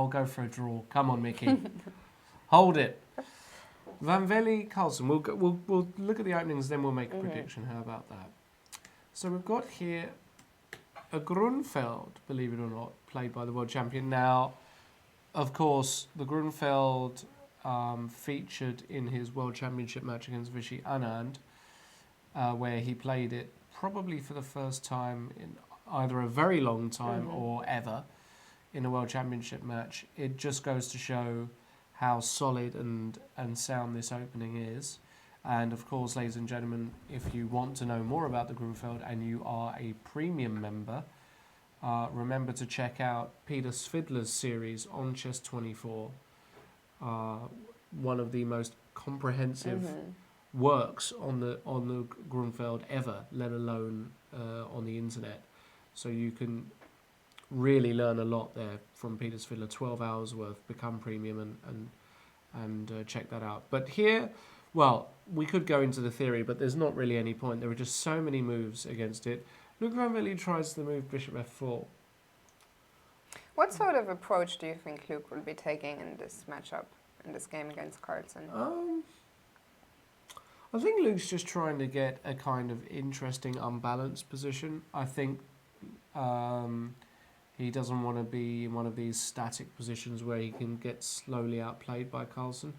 I'll go for a draw. Come on, Mickey. Hold it. Van Velde, Carlsen. We'll look at the openings, then we'll make a prediction. How about that? So we've got here a Grunfeld, believe it or not, played by the world champion. Now, of course, the Grunfeld featured in his world championship match against Vichy Anand, where he played it probably for the first time in either a very long time or ever in a world championship match. It just goes to show how solid and sound this opening is. And of course, ladies and gentlemen, if you want to know more about the Grunfeld and you are a premium member, remember to check out Peter Svidler's series on Chess24, one of the most comprehensive works on the Grunfeld ever, let alone on the internet. So you can really learn a lot there from Peter Svidler, 12 hours worth. Become premium and check that out. But here, well, we could go into the theory, but there's not really any point. There are just so many moves against it. Luke Van Velde tries the move Bishop F4. What sort of approach do you think Luke will be taking in this matchup, in this game against Carlsen? I think Luke's just trying to get a kind of interesting, unbalanced position. I think he doesn't want to be in one of these static positions where he can get slowly outplayed by Carlsen.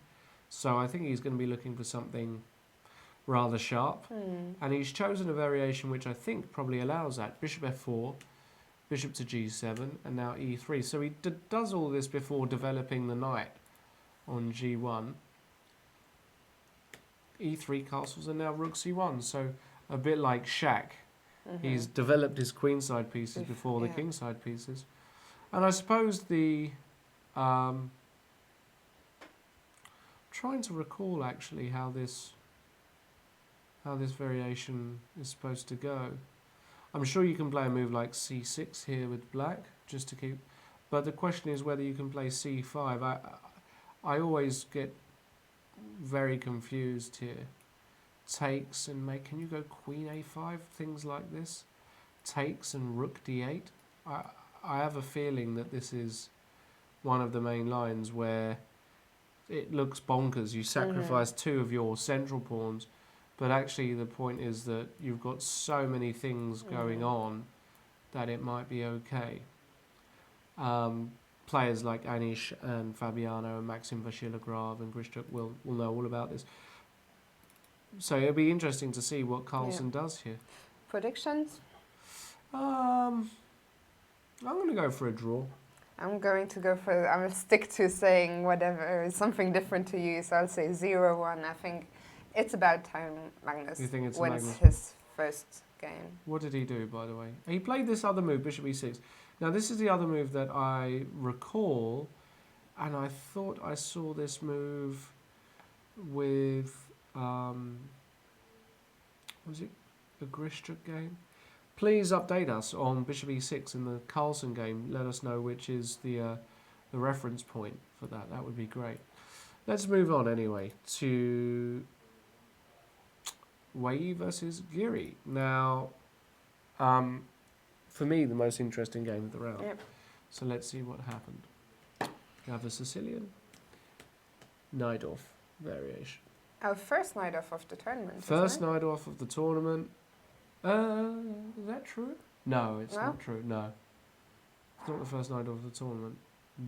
So I think he's going to be looking for something rather sharp. And he's chosen a variation which I think probably allows that. Bishop F4, Bishop to G7, and now E3. So he does all this before developing the knight on G1. E3 castles, and now Rook C1. So a bit like Shaq. He's developed his queenside pieces before the kingside pieces. And I suppose the... trying to recall actually how this variation is supposed to go. I'm sure you can play a move like C6 here with black, just to keep... But the question is whether you can play C5. I always get very confused here. Takes and make... Can you go Queen A5? Things like this. Takes and Rook D8. I have a feeling that this is one of the main lines where it looks bonkers. You sacrifice two of your central pawns, but actually the point is that you've got so many things going on that it might be okay. Players like Anish and Fabiano and Maxim Vachilagrov and Grishchuk will know all about this. So it'll be interesting to see what Carlsen does here. Predictions? I'm going to go for a draw. I'm going to go for... I will stick to saying whatever, something different to you, so I'll say 0-1. I think it's about time Magnus wins his first game. What did he do, by the way? He played this other move, Bishop E6. Now, this is the other move that I recall, and I thought I saw this move with... was it a Grishchuk game? Please update us on Bishop E6 in the Carlsen game. Let us know which is the reference point for that. That would be great. Let's move on anyway to Wei versus Giri. Now, for me, the most interesting game of the round. Yep. So let's see what happened. You have a Sicilian knight off variation. Our first night off of the tournament. First night off of the tournament. Is that true? No, it's not true. No. It's not the first night off the tournament.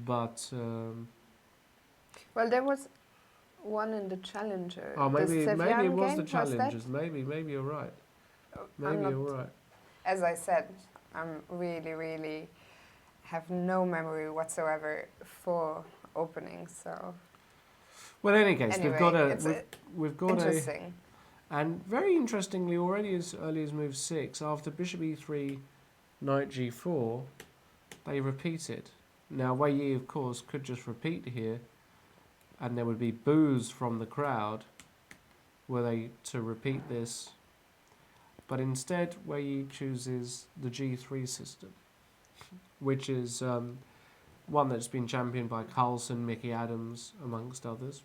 But... well, there was one in the Challenger. Oh, maybe it was the Challengers. Maybe you're right. Maybe you're right. As I said, I'm really have no memory whatsoever for openings, so... Well, in any case, anyway, we've got interesting. And very interestingly, already as early as move 6, after Bishop E3, Knight G4, they repeated. Now, Wei Yi, of course, could just repeat here, and there would be boos from the crowd were they to repeat this. But instead, Wei Yi chooses the G3 system, which is one that's been championed by Carlsen, Mickey Adams, amongst others.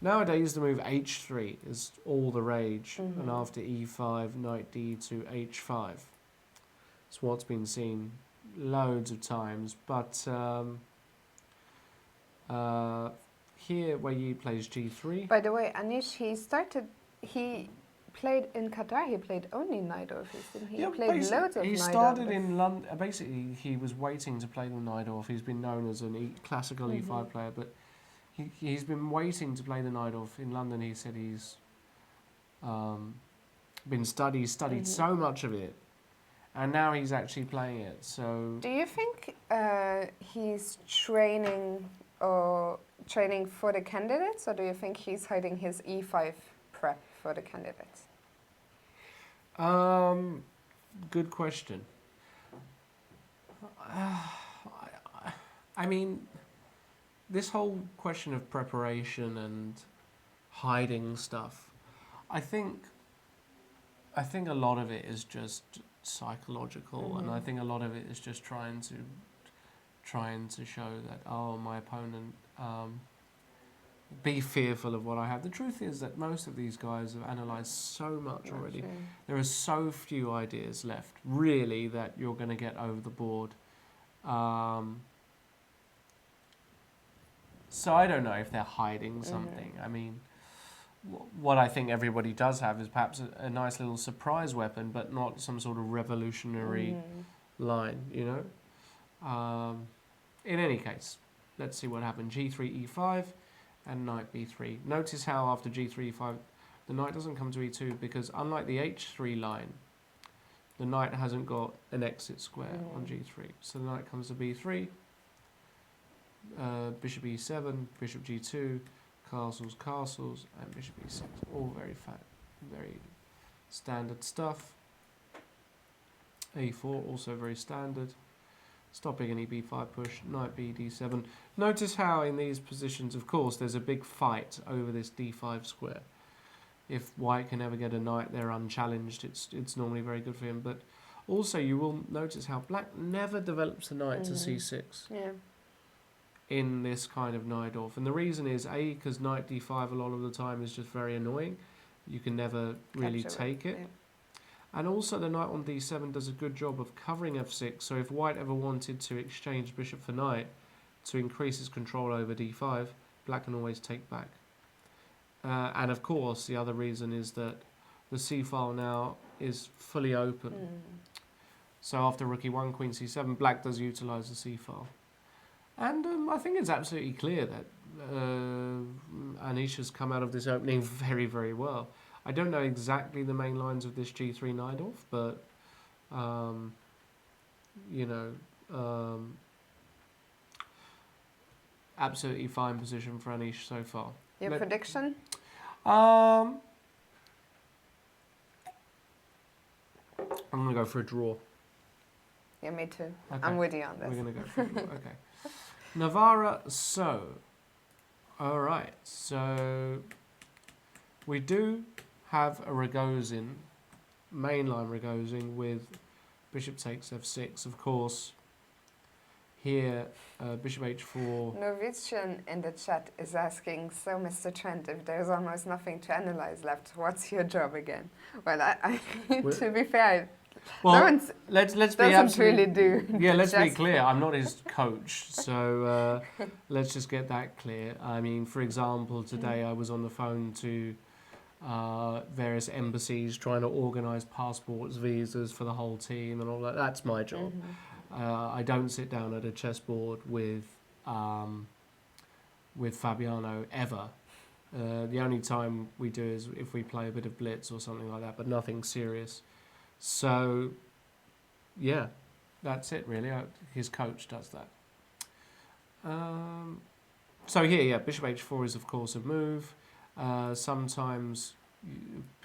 Nowadays, the move H3 is all the rage, and after E5, Knight D to H5. It's what's been seen loads of times, but Here, Wei Yi plays g3. By the way, Anish, he played in Qatar, he played only Najdorf, didn't he? Yeah, he played loads of he Najdorf. started in London. Basically, he was waiting to play the Najdorf. He's been known as an classical E5 player, but he's been waiting to play the Najdorf. In London, he said he's been studied so much of it, and now he's actually playing it. So, do you think he's training for the candidates, or do you think he's hiding his E5 prep for the candidates? Good question. I mean, this whole question of preparation and hiding stuff, I think a lot of it is just psychological, and I think a lot of it is just trying to show that, oh, my opponent, be fearful of what I have. The truth is that most of these guys have analysed so much already. True. There are so few ideas left, really, that you're going to get over the board. So I don't know if they're hiding something. I mean, what I think everybody does have is perhaps a nice little surprise weapon, but not some sort of revolutionary line, you know? In any case, let's see what happened. G3, E5, and knight B3. Notice how after G3, E5, the knight doesn't come to E2, because unlike the H3 line, the knight hasn't got an exit square on G3. So the knight comes to B3, bishop E7, bishop G2, castles, and bishop E6. All very standard stuff. A4, also very standard. Stopping any B5 push, knight B, D7. Notice how in these positions, of course, there's a big fight over this D5 square. If white can ever get a knight there unchallenged, it's normally very good for him. But also you will notice how black never develops the knight to C6 in this kind of Najdorf. And the reason is, A, because knight D5 a lot of the time is just very annoying. You can never really take it. Yeah. And also the knight on D7 does a good job of covering F6, so if white ever wanted to exchange bishop for knight to increase his control over D5, black can always take back. And of course, the other reason is that the C-file now is fully open. So after rook E1, queen C7, black does utilise the C-file. And I think it's absolutely clear that Anish has come out of this opening very, very well. I don't know exactly the main lines of this G3 Najdorf, but, you know, absolutely fine position for Anish so far. Your prediction? I'm going to go for a draw. Yeah, me too. Okay. I'm with you on this. We're going to go for a draw, okay. Navara, so, all right, so we do have a Rogozin, mainline Rogozin with bishop takes f6, of course. Here, bishop h4. Norwegian in the chat is asking, so Mr. Trent, if there's almost nothing to analyze left, what's your job again? Well, I to be fair, well, let's be really do. Yeah, let's be clear. I'm not his coach, so let's just get that clear. I mean, for example, today I was on the phone to various embassies trying to organise passports, visas for the whole team and all that. That's my job. I don't sit down at a chessboard with Fabiano ever. The only time we do is if we play a bit of blitz or something like that, but nothing serious. So, yeah, that's it really. His coach does that. So here, yeah, bishop h4 is of course a move. Sometimes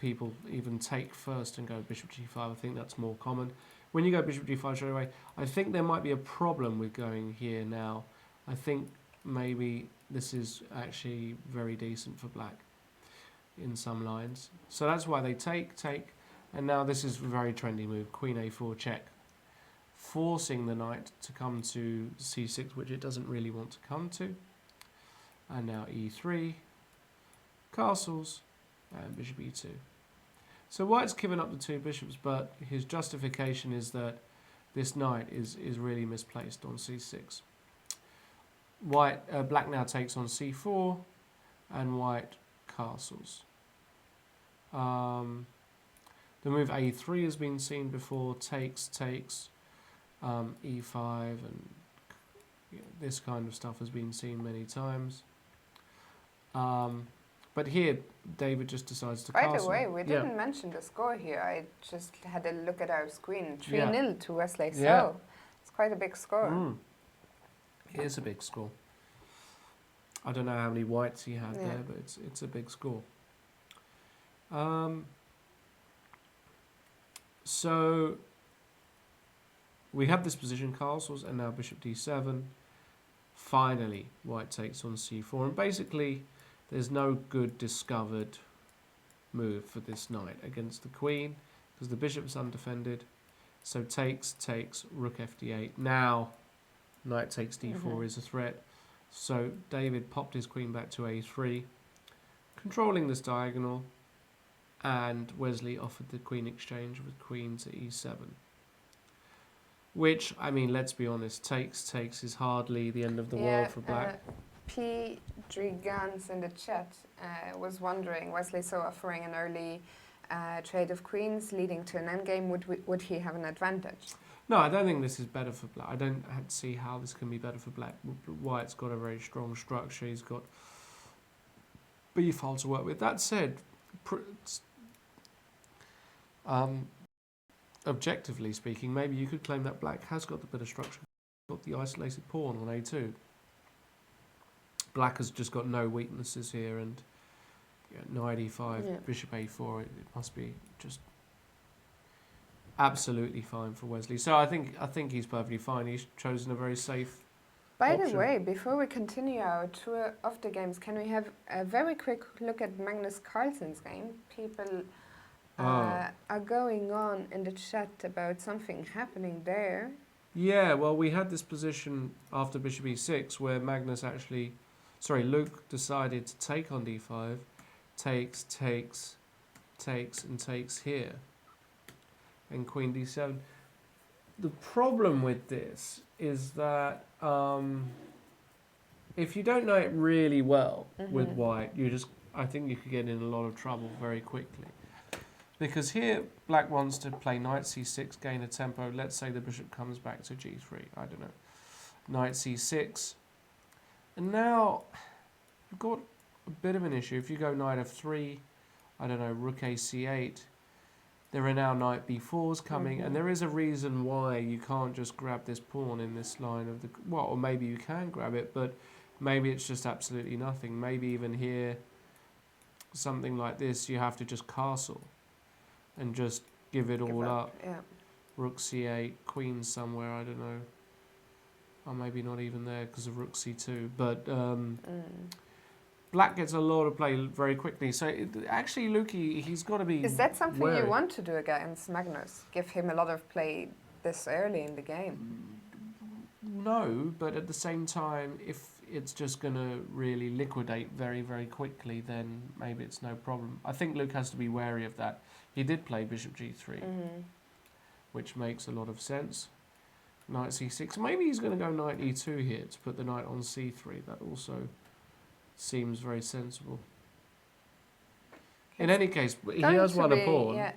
people even take first and go bishop g5. I think that's more common. When you go bishop g5 straight away, I think there might be a problem with going here now. I think maybe this is actually very decent for black in some lines. So that's why they take. And now this is a very trendy move, queen a4 check. Forcing the knight to come to c6, which it doesn't really want to come to. And now e3, castles, and bishop e2. So white's given up the two bishops, but his justification is that this knight is really misplaced on c6. Black now takes on c4, and white castles. The move a3 has been seen before. Takes, e5, and this kind of stuff has been seen many times. But here, David just decides to castle. By the way, we didn't mention the score here. I just had a look at our screen. 3-0 to Wesley. So it's quite a big score. It is a big score. I don't know how many whites he had there, but it's a big score. So we have this position, castles, and now bishop d7. Finally, white takes on c4, and basically there's no good discovered move for this knight against the queen because the bishop's undefended. So takes, rook fd8. Now knight takes d4 is a threat. So David popped his queen back to a3, controlling this diagonal, and Wesley offered the queen exchange with queen to e7. Which, I mean, let's be honest, takes is hardly the end of the world for black. P. Drigans in the chat was wondering, Wesley so offering an early trade of queens leading to an endgame, would he have an advantage? No, I don't think this is better for black. I don't see how this can be better for black. White's got a very strong structure. He's got b-file to work with. That said, objectively speaking, maybe you could claim that black has got the better structure, got the isolated pawn on a2. Black has just got no weaknesses here, and knight e5, bishop a4, it must be just absolutely fine for Wesley. So I think he's perfectly fine. He's chosen a very safe option. The way, before we continue our tour of the games, can we have a very quick look at Magnus Carlsen's game? People are going on in the chat about something happening there. Yeah, well, we had this position after bishop e6 where Luke decided to take on d5, takes, and takes here, and queen d7. The problem with this is that if you don't know it really well with white, I think you could get in a lot of trouble very quickly. Because here, black wants to play knight c6, gain a tempo. Let's say the bishop comes back to g3. I don't know. Knight c6. And now, you've got a bit of an issue. If you go knight f3, I don't know, rook a c8, there are now knight b4s coming, and there is a reason why you can't just grab this pawn in this line of the... Well, or maybe you can grab it, but maybe it's just absolutely nothing. Maybe even here, something like this, you have to just castle and just give it all up. Yeah. Rook c8, queen somewhere, I don't know. Or maybe not even there because of rook c2. But black gets a lot of play very quickly. So actually, Lukey, he's got to be... Is that something you want to do against Magnus? Give him a lot of play this early in the game? No, but at the same time, if it's just going to really liquidate very, very quickly, then maybe it's no problem. I think Luke has to be wary of that. He did play bishop g3, which makes a lot of sense. Knight c6. Maybe he's going to go knight e2 here to put the knight on c3. That also seems very sensible. In any case, he has won a pawn. Yeah.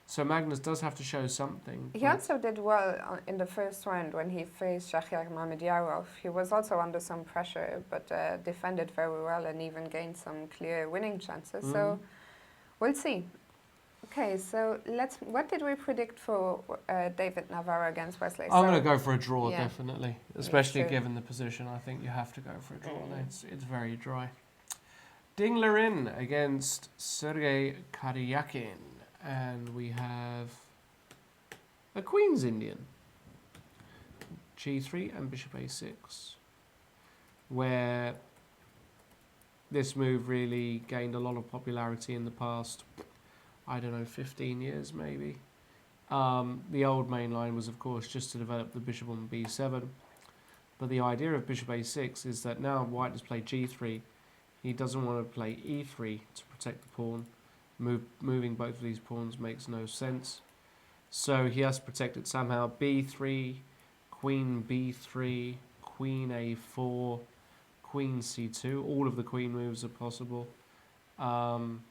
So Magnus does have to show something. He also did well in the first round when he faced Shahryar Mamedyanov. He was also under some pressure, but defended very well and even gained some clear winning chances. So we'll see. Okay, so what did we predict for David Navara against Wesley? I'm going to go for a draw, definitely. Especially given the position. I think you have to go for a draw. It's very dry. Ding Liren against Sergei Karjakin. And we have a Queen's Indian. G3 and bishop a6. Where this move really gained a lot of popularity in the past, I don't know, 15 years maybe. The old main line was, of course, just to develop the bishop on b7. But the idea of bishop a6 is that now white has played g3. He doesn't want to play e3 to protect the pawn. Moving both of these pawns makes no sense. So he has to protect it somehow. b3, queen b3, queen a4, queen c2. All of the queen moves are possible. And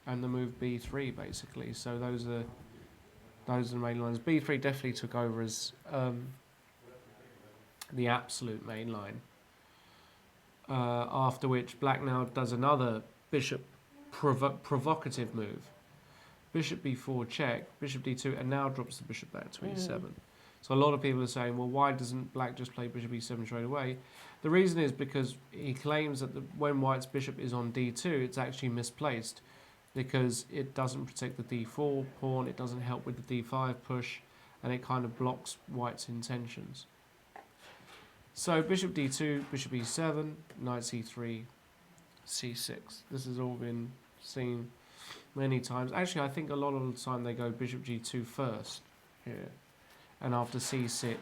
the move b3, basically. So those are the main lines. b3 definitely took over as the absolute main line. After which black now does another bishop provocative move. Bishop b4 check, bishop d2, and now drops the bishop back to e7. So a lot of people are saying, well, why doesn't black just play bishop e7 straight away? The reason is because he claims that when white's bishop is on d2, it's actually misplaced because it doesn't protect the d4 pawn, it doesn't help with the d5 push, and it kind of blocks white's intentions. So bishop d2, bishop e7, knight c3, c6. This has all been seen many times. Actually, I think a lot of the time they go bishop g2 first here. And after c6,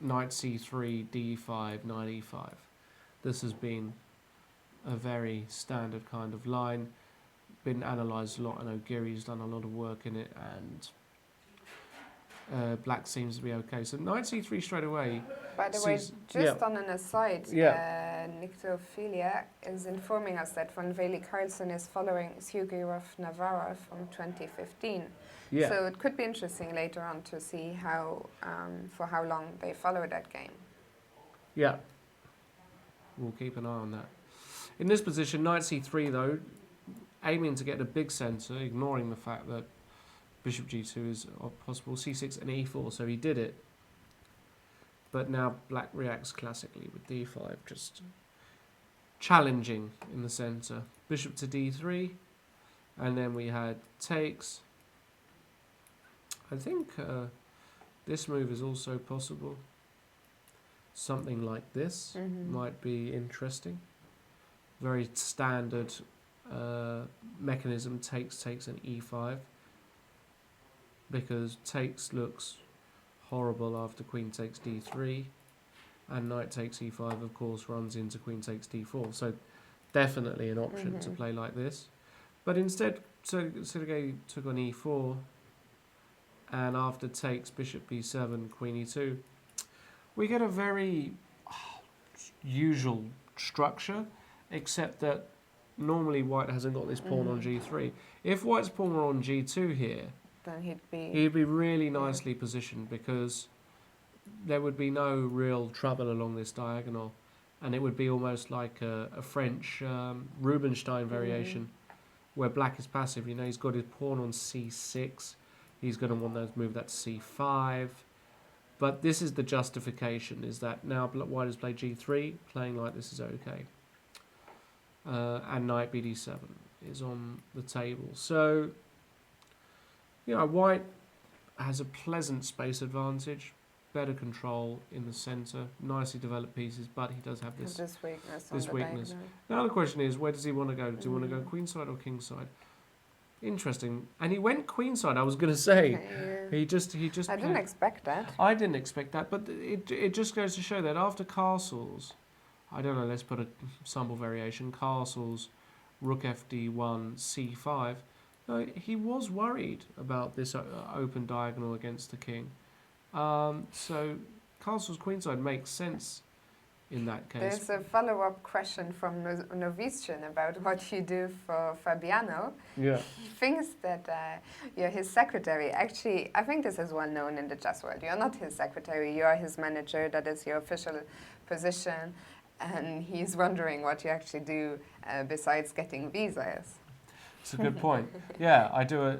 knight c3, d5, knight e5. This has been a very standard kind of line. Been analysed a lot. I know Giri's done a lot of work in it, and black seems to be okay. So knight c3 straight away. By the way, just on an aside, Nictophilia is informing us that Wesley Carlsen is following Sugiurov Navara from 2015. Yeah. So it could be interesting later on to see how for how long they follow that game. Yeah. We'll keep an eye on that. In this position, knight c3 though, aiming to get a big centre, ignoring the fact that bishop g2 is possible, c6 and e4, so he did it. But now black reacts classically with d5, just challenging in the centre. Bishop to d3, and then we had takes. I think this move is also possible. Something like this might be interesting. Very standard mechanism, takes and e5. Because takes looks horrible after queen takes d3, and knight takes e5 of course runs into queen takes d4, so definitely an option to play like this. But instead Sergei took on e4, and after takes bishop b7, queen e2, we get a very usual structure, except that normally white hasn't got this pawn on g3. If white's pawn were on g2 here, then he'd be really nicely positioned, because there would be no real trouble along this diagonal, and it would be almost like a French Rubinstein variation where black is passive. You know, he's got his pawn on c6, he's going to want to move that to c5, but this is the justification, is that now white has played g3, playing like this is okay, and knight bd7 is on the table. So you know, white has a pleasant space advantage, better control in the centre, nicely developed pieces, but he does have this weakness. Now the question is, where does he want to go? Do you want to go queenside or kingside? Interesting. And he went queenside, I was going to say. Okay, He just. I didn't expect that. I didn't expect that, but it just goes to show that after castles, I don't know, let's put a sample variation, castles, rook fd1, c5, he was worried about this open diagonal against the king. So castles queenside makes sense in that case. There's a follow-up question from Novician about what you do for Fabiano. Yeah. He thinks that you're his secretary. Actually, I think this is well known in the chess world. You're not his secretary, you are his manager. That is your official position. And he's wondering what you actually do besides getting visas. It's a good point. Yeah, I do.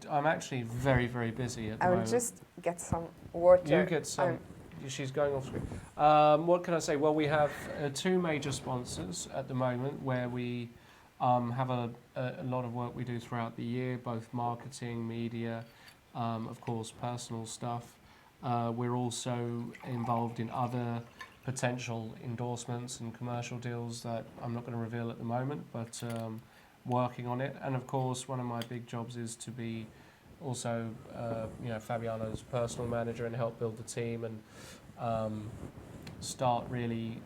I'm actually very, very busy at the moment. I will just get some water. You get some. She's going off screen. What can I say? Well, we have two major sponsors at the moment where we have a lot of work we do throughout the year, both marketing, media, of course, personal stuff. We're also involved in other potential endorsements and commercial deals that I'm not going to reveal at the moment, but working on it. And of course, one of my big jobs is to be also Fabiano's personal manager and help build the team and start really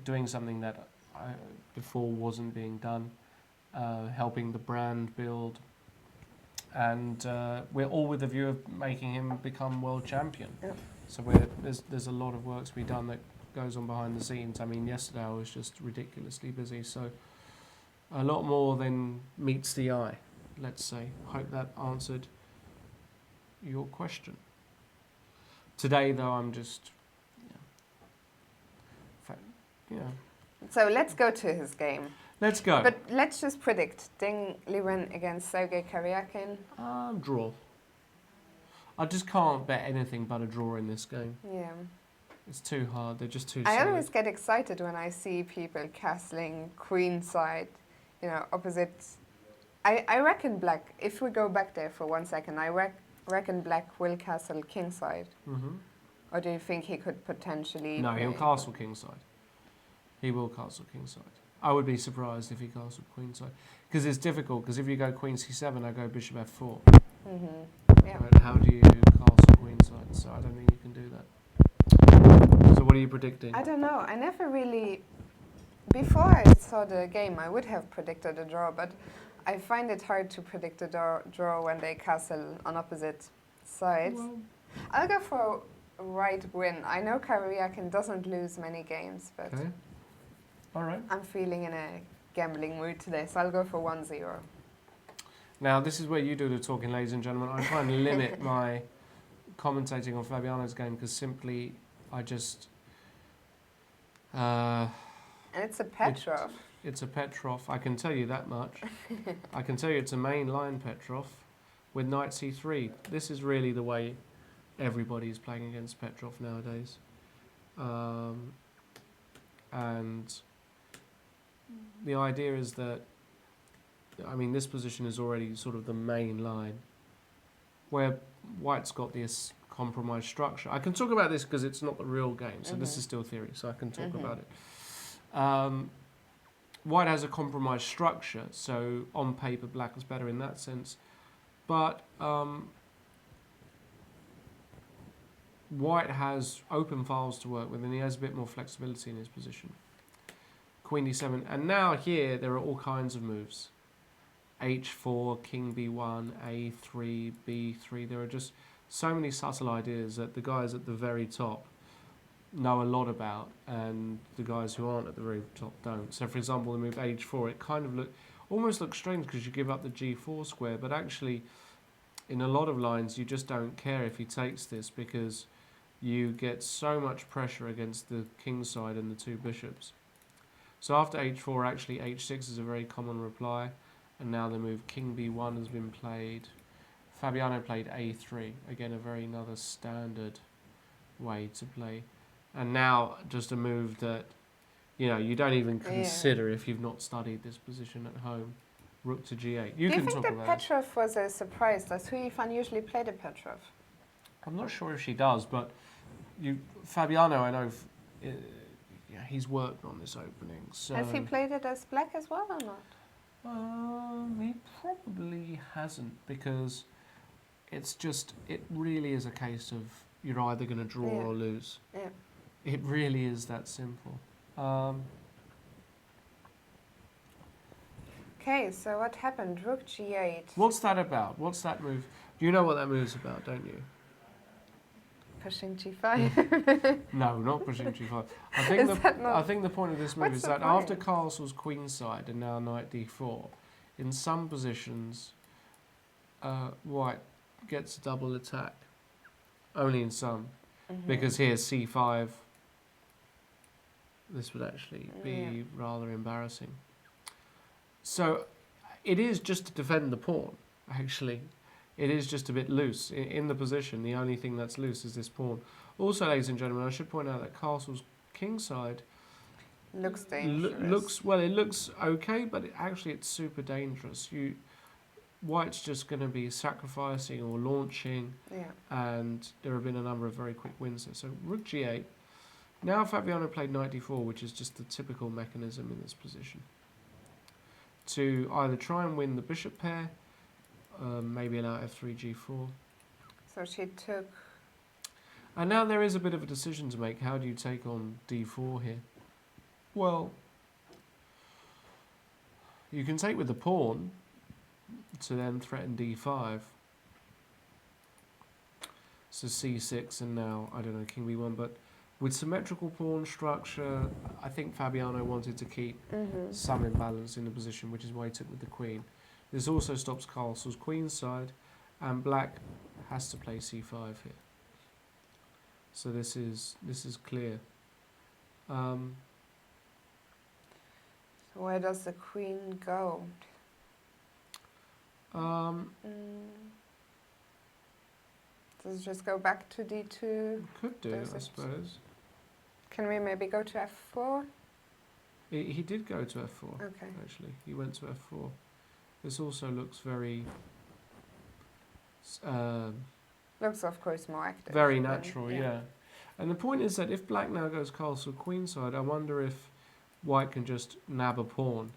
doing something that before wasn't being done, helping the brand build, and we're all with the view of making him become world champion. Yep. So there's a lot of work to be done that goes on behind the scenes. I mean, yesterday I was just ridiculously busy, so a lot more than meets the eye, let's say. Hope that answered your question. Today, though, I'm just, So let's go to his game. Let's go. But let's just predict. Ding Liren against Sergei Karjakin. Draw. I just can't bet anything but a draw in this game. Yeah. It's too hard. They're just too I solid. always get excited when I see people castling queenside, opposite. I reckon black, if we go back there for 1 second, I reckon black will castle kingside. Mm-hmm. Or do you think he could potentially... No, he'll castle kingside. He will castle kingside. I would be surprised if he castled queenside. Because it's difficult, because if you go queen c7, I go bishop f4. Mm-hmm. Yeah. Right, how do you castle queenside? So I don't think you can do that. So what are you predicting? I don't know. I never really... Before I saw the game, I would have predicted a draw, but I find it hard to predict a draw when they castle on opposite sides. Well, I'll go for a right win. I know Karjakin doesn't lose many games, but okay. All right. I'm feeling in a gambling mood today, so I'll go for 1-0. Now, this is where you do the talking, ladies and gentlemen. I try and limit my commentating on Fabiano's game because simply I just... And it's a Petrov. It's a Petrov, I can tell you that much. I can tell you it's a main line Petrov with knight c3. This is really the way everybody's playing against Petrov nowadays. And the idea is that, I mean, this position is already sort of the main line, where white's got this compromised structure. I can talk about this because it's not the real game, so this is still theory, so I can talk about it. White has a compromised structure, so on paper black is better in that sense. But white has open files to work with, and he has a bit more flexibility in his position. Queen d7, and now here there are all kinds of moves. h4, king b1, a3, b3. There are just so many subtle ideas that the guys at the very top know a lot about, and the guys who aren't at the very top don't. So, for example, the move h4, it kind of almost looks strange because you give up the g4 square, but actually, in a lot of lines, you just don't care if he takes this because you get so much pressure against the king side and the two bishops. So after h4, actually h6 is a very common reply, and now the move king b1 has been played. Fabiano played a3, again another standard way to play. And now just a move that you don't even consider if you've not studied this position at home. Rook to g8. Do you think that Petrov was a surprise? Does Hou Yifan usually play the Petrov? I'm not sure if she does, but Fabiano, I know, he's worked on this opening. So has he played it as black as well or not? He probably hasn't, because it really is a case of you're either going to draw or lose. Yeah. It really is that simple. Okay, so what happened? Rook g8. What's that about? What's that move? You know what that move's about, don't you? Pushing g5. No, not pushing g5. I think the point of this move is that after castle's queenside and now knight d4, in some positions, white gets a double attack. Only in some. Because here c5, this would actually be rather embarrassing. So it is just to defend the pawn, actually. It is just a bit loose. In the position, the only thing that's loose is this pawn. Also, ladies and gentlemen, I should point out that castle's kingside looks dangerous. It looks okay, but it's super dangerous. White's just going to be sacrificing or launching, and there have been a number of very quick wins there. So rook g8. Now Fabiano played knight d4, which is just the typical mechanism in this position, to either try and win the bishop pair, maybe allow f3, g4. So she took... And now there is a bit of a decision to make. How do you take on d4 here? Well, you can take with the pawn, to then threaten d5. So c6 and now, I don't know, king b1. But with symmetrical pawn structure, I think Fabiano wanted to keep some imbalance in the position, which is why he took with the queen. This also stops Castle's queenside, and black has to play c5 here. So this is clear. So where does the queen go? Does it just go back to d2? Could do, I suppose. Can we maybe go to f4? He did go to f4. Okay. Actually, he went to f4. This also looks very. Looks, of course, more active. Very natural, yeah. And the point is that if black now goes castle queenside, I wonder if white can just nab a pawn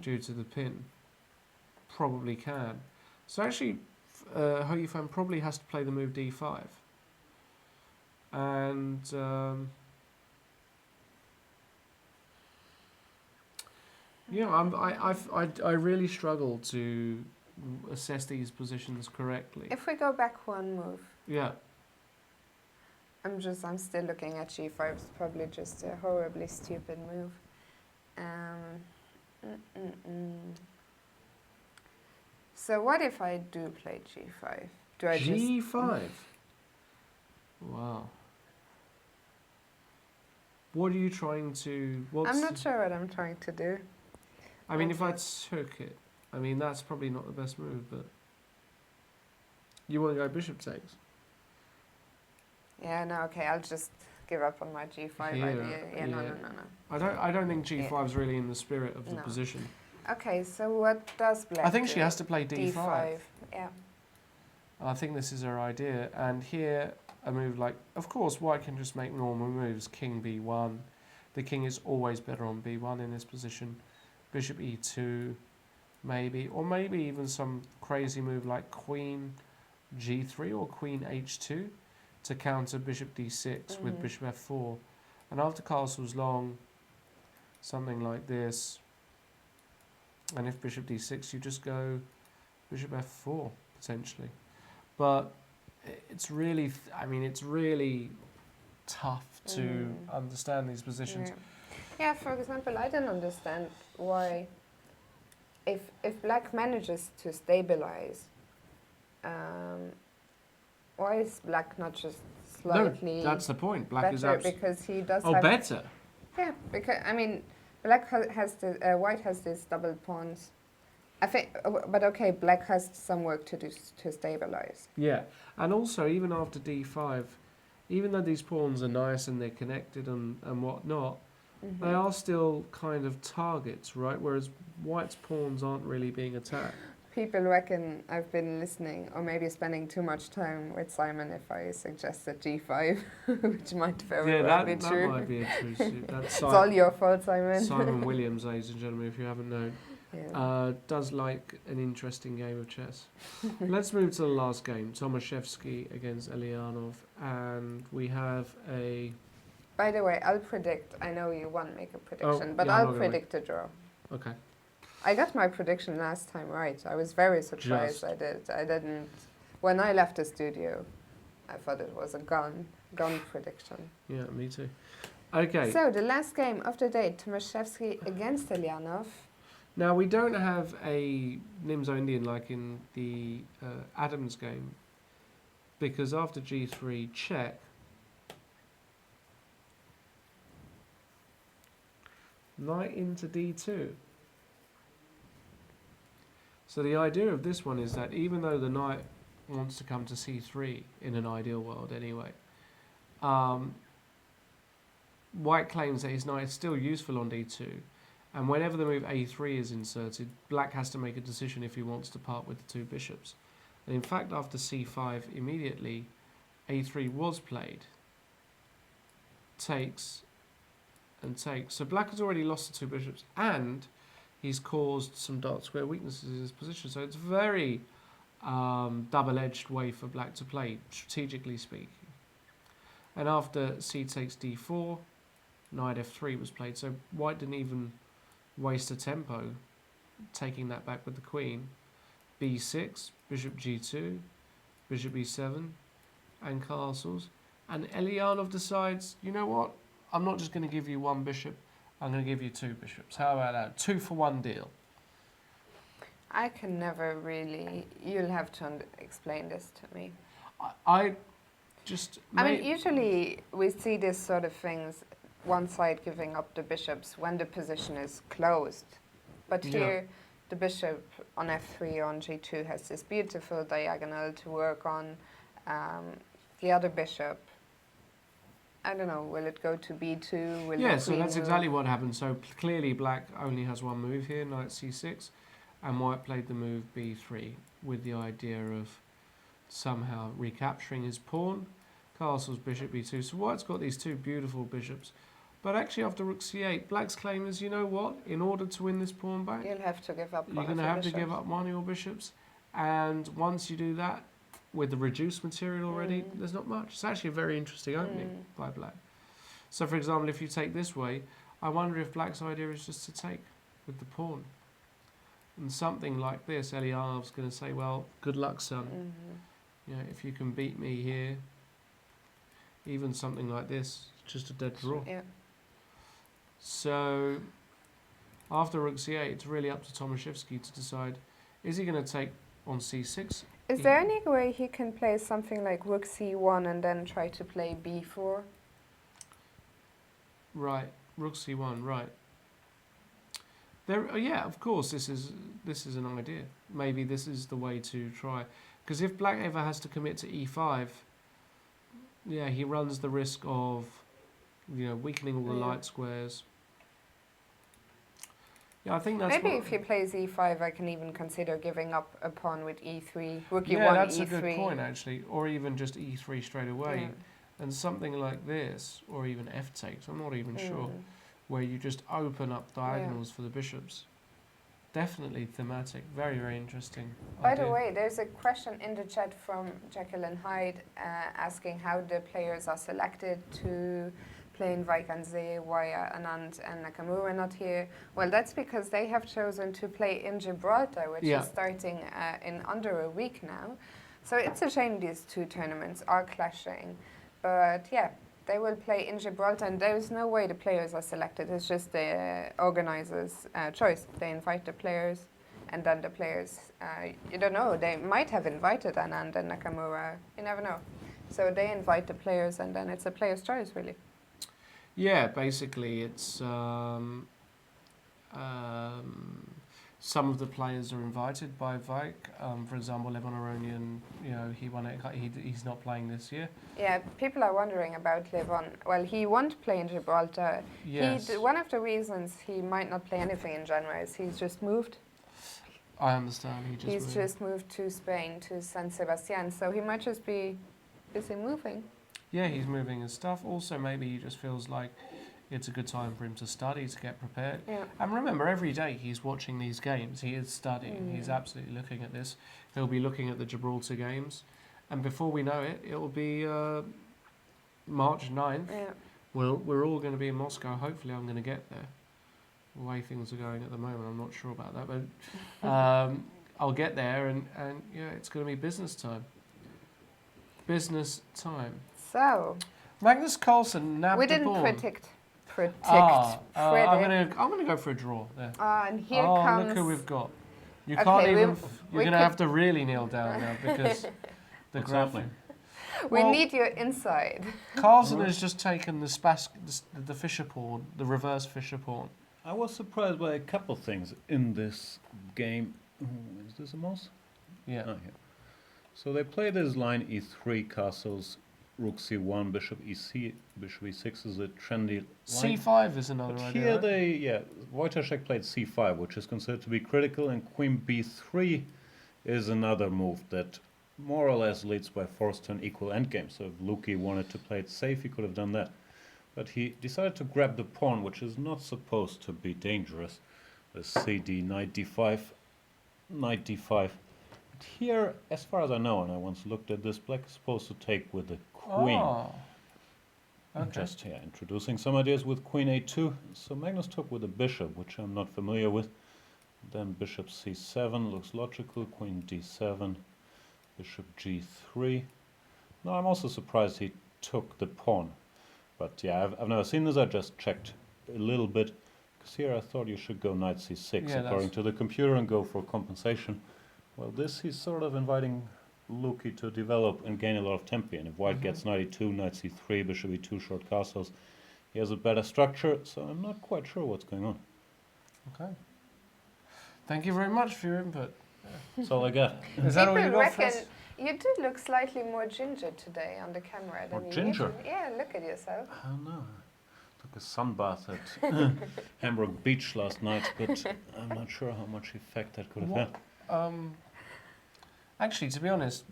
due to the pin. Probably can. So actually, Hou Yifan probably has to play the move d5. And I really struggle to assess these positions correctly. If we go back one move. Yeah. I'm still looking at g5. It's probably just a horribly stupid move. So what if I do play g5? Do I g5? Wow. What are you trying to... I'm not sure what I'm trying to do. I mean, if I took it, I mean, that's probably not the best move, but... You want to go bishop takes? Yeah, no, okay, I'll just give up on my g5 idea. Yeah, no. I don't think g5 is really in the spirit of the position. Okay, so what does black I think do? she has to play d5. Yeah. I think this is her idea. And here, a move like... Of course, white can just make normal moves. King b1. The king is always better on b1 in this position. Bishop e2, maybe. Or maybe even some crazy move like queen g3 or queen h2 to counter bishop d6 with bishop f4. And after castle's long, something like this. And if bishop d6, you just go bishop f4, potentially. But it's really, it's really tough to understand these positions. Yeah, for example, I don't understand why, if black manages to stabilize, why is black not just slightly... No, that's the point. Black is better, because he does have... Oh, better? Yeah, because, white has these double pawns. I think, but okay, black has some work to do to stabilize. Yeah, and also, even after d5, even though these pawns are nice and they're connected and whatnot, they are still kind of targets, right? Whereas white's pawns aren't really being attacked. People reckon I've been listening or maybe spending too much time with Simon if I suggested g5, which might very well be true. Yeah, that might be a true. It's all your fault, Simon. Simon Williams, ladies and gentlemen, if you haven't known, does like an interesting game of chess. Let's move to the last game, Tomashevsky against Eljanov, and we have a... By the way, I'll predict, I know you won't make a prediction, but I'll predict a draw. Okay. I got my prediction last time right. I was very surprised I didn't. When I left the studio, I thought it was a gone prediction. Yeah, me too. Okay. So the last game of the day, Tomashevsky against Eljanov. Now we don't have a Nimzo Indian like in the Adams game, because after g3 check, knight into d2. So the idea of this one is that even though the knight wants to come to c3 in an ideal world anyway, white claims that his knight is still useful on d2, and whenever the move a3 is inserted, black has to make a decision if he wants to part with the two bishops. And in fact, after c5 immediately, a3 was played. Takes and takes. So black has already lost the two bishops, and he's caused some dark square weaknesses in his position. So it's a very double-edged way for black to play, strategically speaking. And after c takes d4, knight f3 was played. So white didn't even waste a tempo taking that back with the queen. b6, bishop g2, bishop e7, and castles. And Eljanov decides, you know what? I'm not just going to give you one bishop. I'm going to give you two bishops. How about that? 2 for 1 deal. I can never really. You'll have to explain this to me. I just. I mean, usually we see this sort of things, one side giving up the bishops when the position is closed. But here, the bishop on f3 on g2 has this beautiful diagonal to work on. The other bishop, I don't know, will it go to b2? Will yeah, so that's exactly what happened. So clearly black only has one move here, knight c6, and white played the move b3 with the idea of somehow recapturing his pawn. Castle's bishop b2. So white's got these two beautiful bishops. But actually after rook c8, black's claim is, you know what, in order to win this pawn back, you'll have to give up you're going to have to give up one of your bishops. And once you do that, with the reduced material already, there's not much. It's actually a very interesting opening by black. So, for example, if you take this way, I wonder if black's idea is just to take with the pawn. And something like this, Eljanov's going to say, well, good luck, son. You know, if you can beat me here, even something like this, it's just a dead draw. Yeah. So, after rook c8, it's really up to Tomashevsky to decide, is he going to take on c6? Is there any way he can play something like rook c1 and then try to play b4? Right, rook c1, right. There, yeah, of course, this is an idea. Maybe this is the way to try. Because if black ever has to commit to e5, yeah, he runs the risk of, you know, weakening all the light squares. Yeah, I think that's maybe if he plays e5, I can even consider giving up a pawn with e3, rook e1, yeah, that's e3. a good point, actually. Or even just e3 straight away. Yeah. And something like this, or even f takes, I'm not even sure, where you just open up diagonals for the bishops. Definitely thematic. Very, very interesting. By the way, there's a question in the chat from Jacqueline Hyde asking how the players are selected to play in Vaikanze, why Anand and Nakamura not here. Well, that's because they have chosen to play in Gibraltar, which is starting in under a week now. So it's a shame these two tournaments are clashing. But yeah, they will play in Gibraltar, and there's no way the players are selected. It's just the organizers' choice. They invite the players, and then the players, you don't know, they might have invited Anand and Nakamura. You never know. So they invite the players, and then it's a player's choice, really. Yeah, basically it's some of the players are invited by Vike. For example, Levon Aronian, you know, he's not playing this year. Yeah, people are wondering about Levon. Well, he won't play in Gibraltar. Yes. One of the reasons he might not play anything in January is he's just moved. I understand. He's just moved to Spain, to San Sebastian, so he might just be busy moving. Yeah, he's moving his stuff. Also, maybe he just feels like it's a good time for him to study, to get prepared. Yeah. And remember, every day he's watching these games. He is studying. He's absolutely looking at this. He'll be looking at the Gibraltar games. And before we know it, it'll be March 9th. Yeah. We're all going to be in Moscow. Hopefully I'm going to get there. The way things are going at the moment, I'm not sure about that. But I'll get there and yeah, it's going to be business time. Business time. So, Magnus Carlsen nabbed we the didn't ball. predict. I'm going to go for a draw there. And here comes. Look who we've got. You Okay, can't even. we You're going to could- have to really kneel down now because the What's graphic. happening? We Well- need your inside. Carlsen has just taken the Fischer pawn, the reverse Fischer pawn. I was surprised by a couple things in this game. Is this a mouse? Yeah. Oh, yeah. So they play this line e3, castles, rook c1, bishop ec, bishop e6 is a trendy line. C5 is another But idea. here right? Wojciech played c5, which is considered to be critical, and queen b3 is another move that more or less leads by forced to an equal endgame. So if Luki wanted to play it safe, he could have done that. But he decided to grab the pawn, which is not supposed to be dangerous. The cd, knight d5, knight d5. But here, as far as I know, and I once looked at this, black is supposed to take with the queen. Oh. I'm Okay. just introducing some ideas with queen a2. So Magnus took with the bishop, which I'm not familiar with. Then bishop c7 looks logical, queen d7, bishop g3. No, I'm also surprised he took the pawn. But yeah, I've never seen this, I just checked a little bit. Because here I thought you should go knight c6 Yeah, according to the computer and go for compensation. Well, this he's sort of inviting Luki to develop and gain a lot of tempo. And if white gets knight e2, knight c3, bishop e2, short castles, he has a better structure, so I'm not quite sure what's going on. Okay. Thank you very much for your input. That's all I got. Is that all you People got, reckon Fess? you do look slightly more ginger today on the camera than More you ginger? usually. Yeah, look at yourself. I don't know. Took a sunbath at Hamburg Beach last night, but I'm not sure how much effect that could have had. Actually, to be honest,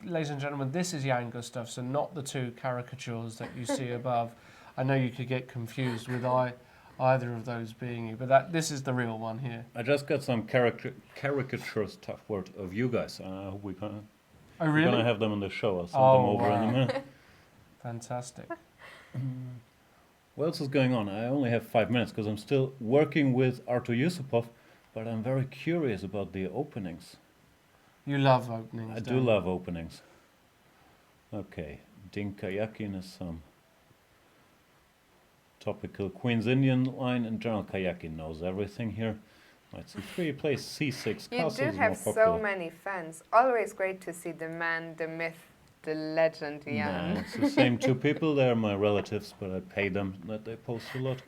ladies and gentlemen, this is Jan Gustafsson, not the two caricatures that you see above. I know you could get confused with either of those being you, but this is the real one here. I just got some caricatures, tough word, of you guys. We're gonna, Oh, we're really? gonna have them in the show. I'll send them Oh, over in a wow. minute. Fantastic. What else is going on? I only have 5 minutes because I'm still working with Artur Yusupov, but I'm very curious about the openings. You love openings. I don't do you? love openings. Okay, Karjakin is some topical Queen's Indian line, and General Karjakin knows everything here. Knight c3, plays c6, You castles do is have more so popular. many fans. Always great to see the man, the myth, the legend, Nah, Jan. it's the same two people. They're my relatives, but I pay them that they post a lot.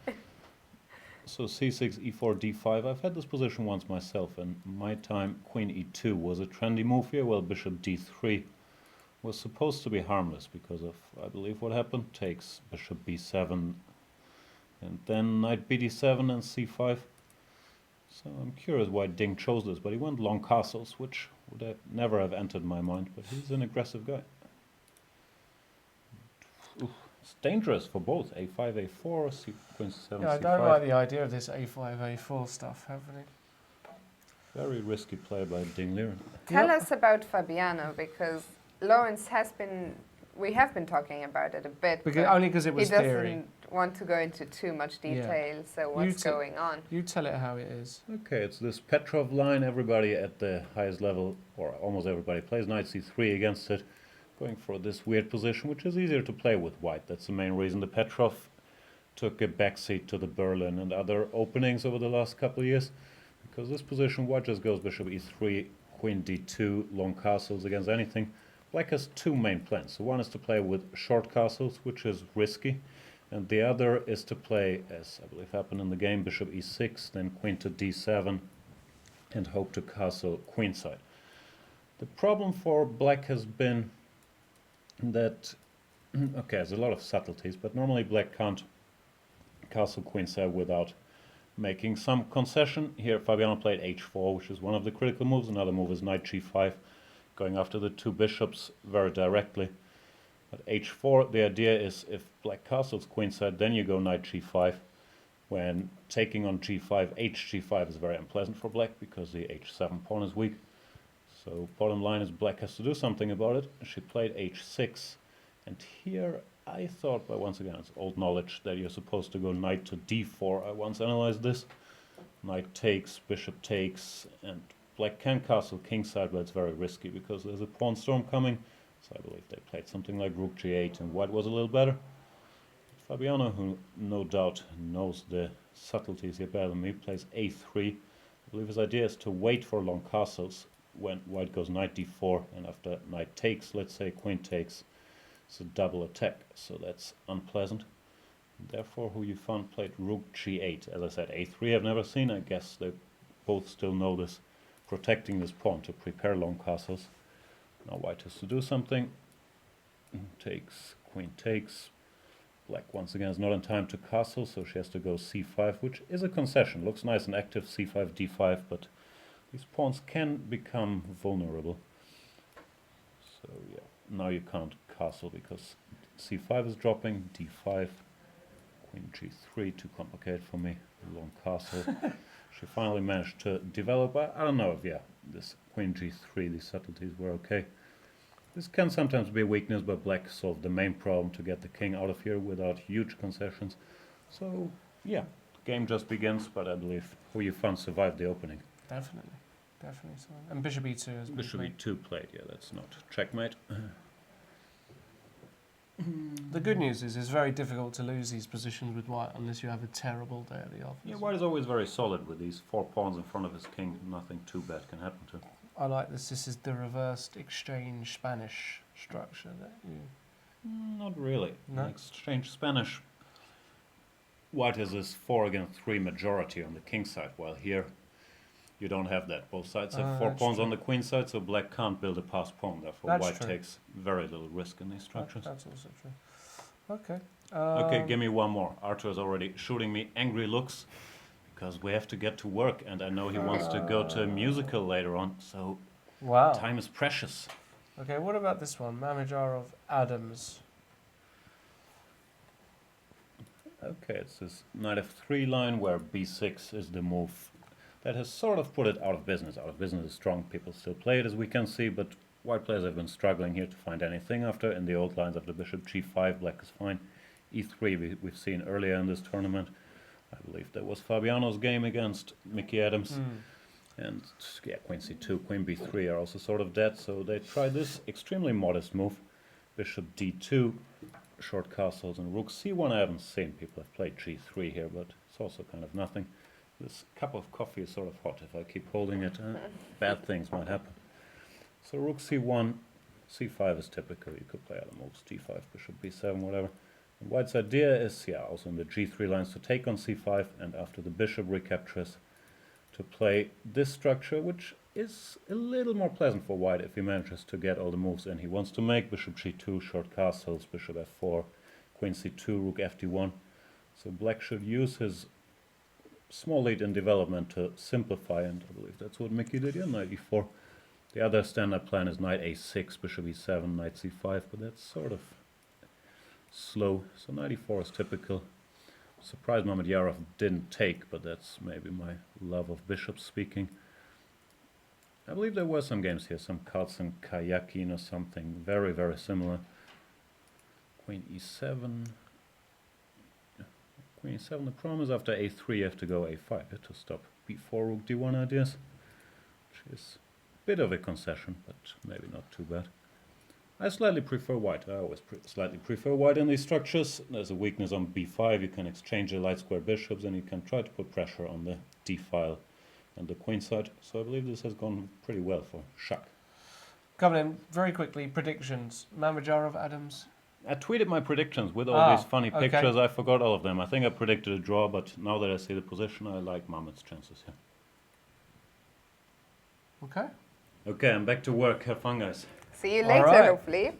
So c6, e4, d5. I've had this position once myself, and my time queen e2 was a trendy move here, while bishop d3 was supposed to be harmless because of, I believe, what happened. Takes bishop b7, and then knight bd7 and c5. So I'm curious why Ding chose this, but he went long castles, which would have never have entered my mind, but he's an aggressive guy. Oof, it's dangerous for both, a5, a4, queen c7, Yeah, I c5. don't like the idea of this a5, a4 stuff, haven't it? Very risky play by Ding Liren. Tell Yep. us about Fabiano, because Lawrence we have been talking about it a bit, but Only because it he was doesn't theory. want to go into too much Yeah. detail, so what's going on? You tell it how it is. Okay, it's this Petrov line. Everybody at the highest level, or almost everybody, plays knight c3 against it, going for this weird position, which is easier to play with white. That's the main reason the Petrov took a backseat to the Berlin and other openings over the last couple of years, because this position, white just goes bishop e3, queen d2, long castles against anything. Black has two main plans. So one is to play with short castles, which is risky, and the other is to play, as I believe happened in the game, bishop e6, then queen to d7, and hope to castle queenside. The problem for black has been that, okay, there's a lot of subtleties, but normally black can't castle queenside without making some concession. Here Fabiano played h4, which is one of the critical moves. Another move is knight g5, going after the two bishops very directly. But h4, the idea is if black castles queenside, then you go knight g5. When taking on g5, hg5 is very unpleasant for black because the h7 pawn is weak. So bottom line is black has to do something about it. She played h6, and here I thought, but once again it's old knowledge, that you're supposed to go knight to d4. I once analyzed this. Knight takes, bishop takes, and black can castle kingside, but it's very risky because there's a pawn storm coming. So I believe they played something like rook g8, and white was a little better. Fabiano, who no doubt knows the subtleties here better than me, plays a3. I believe his idea is to wait for long castles when white goes knight d4, and after knight takes, let's say queen takes, it's a double attack, so that's unpleasant. Therefore, Hou Yifan played rook g8. As I said, a3 I've never seen. I guess they both still know this, protecting this pawn to prepare long castles. Now white has to do something. Takes, queen takes. Black once again is not in time to castle, so she has to go c5, which is a concession. Looks nice and active, c5, d5, but these pawns can become vulnerable. So yeah, now you can't castle because c5 is dropping, d5, queen g3, too complicated for me, long castle. She finally managed to develop, I don't know if, yeah, this queen g3, these subtleties were okay. This can sometimes be a weakness, but black solved the main problem to get the king out of here without huge concessions. So, yeah, game just begins, but I believe Hou Yifan survived the opening. Definitely so. And bishop e2 has been Bishop played. e2 played, yeah, that's not checkmate. The good news is it's very difficult to lose these positions with white unless you have a terrible day at the office. Yeah, white is always very solid with these 4 pawns in front of his king. Nothing too bad can happen to him. I like this. This is the reversed exchange Spanish structure that you... Not really. No? In exchange Spanish, white has this 4 against 3 majority on the king side, while here you don't have that. Both sides have 4 that's pawns true. on the queen side, so black can't build a passed pawn. Therefore, That's white true. takes very little risk in these structures. That's also true. Okay. Okay, give me one more. Arthur is already shooting me angry looks because we have to get to work, and I know he wants to go to a musical later on, so Wow. time is precious. Okay, what about this one? Mamajarov Adams. Okay, it's this knight f3 line where b6 is the move that has sort of put it out of business. Out of business is strong. People still play it, as we can see, but white players have been struggling here to find anything after. In the old lines of the bishop g5, black is fine. e3 we've seen earlier in this tournament. I believe that was Fabiano's game against Mickey Adams. And yeah, queen c2, queen b3 are also sort of dead, so they try this extremely modest move. Bishop d2, short castles, and rook c1 I haven't seen. People have played g3 here, but it's also kind of nothing. This cup of coffee is sort of hot. If I keep holding it, bad things might happen. So rook c1, c5 is typical. You could play other moves, d5, bishop b7, whatever. And white's idea is, yeah, also in the g3 lines to take on c5, and after the bishop recaptures, to play this structure, which is a little more pleasant for white if he manages to get all the moves in he wants to make. Bishop g2, short castles, bishop f4, queen c2, rook fd1. So black should use his small lead in development to simplify, and I believe that's what Mickey did, yeah, knight e4. The other standard plan is knight a6, bishop e7, knight c5, but that's sort of slow. So knight e4 is typical. Surprised Mamedyarov didn't take, but that's maybe my love of bishops speaking. I believe there were some games here, some Carlsen, Karjakin or something, very, very similar. Queen e7. Queen e7, the problem is after a3 you have to go a5 to stop b4, rook d1 ideas, which is a bit of a concession, but maybe not too bad. I slightly prefer white. I always slightly prefer white in these structures. There's a weakness on b5. You can exchange the light square bishops, and you can try to put pressure on the d file and the queen side. So I believe this has gone pretty well for Shak. Coming in very quickly, predictions. Mamajarov Adams. I tweeted my predictions with all these funny okay. pictures. I forgot all of them. I think I predicted a draw, but now that I see the position, I like Mamet's chances here. Okay. Okay, I'm back to work. Have fun, guys. See you All later, right. hopefully.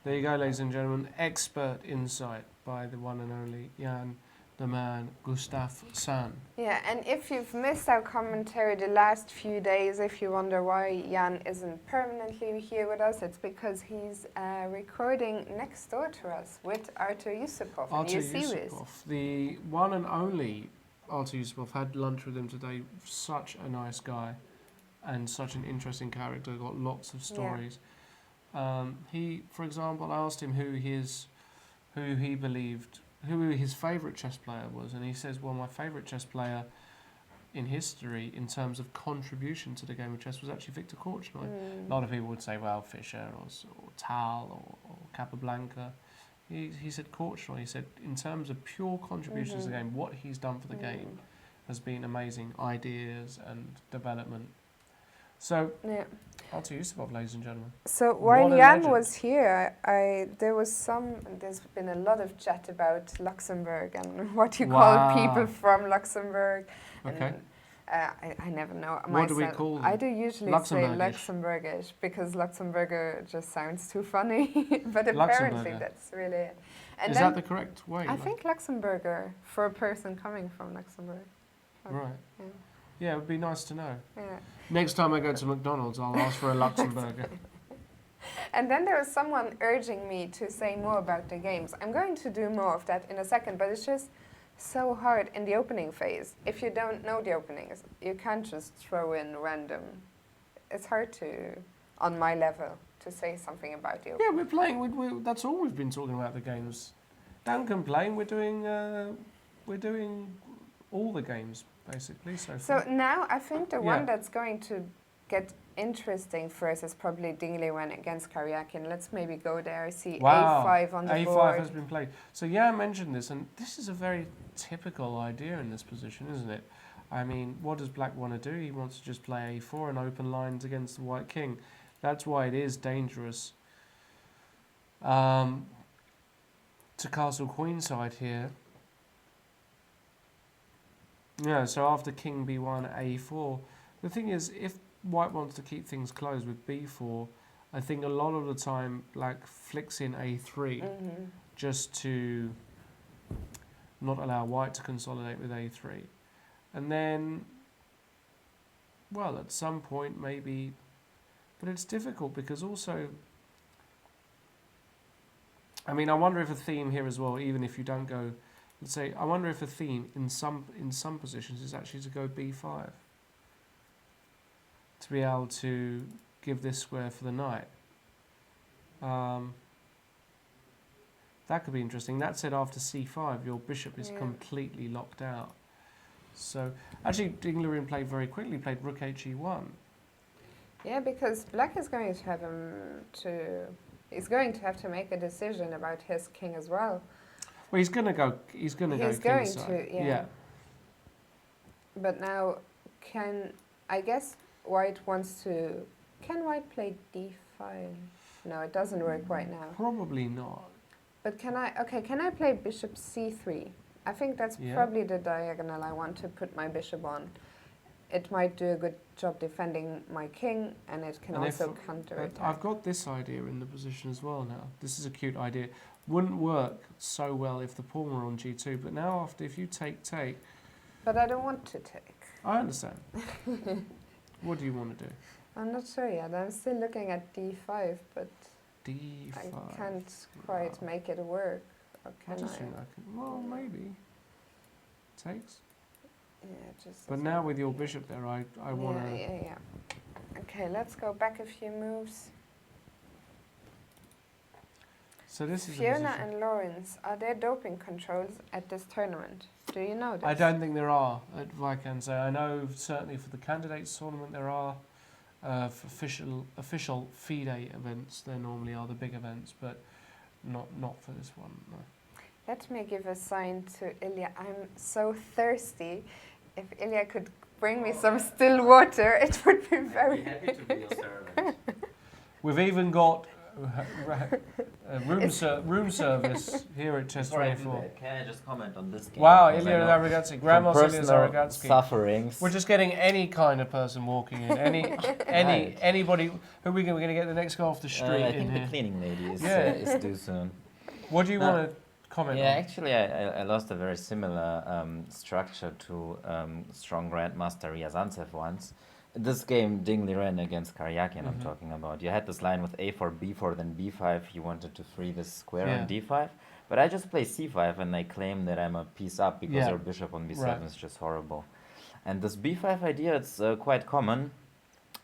There you go, ladies and gentlemen. Expert insight by the one and only Jan, the man, Gustafsson. Yeah, and if you've missed our commentary the last few days, if you wonder why Jan isn't permanently here with us, it's because he's recording next door to us with Artur Yusupov, a Artur new series. Yusupov, the one and only Artur Yusupov, had lunch with him today. Such a nice guy and such an interesting character, got lots of stories. He, for example, I asked him who his favourite chess player was, and he says, well, my favourite chess player in history in terms of contribution to the game of chess was actually Victor Korchnoi. A lot of people would say, well, Fischer or Tal or Capablanca. He said Korchnoi. He said, in terms of pure contribution to the game, what he's done for the game has been amazing. Ideas and development. So, Artur Yusupov, ladies and gentlemen. So while What a Jan legend. was here, there's been a lot of chat about Luxembourg and what you Wow. call people from Luxembourg. Okay. And I never know myself. What do we call them? I do usually say Luxembourgish. Luxembourgish because Luxembourger just sounds too funny. But apparently Luxembourger. that's really it. And Is then that the correct way? I think Luxembourger for a person coming from Luxembourg. Right. Yeah. Yeah, it would be nice to know. Yeah. Next time I go to McDonald's, I'll ask for a Luxembourger. And then there was someone urging me to say more about the games. I'm going to do more of that in a second, but it's just so hard in the opening phase. If you don't know the openings, you can't just throw in random. It's hard to, on my level, to say something about the opening. Yeah, we're playing. That's all we've been talking about the games. Don't complain. We're doing all the games basically so So far. now I think the Yeah. one that's going to get interesting first is probably Liren against Karjakin. Let's maybe go there. I see Wow, A5 on the A5 board. has been played. So yeah, I mentioned this, and this is a very typical idea in this position, isn't it? I mean, what does Black want to do? He wants to just play A4 and open lines against the White King. That's why it is dangerous. To castle Queen side here. Yeah, so after King B1, A4. The thing is, if White wants to keep things closed with B4, I think a lot of the time Black flicks in A3 just to not allow White to consolidate with A3. And then, well, at some point maybe, but it's difficult because also, I mean, I wonder if a theme here as well, even if you don't go, let's say, I wonder if a theme in some positions is actually to go B5. To be able to give this square for the knight. That could be interesting. That said, after C5, your bishop is completely locked out. So, actually, Liren played very quickly, played rook HE1. Yeah, because Black is going to have he's going to have to make a decision about his king as well. Well, he's going to go kingside. Yeah. But now, I guess White wants to, can White play D5? No, it doesn't work right now. Probably not. But can I play bishop C3? I think that's probably the diagonal I want to put my bishop on. It might do a good job defending my king, and it can also counter-attack. I've got this idea in the position as well now. This is a cute idea. Wouldn't work so well if the pawn were on G2, but now if you take... But I don't want to take. I understand. What do you want to do? I'm not sure yet. I'm still looking at D5, but D5. I can't quite make it work. Or I can just I? think I can... Well, maybe. Takes. Yeah, just. But now with your bishop there, I want to... Yeah. Okay, let's go back a few moves. So this is Fiona and Lawrence, are there doping controls at this tournament? Do you know this? I don't think there are at Vikanse. I know certainly for the candidates tournament there are. For official FIDE events, there normally are the big events, but not for this one. No. Let me give a sign to Ilya. I'm so thirsty. If Ilya could bring me some still water, it would be very... I'd be happy to be your servant. We've even got room service here at Chess Before I do 24. that, can I just comment on this game? Wow, Because Ilya I know Zaragatsky, from Grandma's Ilya personal Zaragatsky. sufferings. We're just getting any kind of person walking in, anybody. Who are we going to get the next guy off the street I in think the here? cleaning lady is, Yeah. is due soon. What do you want to comment Yeah, on? actually, I lost a very similar structure to strong Grandmaster Ryazantsev once. This game, Ding Liren against Karjakin, I'm talking about. You had this line with A4, B4, then B5. You wanted to free this square on D5. But I just play C5 and I claim that I'm a piece up because your bishop on B7 is just horrible. And this B5 idea, it's quite common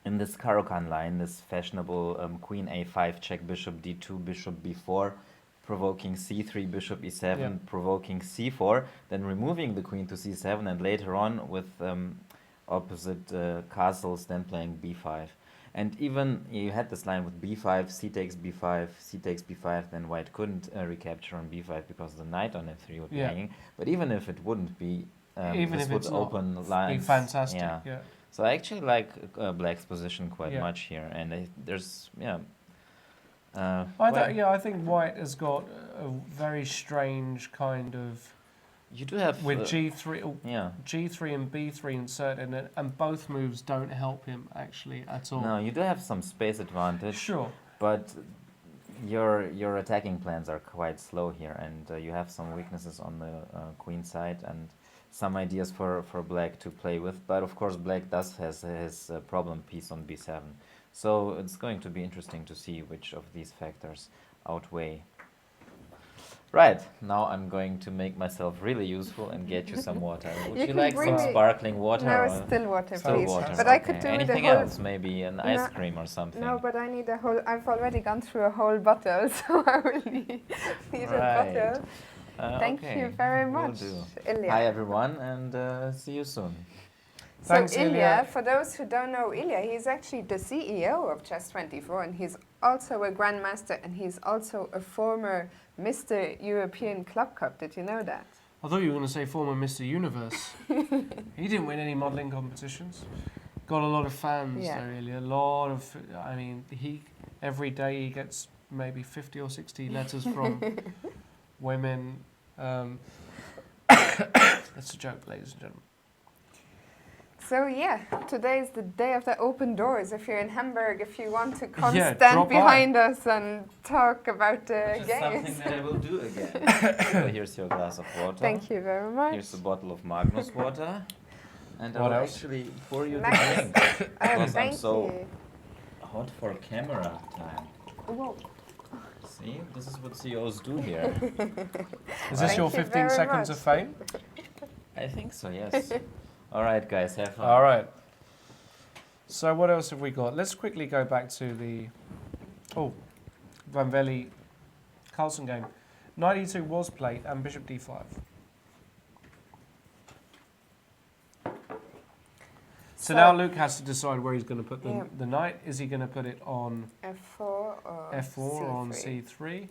in this Karjakin line, this fashionable Queen A5, check bishop D2, bishop B4, provoking C3, bishop E7, provoking C4, then removing the queen to C7, and later on with opposite castles, then playing B5. And even you had this line with B5, C takes B5, C takes B5, then White couldn't recapture on B5 because the knight on F3 would be hanging. But even if it wouldn't be, Even this if would it's open not, lines. be fantastic. Yeah. Yeah. So I actually like Black's position quite much here, and there's I think White has got a very strange kind of. You do have with G3, yeah. G3 and B3 inserted, and both moves don't help him actually at all. No, you do have some space advantage. Sure. But your attacking plans are quite slow here, and you have some weaknesses on the queen side and some ideas for Black to play with. But of course, Black does has his problem piece on B7. So it's going to be interesting to see which of these factors outweigh. Right, now I'm going to make myself really useful and get you some water. Would you like some sparkling water? No, still water, Still please. water. But I could do anything with a whole... else, maybe an ice cream or something. No, but I need a whole... I've already gone through a whole bottle, so I will need a bottle. Thank okay, you very will much, do. Ilya. Hi everyone, and see you soon. So Thanks, Ilya, Ilya. for those who don't know Ilya, he's actually the CEO of Chess24, and he's also a grandmaster, and he's also a former Mr. European Club Cup. Did you know that? I thought you were going to say former Mr. Universe. He didn't win any modelling competitions. Got a lot of fans Yeah. though, really. A lot of, I mean, every day he gets maybe 50 or 60 letters from women. That's a joke, ladies and gentlemen. So yeah, today is the day of the open doors. If you're in Hamburg, if you want to come Yeah, stand drop by. behind us and talk about the Which is games. something that I will do again. So here's your glass of water. Thank you very much. Here's a bottle of Magnus water. And I What will else? actually pour you the Magnus. drink. Oh, Because I'm thank so you. hot for camera time. Whoa. See, this is what CEOs do here. Is this Thank your you 15 very seconds much. of fame? I think so, yes. All right, guys, have fun. All right. So what else have we got? Let's quickly go back to the Van Velde Carlsen game. Knight e2 was played and bishop d5. So now Luke has to decide where he's going to put the knight. Is he going to put it on F4 or F4 or on C3?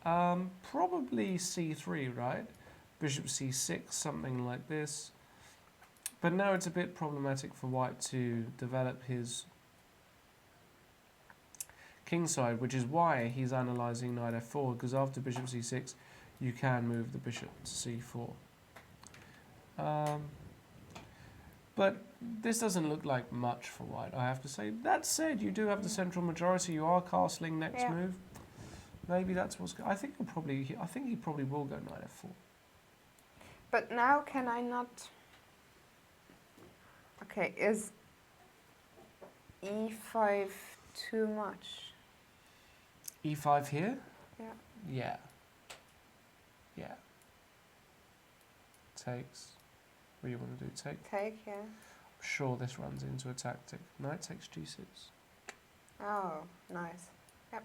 C3? Probably C3, right? Bishop C6, something like this. But now it's a bit problematic for white to develop his kingside, which is why he's analysing knight f4, because after bishop c6 you can move the bishop to c4. But this doesn't look like much for white, I have to say. That said, you do have the central majority. You are castling next move. Maybe that's what's. I think he probably will go knight f4. But now can I not? Okay, is e5 too much? e5 here? Yeah. Yeah. Yeah. Takes. What do you want to do? Take, yeah. I'm sure this runs into a tactic. Knight takes g6. Oh, nice. Yep.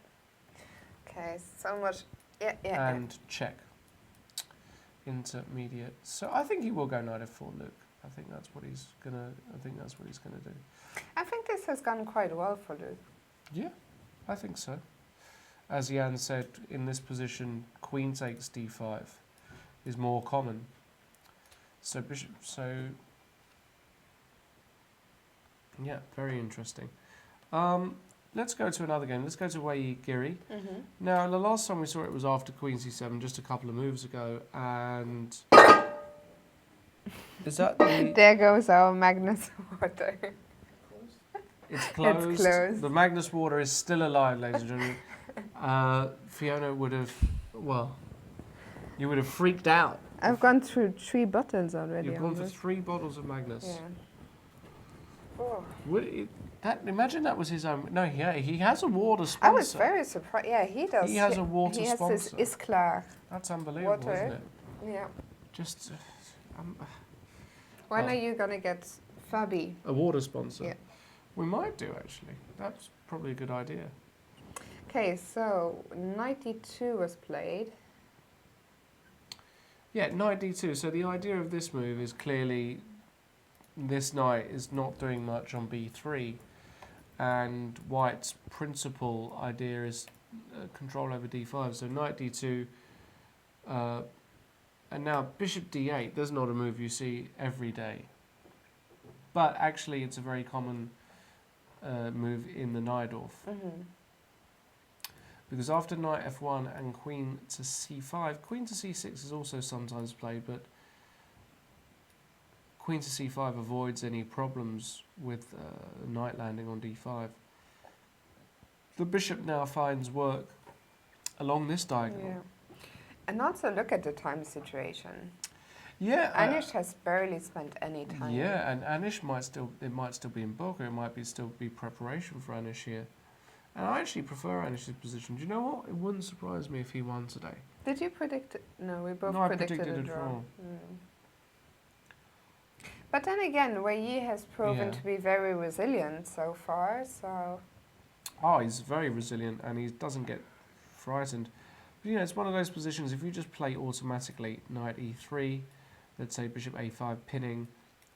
Okay, so much. Yeah. And check. Intermediate. So I think he will go knight f4, Luke. I think that's what he's gonna do. I think this has gone quite well for Luke. Yeah, I think so. As Jan said, in this position, queen takes d5 is more common. So bishop. So yeah, very interesting. Let's go to another game. Let's go to Wei Giri. Now, the last time we saw it was after queen c7, just a couple of moves ago, and is that the... There goes our Magnus water. It's closed. It's closed. The Magnus water is still alive, ladies and gentlemen. Fiona would have, you would have freaked out. I've gone through 3 bottles already. You've gone for 3 bottles of Magnus. Yeah. Oh. Imagine that was his own. No, he has a water sponsor. I was very surprised. Yeah, he does. He has a water He has sponsor. this Isklar. That's unbelievable, water. isn't it? Yeah. Just When are you gonna get Fabi? a water sponsor. Yeah. We might do, actually. That's probably a good idea. Okay, so knight d2 was played. Yeah, knight d2. So the idea of this move is clearly this knight is not doing much on b3, and white's principal idea is control over d5. So knight d2, and now bishop d8. There's not a move you see every day, but actually it's a very common move in the Najdorf. Because after knight f1 and queen to c5, queen to c6 is also sometimes played, but queen to c5 avoids any problems with knight landing on d5. The bishop now finds work along this diagonal. Yeah. And also look at the time situation. Yeah, Anish has barely spent any time. Yeah, and Anish might still be in bulk, or it might still be preparation for Anish here. And I actually prefer Anish's position. Do you know what? It wouldn't surprise me if he won today. Did you predict it? No, we both No, I predicted predicted a a draw. draw. But then again, Wei Yi has proven Yeah. to be very resilient so far, so... Oh, he's very resilient and he doesn't get frightened. You know, it's one of those positions, if you just play automatically knight e3, let's say bishop a5 pinning,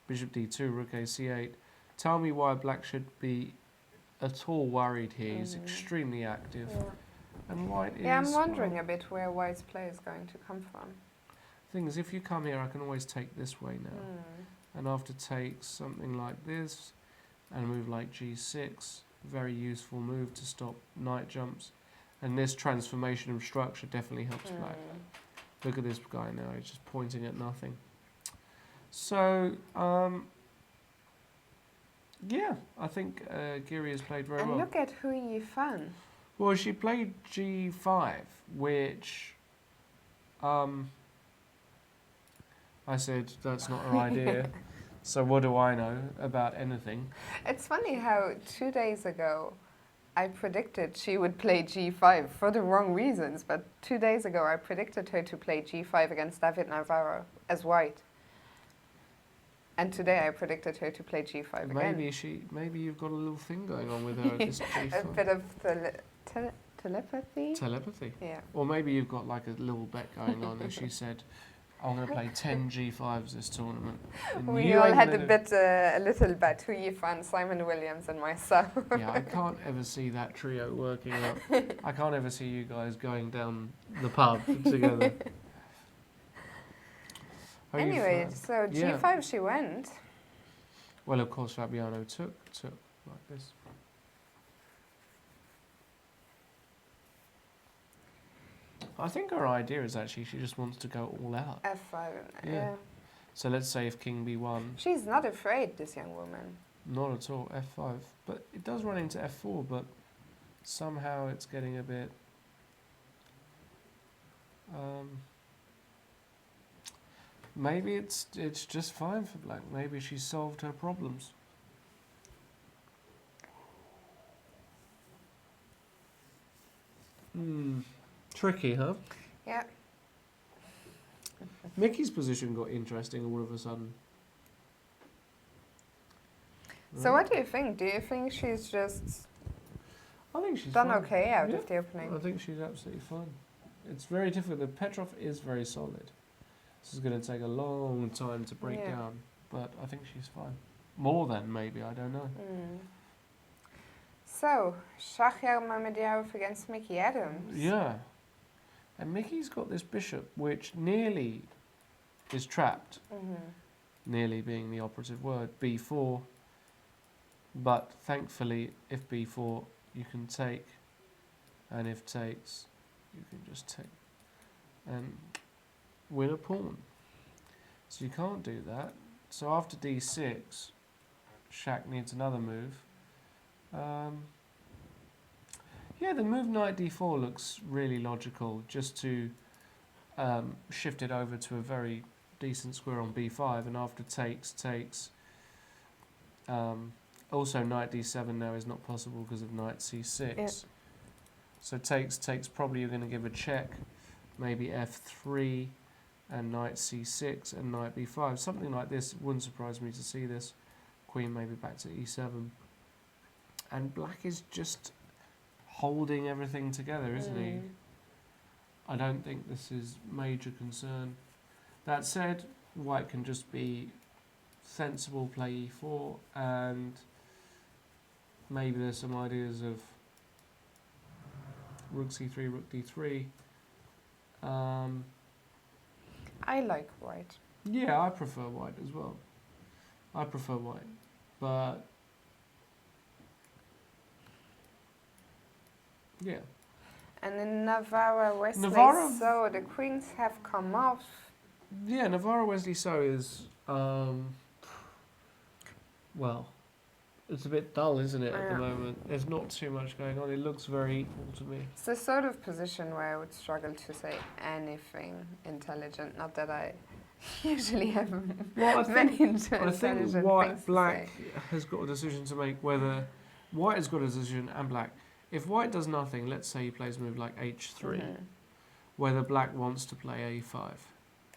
bishop d2, rook a c8, tell me why black should be at all worried here. He's extremely active. Yeah. And white is... Yeah, I'm wondering well, a bit where white's play is going to come from. thing is, if you come here, I can always take this way now. And after take something like this, and move like g6, very useful move to stop knight jumps. And this transformation of structure definitely helps black. Look at this guy now, he's just pointing at nothing. So, yeah, I think Giri has played very And well. look at Hou Yifan. Well, she played g5, which I said that's not her idea. So what do I know about anything? It's funny how 2 days ago I predicted she would play g5 for the wrong reasons, but 2 days ago I predicted her to play g5 against David Navara as white. And today I predicted her to play g5 again. Maybe you've got a little thing going on with her at this g5. A bit of telepathy? Telepathy. Yeah. Or maybe you've got like a little bet going on and she said, I'm going to play 10 g5s this tournament. And We you all ain't had gonna a little bet, Hou Yifan, Simon Williams and myself. Yeah, I can't ever see that trio working out. I can't ever see you guys going down the pub together. How you Anyway, feel? so Yeah. g5 she went. Well, of course, Fabiano took like this. I think her idea is actually she just wants to go all out. f5. Yeah. Yeah. So let's say if king b1, She's not afraid, this young woman. not at all, f5. But it does run into f4, but somehow it's getting a bit... maybe it's just fine for black. Maybe she solved her problems. Tricky, huh? Yeah. Mickey's position got interesting all of a sudden. So what do you think? Do you think she's just I think she's done fine. okay out Yeah. of the opening? I think she's absolutely fine. It's very difficult. The Petrov is very solid. This is going to take a long time to break Yeah. down, but I think she's fine. More than maybe, I don't know. So, Shahryar Mamedov against Mickey Adams. Yeah. And Mickey's got this bishop, which nearly is trapped. Nearly being the operative word. b4. But thankfully, if b4, you can take. And if takes, you can just take. And win a pawn. So you can't do that. So after d6, Shaq needs another move. Yeah, the move knight d4 looks really logical, just to shift it over to a very decent square on b5, and after takes. Also knight d7 now is not possible because of knight c6. Yeah. So takes, probably you're going to give a check, maybe f3, and knight c6, and knight b5. Something like this, wouldn't surprise me to see this. Queen maybe back to e7. And black is just holding everything together, isn't he? I don't think this is major concern. That said, white can just be sensible, play e4, and maybe there's some ideas of rook c3, rook d3. I like white. Yeah, I prefer white as well. I prefer white, but yeah. And in Navara, Wesley, Navara- so the queens have come off. Yeah, Navara Wesley So is, well, it's a bit dull, isn't it, at the Yeah. moment? There's not too much going on. It looks very equal to me. It's the sort of position where I would struggle to say anything intelligent. Not that I usually have Well, I many think intelligent things white, to black say. has got a decision to make whether white has got a decision and black. If white does nothing, let's say he plays a move like h3, whether black wants to play a5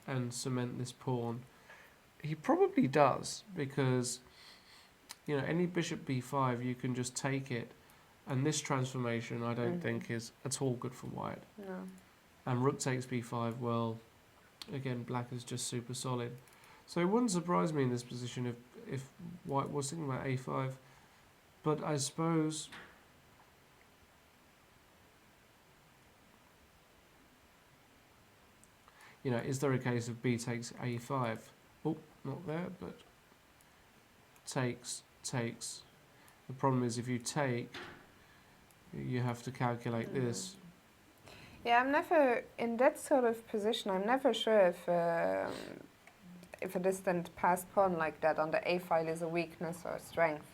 and cement this pawn. He probably does, because you know, any bishop b5, you can just take it, and this transformation I don't think is at all good for white. No. And rook takes b5, well, again, black is just super solid. So it wouldn't surprise me in this position if white was thinking about a5. But I suppose... You know, is there a case of b takes a5? Oh, not there, but takes. The problem is if you take, you have to calculate this. Yeah, I'm never in that sort of position. I'm never sure if a distant passed pawn like that on the a file is a weakness or a strength.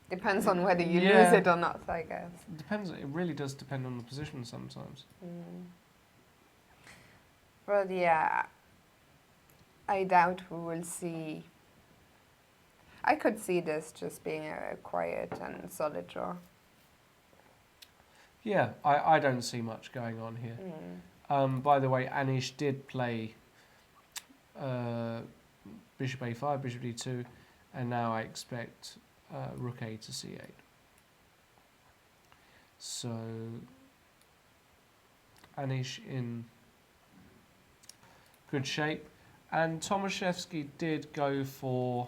Depends on whether you lose it or not, I guess. Depends. It really does depend on the position sometimes. But yeah, I doubt we will see. I could see this just being a quiet and solid draw. Yeah, I don't see much going on here. By the way, Anish did play bishop a5, bishop d2, and now I expect rook a to c8. So Anish in good shape. And Tomashevsky did go for,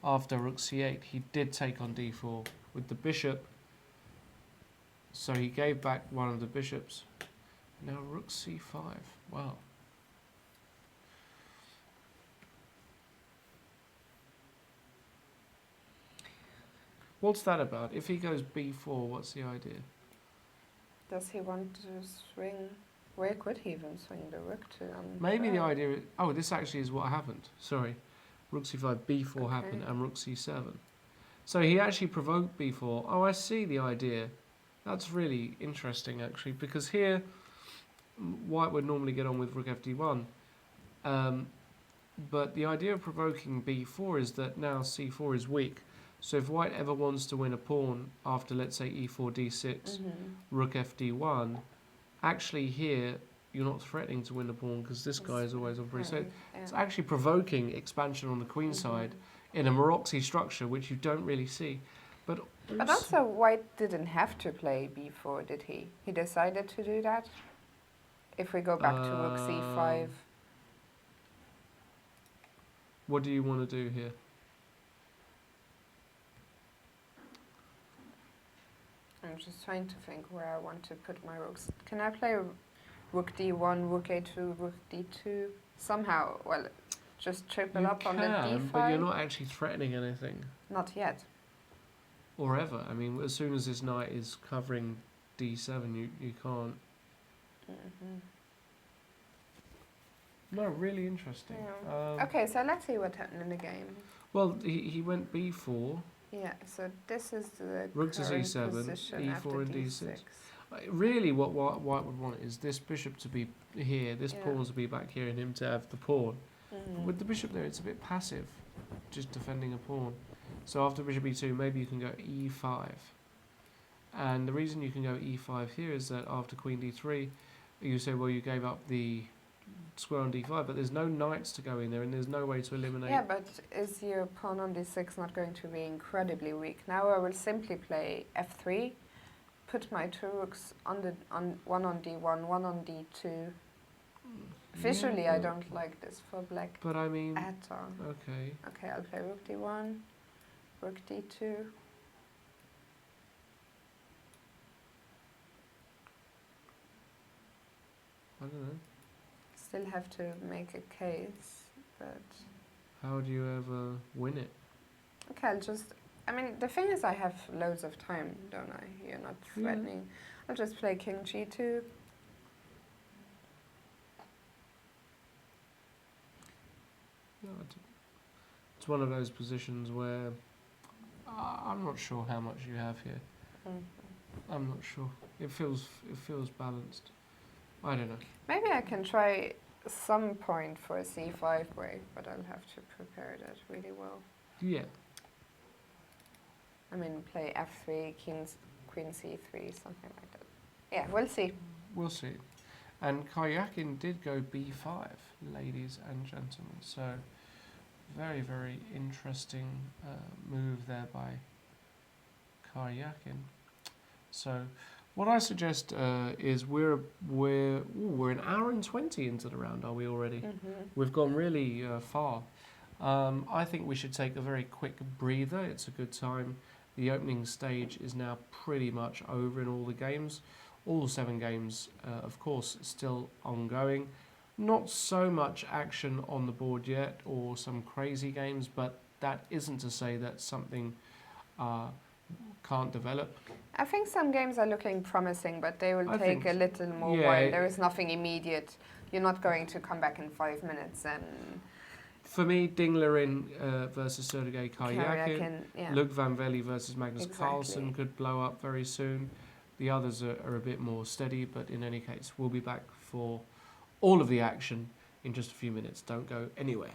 after rook c8, he did take on d4 with the bishop. So he gave back one of the bishops. Now rook c5. Wow. What's that about? If he goes b4, what's the idea? Does he want to swing? Where could he even swing the rook to? Maybe the idea is... Oh, this actually is what happened. Sorry. Rook c5, b4 happened, and rook c7. So he actually provoked b4. Oh, I see the idea. That's really interesting, actually, because here, white would normally get on with rook fd1. But the idea of provoking b4 is that now c4 is weak. So if white ever wants to win a pawn after, let's say, e4, d6, rook fd1, actually here, you're not threatening to win a pawn because this guy is always on free. So it's actually provoking expansion on the queen side in a Maroczy structure, which you don't really see. But also, white didn't have to play b4, did he? He decided to do that? If we go back to rook c5. What do you want to do here? I'm just trying to think where I want to put my rooks. Can I play rook d1, rook a2, rook d2? Somehow, well, just triple up on the d5? But you're not actually threatening anything. Not yet. Or ever. I mean, as soon as this knight is covering d7, you can't. No, really interesting. Yeah. Okay, so let's see what happened in the game. Well, he went b4. Yeah, so this is the rook to current c7, position e4 after and d6. d6. Really, what white would want is this bishop to be here, this pawn to be back here, and him to have the pawn. But with the bishop there, it's a bit passive, just defending a pawn. So after bishop e2, maybe you can go e5. And the reason you can go e5 here is that after queen d3, you say, well, you gave up the square on d5, but there's no knights to go in there, and there's no way to eliminate. Yeah, but is your pawn on d6 not going to be incredibly weak? Now I will simply play f3, put my two rooks on one on d1, one on d2. Visually, I don't like this for black. But I mean, at all. Okay. Okay, I'll play rook d1, rook d2. I don't know. Still have to make a case, but... How do you ever win it? Okay, I'll just... I mean, the thing is I have loads of time, don't I? You're not threatening. I'll just play king g2. No, it's one of those positions where I'm not sure how much you have here. I'm not sure. It feels balanced. I don't know. Maybe I can try some point for a c5 break, but I'll have to prepare that really well. Yeah. I mean, play f3, queen c3, something like that. Yeah, we'll see. We'll see. And Karjakin did go b5, ladies and gentlemen. So, very, very interesting move there by Karjakin. So, What I suggest is we're an hour and 20 into the round, are we already? We've gone really far. I think we should take a very quick breather. It's a good time. The opening stage is now pretty much over in all the games. All 7 games, of course, still ongoing. Not so much action on the board yet, or some crazy games, but that isn't to say that something can't develop. I think some games are looking promising, but they will I take think a little more yeah, while. There is nothing immediate. You're not going to come back in 5 minutes and For me, Liren versus Sergei Karjakin, Karjakin, yeah. Luke Van Velde versus Magnus Exactly. Carlsen could blow up very soon. The others are a bit more steady, but in any case, we'll be back for all of the action in just a few minutes. Don't go anywhere.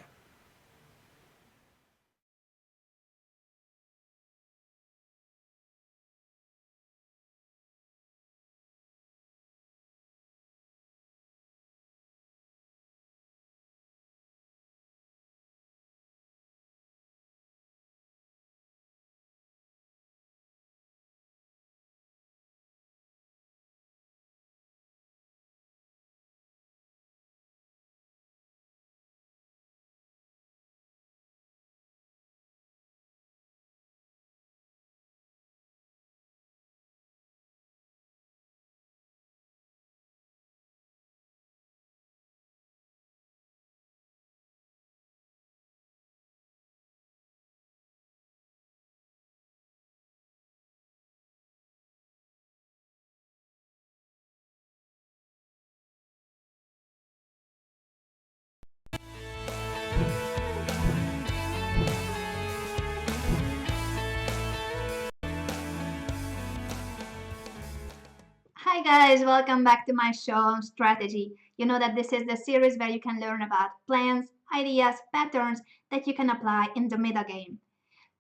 Hi guys, welcome back to my show on strategy. You know that this is the series where you can learn about plans, ideas, patterns that you can apply in the meta game.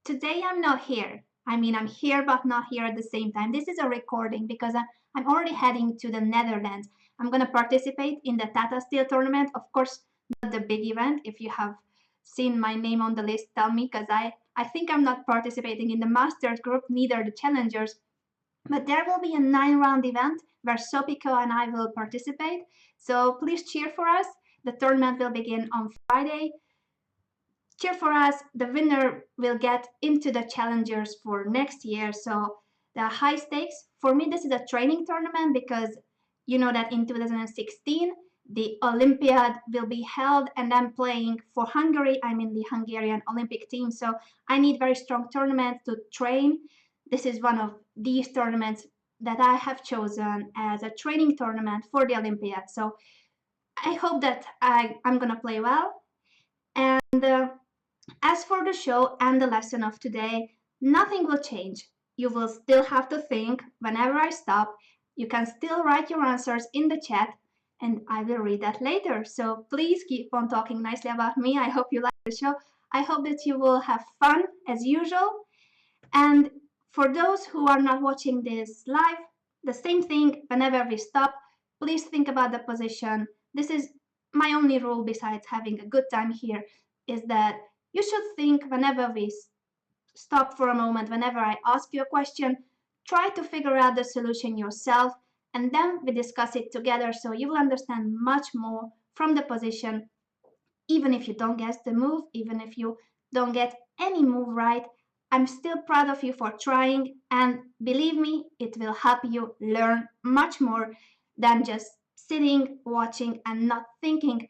Today I'm not here. I mean, I'm here but not here at the same time. This is a recording because I'm already heading to the Netherlands. I'm going to participate in the Tata Steel tournament. Of course, not the big event. If you have seen my name on the list, tell me, because I think I'm not participating in the Masters group, neither the Challengers. But there will be a 9-round event where Sopiko and I will participate. So please cheer for us. The tournament will begin on Friday. Cheer for us. The winner will get into the challengers for next year. So the high stakes. For me, this is a training tournament because you know that in 2016 the Olympiad will be held and I'm playing for Hungary. I'm in the Hungarian Olympic team. So I need very strong tournaments to train. This is one of these tournaments that I have chosen as a training tournament for the Olympiad. So I hope that I'm gonna play well. And as for the show and the lesson of today, nothing will change. You will still have to think whenever I stop. You can still write your answers in the chat and I will read that later. So please keep on talking nicely about me. I hope you like the show. I hope that you will have fun as usual. And for those who are not watching this live, the same thing whenever we stop, please think about the position. This is my only rule besides having a good time here, is that you should think whenever we stop for a moment, whenever I ask you a question, try to figure out the solution yourself, and then we discuss it together so you will understand much more from the position. Even if you don't guess the move, even if you don't get any move right, I'm still proud of you for trying, and believe me, it will help you learn much more than just sitting, watching, and not thinking.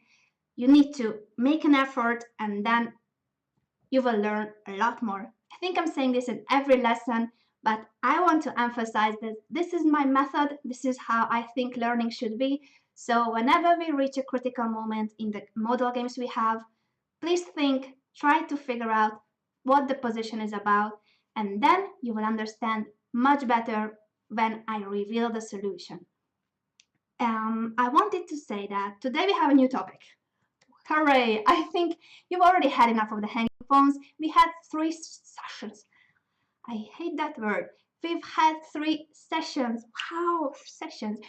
You need to make an effort, and then you will learn a lot more. I think I'm saying this in every lesson, but I want to emphasize that this is my method, this is how I think learning should be. So whenever we reach a critical moment in the model games we have, please think, try to figure out what the position is about, and then you will understand much better when I reveal the solution. I wanted to say that today we have a new topic. Hooray! I think you've already had enough of the hanging phones. We had 3 sessions. I hate that word. We've had 3 sessions. Wow, sessions.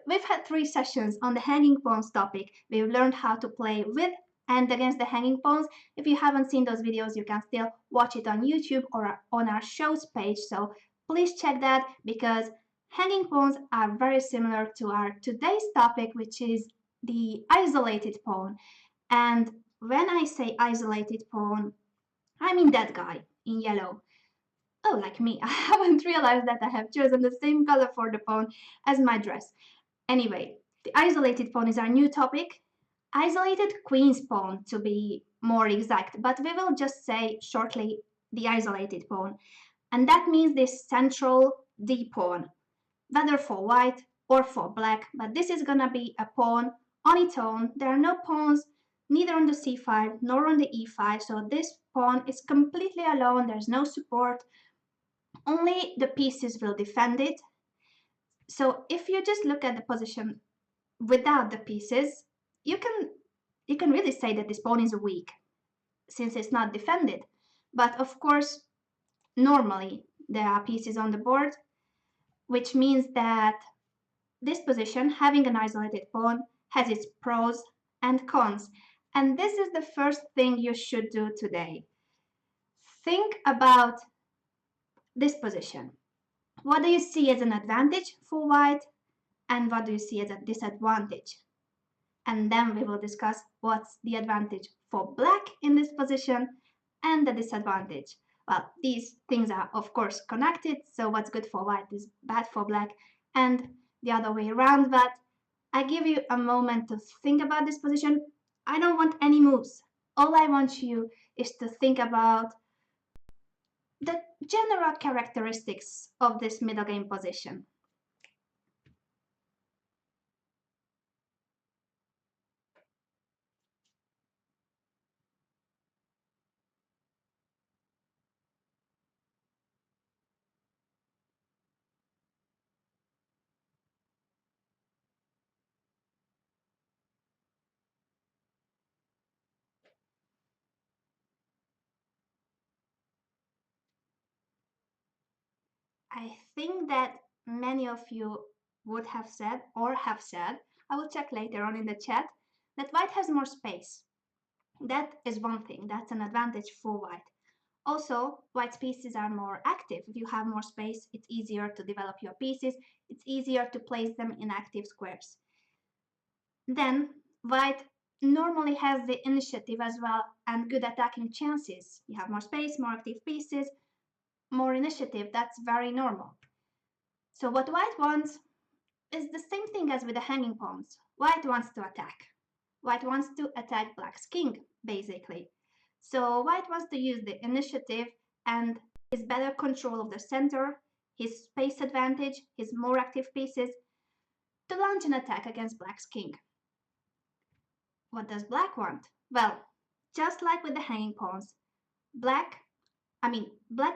We've had 3 sessions on the hanging pawns topic. We've learned how to play with and against the hanging pawns. If you haven't seen those videos, you can still watch it on YouTube or on our show's page. So please check that, because Hanging pawns are very similar to our today's topic, which is the isolated pawn. And when I say isolated pawn, I mean that guy in yellow. Oh, like me, I haven't realized that I have chosen the same color for the pawn as my dress. Anyway, the isolated pawn is our new topic. Isolated queen's pawn, to be more exact, but we will just say shortly the isolated pawn. And that means this central D pawn, whether for white or for black, but this is gonna be a pawn on its own. There are no pawns neither on the c5 nor on the e5, so this pawn is completely alone. There's no support. Only the pieces will defend it. So if you just look at the position without the pieces, you can really say that this pawn is weak since it's not defended. But of course, normally there are pieces on the board, which means that this position, having an isolated pawn, has its pros and cons. And this is the first thing you should do today. Think about this position. What do you see as an advantage for white, and what do you see as a disadvantage? And then we will discuss what's the advantage for black in this position and the disadvantage. Well, these things are of course connected, so what's good for white is bad for black, and the other way around. But I give you a moment to think about this position. I don't want any moves. All I want you is to think about the general characteristics of this middle game position. I think that many of you would have said or have said, I will check later on in the chat, that white has more space. That is one thing, that's an advantage for white. Also, white's pieces are more active. If you have more space, it's easier to develop your pieces, it's easier to place them in active squares. Then, white normally has the initiative as well and good attacking chances. You have more space, more active pieces, more initiative, that's very normal. So what white wants is the same thing as with the hanging pawns. White wants to attack. White wants to attack black's king, basically. So white wants to use the initiative and his better control of the center, his space advantage, his more active pieces, to launch an attack against black's king. What does black want? Well, just like with the hanging pawns, black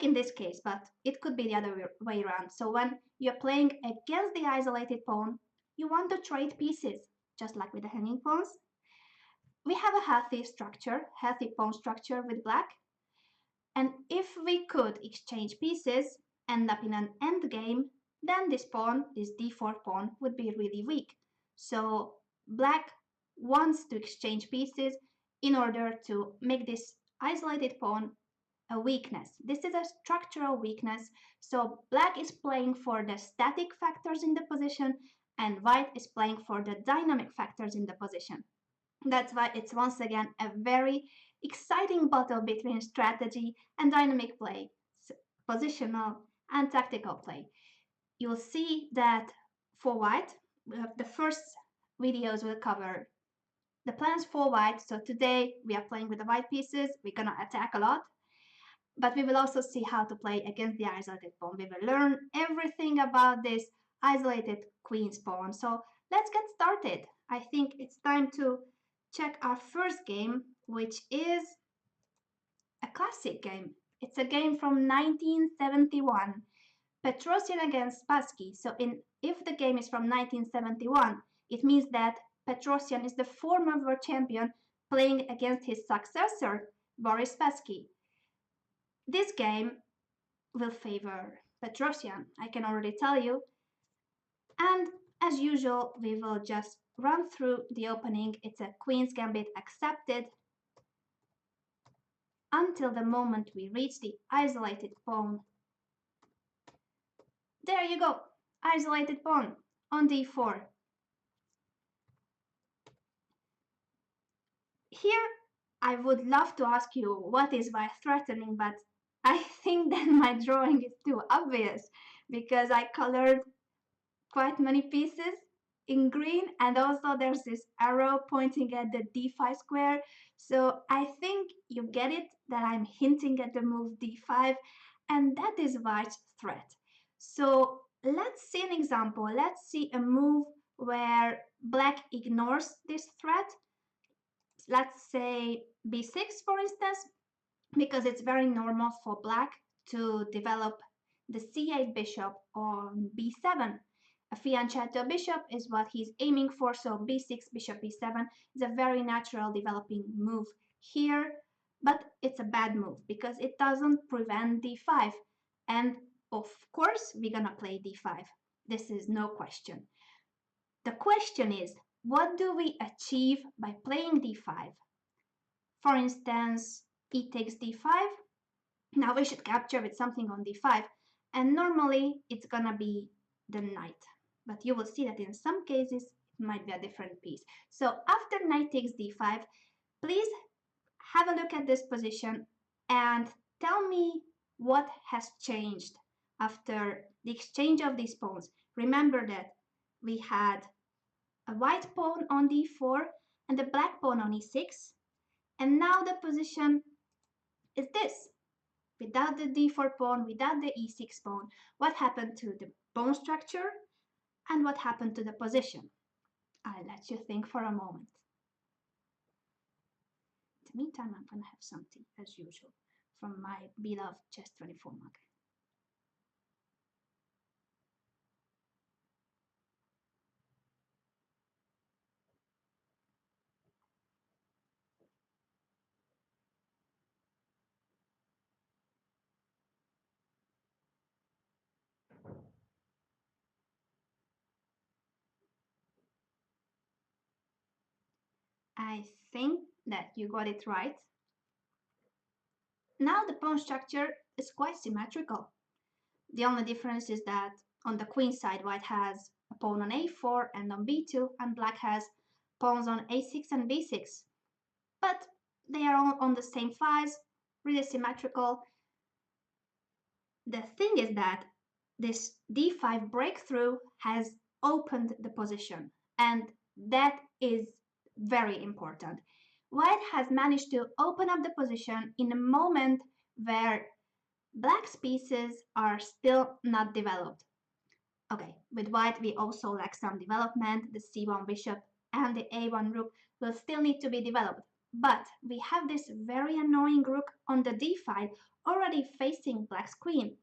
in this case, but it could be the other way around. So when you're playing against the isolated pawn, you want to trade pieces, just like with the hanging pawns. We have a healthy pawn structure with black. And if we could exchange pieces, end up in an endgame, then this pawn, this d4 pawn, would be really weak. So black wants to exchange pieces in order to make this isolated pawn a weakness. This is a structural weakness. So black is playing for the static factors in the position and white is playing for the dynamic factors in the position. That's why it's once again a very exciting battle between strategy and dynamic play, positional and tactical play. You'll see that for white, the first videos will cover the plans for white. So today we are playing with the white pieces. We're gonna attack a lot. But we will also see how to play against the isolated pawn. We will learn everything about this isolated queen's pawn. So let's get started. I think it's time to check our first game, which is a classic game. It's a game from 1971, Petrosian against Spassky. So if the game is from 1971, it means that Petrosian is the former world champion playing against his successor, Boris Spassky. This game will favor Petrosian, I can already tell you. And as usual, we will just run through the opening. It's a Queen's Gambit accepted until the moment we reach the isolated pawn. There you go, isolated pawn on d4. Here, I would love to ask you what is white threatening, but I think that my drawing is too obvious because I colored quite many pieces in green, and also there's this arrow pointing at the d5 square. So I think you get it that I'm hinting at the move d5, and that is white's threat. So let's see an example. Let's see a move where black ignores this threat. Let's say b6, for instance, because it's very normal for black to develop the c8 bishop on b7. A fianchetto bishop is what he's aiming for, so b6, bishop e7 is a very natural developing move here, but it's a bad move because it doesn't prevent d5. And of course, we're gonna play d5. This is no question. The question is, what do we achieve by playing d5? For instance, e takes d5. Now we should capture with something on d5, and normally it's gonna be the knight, but you will see that in some cases it might be a different piece. So after knight takes d5, please have a look at this position and tell me what has changed after the exchange of these pawns. Remember that we had a white pawn on d4 and a black pawn on e6, and now the position is this. Without the d4 pawn, without the e6 pawn, what happened to the pawn structure and what happened to the position? I'll let you think for a moment. In the meantime, I'm going to have some tea, as usual, from my beloved Chess24 mug. I think that you got it right. Now the pawn structure is quite symmetrical. The only difference is that on the queen side, white has a pawn on a4 and on b2, and black has pawns on a6 and b6. But they are all on the same files, really symmetrical. The thing is that this d5 breakthrough has opened the position, and that is very important. White has managed to open up the position in a moment where black's pieces are still not developed. Okay, with white we also lack some development. The c1 bishop and the a1 rook will still need to be developed. But we have this very annoying rook on the d file already facing black's queen.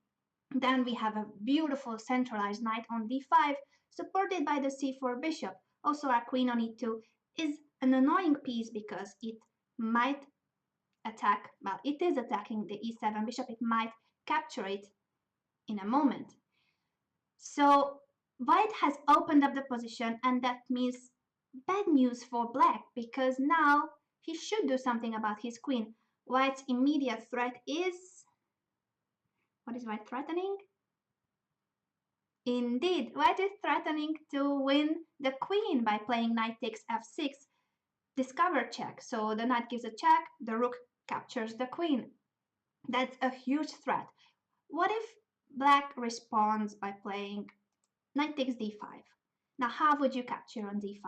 Then we have a beautiful centralized knight on d5 supported by the c4 bishop. Also our queen on e2 is an annoying piece because it might attack, well, it is attacking the e7 bishop. It might capture it in a moment. So white has opened up the position, and that means bad news for black because now he should do something about his queen. White's immediate threat is... what is white threatening? Indeed, white is threatening to win the queen by playing knight takes f6, discover check. So the knight gives a check, the rook captures the queen. That's a huge threat. What if black responds by playing knight takes d5? Now how would you capture on d5?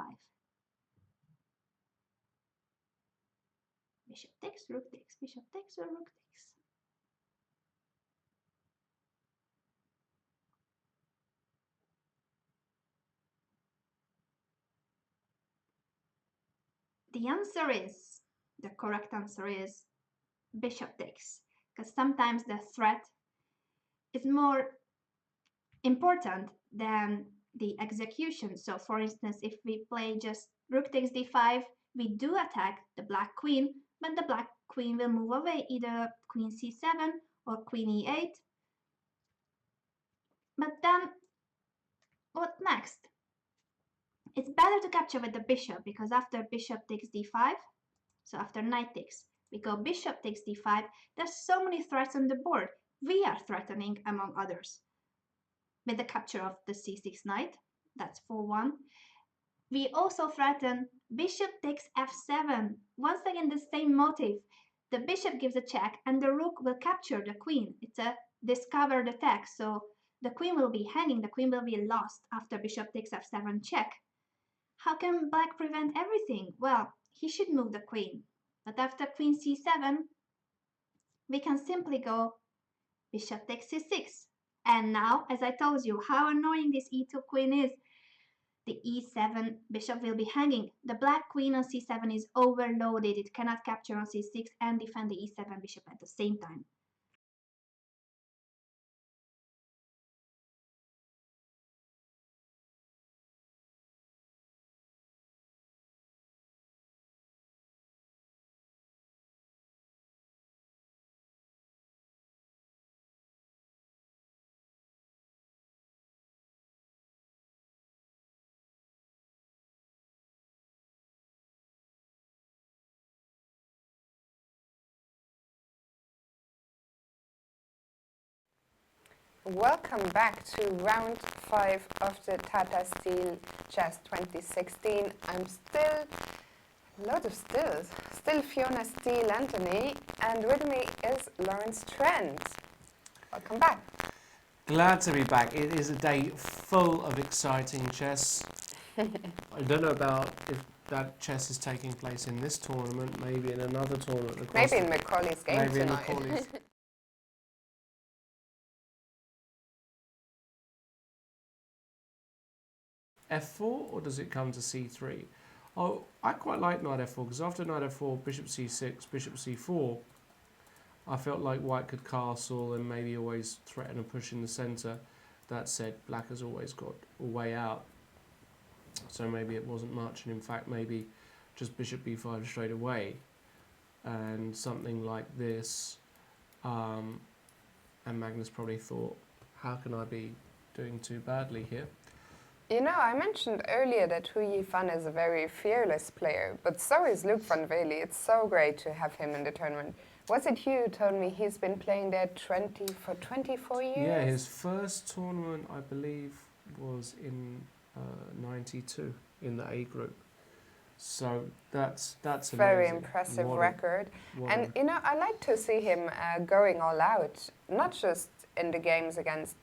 Bishop takes, rook takes, bishop takes, or rook takes. The correct answer is bishop takes, because sometimes the threat is more important than the execution. So for instance, if we play just rook takes d5, we do attack the black queen, but the black queen will move away, either queen c7 or queen e8. But then, what next? It's better to capture with the bishop, because after bishop takes d5, so after knight takes, we go bishop takes d5. There's so many threats on the board. We are threatening among others. with the capture of the c6 knight. That's 4-1. We also threaten bishop takes f7. Once again, the same motive. The bishop gives a check and the rook will capture the queen. It's a discovered attack, so the queen will be hanging, the queen will be lost after bishop takes f7 check. How can black prevent everything? Well, he should move the queen. But after queen c7, we can simply go bishop takes c6. And now, as I told you, how annoying this e2 queen is. The e7 bishop will be hanging. The black queen on c7 is overloaded. It cannot capture on c6 and defend the e7 bishop at the same time. Welcome back to round 5 of the Tata Steel Chess 2016. I'm still, a lot of stills, still Fiona Steil-Antoni, and with me is Lawrence Trent. Welcome back. Glad to be back. It is a day full of exciting chess. I don't know about if that chess is taking place in this tournament, maybe in another tournament. Across Maybe in Macaulay's game maybe in tonight. Macaulay's. F4, or does it come to c3? Oh, I quite like knight f4, because after knight f4, bishop c6, bishop c4, I felt like white could castle and maybe always threaten a push in the centre. That said, black has always got a way out, so maybe it wasn't much, and in fact maybe just bishop b5 straight away, and something like this, and Magnus probably thought, how can I be doing too badly here? You know, I mentioned earlier that Hou Yifan is a very fearless player, but so is Luc van Veli. It's so great to have him in the tournament. Was it you who told me he's been playing there for 24 years? Yeah, his first tournament, I believe, was in 92 in the A group. So that's amazing. Very impressive record. And you know, I like to see him going all out, not just in the games against.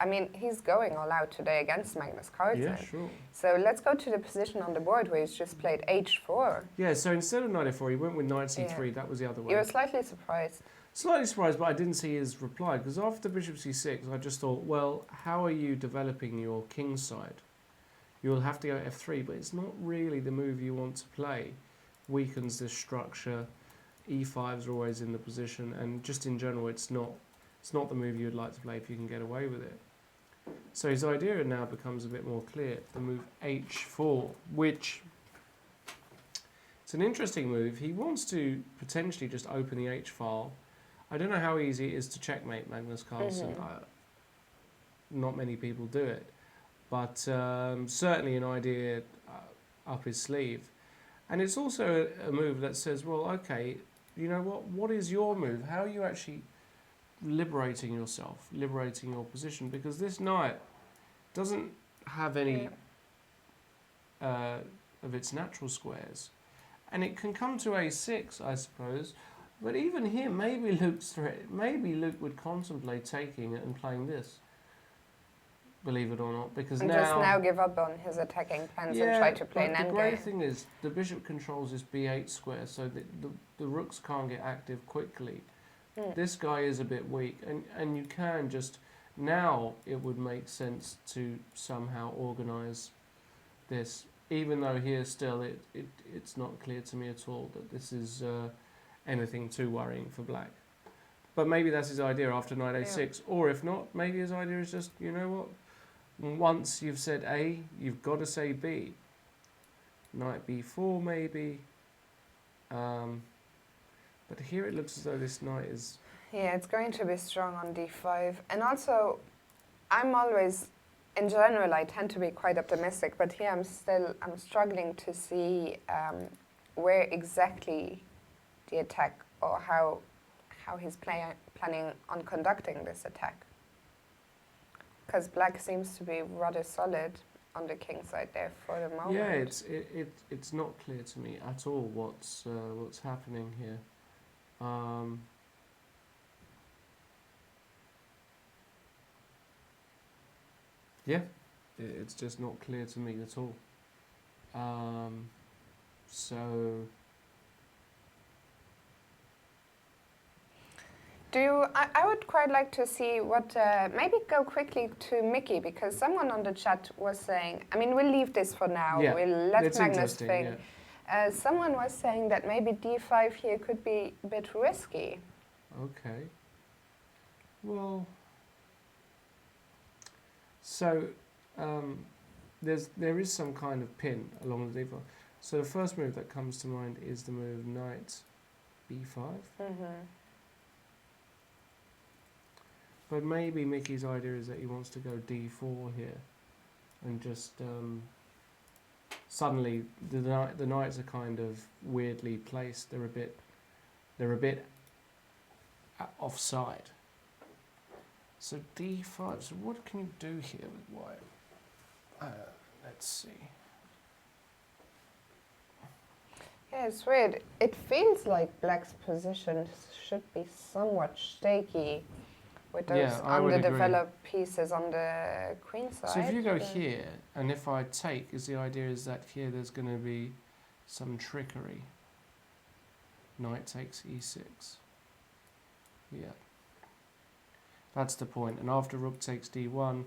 I mean, he's going all out today against Magnus Carlsen. Yeah, sure. So let's go to the position on the board where he's just played h4. Yeah, so instead of knight f4, he went with knight c3. Yeah. That was the other way. You were slightly surprised. Slightly surprised, but I didn't see his reply, because after bishop c6, I just thought, well, how are you developing your king side? You'll have to go f3, but it's not really the move you want to play. Weakens this structure. e5s are always in the position, and just in general, it's not the move you'd like to play if you can get away with it. So his idea now becomes a bit more clear. The move h4, which it's an interesting move. He wants to potentially just open the h file. I don't know how easy it is to checkmate Magnus Carlsen. Not many people do it, but certainly an idea up his sleeve. And it's also a move that says, well, okay, you know what is your move? How are you actually liberating yourself, liberating your position? Because this knight doesn't have any of its natural squares, and it can come to a6, I suppose. But even here, maybe Luke would contemplate taking it and playing this. Believe it or not, because and just now give up on his attacking plans and try to play an endgame. The great thing is the bishop controls this b8 square, so that the rooks can't get active quickly. This guy is a bit weak, and you can just, now it would make sense to somehow organise this, even though here still it's not clear to me at all that this is anything too worrying for black. But maybe that's his idea after knight a6, or if not, maybe his idea is just, you know what, once you've said A, you've got to say B. Knight b4 maybe. But here it looks as though this knight is... Yeah, it's going to be strong on d5. And also, I'm always, in general, I tend to be quite optimistic, but here I'm struggling to see where exactly the attack, or how he's planning on conducting this attack. Because black seems to be rather solid on the king side there for the moment. Yeah, it's not clear to me at all what's happening here. Yeah, it's just not clear to me at all. So. I would quite like to see what, maybe go quickly to Mickey, because someone on the chat was saying, I mean, we'll leave this for now, Yeah, we'll let it's Magnus interesting, think. Someone was saying that maybe d5 here could be a bit risky. Okay. Well, so there is some kind of pin along the d5. So the first move that comes to mind is the move knight b5. But maybe Mickey's idea is that he wants to go d4 here, and just suddenly the knights are kind of weirdly placed. They're a bit offside. So d5. So what can you do here with white? Let's see. Yeah, it's weird. It feels like black's position should be somewhat shaky with those I would underdeveloped pieces on the queen side. So if you go here, and if I take, the idea is that here there's going to be some trickery. Knight takes e6. Yeah. That's the point. And after rook takes d1,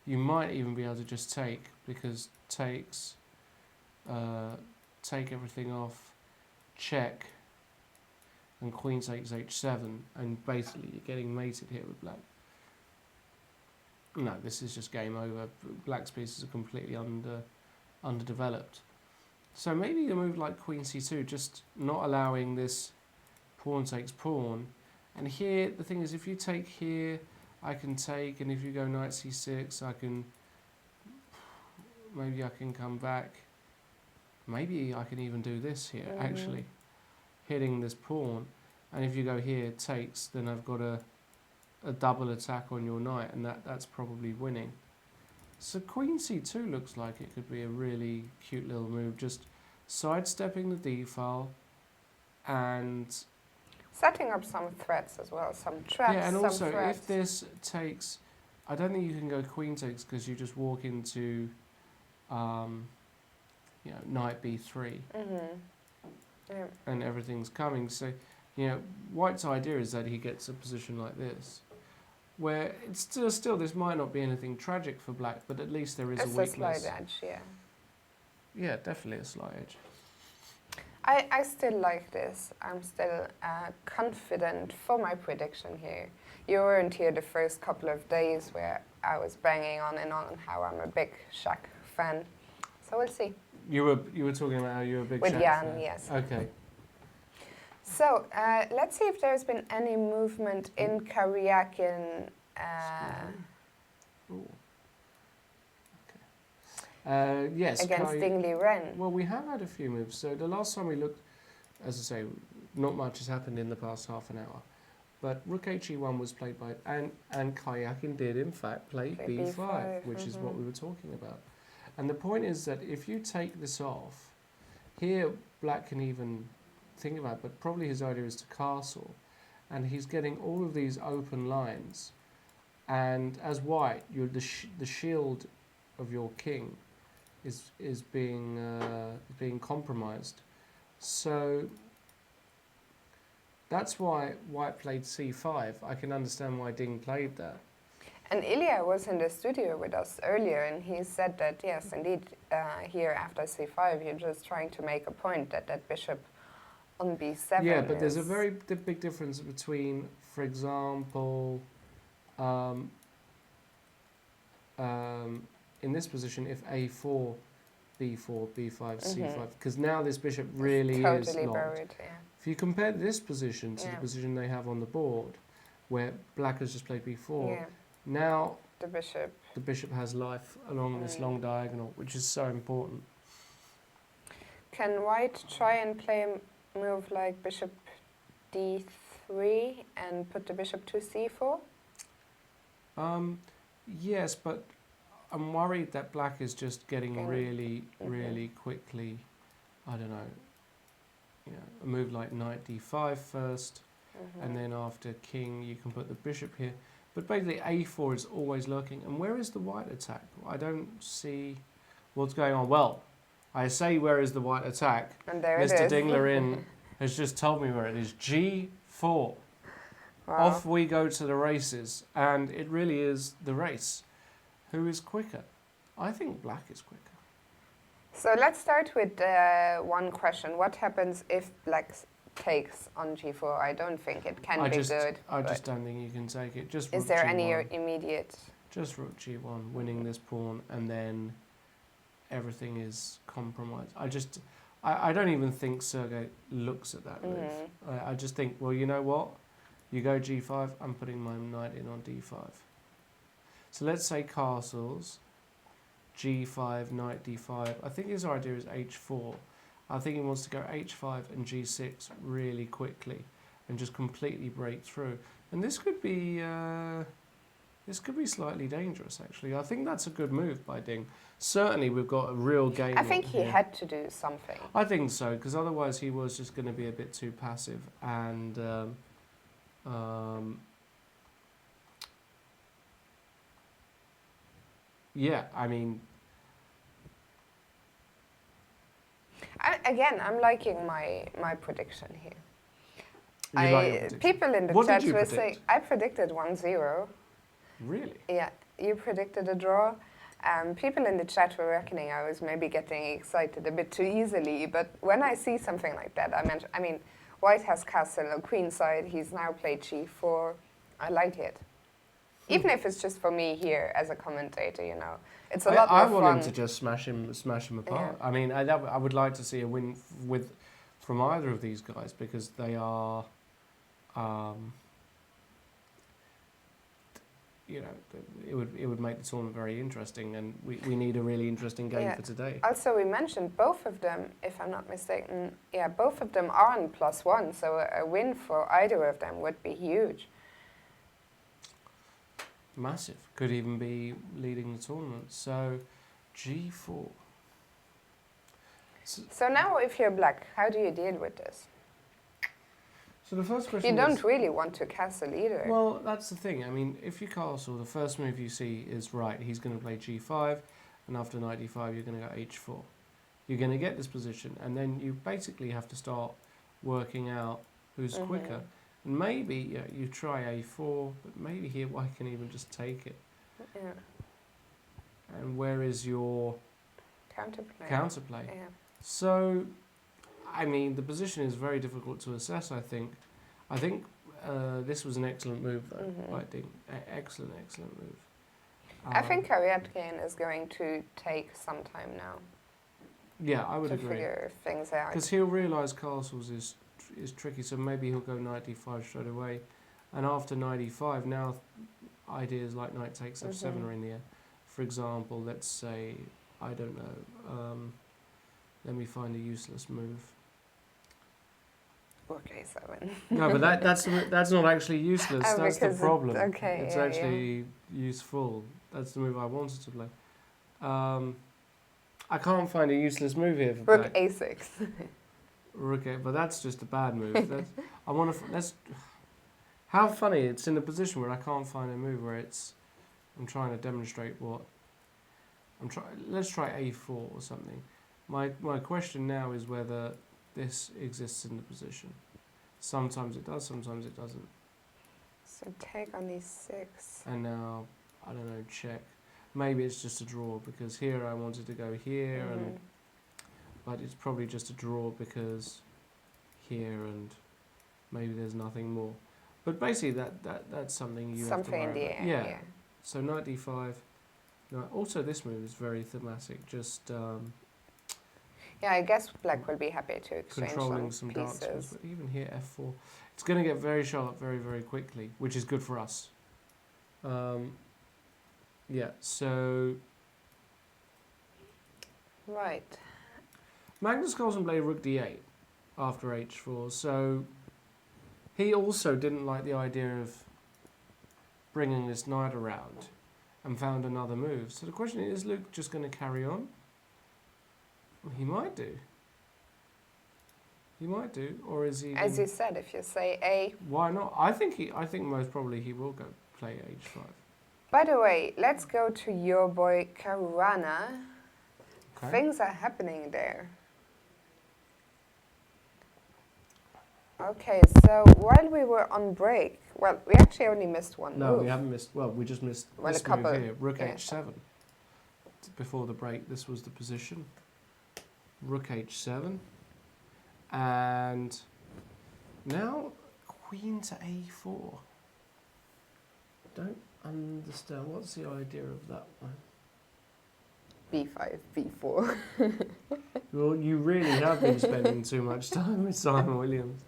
you might even be able to just take, because takes, take everything off, check, and queen takes h7, and basically you're getting mated here with black. No, this is just game over. Black's pieces are completely underdeveloped. So maybe a move like queen c2, just not allowing this pawn takes pawn. And here, the thing is, if you take here, I can take, and if you go knight c6, maybe I can come back. Maybe I can even do this here, actually, hitting this pawn. And if you go here, takes, then I've got a double attack on your knight, and that's probably winning. So queen c2 looks like it could be a really cute little move, just sidestepping the d file and setting up some threats as well, some traps. Yeah, and some also threats. if this takes, I don't think you can go queen takes, because you just walk into, knight b3, Yeah. and everything's coming. So, White's idea is that he gets a position like this, where it's still this might not be anything tragic for black, but at least there is It's a weakness. a slight edge, yeah. Yeah, definitely a slight edge. I still like this. I'm still confident for my prediction here. You weren't here the first couple of days where I was banging on and on how I'm a big Shaq fan. So we'll see. You were talking about how you're a big With Shaq Jan, fan. yes. Okay. So let's see if there's been any movement in Karjakin. Ooh. Okay. Yes. Against Liren. Well, we have had a few moves. So the last time we looked, as I say, not much has happened in the past half an hour. But rook he1 was played by, and Karjakin did in fact play b5, which is what we were talking about. And the point is that if you take this off, here black can even think about it, but probably his idea is to castle, and he's getting all of these open lines, and as white, you're the shield of your king is being compromised. So that's why white played c5. I can understand why Ding played that. And Ilya was in the studio with us earlier, and he said that, yes, indeed, here after c5, you're just trying to make a point that bishop on b7. Yeah, but there's a very big difference between, for example, in this position, if a4, b4, b5, c5, because now this bishop really is totally locked. buried, yeah. If you compare this position to the position they have on the board, where black has just played b4, Yeah. now The bishop has life along this long diagonal, which is so important. Can white try and play a move like bishop d3 and put the bishop to c4? Yes, but I'm worried that black is just getting really, really quickly, I don't know, a move like knight d5 first, and then after king you can put the bishop here. But basically a4 is always lurking. And where is the white attack? I don't see what's going on. Well, I say where is the white attack. And there it Mr. is. Liren has just told me where it is. G4. Wow. Off we go to the races. And it really is the race. Who is quicker? I think black is quicker. So let's start with one question. What happens if black takes on g4? I don't think it can be good. I just don't think you can take it. Just is rook there G1. any immediate? Just rook g1, winning this pawn, and then everything is compromised. I don't even think Sergei looks at that move. I just think, well, you know what? You go g5, I'm putting my knight in on d5. So let's say castles, g5, knight d5. I think his idea is h4. I think he wants to go h5 and g6 really quickly and just completely break through. And this could be slightly dangerous, actually. I think that's a good move by Ding. Certainly, we've got a real game. I think he here. had to do something. I think so, because otherwise he was just going to be a bit too passive. And yeah, I mean, I'm liking my prediction here. you like your prediction. People in the What chat did you were predict? saying, I predicted 1-0. Really? Yeah, you predicted a draw. People in the chat were reckoning I was maybe getting excited a bit too easily, but when I see something like that, I mean, white has castle on queenside, he's now played g4. I like it. Even if it's just for me here as a commentator, it's a lot more fun. I want him to just smash him apart. Yeah. I mean, I would like to see a win from either of these guys because they are, it would make the tournament very interesting, and we need a really interesting game for today. Also, we mentioned both of them, if I'm not mistaken. Yeah, both of them are on +1, so a win for either of them would be huge. Massive. Could even be leading the tournament. So, g4. So now, if you're black, how do you deal with this? So the first question You is, don't really want to castle either. well, that's the thing. I mean, if you castle, the first move you see is, right, he's going to play g5, and after knight d5, you're going to go h4. You're going to get this position, and then you basically have to start working out who's quicker. And maybe you try a4, but maybe here white can even just take it. Yeah. And where is your counterplay? Yeah. So, I mean, the position is very difficult to assess, I think. I think this was an excellent move, though, by Ding. Excellent move. I think Karjakin is going to take some time now Yeah, I would to agree. figure things out. Because he'll realise castles is tricky, so maybe he'll go knight d5 straight away. And after knight e5, now ideas like knight takes f7 are in the air. For example, let's say, I don't know, let me find a useless move. Rook a7. No, but that's not actually useless. Oh, That's the because problem. it's Actually useful. That's the move I wanted to play. I can't find a useless move here for Rook black. a6. Rook A, but that's just a bad move. I want to. Let's. How funny! It's in a position where I can't find a move where it's. I'm trying to demonstrate what. Let's try a4 or something. My question now is whether this exists in the position. Sometimes it does, sometimes it doesn't. So take on e6. And now, I don't know, check. Maybe it's just a draw because here I wanted to go here, but it's probably just a draw because here and maybe there's nothing more. But basically that's something you have to worry Something in the about. air. Yeah. So knight d5. No, also this move is very thematic. Just Yeah, I guess black will be happy to exchange controlling some some dark pieces. spots. But even here, f4, it's going to get very sharp very, very quickly, which is good for us. Yeah, so Right. Magnus Carlsen played rook d8 after h4, so he also didn't like the idea of bringing this knight around. and found another move. So the question is Luke just going to carry on? Well, he might do. He might do, or is he? As you said, if you say A. Why not? I think most probably he will go play H5. By the way, let's go to your boy Caruana. Okay. Things are happening there. Okay, so while we were on break, well, we actually only missed one No, move. we haven't missed. Well, we just missed Well, this a couple, move here. Rook yeah. H7. Before the break, this was the position. Rook H7, and now Queen to A4. Don't understand. What's the idea of that one? B5, B4. Well, you really have been spending too much time with Simon Williams.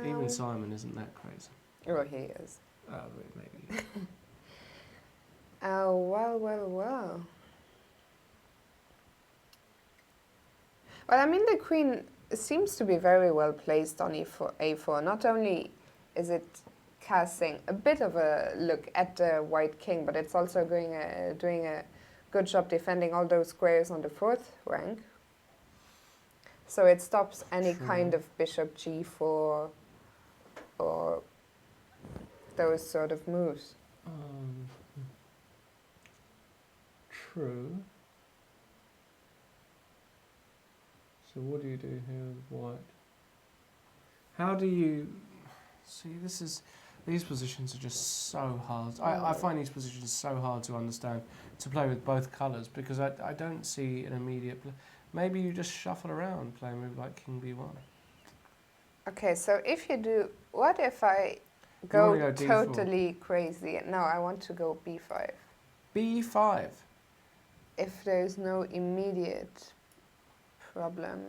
Even Simon isn't that crazy. Oh, he is. Maybe. Oh, well. Well, I mean, the queen seems to be very well placed on A4. Not only is it casting a bit of a look at the white king, but it's also doing a good job defending all those squares on the 4th rank. So it stops any kind of bishop G4 or those sort of moves. True. So what do you do here with white? How do you see? These positions are just so hard. I find these positions so hard to understand, to play with both colours, because I don't see an immediate. Maybe you just shuffle around, play a move like King B1. Okay, so if you do, what if I go go D4? totally crazy? No, I want to go B5. B5. If there's no immediate problem.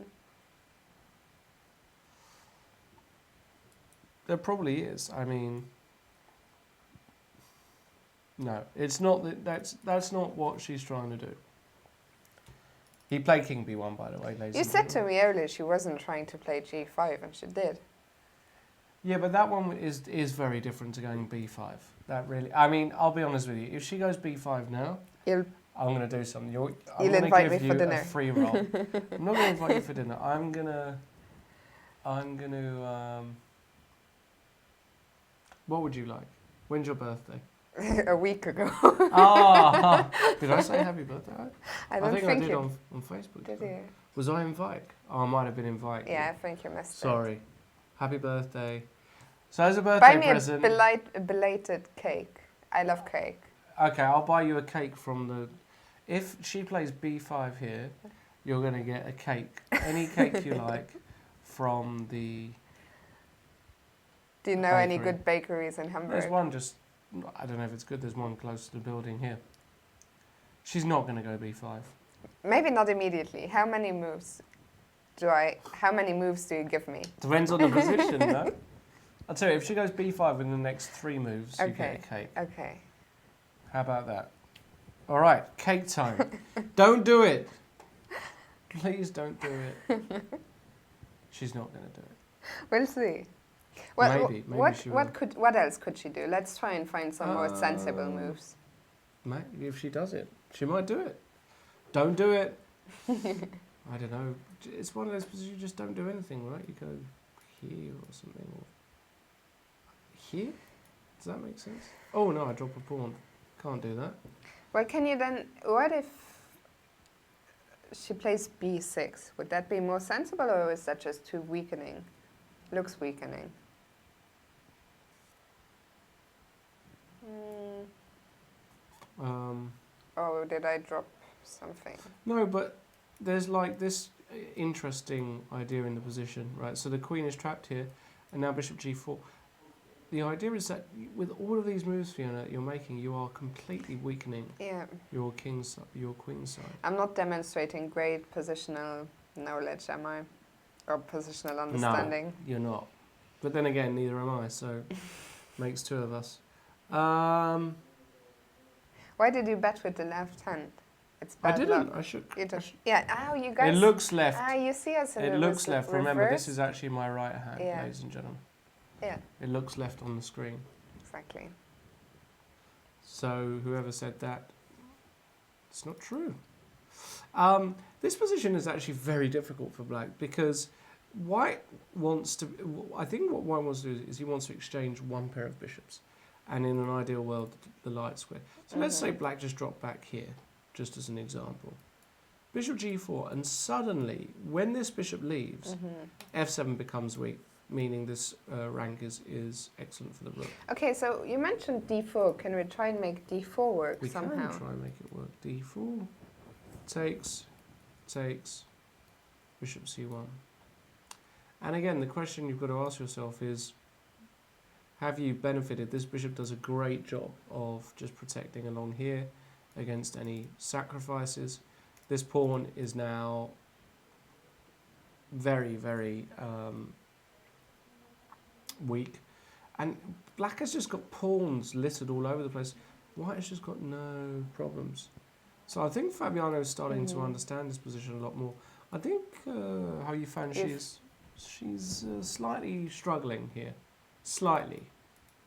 There probably is. I mean, no, it's not. That's not what she's trying to do. He played King B1, by the way, ladies. You and said to gentlemen. me earlier she wasn't trying to play G5, and she did. Yeah, but that one is very different to going B5. That really. I mean, I'll be honest with you. If she goes B5 now, You'll I'm going to do something. I'm You'll going to invite give me you for a dinner. free roll. I'm not going to invite you for dinner. I'm going to. What would you like? When's your birthday? a week ago. Ah, did I say happy birthday? I don't think I did you on Facebook. did. You? Was I invite? Oh, I might have been invite. Yeah, I think you missed it. Sorry. Happy birthday. So as a Buy birthday me present. a belated cake. I love cake. Okay, I'll buy you a cake from the. If she plays B5 here, you're going to get a cake, any cake you like, from the. Do you know any Bakery. good bakeries in Hamburg? There's one just. I don't know if it's good. There's one close to the building here. She's not going to go B5. Maybe not immediately. How many moves do you give me? Depends on the position, though. I'll tell you, if she goes B5 in the next 3 moves, you Okay. get a cake. Okay. How about that? All right, cake time. Don't do it. Please don't do it. She's not going to do it. We'll see. Well, Maybe she will. what else could she do? Let's try and find some more sensible moves. Maybe if she does it, she might do it. Don't do it. I don't know. It's one of those positions you just don't do anything, right? You go here or something. Or here? Does that make sense? Oh no, I drop a pawn. Can't do that. Well, can you then? What if she plays B6? Would that be more sensible, or is that just too weakening? Looks weakening. Oh, did I drop something? No, but there's like this interesting idea in the position, right? So the queen is trapped here, and now bishop g4. The idea is that with all of these moves, Fiona, that you're making, you are completely weakening Yeah. your queen side. I'm not demonstrating great positional knowledge, am I? Or positional understanding. No, you're not. But then again, neither am I, so makes 2 of us. Why did you bet with the left hand? It's I bad didn't. luck. I should. You don't. Yeah. Oh, you guys. It looks left. You see us in It the looks left. Remember, this reverse? is actually my right hand, Yeah. ladies and gentlemen. Yeah, It looks left on the screen. exactly. So whoever said that, it's not true. This position is actually very difficult for black because white wants to. I think what white wants to do is he wants to exchange one pair of bishops, and in an ideal world, the light square. So let's say black just dropped back here, just as an example. Bishop g4, and suddenly, when this bishop leaves, f7 becomes weak, meaning this rank is excellent for the rook. Okay, so you mentioned d4. Can we try and make d4 work We somehow? can try and make it work. d4, takes, bishop c1. And again, the question you've got to ask yourself is, have you benefited? This bishop does a great job of just protecting along here against any sacrifices. This pawn is now very, very weak. And black has just got pawns littered all over the place. White has just got no problems. So I think Fabiano is starting to understand this position a lot more. I think Hou Yifan, she's slightly struggling here. Slightly.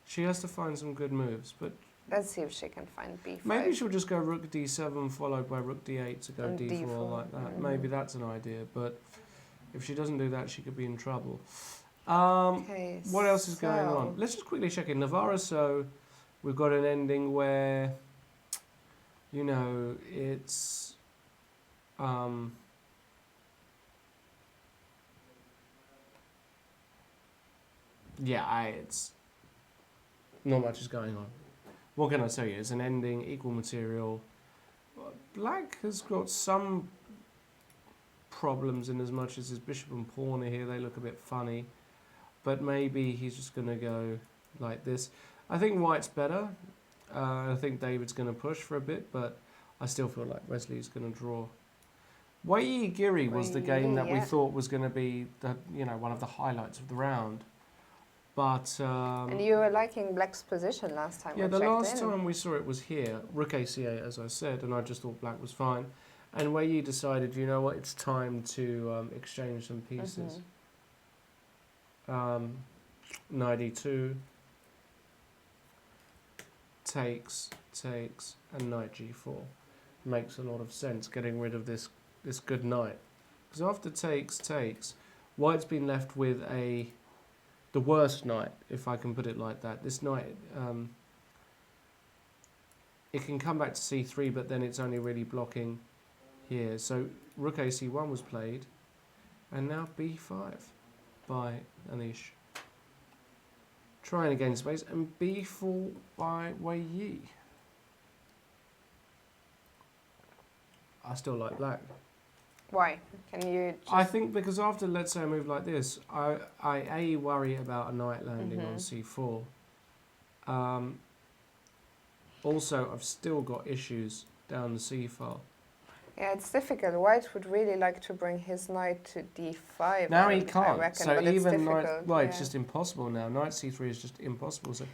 She has to find some good moves, but Let's see if she can find b5. maybe she'll just go rook d7 followed by rook d8 to go And d4, d4. like that. Maybe that's an idea, but if she doesn't do that, she could be in trouble. What else is going on? Let's just quickly check in Navara. So we've got an ending where, you know, it's it's not much is going on. What can I tell you? It's an ending, equal material. Black has got some problems in as much as his bishop and pawn are here. They look a bit funny. But maybe he's just going to go like this. I think white's better. I think David's going to push for a bit, but I still feel like Wesley's going to draw. Wei Giri was the game that we thought was going to be the, you know, one of the highlights of the round. But and you were liking black's position last time. yeah, we the checked last in. time we saw it was here, rook a8, as I said, and I just thought black was fine. And Wei decided, you know what, it's time to exchange some pieces. Knight e2, takes, and knight g4. Makes a lot of sense, getting rid of this good knight. Because after takes, white's been left with the worst knight, if I can put it like that. This knight, it can come back to c3, but then it's only really blocking here. So rook ac1 was played, and now b5 by Anish. Trying to gain space, and b4 by Wei Yi. I still like black. Why? Can you just... I think because after, let's say, a move like this, I worry about a knight landing on c4. Also, I've still got issues down the c file. Yeah, it's difficult. White would really like to bring his knight to d5. Now he I can't. reckon, So but it's even difficult. knight, well, it's just impossible now. Knight c3 is just impossible. So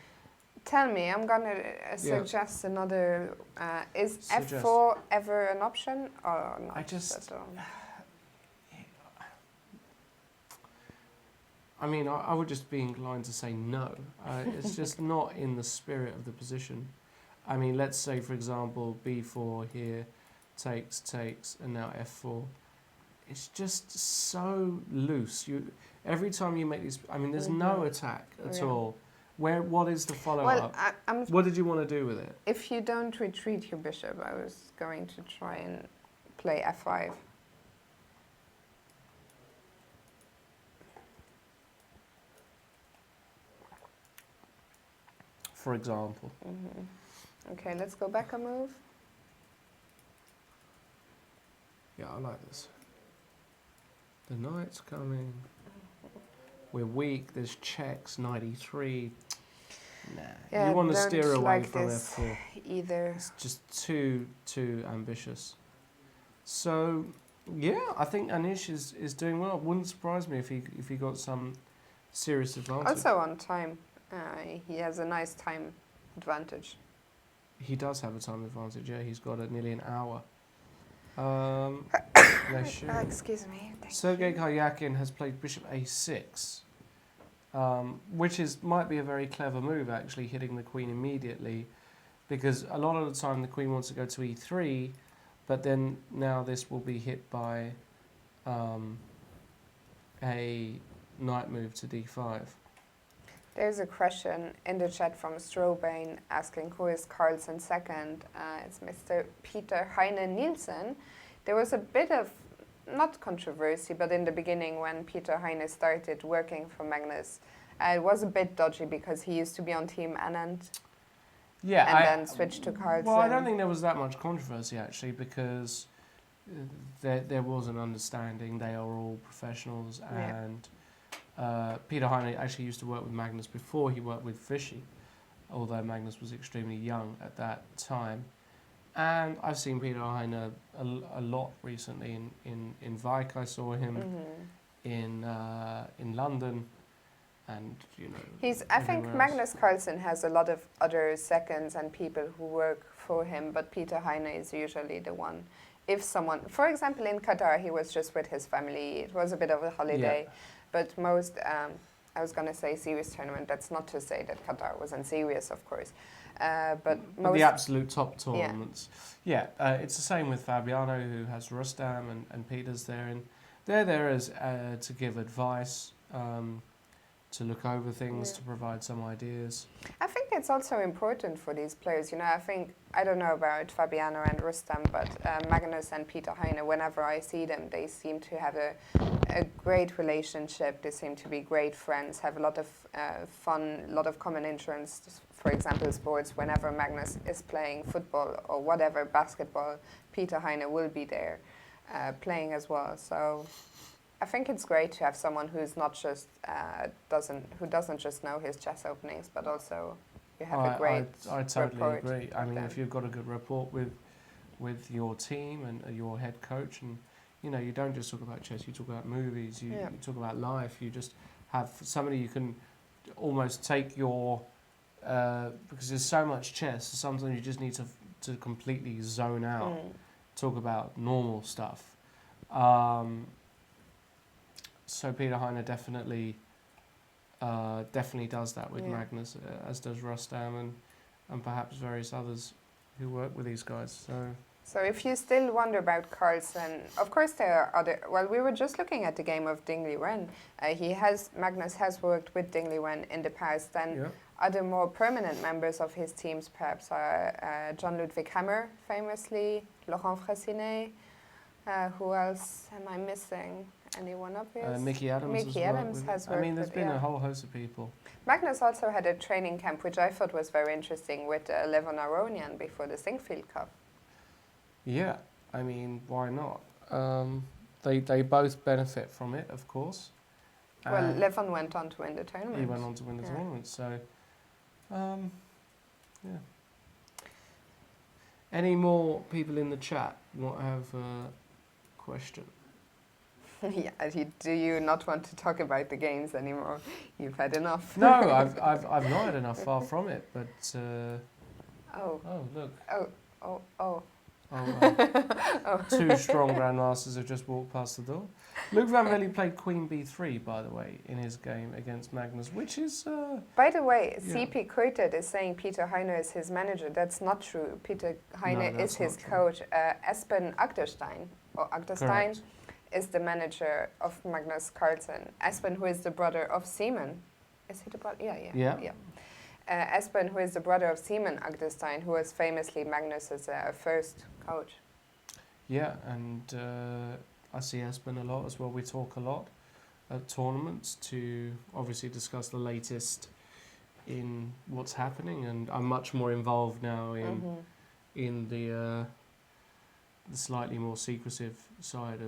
Tell me, I'm gonna suggest another. Is Suggest. f4 ever an option or not? I just- at all? I mean, I would just be inclined to say no. It's just not in the spirit of the position. I mean, let's say, for example, b4 here, takes, and now f4. It's just so loose. Every time you make these, I mean, there's no attack at all. What is the follow-up? Well, What did you want to do with it? if you don't retreat your bishop, I was going to try and play f5. For example. Okay, let's go back a move. Yeah, I like this. The knight's coming. We're weak. There's checks. Knight e3. Nah. Yeah, You want to don't steer away like from this f4. either. It's just too ambitious. So yeah, I think Anish is doing well. It wouldn't surprise me if he got some serious advantage. Also on time. He has a nice time advantage. He does have a time advantage. Yeah, he's got nearly an hour. Excuse me. Sergei Karjakin has played bishop a6, which might be a very clever move, actually, hitting the queen immediately. because a lot of the time the queen wants to go to e3, but then now this will be hit by a knight move to d5. There's a question in the chat from Strobane asking who is Carlsen second. It's Mr. Peter Heine Nielsen. There was a bit of, not controversy, but in the beginning when Peter Heine started working for Magnus, it was a bit dodgy because he used to be on Team Anand Yeah, and then switched to Carlsen. Well, I don't think there was that much controversy actually, because there was an understanding. They are all professionals, Yeah. and Peter Heine actually used to work with Magnus before he worked with Fishy, although Magnus was extremely young at that time. And I've seen Peter Heine a lot recently in Vike. I saw him in London, and you know. I think everywhere else. Magnus Carlsen has a lot of other seconds and people who work for him, but Peter Heine is usually the one. If someone, for example, in Qatar, he was just with his family. It was a bit of a holiday, but most, I was going to say serious tournament. That's not to say that Qatar wasn't serious, of course. But most the absolute top tournaments. Yeah, it's the same with Fabiano, who has Rustam and Peter's there, and they're there as to give advice, to look over things, to provide some ideas. I think it's also important for these players. You know, I don't know about Fabiano and Rustam, but Magnus and Peter Heine, whenever I see them, they seem to have a great relationship. They seem to be great friends, have a lot of fun, a lot of common interests. For example, sports. Whenever Magnus is playing football or whatever, basketball, Peter Heine will be there playing as well. So I think it's great to have someone who's not just doesn't just know his chess openings, but also you have a great I totally rapport agree. I with mean, them. if you've got a good rapport with your team and your head coach, and you know, you don't just talk about chess, you talk about movies, you talk about life. You just have somebody you can almost take your because there's so much chess. Sometimes you just need to completely zone out, talk about normal stuff. So Peter Heine definitely does that with Magnus, as does Rustam and perhaps various others who work with these guys. So if you still wonder about Carlsen, of course there are other. Well, we were just looking at the game of Ding Liren. Magnus has worked with Ding Liren in the past, and other more permanent members of his teams perhaps are John Ludwig Hammer, famously, Laurent Fressinet. Who else am I missing? Anyone obvious? Mickey Adams. Mickey Adams has worked. I mean, there's with, been a whole host of people. Magnus also had a training camp, which I thought was very interesting, with Levon Aronian before the Singfield Cup. Yeah, I mean, why not? They both benefit from it, of course. Well, Levon went on to win the tournament. He went on to win the tournament, so yeah. Any more people in the chat want to have a question? Yeah, do you not want to talk about the games anymore? You've had enough. No, I've not had enough. Far from it. But oh look. Oh. Two strong grandmasters have just walked past the door. Luke Van Velde played Queen B3, by the way, in his game against Magnus, which is. By the way, CP Kuited is saying Peter Heine is his manager. That's not true. Peter Heine is his coach. Espen Agderstein Correct. is the manager of Magnus Carlsen. Espen, who is the brother of Simon. Is he the brother? Yeah. Espen, who is the brother of Simon Agderstein, who was famously Magnus's first coach. Yeah, and I see Espen a lot as well. We talk a lot at tournaments to obviously discuss the latest in what's happening, and I'm much more involved now in the slightly more secretive side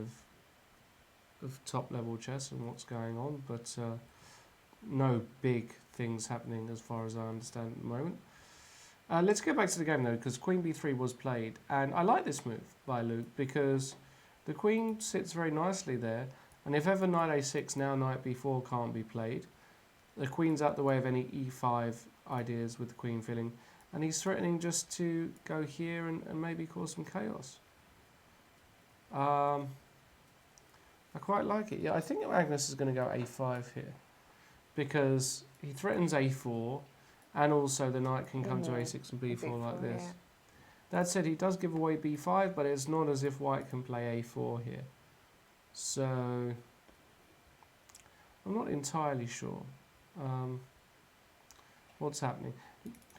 of top level chess and what's going on, but no big things happening as far as I understand at the moment. Let's get back to the game though, because Queen B3 was played, and I like this move by Luke because the Queen sits very nicely there, and if ever Knight A6, now Knight B4 can't be played, the Queen's out the way of any E5 ideas with the Queen filling, and he's threatening just to go here and maybe cause some chaos. I quite like it. Yeah, I think Magnus is going to go A5 here because he threatens A4, And also the knight can come to a6 and b4 like this. Yeah. That said, he does give away b5, but it's not as if white can play a4 here. So, I'm not entirely sure what's happening.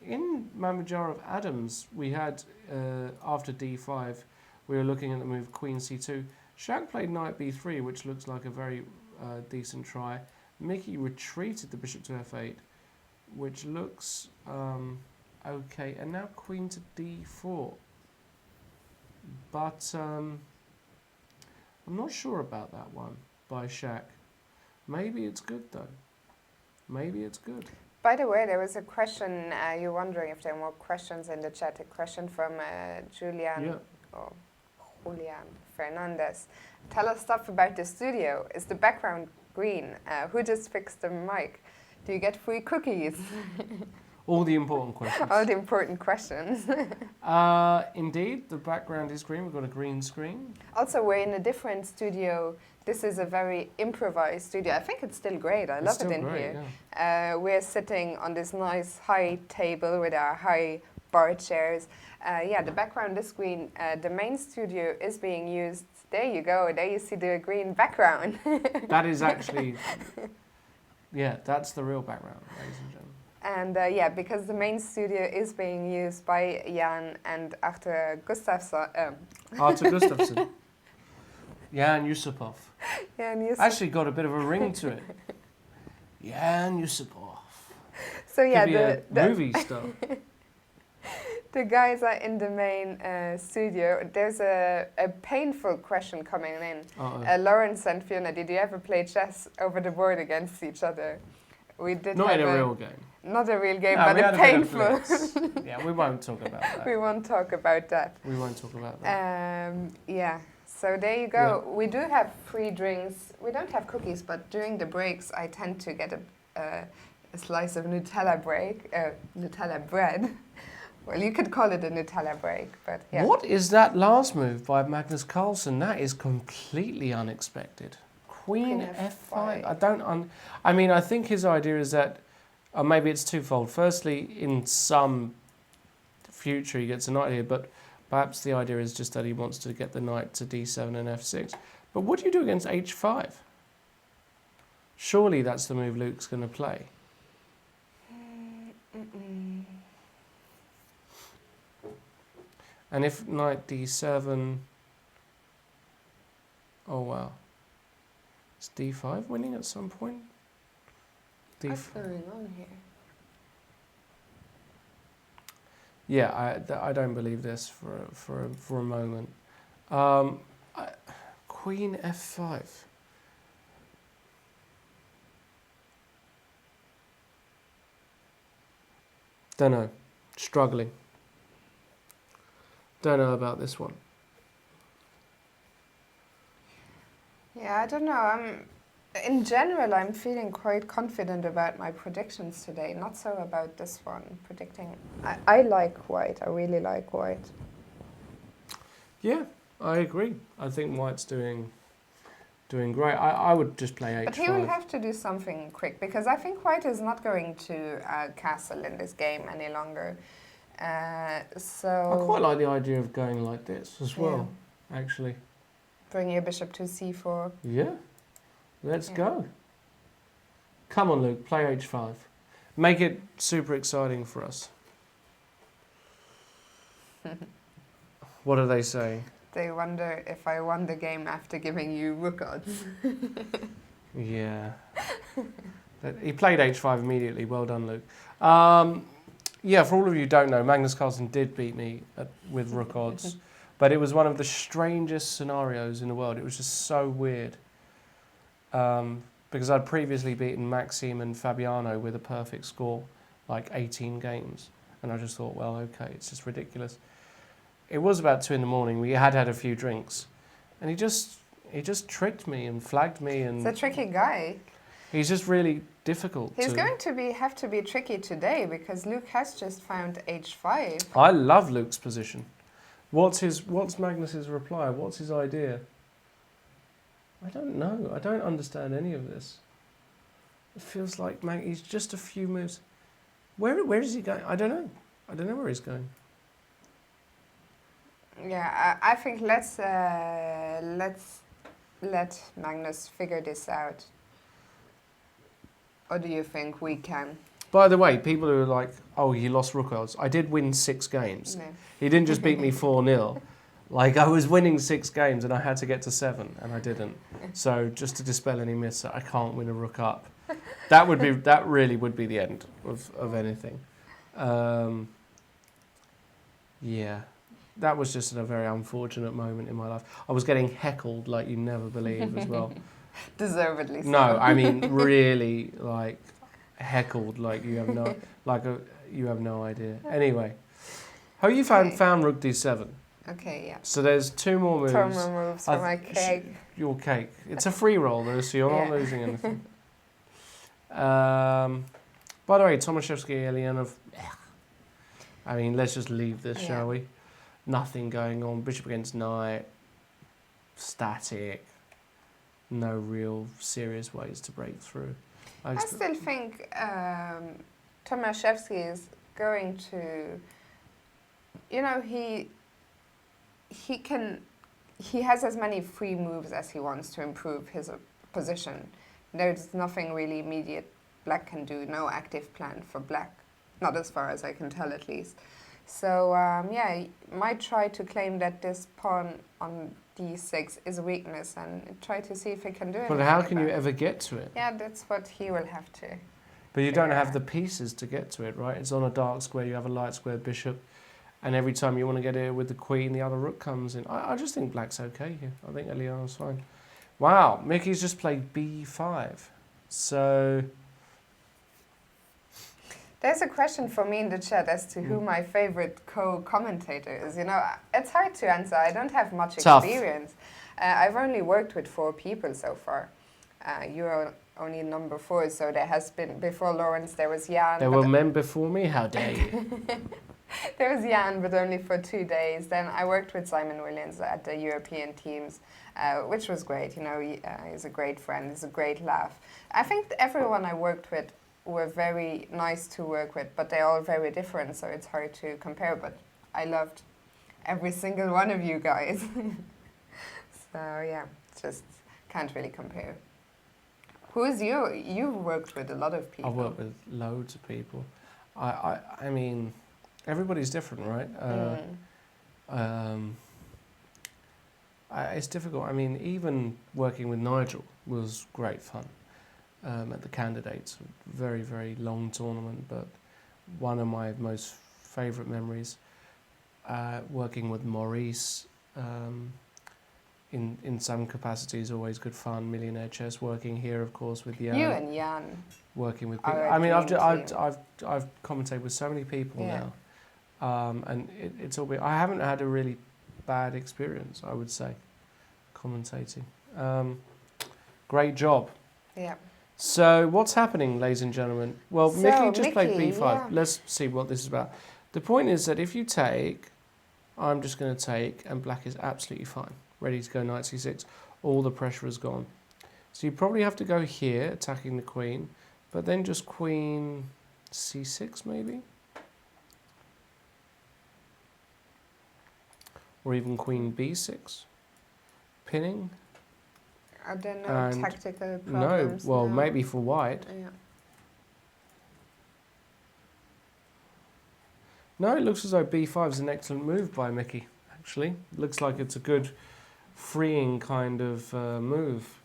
In Mamedyarov Adams, we had, after d5, we were looking at the move queen c2. Shaq played knight b3, which looks like a very decent try. Mickey retreated the bishop to f8, which looks okay. And now queen to d4. But I'm not sure about that one by Shaq. Maybe it's good, though. Maybe it's good. By the way, there was a question, you're wondering if there are more questions in the chat. A question from Julian Fernandez. Tell us stuff about the studio. Is the background green? Who just fixed the mic? Do you get free cookies? All the important questions. All the important questions. Indeed, the background is green. We've got a green screen. Also, we're in a different studio. This is a very improvised studio. I think it's still great. I love it in here. Yeah. We're sitting on this nice high table with our high bar chairs. Yeah, the background is green. The main studio is being used. There you go. There you see the green background. That is actually, yeah, that's the real background, ladies and gentlemen. And yeah, because the main studio is being used by Jan and Arthur Gustafsson. Arthur Gustafsson. Jan Yusupov. Jan Yusupov. Actually got a bit of a ring to it. Jan Yusupov. So yeah, could be a movie star. The guys are in the main studio. There's a painful question coming in. Lawrence and Fiona, did you ever play chess over the board against each other? We did. Not in a real game. Not a real game, no, but a painful. Yeah, we won't talk about that. We won't talk about that. We won't talk about that. Yeah. So there you go. Yeah. We do have free drinks. We don't have cookies, but during the breaks, I tend to get a slice of Nutella bread. Well, you could call it a Nutella break, but yeah. What is that last move by Magnus Carlsen? That is completely unexpected. Queen F5. I don't. I mean, I think his idea is that, maybe it's twofold. Firstly, in some future he gets a knight here, but perhaps the idea is just that he wants to get the knight to d7 and f6. But what do you do against h5? Surely that's the move Luke's going to play. And if knight d7... Oh, wow. Is d5 winning at some point? What's going on here? Yeah, I don't believe this for a moment. Queen f5. Don't know. Struggling. Don't know about this one. Yeah, I don't know. In general, I'm feeling quite confident about my predictions today. Not so about this one. Predicting. I like white. I really like white. Yeah, I agree. I think white's doing great. I would just play h5. But he will have to do something quick, because I think white is not going to castle in this game any longer. So I quite like the idea of going like this as well, actually. Bring your bishop to c4. Yeah, let's go. Come on, Luke, play h5. Make it super exciting for us. What are they saying? They wonder if I won the game after giving you rook odds. Yeah. He played h5 immediately. Well done, Luke. Yeah, for all of you who don't know, Magnus Carlsen did beat me with rook odds. But it was one of the strangest scenarios in the world. It was just so weird. Because I'd previously beaten Maxime and Fabiano with a perfect score, like 18 games. And I just thought, well, okay, it's just ridiculous. It was about 2 a.m. We had a few drinks. And he just tricked me and flagged me. And he's a tricky guy. He's just really difficult. He's going to have to be tricky today, because Luke has just found h5. I love Luke's position. What's Magnus's reply? What's his idea? I don't know. I don't understand any of this. It feels like he's just a few moves. Where is he going? I don't know. I don't know where he's going. Yeah, I think let's let Magnus figure this out. Or do you think we can? By the way, people who are like, oh, he lost rook odds. I did win 6 games. No. He didn't just beat me 4-0. Like, I was winning 6 games and I had to get to 7, and I didn't. So, just to dispel any myths, I can't win a rook up. That really would be the end of anything. Yeah. That was just a very unfortunate moment in my life. I was getting heckled like you never believe as well. Deservedly so. No, I mean really like heckled like you have no idea. Anyway, Hou Yifan found rook d7. Okay, yeah. So there's 2 more moves. 2 more moves for my cake. Your cake. It's a free roll though, so you're not losing anything. By the way, Tomashevsky, Eljanov. I mean, let's just leave this, shall we? Nothing going on. Bishop against knight. Static. No real serious ways to break through. I still think Tomashevsky is going to, you know, he has as many free moves as he wants to improve his position. There's nothing really immediate black can do, no active plan for black, not as far as I can tell at least. So yeah, might try to claim that this pawn on d6 is a weakness and try to see if he can do it. But how can you ever get to it? Yeah, that's what he will have to. But you don't have the pieces to get to it, right? It's on a dark square, you have a light square bishop, and every time you want to get it with the queen, the other rook comes in. I just think black's okay here. I think Eljanov's fine. Wow, Mickey's just played b5. So... There's a question for me in the chat as to who my favorite co-commentator is. You know, it's hard to answer. I don't have much experience. I've only worked with 4 people so far. You're only number 4, so there has been, before Lawrence, there was Jan. There were men before me? How dare you? There was Jan, but only for 2 days. Then I worked with Simon Williams at the European teams, which was great. You know, he's a great friend. He's a great laugh. I think everyone I worked with were very nice to work with, but they're all very different, so it's hard to compare. But I loved every single one of you guys. So yeah, just can't really compare. Who's you? You've worked with a lot of people. I've worked with loads of people. I mean, everybody's different, right? It's difficult. I mean, even working with Nigel was great fun. At the candidates, very, very long tournament, but one of my most favourite memories, working with Maurice in some capacity is always good fun. Millionaire Chess, working here, of course, with Jan. You and Jan. Working with people. I mean, I've commentated with so many people now, and it's all been, I haven't had a really bad experience, I would say, commentating. Great job. Yeah. So what's happening, ladies and gentlemen? Well, Mickey just played b5. Yeah. Let's see what this is about. The point is that if you take, I'm just going to take, and black is absolutely fine. Ready to go knight c6. All the pressure is gone. So you probably have to go here, attacking the queen, but then just queen c6 maybe? Or even queen b6. Pinning. Are there no tactical No, problems? well, maybe for white. Yeah. No, it looks as though b5 is an excellent move by Mickey, actually. Looks like it's a good freeing kind of move.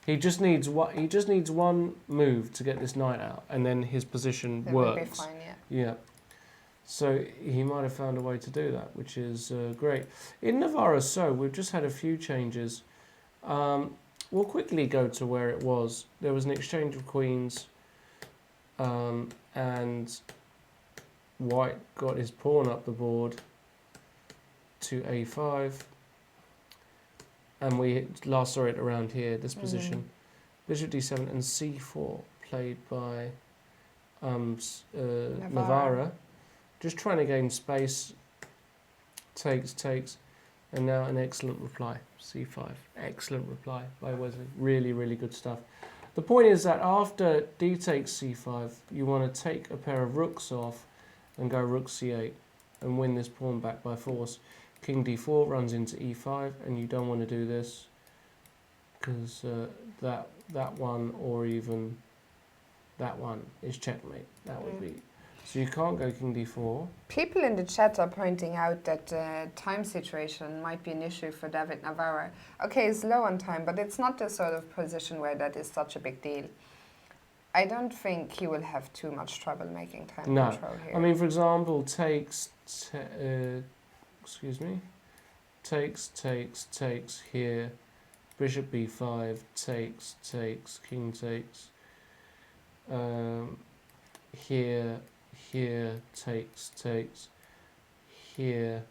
He just needs one move to get this knight out, and then his position That works. would be fine, yeah. Yeah. So he might have found a way to do that, which is great. In Navara, we've just had a few changes. We'll quickly go to where it was. There was an exchange of queens, and white got his pawn up the board to a5. And we last saw it around here, this position. Bishop d7 and c4, played by Navara. Just trying to gain space. Takes. And now an excellent reply, c5. Excellent reply by Wesley. Really, really good stuff. The point is that after d takes c5, you want to take a pair of rooks off and go rook c8 and win this pawn back by force. King d4 runs into e5, and you don't want to do this because that one or even that one is checkmate. That would be. So you can't go king d4. People in the chat are pointing out that time situation might be an issue for David Navara. Okay, he's low on time, but it's not the sort of position where that is such a big deal. I don't think he will have too much trouble making time control here. I mean, for example, takes here, bishop b5, takes, king takes, here, takes, here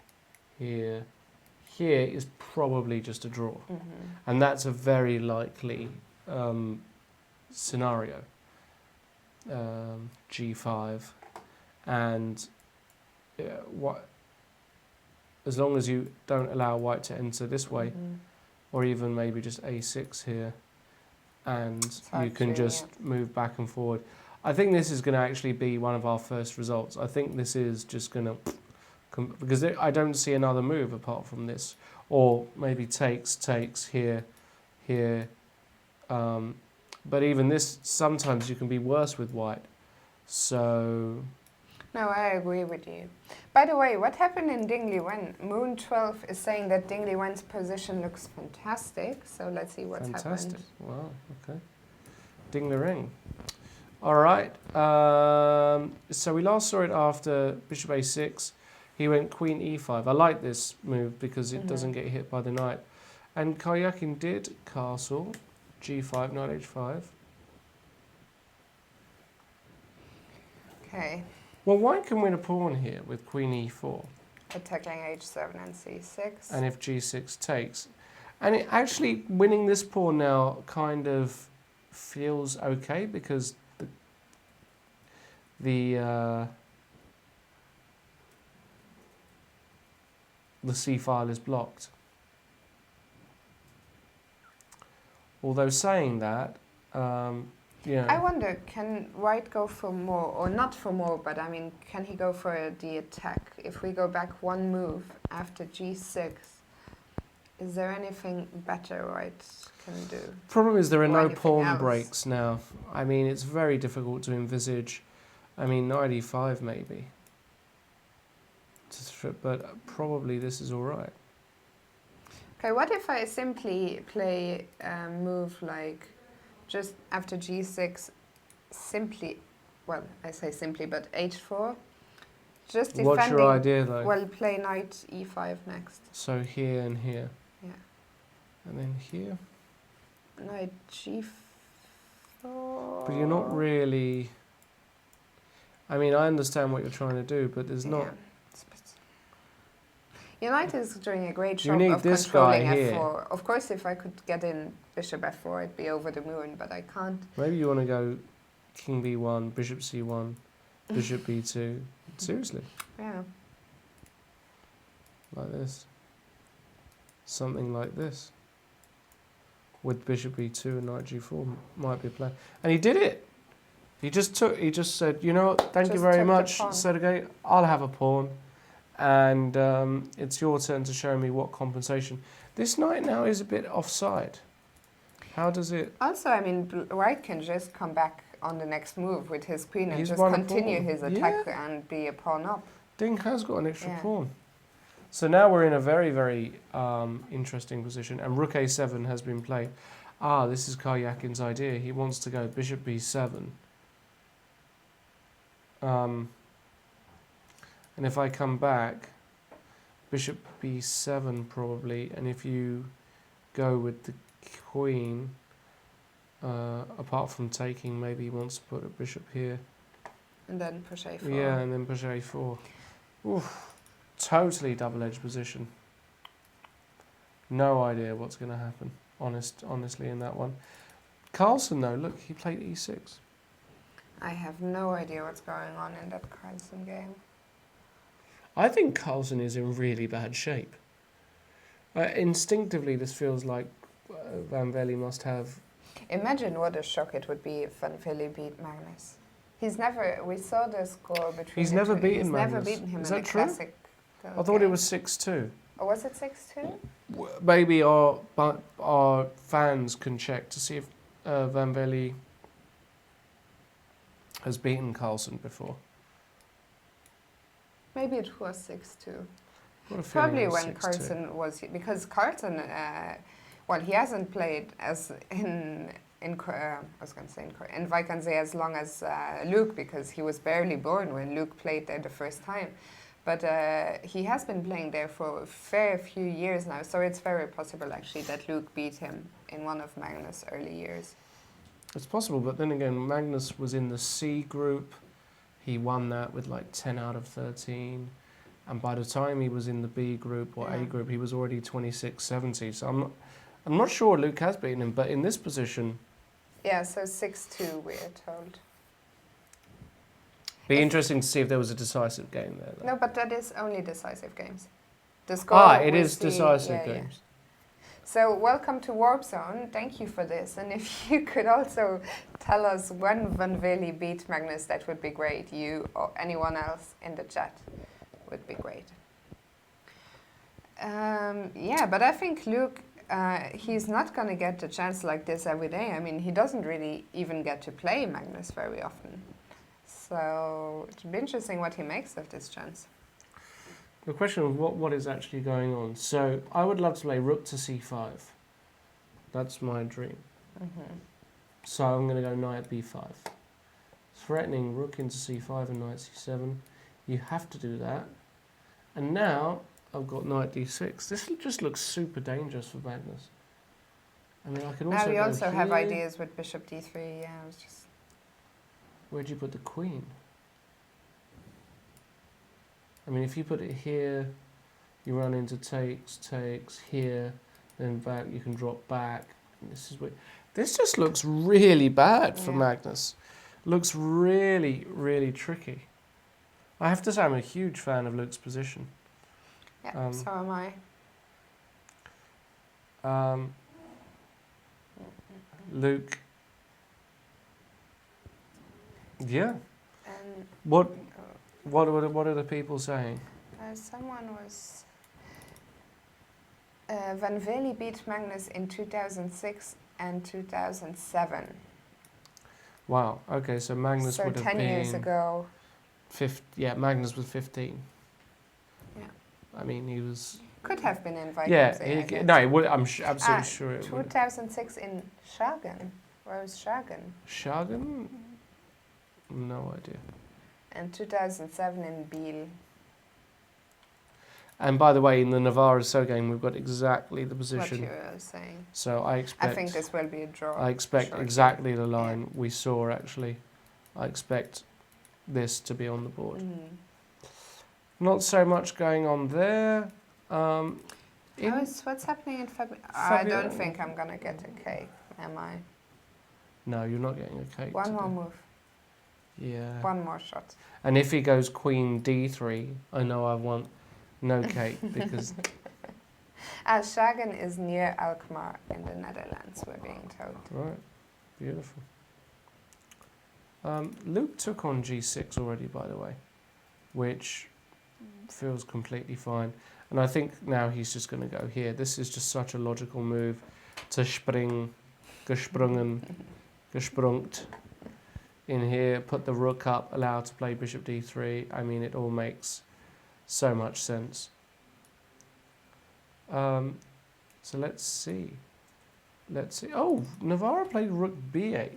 is probably just a draw. And that's a very likely scenario. G5, and as long as you don't allow white to enter this way, or even maybe just a6 here, and you can just move back and forward. I think this is going to actually be one of our first results. I think this is just going to, because I don't see another move apart from this, or maybe takes here. But even this, sometimes you can be worse with white. So. No, I agree with you. By the way, what happened in Ding Liren? Moon 12 is saying that Ding Liren's position looks fantastic. So let's see what's Fantastic. happened. Wow, okay. Ding Liren. All right. So we last saw it after bishop a6. He went queen e5. I like this move because it doesn't get hit by the knight. And Karjakin did castle. G5, knight h5. Okay. Well, white can win a pawn here with queen e4. Attacking h7 and c6. And if g6 takes. And it actually, winning this pawn now kind of feels okay because the C file is blocked. Although saying that, yeah. I wonder, can white go for more, or not for more, but I mean, can he go for the attack? If we go back one move after g6, is there anything better white can do? Problem is there are no anything pawn else? breaks now. I mean, it's very difficult to envisage. I mean, knight e5 maybe. But probably this is all right. Okay, what if I simply play a move like just after g6, simply, well, I say simply, but h4, just defending. What's your idea though? Well, play knight e5 next. So here and here. Yeah. And then here. Knight g4. But you're not really. I mean, I understand what you're trying to do, but there's not. Yeah. Your knight is doing a great You job need of this controlling guy here. f4. Of course, if I could get in bishop f4, I'd be over the moon, but I can't. Maybe you want to go king b1, bishop c1, bishop b2. Seriously, Yeah. like this. Something like this. With bishop b2 and knight g4 might be a play. And he did it. He just said, you know what, thank you Just very took the much, pawn. Sergei. I'll have a pawn. And it's your turn to show me what compensation. This knight now is a bit offside. How does it... Also, I mean, white can just come back on the next move with his queen and He's just won a continue pawn. his attack and be a pawn up. Ding has got an extra Yeah. pawn. So now we're in a very, very interesting position. And rook a7 has been played. Ah, this is Karjakin's idea. He wants to go bishop b7. And if I come back, bishop b7 probably, and if you go with the queen, apart from taking, maybe he wants to put a bishop here. And then push a4. Yeah, and then push a4. Oof, totally double-edged position. No idea what's going to happen, honestly, in that one. Carlsen, though, look, he played e6. I have no idea what's going on in that Carlsen game. I think Carlsen is in really bad shape. Instinctively, this feels like Van Velde must have Imagine what a shock it would be if Van Velle beat Magnus. We saw the score between He's the never two. beaten He's never Magnus. beaten him Is in that the true? classic. I thought it was 6-2. Or was it 6-2? Maybe our fans can check to see if Van Velle has beaten Carlsen before. Maybe it was 6-2. Got a feeling Probably it was when 6-2. Carlsen was, because Carlsen, well, he hasn't played as in Vikings as long as Luke, because he was barely born when Luke played there the first time. But he has been playing there for a fair few years now, so it's very possible actually that Luke beat him in one of Magnus' early years. It's possible, but then again, Magnus was in the C group. He won that with like 10 out of 13. And by the time he was in the B group or A Yeah. group, he was already 26-70. So I'm not sure Luke has beaten him, but in this position, Yeah, so 6-2 we are told. be interesting to see if there was a decisive game there. Though. No, but that is only decisive games. The score It we is see- decisive yeah, yeah. games. So welcome to Warp Zone. Thank you for this. And if you could also tell us when Van Velle beat Magnus, that would be great. You or anyone else in the chat would be great. Yeah, but I think Luke, he's not going to get a chance like this every day. I mean, he doesn't really even get to play Magnus very often. So it'll be interesting what he makes of this chance. The question of what is actually going on. So I would love to play rook to c5. That's my dream. Mm-hmm. So I'm going to go knight b5. Threatening rook into c5 and knight c7. You have to do that. And now I've got knight d6. This just looks super dangerous for Magnus. I mean, I can also Now we go also have here. ideas with bishop d3. Yeah, I was just... Where'd you put the queen? I mean, if you put it here, you run into takes, here, then back, you can drop back. This is weird. This just looks really bad for Yeah. Magnus. Looks really, really tricky. I have to say I'm a huge fan of Luke's position. Yeah, so am I. Luke. Yeah. And What are the people saying? someone was... Van Velle beat Magnus in 2006 and 2007. Wow. Okay, so Magnus So would have 10 been years ago. Magnus was 15. Yeah. I mean, he was. Could have been in Vikings. Yeah. No, it would. I'm absolutely sure it would. 2006 in Schagen. Where was Schagen? Schagen? No idea. And 2007 in Biel. And by the way, in the Navara So game, we've got exactly the What position. you were saying. So I expect. I think this will be a draw. I expect shortly. exactly the line we saw. Actually, I expect this to be on the board. Mm. Not so much going on there. What's happening in February? I don't think I'm gonna get a cake, am I? No, you're not getting a cake. One more today. move. Yeah. One more shot. And if he goes queen d3, I know I want no cake because Schagen is near Alkmaar in the Netherlands, we're being told. right, beautiful. Luke took on g6 already, by the way, which feels completely fine. And I think now he's just going to go here. This is just such a logical move to gesprungen, gesprungt. In here, put the rook up, allow to play bishop d3. I mean, it all makes so much sense. So let's see. Oh, Navara played rook b8.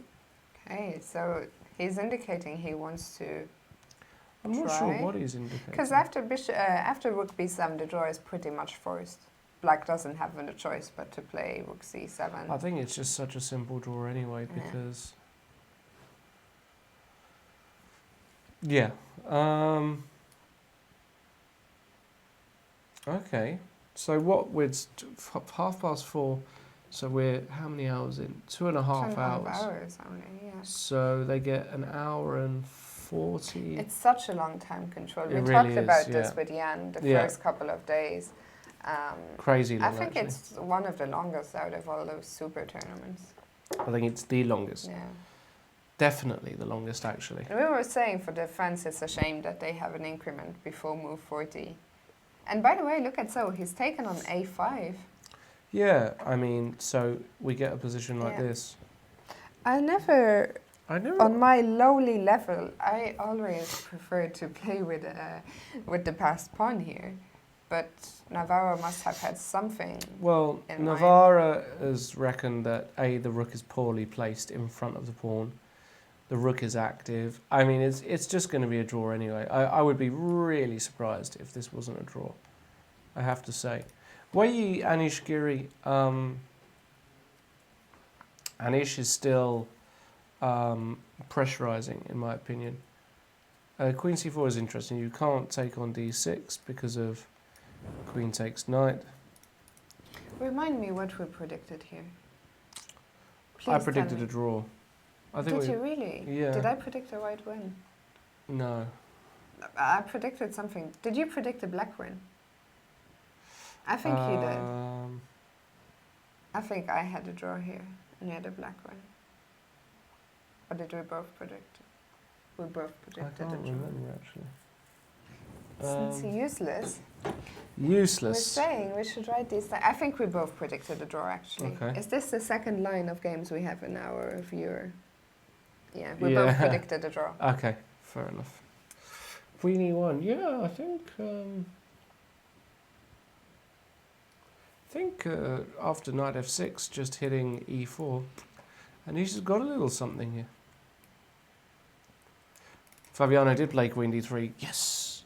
Okay, so he's indicating he wants to... I'm not Try. sure what he's indicating. Because after rook b7, the draw is pretty much forced. Black doesn't have a choice but to play rook c7. I think it's just such a simple draw anyway Yeah. because... Yeah. Okay. So what with 4:30, so we're how many hours in? 2.5 hours. hours only, yeah. So they get an hour and 40. It's such a long time control. We It really talked is, about yeah. this with Jan the Yeah. first couple of days. Crazy I long, think actually. it's one of the longest out of all those super tournaments. I think it's the longest. Yeah. Definitely the longest, actually. And we were saying for defense, it's a shame that they have an increment before move 40. And by the way, look at so he's taken on a5. Yeah, I mean, so we get a position like Yeah. this. I never, I never. on my lowly level, I always prefer to play with the passed pawn here. But Navara must have had something. Well, in mind. Navara has reckoned that A, the rook is poorly placed in front of the pawn. The rook is active. I mean, it's just going to be a draw anyway. I would be really surprised if this wasn't a draw, I have to say. Wei Anish Giri, Anish is still pressurizing, in my opinion. Queen c4 is interesting. You can't take on d6 because of queen takes knight. Remind me what we predicted here. I Please predicted tell a me. draw. I think Did we, you really? Yeah. Did I predict a white win? No. I predicted something. Did you predict a black win? I think you did. I think I had a draw here and you had a black win. Or did we both predict? We both I predicted a can't draw. remember, actually. Since useless, we're Useless. saying we should write these down. I think we both predicted a draw, actually. Okay. Is this the second line of games we have in our viewer? Yeah, we Yeah. both predicted a draw. Okay, fair enough. Queen e1, yeah, I think after knight f6, just hitting e4, and he's got a little something here. Fabiano did play queen d3, yes!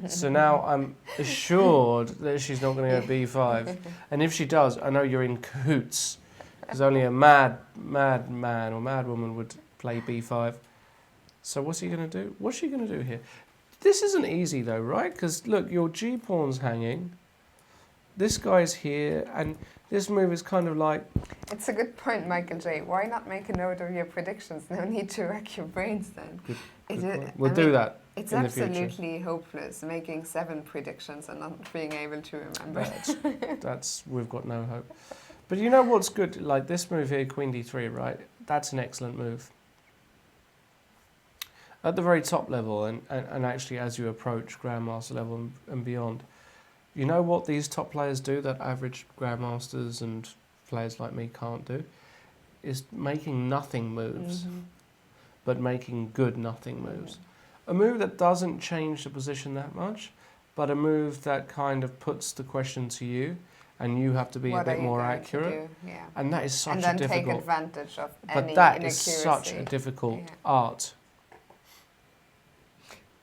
So now I'm assured that she's not going to go b5, and if she does, I know you're in cahoots, because only a mad man or mad woman would play b5. So what's he going to do? What's she going to do here? This isn't easy though, right? Because look, your g-pawn's hanging. This guy's here, and this move is kind of like... It's a good point, Michael J. Why not make a note of your predictions? No need to rack your brains then. Good Is point. it- We'll I do mean, that It's in the future. absolutely hopeless making 7 predictions and not being able to remember. We've got no hope. But you know what's good? Like this move here, queen d3, right? That's an excellent move. At the very top level, and actually as you approach Grandmaster level and beyond, you know what these top players do that average Grandmasters and players like me can't do? Is making nothing moves, but making good nothing moves. A move that doesn't change the position that much, but a move that kind of puts the question to you, and you have to be What a are bit you more going to accurate. do? Yeah. And that is such And a then take difficult... advantage of But any that inaccuracy. is such a difficult Yeah. art.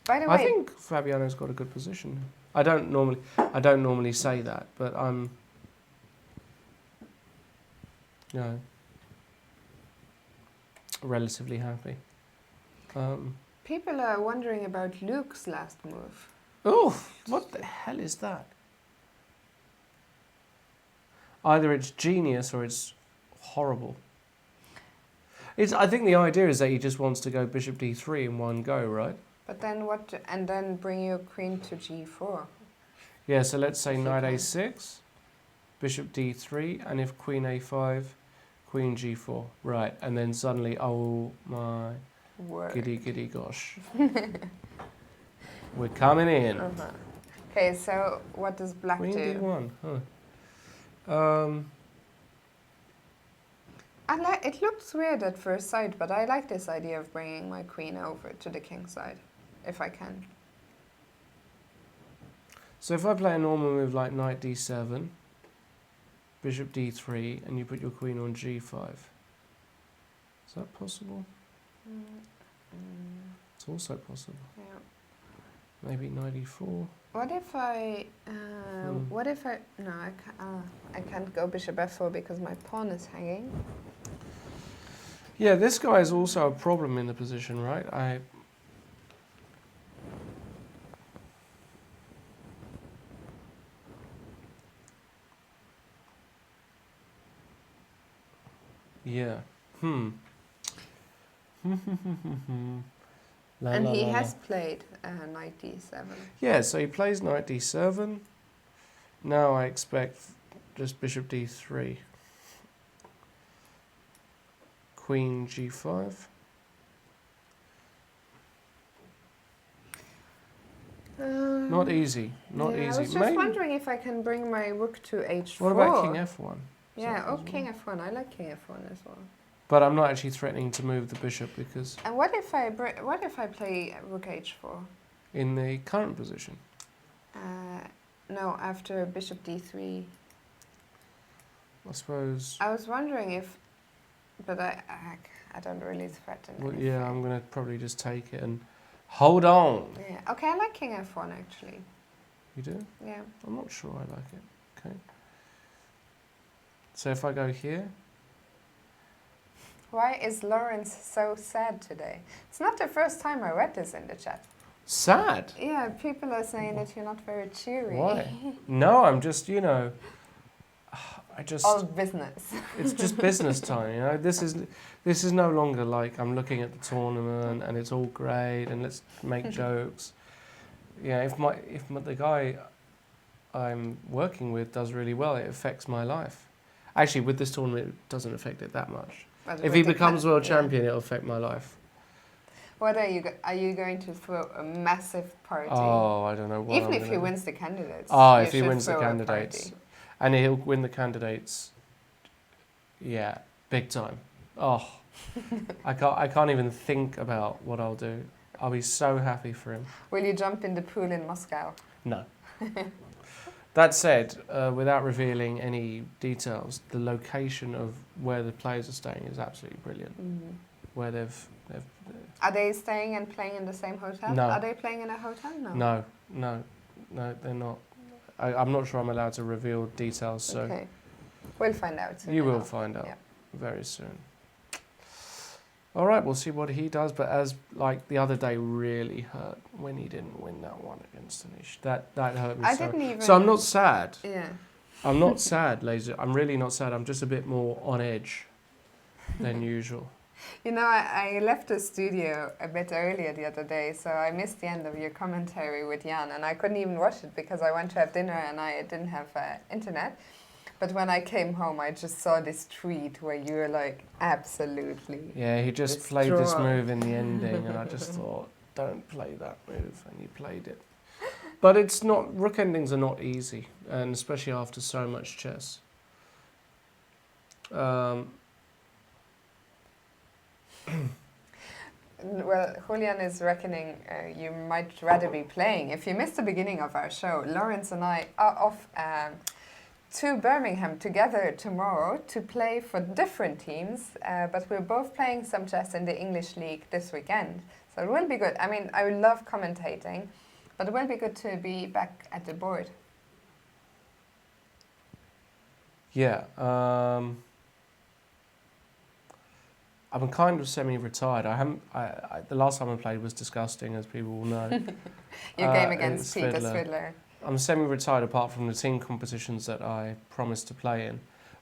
By the I way, think Fabiano's got a good position. I don't normally say that, but I'm, you know, relatively happy. people are wondering about Luke's last move. Oh, what the hell is that? Either it's genius or it's horrible. I think the idea is that he just wants to go bishop d3 in one go, right? But then what? And then bring your queen to g4. Yeah, so let's say If you knight can. a6, bishop d3, and if queen a5, queen g4. Right, and then suddenly, oh my Word. giddy gosh. We're coming in. Okay, so what does black Queen do? d1, huh. It looks weird at first sight, but I like this idea of bringing my queen over to the king side, if I can. So if I play a normal move like knight d7, bishop d3, and you put your queen on g5, is that possible? It's also possible. Yeah. Maybe knight e4. What if I? No, I can't go bishop f4 because my pawn is hanging. Yeah, this guy is also a problem in the position, right? Yeah. And he has played knight d7. Yeah, so he plays knight d7. Now I expect just bishop d3. Queen G5. Not easy. Not yeah, easy. I was just wondering if I can bring my rook to H4. What about King F1? Yeah, King F1. I like King F1 as well. But I'm not actually threatening to move the bishop because And what if I play rook H4? in the current position. No, after bishop D3. I suppose. I was wondering if, but I don't really threaten. Well, anything. yeah, I'm gonna probably just take it and hold on. Yeah. Okay, I like King F1 actually. You do? Yeah. I'm not sure I like it. Okay. So if I go here, Why is Lawrence so sad today? It's not the first time I read this in the chat. sad. Yeah, people are saying that you're not very cheery. Why? No, I'm just, All business. it's just business time, This is no longer like I'm looking at the tournament and it's all great and let's make jokes. Yeah, if the guy I'm working with does really well, it affects my life. Actually, with this tournament, it doesn't affect it that much. But If with he the becomes world yeah. champion, it'll affect my life. What are you going to throw a massive party? Oh, I don't know what. Even I'm if he gonna do. wins the candidates. Oh, you if he should wins the throw a candidates. party. And he'll win the candidates. Yeah, big time. Oh, I can't even think about what I'll do. I'll be so happy for him. Will you jump in the pool in Moscow? No. That said, without revealing any details, the location of where the players are staying is absolutely brilliant. Where they've Are they staying and playing in the same hotel? No. Are they playing in a hotel? No. no, they're not. I'm not sure I'm allowed to reveal details, so Okay. We'll find out soon. you will enough. find out Yeah. very soon. All right, we'll see what he does. But as the other day really hurt when he didn't win that one against Anish. That hurt me I so. didn't even. So I'm not sad. Yeah. I'm not sad, ladies. I'm really not sad. I'm just a bit more on edge than usual. You know, I left the studio a bit earlier the other day, so I missed the end of your commentary with Jan, and I couldn't even watch it because I went to have dinner and I didn't have internet. But when I came home, I just saw this tweet where you were like, absolutely. Yeah, he just played this Destroy. move in the ending, and I just thought, don't play that move, and you played it. But it's not. Rook endings are not easy, and especially after so much chess. Well, Julian is reckoning you might rather be playing. If you missed the beginning of our show, Lawrence and I are off to Birmingham together tomorrow to play for different teams, but we're both playing some chess in the English League this weekend. So it will be good. I mean, I love commentating, but it will be good to be back at the board. Yeah. I'm kind of semi-retired. I haven't. The last time I played was disgusting, as people will know. Your game It against was Peter Fiddler. Swidler. I'm semi-retired apart from the team competitions that I promised to play in.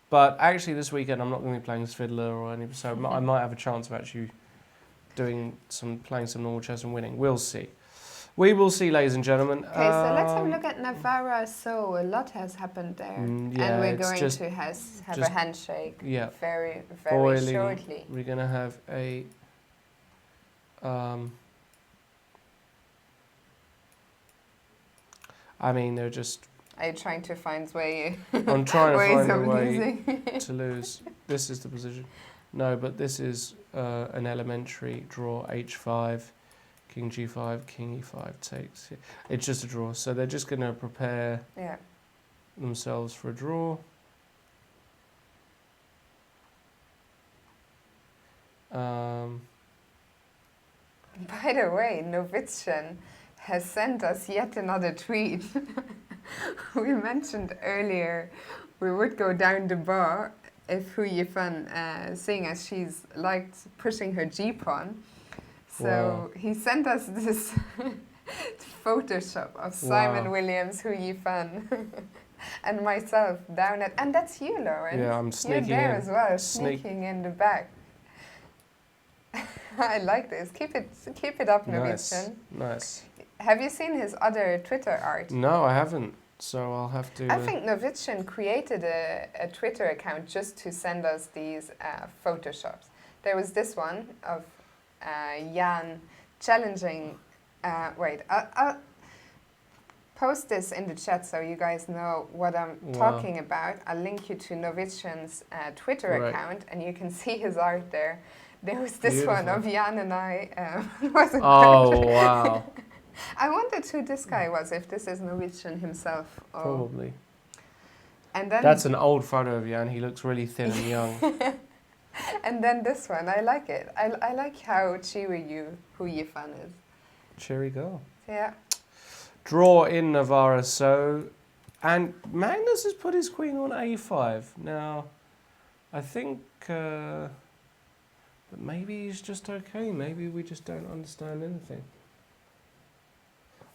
But actually, this weekend I'm not going to be playing Fiddler or any. So I might have a chance of actually playing some normal chess and winning. We'll see. We will see, ladies and gentlemen. Okay, so let's have a look at Navara. So a lot has happened there, yeah, and we're it's going just- to have a just- handshake Yeah. very Boiling. shortly. We're going to have a. I mean, they're just. Are you trying to find way? I'm trying to ways find a of way losing? to lose. This is the position. No, but this is an elementary draw. H5, King G5, King E5 takes. It's just a draw. So they're just going to prepare Yeah. themselves for a draw. By the way, Novitshin has sent us yet another tweet. We mentioned earlier we would go down the bar if Hou Yifan, seeing as she's liked pushing her G-pawn. So Wow. he sent us this Photoshop of Simon Wow. Williams, Hou Yifan, and myself down at... And that's you, Lauren. Yeah, I'm You're sneaking there in. as well, Sneak- sneaking in the back. I like this. Keep it up, Nice. Novitshin. Nice. Have you seen his other Twitter art? No, I haven't. So I'll have to. I think Novitshin created a Twitter account just to send us these Photoshops. there was this one of Jan challenging. Wait, I'll post this in the chat so you guys know what I'm talking about. I'll link you to Novician's Twitter account, and you can see his art there. There was this one of Jan and I. Wow. I wondered who this guy was, if this is Novician himself. Or... Probably. And then that's an old photo of Jan. He looks really thin and young. And then this one, I like it. I like how cheery Hou Yifan is. Cheery girl. Yeah. Draw in Navara, so... And Magnus has put his queen on a5. Now, I think... but maybe he's just okay. Maybe we just don't understand anything.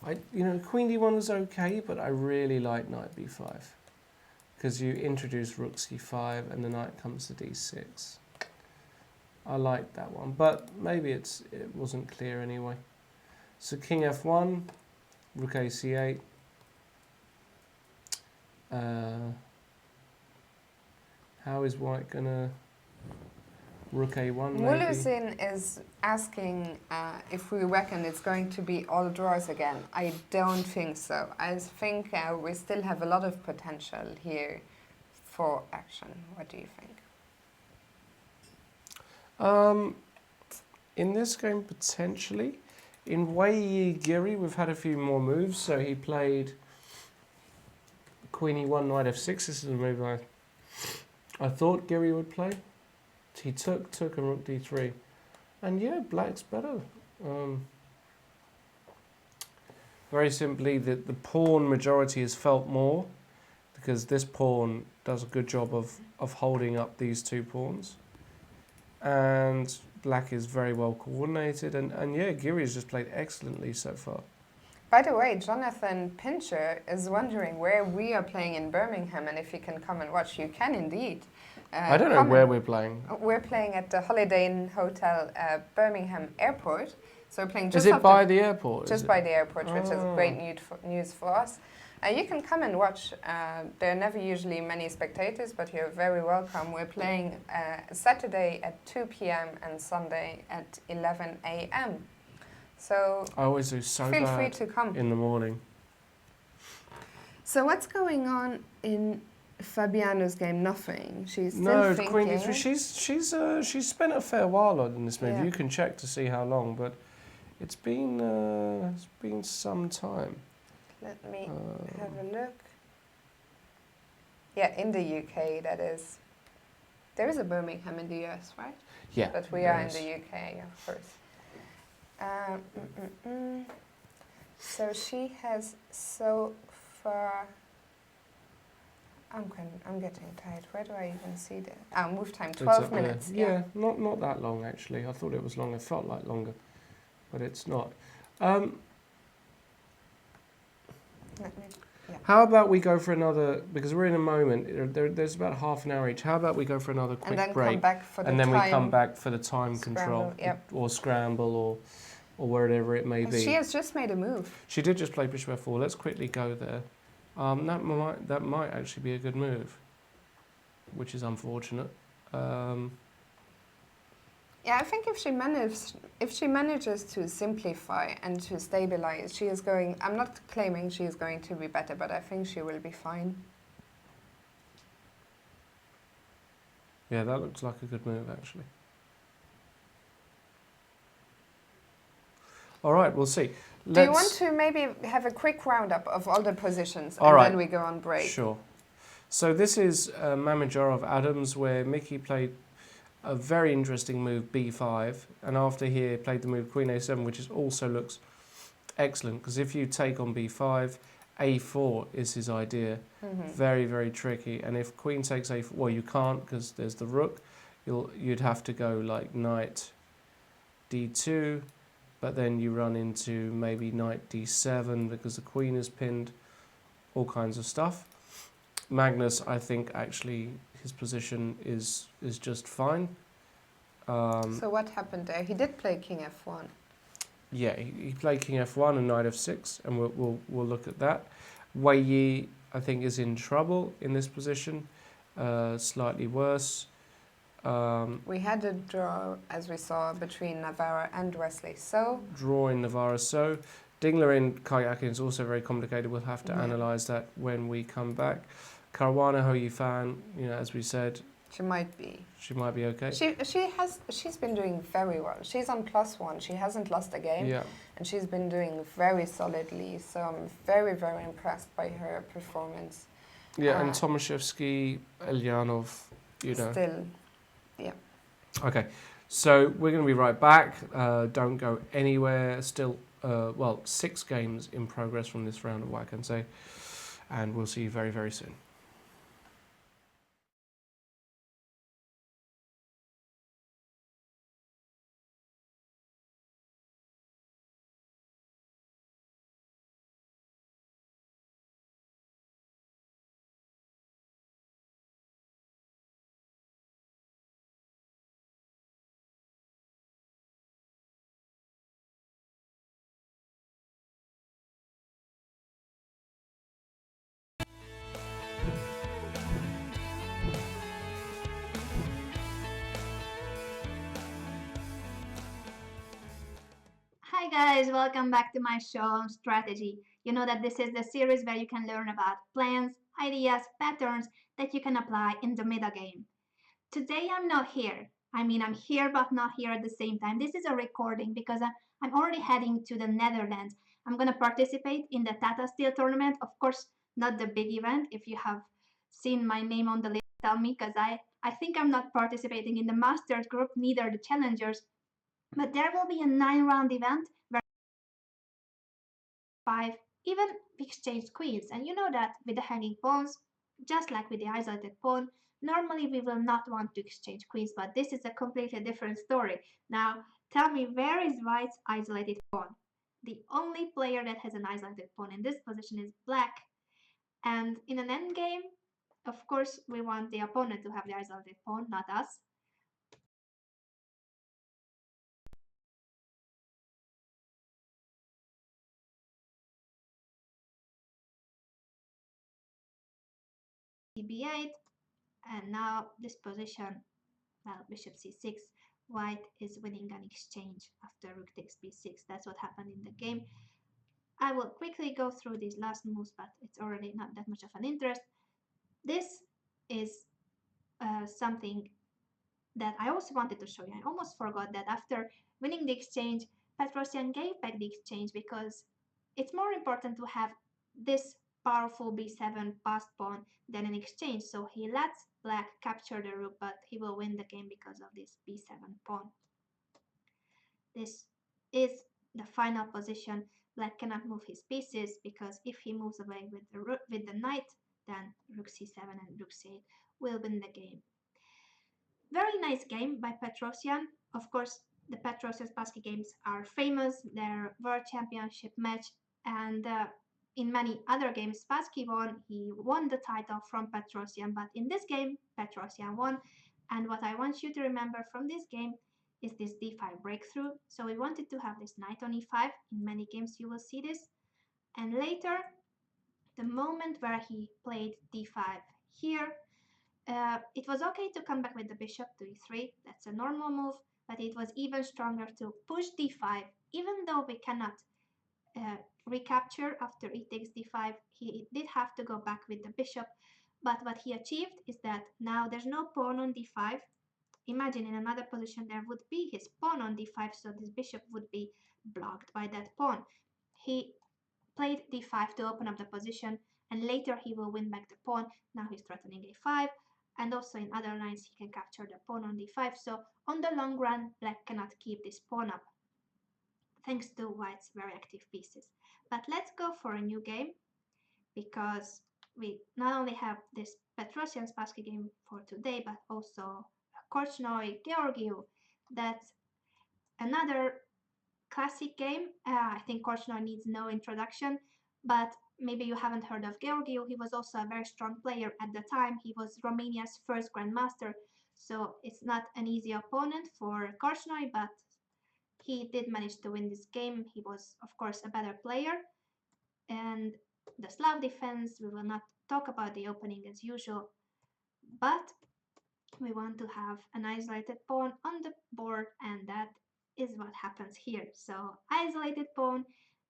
Queen d1 was okay, but I really like knight b5. Because you introduce rook c5 and the knight comes to d6. I like that one, but maybe it wasn't clear anyway. So king f1, rook a c8. How is white gonna rook a1 maybe? Mulusin is asking if we reckon it's going to be all draws again. I don't think so. I think we still have a lot of potential here for action. What do you think? In this game, potentially. In Wei Giri, we've had a few more moves. So he played queen e1, knight f6. This is a move I thought Giri would play. He took and rook d3. And yeah, black's better. Very simply, the pawn majority is felt more because this pawn does a good job of holding up these two pawns. And black is very well coordinated. And yeah, Giri has just played excellently so far. By the way, Jonathan Pincher is wondering where we are playing in Birmingham and if you can come and watch. You can indeed. I don't know where we're playing. We're playing at the Holiday Inn Hotel Birmingham Airport. So we're playing just Is it by the airport? Just by the airport, which is great news for us. You can come and watch. There are never usually many spectators, but you're very welcome. We're playing Saturday at 2 p.m. and Sunday at 11 a.m. So I always do so feel bad free to come in the morning. So what's going on in Fabiano's game? Nothing. She's still thinking. Queen d3. She's spent a fair while on this move. Yeah. You can check to see how long, but it's been some time. Let me have a look. Yeah, in the UK, that is. There is a Birmingham in the US, right? Yeah. But we are in the UK, of course. So she has so far. I'm getting tired. Where do I even see that? Move time 12 minutes. Yeah, not that long actually. I thought it was long. It felt like longer, but it's not. How about we go for another, because we're in a moment, there's about half an hour each. How about we go for another quick and then break? Come back for the and then time we come back for the time scramble, control, or scramble, or wherever it may be. She has just made a move. She did just play bishop f4. Let's quickly go there. That might actually be a good move, which is unfortunate. Yeah, I think if she manages to simplify and to stabilize, she is going. I'm not claiming she is going to be better, but I think she will be fine. Yeah, that looks like a good move actually. All right, we'll see. Do you want to maybe have a quick roundup of all the positions and then we go on break? Sure. So this is Mamedyarov Adams, where Mickey played a very interesting move, b5, and after here played the move queen a7, which also looks excellent, because if you take on b5, a4 is his idea. Very, very tricky. And if queen takes a4, well, you can't because there's the rook. You'd have to go like knight d2, but then you run into maybe knight d7 because the queen is pinned, all kinds of stuff. Magnus, I think, actually, his position is just fine. So what happened there? He did play king f1. Yeah, he played king f1 and knight f6, and we'll look at that. Wei Yi, I think, is in trouble in this position, slightly worse. We had a draw, as we saw, between Navara and Wesley. So Draw in Navara. So Dingler in Karjakin is also very complicated. We'll have to Yeah. analyse that when we come back. Caruana, Hou Yifan, as we said, she might be. she might be okay. She's been doing very well. She's on +1. She hasn't lost a game. Yeah. And she's been doing very solidly. So I'm very, very impressed by her performance. Yeah, and Tomashevsky, Eljanov, Still, yeah. Okay, so we're going to be right back. Don't go anywhere. Still, 6 games in progress from this round of Wakanse, and we'll see you very, very soon. Hi guys, welcome back to my show on strategy. You know that this is the series where you can learn about plans, ideas, patterns that you can apply in the meta game. Today I'm not here. I mean, I'm here but not here at the same time. This is a recording because I'm already heading to the Netherlands. I'm going to participate in the Tata Steel tournament. Of course, not the big event. If you have seen my name on the list, tell me, because I think I'm not participating in the Masters group, neither the Challengers. But there will be a 9-round event where 5 even exchange queens. And you know that with the hanging pawns, just like with the isolated pawn, normally we will not want to exchange queens, but this is a completely different story. Now, tell me, where is white's isolated pawn? The only player that has an isolated pawn in this position is black. And in an endgame, of course, we want the opponent to have the isolated pawn, not us. b8, and now this position, well, bishop c6, white is winning an exchange after rook takes b6. That's what happened in the game. I will quickly go through these last moves, but it's already not that much of an interest. This is something that I also wanted to show you. I almost forgot that after winning the exchange, Petrosian gave back the exchange because it's more important to have this powerful b7 passed pawn than an exchange. So he lets black capture the rook, but he will win the game because of this b7 pawn. This is the final position. Black cannot move his pieces because if he moves away with the knight, then rook c7 and rook c8 will win the game. Very nice game by Petrosian. Of course, the Petrosian Spassky games are famous. They're World Championship match, and in many other games Spassky won. He won the title from Petrosian, but in this game Petrosian won. And what I want you to remember from this game is this d5 breakthrough. So we wanted to have this knight on e5. In many games you will see this. And later, the moment where he played d5 here, it was okay to come back with the bishop to e3. That's a normal move, but it was even stronger to push d5. Even though we cannot recapture after e takes d5, he did have to go back with the bishop. But what he achieved is that now there's no pawn on d5. Imagine in another position there would be his pawn on d5, so this bishop would be blocked by that pawn. He played d5 to open up the position, and later he will win back the pawn. Now he's threatening a5, and also in other lines he can capture the pawn on d5. So on the long run, black cannot keep this pawn up, thanks to white's very active pieces. But let's go for a new game, because we not only have this Petrosian Spassky game for today, but also Korchnoi Georgiou. That's another classic game. I think Korchnoi needs no introduction, but maybe you haven't heard of Georgiou. He was also a very strong player at the time. He was Romania's first grandmaster, so it's not an easy opponent for Korchnoi, but he did manage to win this game. He was, of course, a better player. And the Slav defense, we will not talk about the opening as usual, but we want to have an isolated pawn on the board, and that is what happens here. So isolated pawn,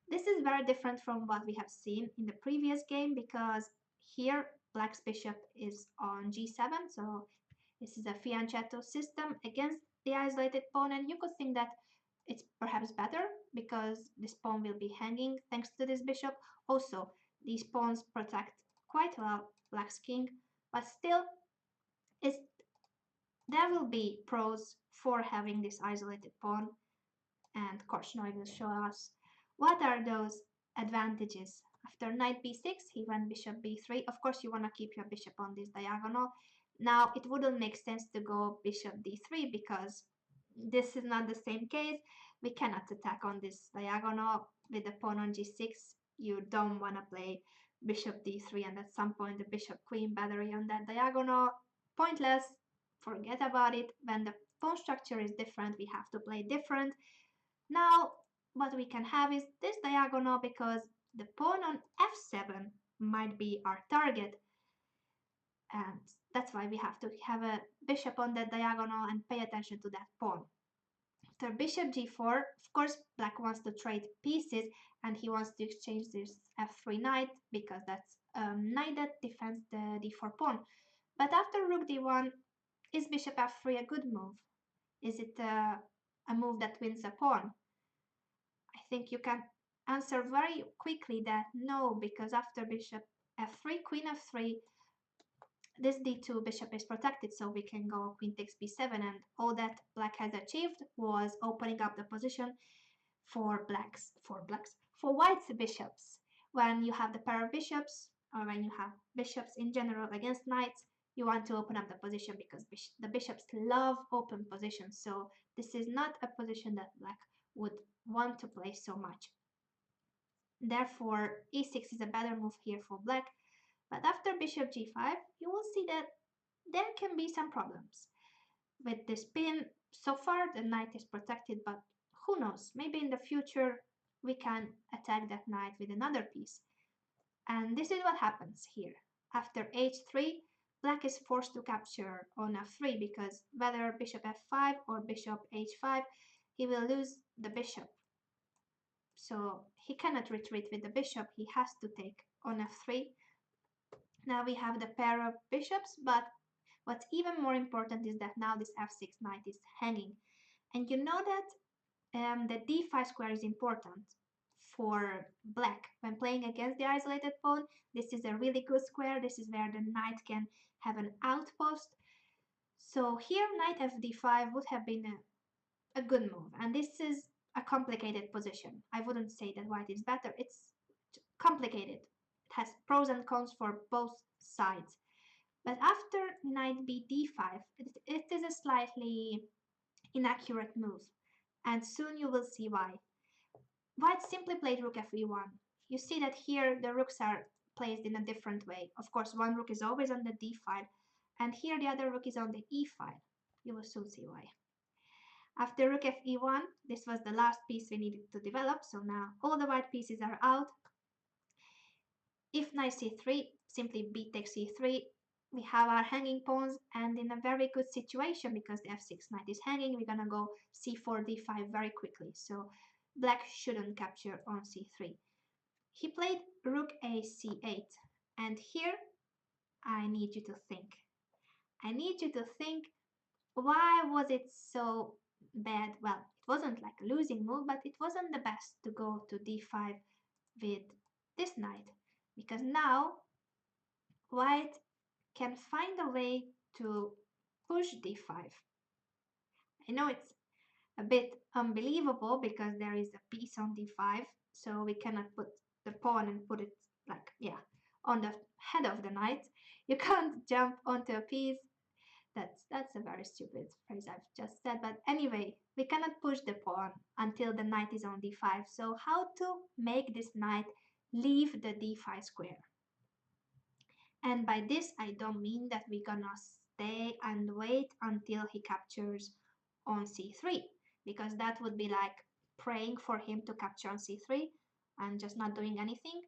this is very different from what we have seen in the previous game, because here black's bishop is on g7, so this is a fianchetto system against the isolated pawn, and you could think that it's perhaps better because this pawn will be hanging thanks to this bishop. Also, these pawns protect quite well black's king, but still there will be pros for having this isolated pawn, and Korchnoi will show us what are those advantages. After knight b6, he went bishop b3. Of course, you want to keep your bishop on this diagonal. Now, it wouldn't make sense to go bishop d3 because this is not the same case. We cannot attack on this diagonal with the pawn on g6. You don't want to play bishop d3 and at some point the bishop queen battery on that diagonal. Pointless. Forget about it. When the pawn structure is different, we have to play different. Now, what we can have is this diagonal because the pawn on f7 might be our target. And that's why we have to have a bishop on that diagonal and pay attention to that pawn. After bishop g4, of course, black wants to trade pieces and he wants to exchange this f3 knight because that's a knight that defends the d4 pawn. But after rook d1, is bishop f3 a good move? Is it a move that wins a pawn? I think you can answer very quickly that no, because after bishop f3, queen f3, this d2 bishop is protected, so we can go queen takes b7, and all that black has achieved was opening up the position for white's bishops. When you have the pair of bishops, or when you have bishops in general against knights, you want to open up the position because the bishops love open positions. So this is not a position that black would want to play so much. Therefore, e6 is a better move here for black. But after bishop g5, you will see that there can be some problems. With this pin, so far the knight is protected, but who knows, maybe in the future we can attack that knight with another piece. And this is what happens here. After h3, black is forced to capture on f3 because whether bishop f5 or bishop h5, he will lose the bishop. So he cannot retreat with the bishop, he has to take on f3. Now we have the pair of bishops, but what's even more important is that now this f6 knight is hanging. And you know that the d5 square is important for black. When playing against the isolated pawn, this is a really good square. This is where the knight can have an outpost. So here knight fd5 would have been a good move. And this is a complicated position. I wouldn't say that white is better. It's complicated. It has pros and cons for both sides. But after knight b d5, it is a slightly inaccurate move. And soon you will see why. White simply played rook fe1. You see that here the rooks are placed in a different way. Of course, one rook is always on the d file, and here the other rook is on the e file. You will soon see why. After rook fe1, this was the last piece we needed to develop, so now all the white pieces are out. If knight c3, simply b takes c3, we have our hanging pawns, and in a very good situation because the f6 knight is hanging, we're gonna go c4 d5 very quickly. So black shouldn't capture on c3. He played rook a c8, and here I need you to think. I need you to think, why was it so bad? Well, it wasn't like a losing move, but it wasn't the best to go to d5 with this knight, because now white can find a way to push d5. I know it's a bit unbelievable because there is a piece on d5, so we cannot put the pawn and put it like, yeah, on the head of the knight. You can't jump onto a piece. That's a very stupid phrase I've just said, but anyway, we cannot push the pawn until the knight is on d5. So how to make this knight leave the d5 square? And by this, I don't mean that we're gonna stay and wait until he captures on c3, because that would be like praying for him to capture on c3 and just not doing anything.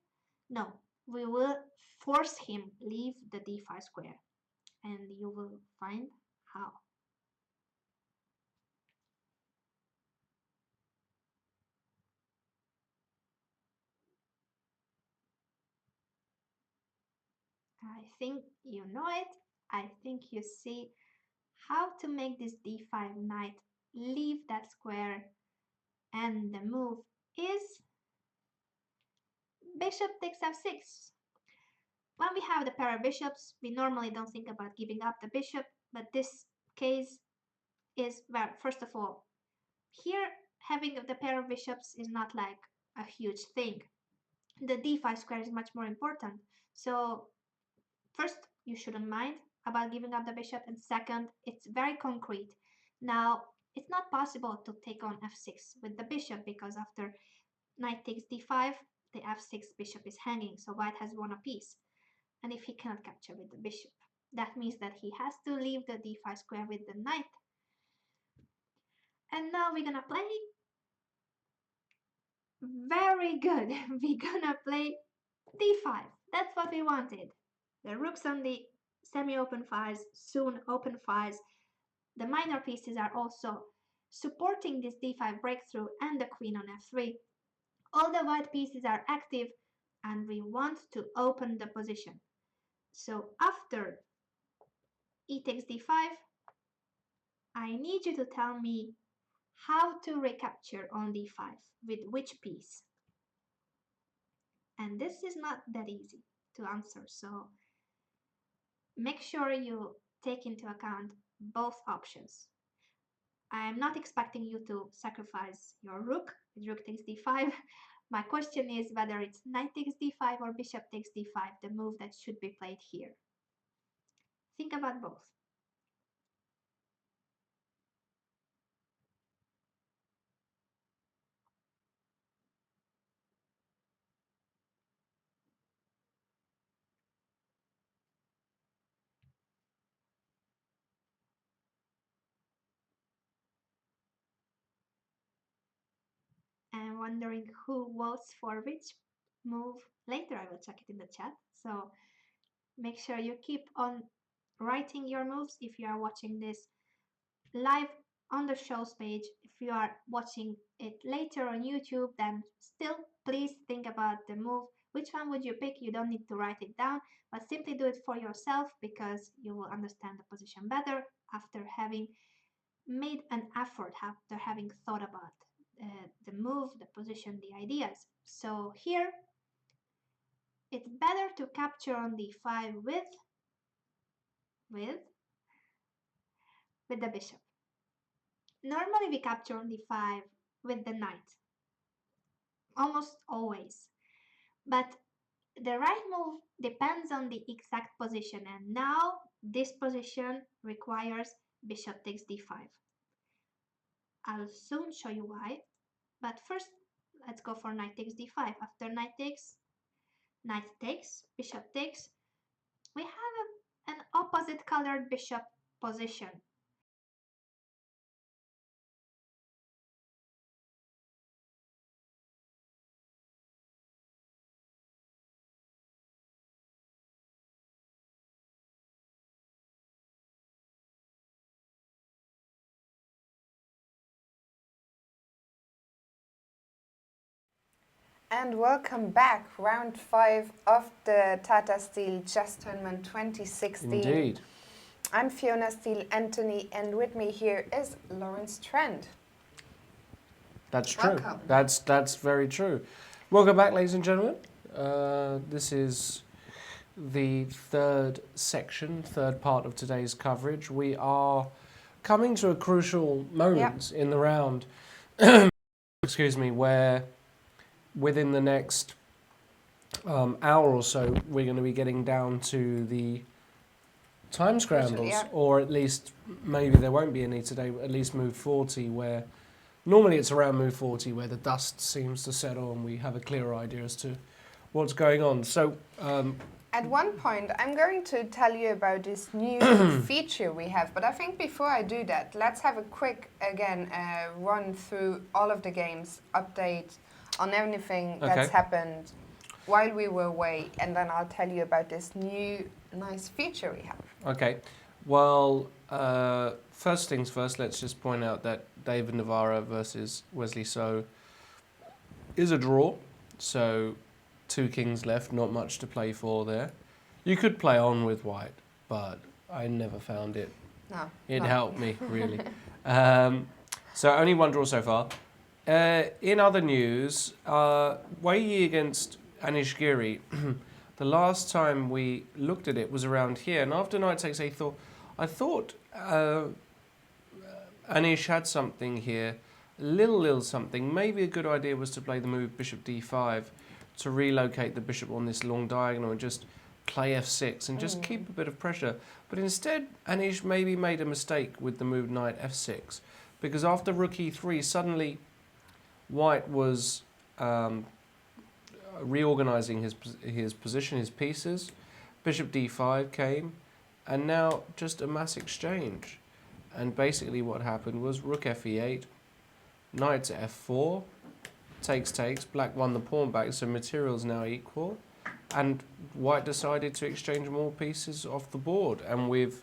No, we will force him leave the d5 square, and you will find how. I think you know it. I think you see how to make this d5 knight leave that square, and the move is bishop takes f6. When we have the pair of bishops, we normally don't think about giving up the bishop, but this case is, well, first of all, here having the pair of bishops is not like a huge thing. The d5 square is much more important. So first, you shouldn't mind about giving up the bishop, and second, it's very concrete. Now, it's not possible to take on f6 with the bishop because after knight takes d5, the f6 bishop is hanging, so white has won a piece. And if he cannot capture with the bishop, that means that he has to leave the d5 square with the knight. And now we're gonna play very good. We're gonna play d5. That's what we wanted. The rook's on the semi-open files, soon open files. The minor pieces are also supporting this d5 breakthrough and the queen on f3. All the white pieces are active and we want to open the position. So after e takes d5, I need you to tell me how to recapture on d5 with which piece. And this is not that easy to answer, so make sure you take into account both options. I am not expecting you to sacrifice your rook with rook takes d5. My question is whether it's knight takes d5 or bishop takes d5, the move that should be played here. Think about both. And wondering who votes for which move. Later I will check it in the chat. So make sure you keep on writing your moves if you are watching this live on the show's page. If you are watching it later on YouTube, then still please think about the move. Which one would you pick? You don't need to write it down, but simply do it for yourself because you will understand the position better after having made an effort, after having thought about the move, the position, the ideas. So here, it's better to capture on d5 with the bishop. Normally we capture on d5 with the knight, almost always. But the right move depends on the exact position, and now this position requires bishop takes d5. I'll soon show you why, but first let's go for knight takes d5. After knight takes, bishop takes, we have an opposite colored bishop position. And welcome back, round 5 of the Tata Steel Chess Tournament 2016. Indeed. I'm Fiona Steil-Antoni, and with me here is Lawrence Trent. That's true. Welcome. That's very true. Welcome back, ladies and gentlemen. This is the third section, third part of today's coverage. We are coming to a crucial moment in the round, excuse me, where within the next hour or so, we're going to be getting down to the time scrambles, or at least maybe there won't be any today, at least move 40, where normally it's around move 40 where the dust seems to settle and we have a clearer idea as to what's going on. So at one point, I'm going to tell you about this new feature we have, but I think before I do that, let's have a quick, again, run through all of the games, update on everything that's happened while we were away, and then I'll tell you about this new nice feature we have. Okay, well, First things first, let's just point out that David Navara versus Wesley So is a draw. So 2 kings left, not much to play for there. You could play on with white, but I never found it. No. It no. helped me, really. So only 1 draw so far. In other news, Wei Yi against Anish Giri. The last time we looked at it was around here, and after knight takes a4, I thought Anish had something here, a little something. Maybe a good idea was to play the move bishop d5 to relocate the bishop on this long diagonal and just play f6 and just keep a bit of pressure. But instead, Anish maybe made a mistake with the move knight f6, because after rook e3, suddenly white was reorganizing his position, his pieces. Bishop d5 came, and now just a mass exchange. And basically what happened was rook fe8, knight to f4, takes, black won the pawn back, so material's now equal. And white decided to exchange more pieces off the board. And we've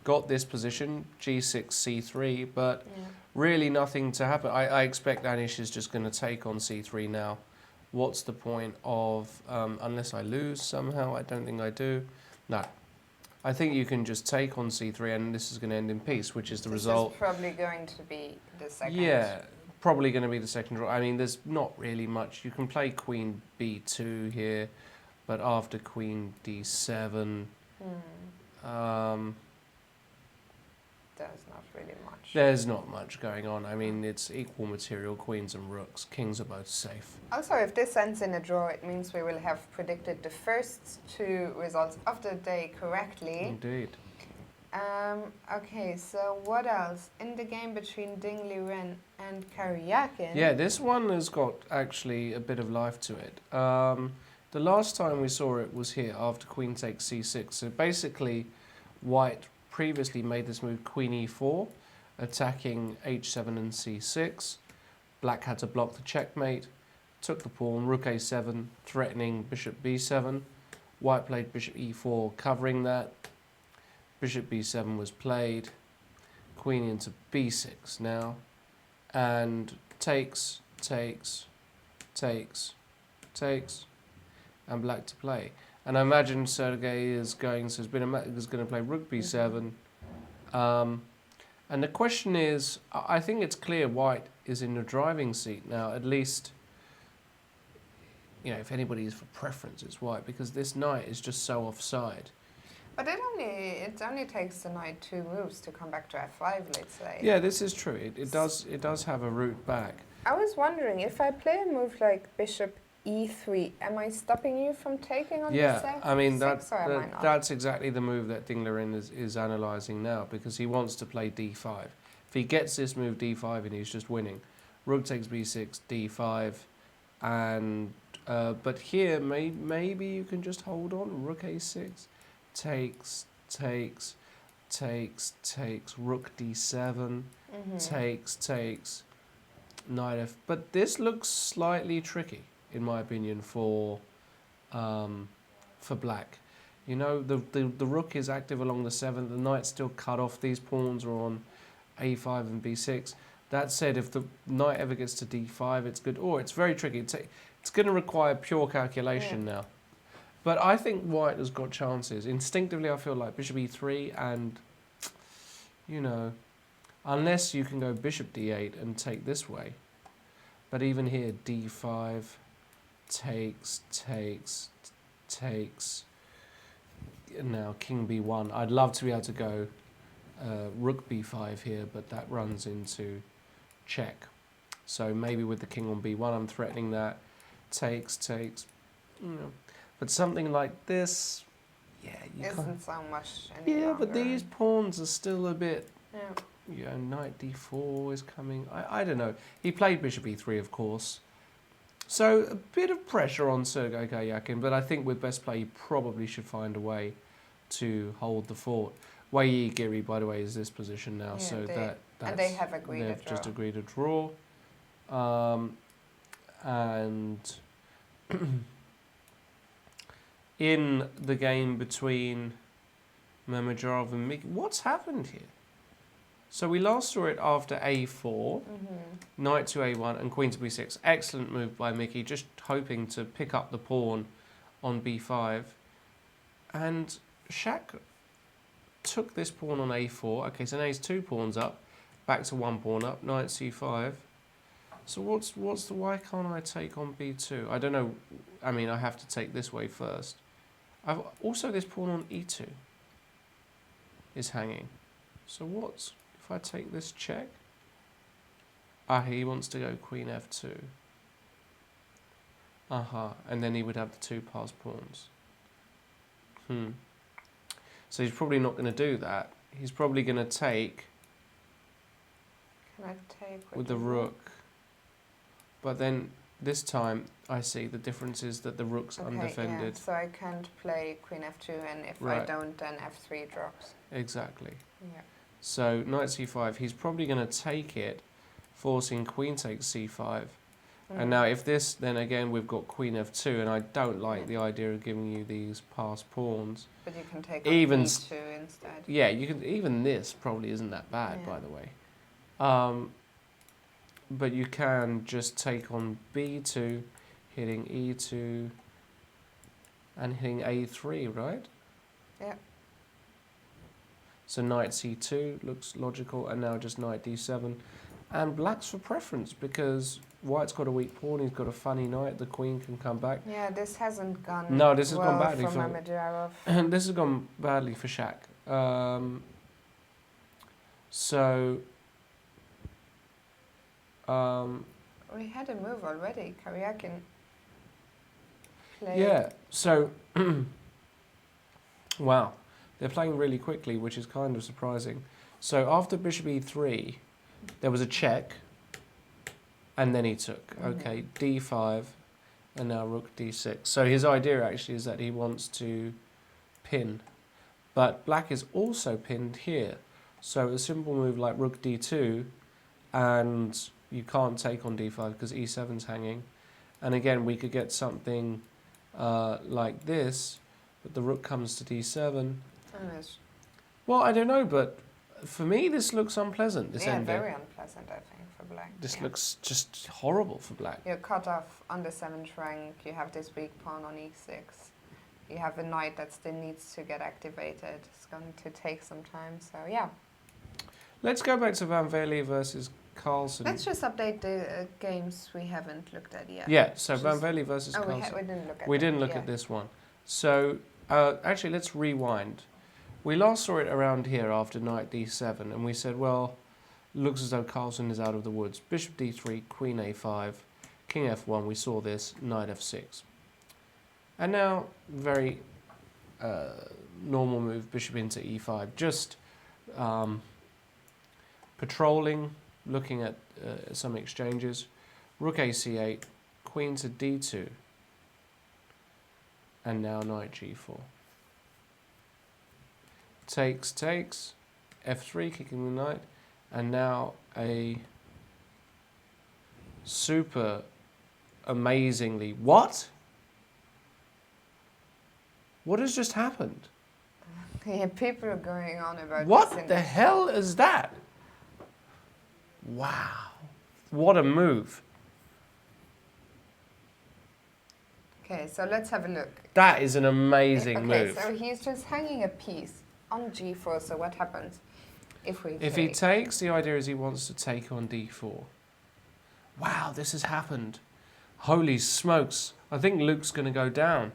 got this position, g6, c3, but really nothing to happen. I expect Anish is just going to take on c3 now. What's the point of, unless I lose somehow, I don't think I do. No. I think you can just take on c3 and this is going to end in peace, which is the result. This is probably going to be the second. Yeah, probably going to be the second draw. I mean, there's not really much. You can play queen b2 here, but after queen d7, there's not really much. there's not much going on. I mean, it's equal material, queens and rooks. Kings are both safe. Also, if this ends in a draw, it means we will have predicted the first 2 results of the day correctly. Indeed. Okay, so what else? In the game between Liren and Karjakin. Yeah, this one has got actually a bit of life to it. The last time we saw it was here after queen takes c6. So basically, white previously made this move queen e4, attacking h7 and c6. Black had to block the checkmate, took the pawn, rook a7, threatening bishop b7. White played bishop e4, covering that. Bishop b7 was played, queen into b6 now, and takes, and black to play. And I imagine Sergei is going to play rook b7. And the question is, I think it's clear white is in the driving seat now, at least, you know, if anybody is for preference, it's white, because this knight is just so offside. But it only takes the knight 2 moves to come back to f5, let's say. Yeah, this is true. It does have a route back. I was wondering, if I play a move like bishop e3, am I stopping you from taking on Yeah, the f6, I mean, or am I not? that's exactly the move that Liren is analysing now, because he wants to play d5. If he gets this move d5 and he's just winning, rook takes b6, d5, and but here maybe you can just hold on, rook a6, takes, rook d7, takes, knight f. But this looks slightly tricky, in my opinion, for black. You know, the rook is active along the 7th, the knight's still cut off, these pawns are on a5 and b6. That said, if the knight ever gets to d5, it's good. Or it's very tricky. It's going to require pure calculation now. But I think white has got chances. Instinctively, I feel like bishop e3 and, you know, unless you can go bishop d8 and take this way. But even here, d5, takes, now king b1. I'd love to be able to go rook b5 here, but that runs into check. So maybe with the king on b1, I'm threatening that. Takes, you know. But something like this, yeah, you can't. Isn't so much any Yeah, longer. but these pawns are still a bit. Yeah. You know, knight d4 is coming. I don't know. He played bishop e3, of course. So a bit of pressure on Sergei Karjakin, but I think with best play, he probably should find a way to hold the fort. Wei Yi Giri, by the way, is this position now, Yeah, so and that's, they have agreed a they've just draw. agreed a draw. And in the game between Mamedyarov and Miki, what's happened here? So we last saw it after a4, knight to a1, and queen to b6. Excellent move by Mickey, just hoping to pick up the pawn on b5. And Shaq took this pawn on a4. Okay, so now he's 2 pawns up, back to 1 pawn up, knight c5. So why can't I take on b2? I don't know. I mean, I have to take this way first. I've also this pawn on e2 is hanging. So what's if I take this check? Ah, he wants to go queen f2. And then he would have the 2 passed pawns. So he's probably not going to do that. He's probably going to take Can I take with the rook. But then this time I see the difference is that the rook's undefended. Yeah, so I can't play queen f2, and if I don't, then f3 drops. Exactly. Yeah. So knight c5, he's probably going to take it, forcing queen takes c5. And now if this, then again we've got queen f2, and I don't like the idea of giving you these passed pawns. But you can take on Even b2 instead. Yeah, you can. Even this probably isn't that bad, by the way. But you can just take on b2, hitting e2, and hitting a3, right? Yeah. So knight c2 looks logical, and now just knight d7. And black's for preference, because white's got a weak pawn, he's got a funny knight, the queen can come back. Yeah, this hasn't gone No, this has well gone badly for for Mamedyarov. this has gone badly for Shaq. We had a move already. Karjakin played. Yeah, so wow, they're playing really quickly, which is kind of surprising. So after bishop e3, there was a check, and then he took. Okay, d5, and now rook d6. So his idea actually is that he wants to pin, but black is also pinned here. So a simple move like rook d2, and you can't take on d5 because e7's hanging. And again, we could get something like this, but the rook comes to d7. Well, I don't know, but for me, this looks unpleasant, this ending. Very unpleasant, I think, for black. This looks just horrible for black. You're cut off on the 7th rank, you have this weak pawn on e6. You have a knight that still needs to get activated. It's going to take some time, so yeah. Let's go back to Van Velde versus Carlsen. Let's just update the games we haven't looked at yet. Yeah, so Van Velde versus Carlsen. We didn't look at We that, didn't look at this one. So, actually, let's rewind. We last saw it around here after knight d7, and we said, well, looks as though Carlsen is out of the woods. Bishop d3, queen a5, king f1, we saw this, knight f6. And now, very normal move, bishop into e5, just patrolling, looking at some exchanges. Rook a c8, queen to d2, and now knight g4. Takes, f3, kicking the knight, and now a super amazingly... What? What has just happened? Yeah, people are going on about What this. the hell is that? Wow. What a move. Okay, so let's have a look. That is an amazing move. Okay, so he's just hanging a piece on g4, so what happens if we If he takes, the idea is he wants to take on d4. Wow, this has happened. Holy smokes. I think Luke's going to go down.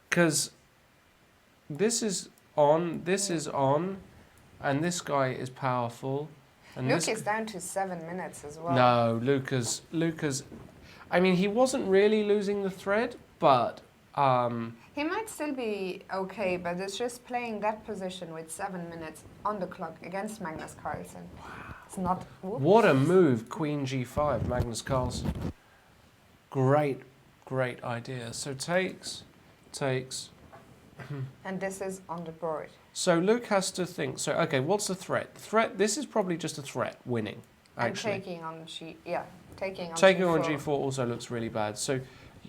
Because this is on, and this guy is powerful. And Luke is down to 7 minutes as well. No, Lucas. I mean, he wasn't really losing the thread, but he might still be okay, but it's just playing that position with 7 minutes on the clock against Magnus Carlsen. Wow. It's not... Whoops. What a move, queen g5, Magnus Carlsen. Great idea. So takes. And this is on the board. So Luke has to think. So, okay, what's the threat? This is probably just a threat, winning, actually. And taking on taking on Taking g4. on g4 also looks really bad. So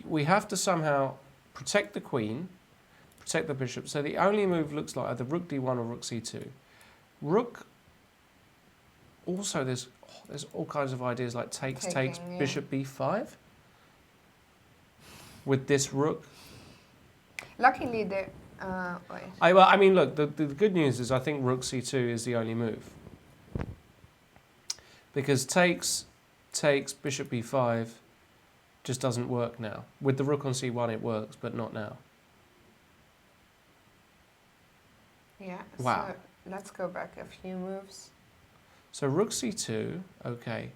we have to somehow protect the queen, protect the bishop. So the only move looks like either rook d1 or rook c2. Rook also there's all kinds of ideas like takes, Taking, yeah. bishop b5 with this rook. Luckily, the wait. I mean, look, the good news is I think rook c2 is the only move. Because takes, bishop b5 just doesn't work now. With the rook on c1 it works, but not now. Yeah. Wow. So let's go back a few moves. So rook c2, okay.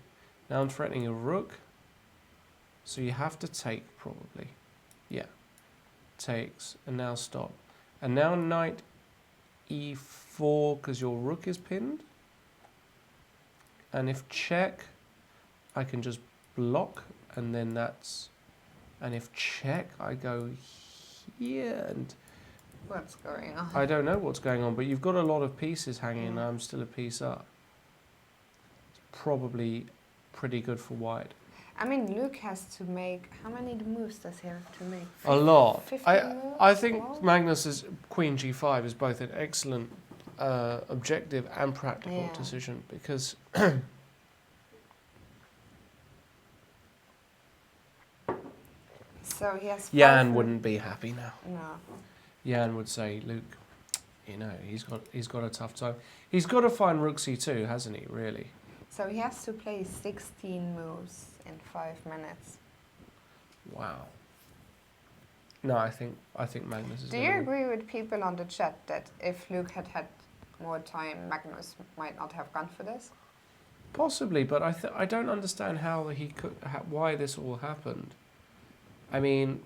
Now I'm threatening a rook. So you have to take probably. Yeah. Takes, and now stop. And now knight e4 because your rook is pinned. And if check, I can just block, and then that's... And if check, I go here, and... What's going on? I don't know what's going on, but you've got a lot of pieces hanging, and I'm still a piece up. It's probably pretty good for white. I mean, Luke has to make... How many moves does he have to make? A lot. 15 moves? I think More? Magnus's queen g5 is both an excellent objective and practical Yeah. decision, because... So he has... Jan 5 wouldn't be happy now. No. Jan would say, Luke, you know, he's got a tough time. He's got to find rook c2, hasn't he, really? So he has to play 16 moves in 5 minutes. Wow. No, I think Magnus is Do you agree with people on the chat that if Luke had had more time, Magnus might not have gone for this? Possibly, but I don't understand how he could, why this all happened. I mean,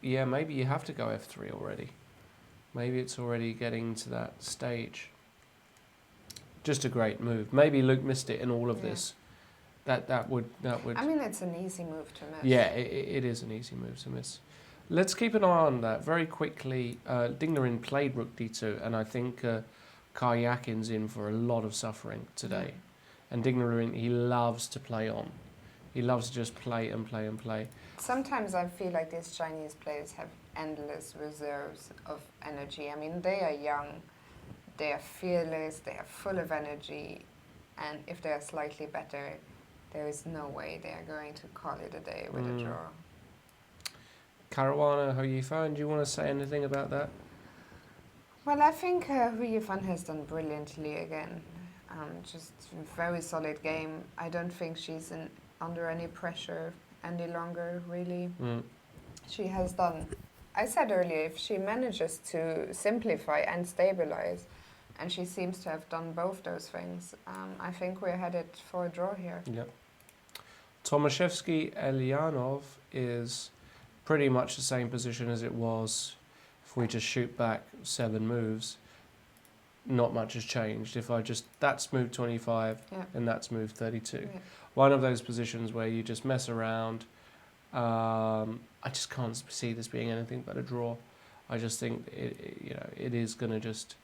yeah, maybe you have to go f3 already. Maybe it's already getting to that stage. Just a great move. Maybe Luke missed it in all of this. That would. I mean, it's an easy move to miss. Yeah, it is an easy move to miss. Let's keep an eye on that very quickly. Liren played rook d2, and I think Karjakin's in for a lot of suffering today. And Liren, he loves to play on. He loves to just play and play and play. Sometimes I feel like these Chinese players have endless reserves of energy. I mean, they are young, they are fearless, they are full of energy, and if they are slightly better, there is no way they are going to call it a day with a draw. Caruana, Hou Yifan, do you want to say anything about that? Well, I think Hou Yifan has done brilliantly again. Just a very solid game. I don't think she's under any pressure any longer, really. She has done... I said earlier, if she manages to simplify and stabilize, and she seems to have done both those things, I think we're headed for a draw here. Yep. Tomashevsky Eljanov is pretty much the same position as it was if we just shoot back 7 moves. Not much has changed. If I just, that's move 25 and that's move 32. Yeah. One of those positions where you just mess around. I just can't see this being anything but a draw. I just think it is going to just,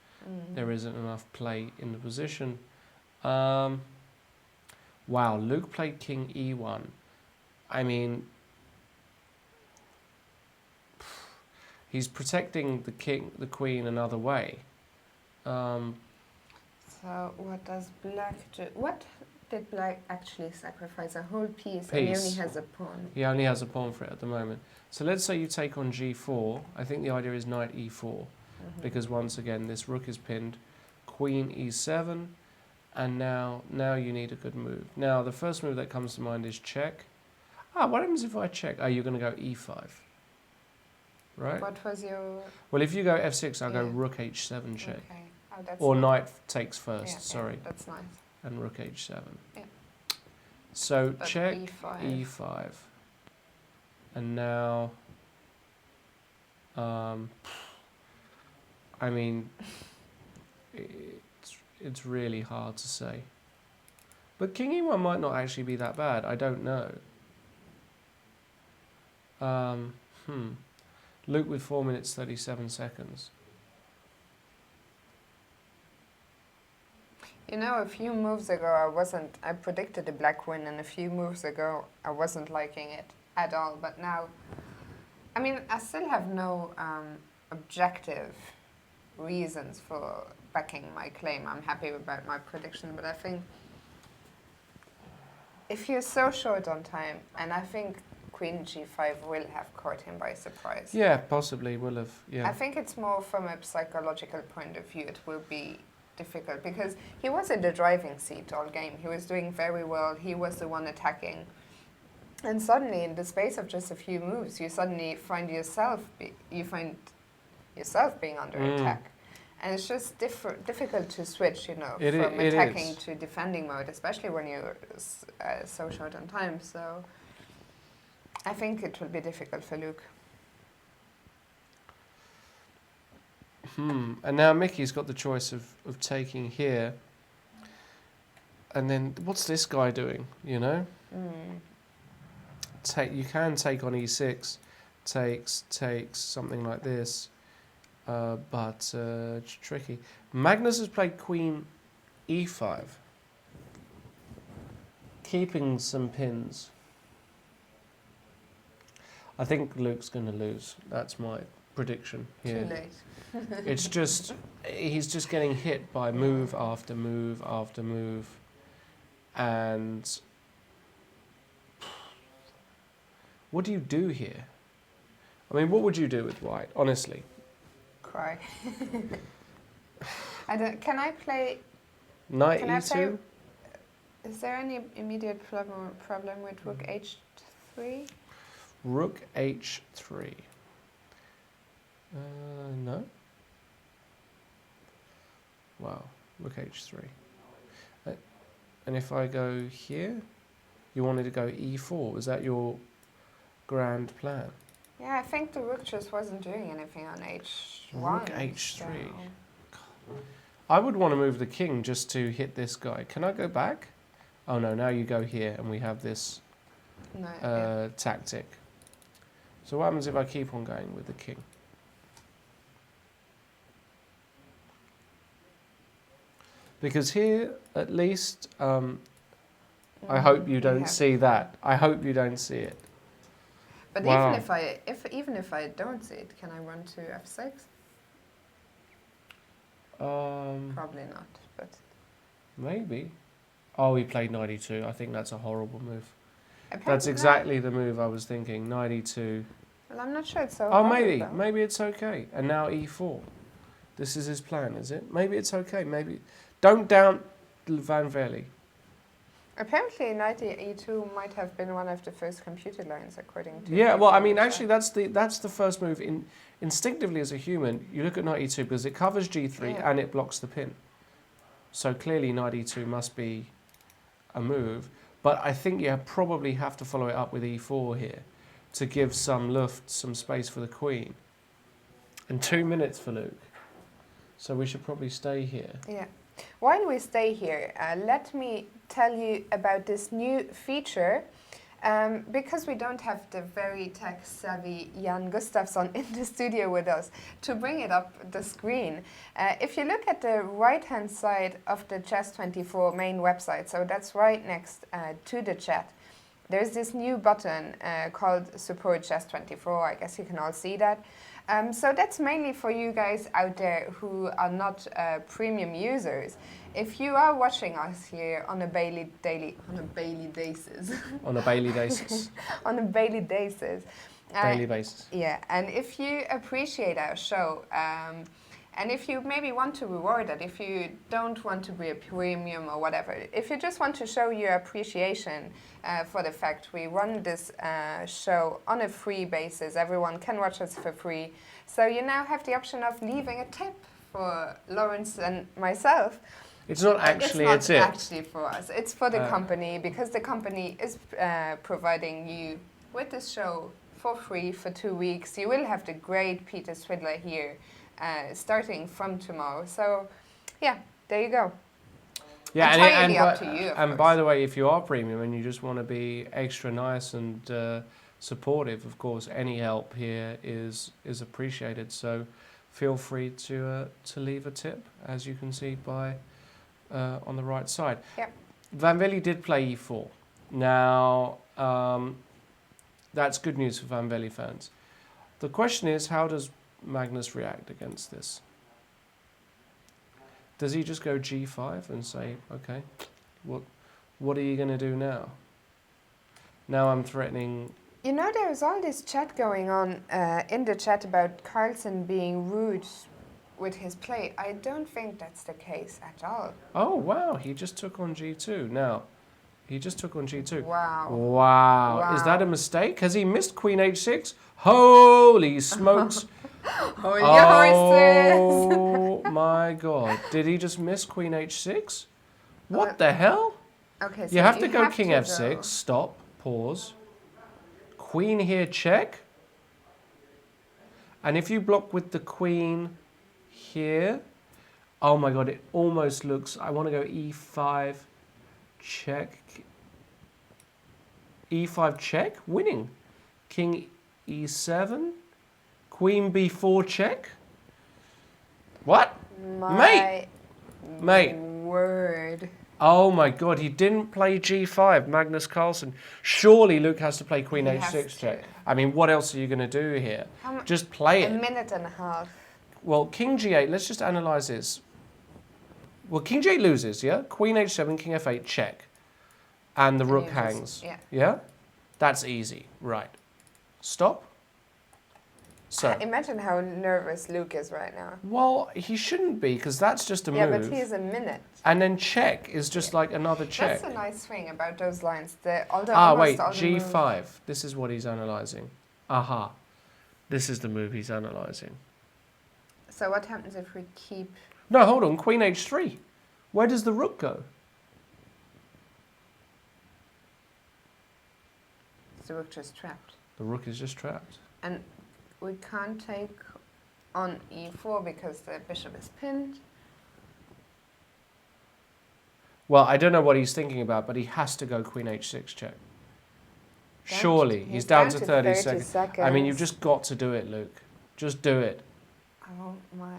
there isn't enough play in the position. Wow, Luke played king e1. I mean, he's protecting the queen another way. So what does black do? What did black actually sacrifice? A whole piece. And he only has a pawn. He only has a pawn for it at the moment. So let's say you take on g4. I think the idea is knight e4. Because once again, this rook is pinned. Queen e7. And now you need a good move. Now, the first move that comes to mind is check. What happens if I check? You're going to go e5. Right? What was your... Well, if you go f6, I'll go rook h7 check. Okay. Oh, that's Or nice. knight takes first, Yeah, sorry. yeah, that's nice. And rook h7. Yeah. So But check e5. e5. And now, I mean, it's really hard to say. But king e1 might not actually be that bad. I don't know. Luke with 4 minutes 37 seconds. You know, a few moves ago I predicted a black win, and a few moves ago I wasn't liking it at all. But now, I mean, I still have no objective reasons for backing my claim. I'm happy about my prediction, but I think if you're so short on time, and I think Queen G5 will have caught him by surprise. Yeah, possibly will have. Yeah. I think it's more from a psychological point of view. It will be difficult because he was in the driving seat all game. He was doing very well. He was the one attacking. And suddenly, in the space of just a few moves, you suddenly find yourself being under attack. And it's just difficult to switch, from attacking to defending mode, especially when you're so short on time. So I think it will be difficult for Luke. And now Mickey's got the choice of taking here. And then what's this guy doing, You can take on e6, takes, something like this. But it's tricky. Magnus has played Queen e5, keeping some pins. I think Luke's going to lose. That's my prediction here. Too late. It's just, he's just getting hit by move after move after move. And what do you do here? I mean, what would you do with white, honestly? Cry. Can I play? Knight Can I e2? Is there any immediate problem with Rook h3? Rook h3. No. Wow, Rook h3. And if I go here, you wanted to go e4. Was that your grand plan? Yeah, I think the rook just wasn't doing anything on h1. Rook h3. So. I would want to move the king just to hit this guy. Can I go back? Oh no, now you go here and we have this No, tactic. So what happens if I keep on going with the king? Because here, at least, I hope you don't see that. I hope you don't see it. But Wow. even if I don't see it, can I run to f6? Probably not, but Maybe. Oh, he played knight e2. I think that's a horrible move. That's apparently exactly the move I was thinking. Knight e2. Well, I'm not sure it's so. Oh, horrible, maybe. though. Maybe it's okay. And now e4. This is his plan, is it? Maybe it's okay. Maybe. Don't doubt Van Velde. Apparently, knight e2 might have been one of the first computed lines, according to. Yeah, well, I mean, people, actually, that's the first move. Instinctively, as a human, you look at knight e2 because it covers g3 Yeah. and it blocks the pin. So clearly, knight e2 must be a move. But I think you probably have to follow it up with e4 here to give some luft, some space for the queen. And 2 minutes for Luke. So we should probably stay here. Yeah. While we stay here, let me tell you about this new feature. Because we don't have the very tech-savvy Jan Gustafsson in the studio with us to bring it up the screen. If you look at the right-hand side of the Chess24 main website, so that's right next to the chat, there's this new button called Support Chess24. I guess you can all see that. So that's mainly for you guys out there who are not premium users. If you are watching us here on a Bailey basis. On a Bailey basis. On a Bailey basis. Daily basis. Yeah, and if you appreciate our show, and if you maybe want to reward it, if you don't want to be a premium or whatever, if you just want to show your appreciation for the fact we run this show on a free basis, everyone can watch us for free. So you now have the option of leaving a tip for Lawrence and myself. It's not actually, it's not it. actually for us. It's for the company, because the company is providing you with this show for free for 2 weeks. You will have the great Peter Swidler here starting from tomorrow. So, yeah, there you go. Yeah, Entirely up to you, of and course. by the way, if you are premium and you just want to be extra nice and supportive, of course, any help here is appreciated. So feel free to leave a tip, as you can see by on the right side. Yep. Van Velde did play e4. Now, that's good news for Van Velde fans. The question is, how does Magnus react against this? Does he just go g5 and say, okay, what are you going to do now? Now I'm threatening... You know, there's all this chat going on in the chat about Carlsen being rude with his play. I don't think that's the case at all. Oh, wow, he just took on g2. Now, he just took on g2. Wow. Wow. Is that a mistake? Has he missed queen h6? Holy smokes. Hold your horses. Oh, my God. Did he just miss queen h6? What the hell? Okay, so You have to go have king to f6. go. Stop. Pause. Queen here, check. And if you block with the queen here, oh my God, it almost looks, I want to go e5, check. e5 check, winning. King e7, queen b4 check. What? My Mate. word. Oh my God, he didn't play g5, Magnus Carlsen. Surely Luke has to play queen He h6 has check. to. I mean, what else are you going to do here? How Just play A it. minute and a half. Well, king g8, let's just analyze this. Well, king g8 loses, yeah? Queen h7, king f8, check. And the And rook you just- hangs. yeah. Yeah? That's easy. Right. Stop. So, Imagine how nervous Luke is right now. well, he shouldn't be, because that's just a Yeah, move. but he's a minute. And then check is just like another check. That's a nice thing about those lines. Almost Wait, all the moves- g5. This is what he's analyzing. Aha. This is the move he's analyzing. So what happens if we keep... No, hold on. Queen h3. Where does the rook go? The rook just trapped. The rook is just trapped. And we can't take on e4 because the bishop is pinned. Well, I don't know what he's thinking about, but he has to go queen h6 check. Surely. He's down to 30 seconds. I mean, you've just got to do it, Luke. Just do it. Oh my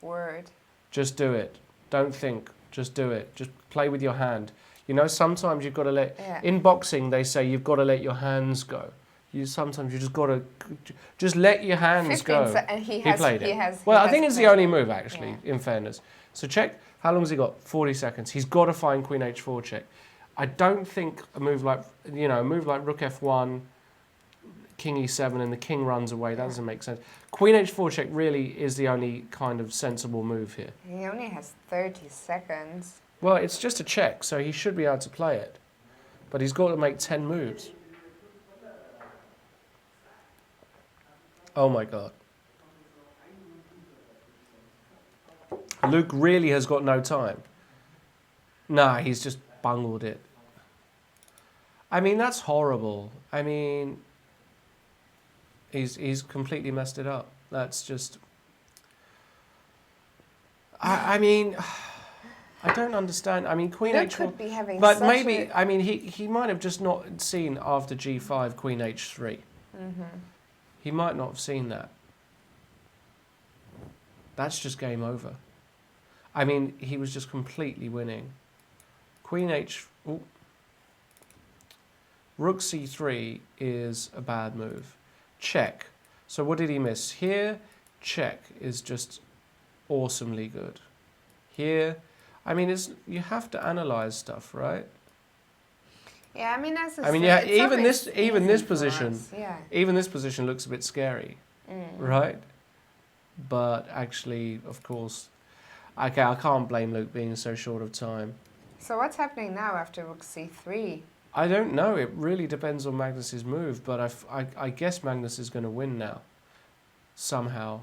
word. Just do it. Don't think. Just do it. Just play with your hand. You know, sometimes you've got to let... Yeah. In boxing, they say you've got to let your hands go. Sometimes you just got to... Just let your hands 15 go. and he played he it. has, Well, he I think has it's the played only it. move, actually, Yeah. in fairness. So check. How long has he got? 40 seconds. He's got to find queen h4 check. I don't think a move like, a move like rook f1, king e7, and the king runs away. That doesn't make sense. Queen h4 check really is the only kind of sensible move here. He only has 30 seconds. Well, it's just a check, so he should be able to play it. But he's got to make 10 moves. Oh my God. Luke really has got no time. Nah, he's just bungled it. I mean, that's horrible. I mean, he's completely messed it up. That's just... I mean, I don't understand. I mean, queen Luke h4... could be having But such maybe, a... I mean, he might have just not seen after g5, queen h3. He might not have seen that. That's just game over. I mean, he was just completely winning. Queen h... Ooh. Rook c3 is a bad move. Check. So what did he miss? Here, check is just awesomely good. Here, I mean, you have to analyze stuff, right? Yeah, I mean, that's a I mean, st- yeah, it's even always this, even easy this for position, us, yeah. even this position looks a bit scary, right? But actually, of course, okay, I can't blame Luke being so short of time. So what's happening now after rook c3? I don't know. It really depends on Magnus's move, but I guess Magnus is going to win now, somehow.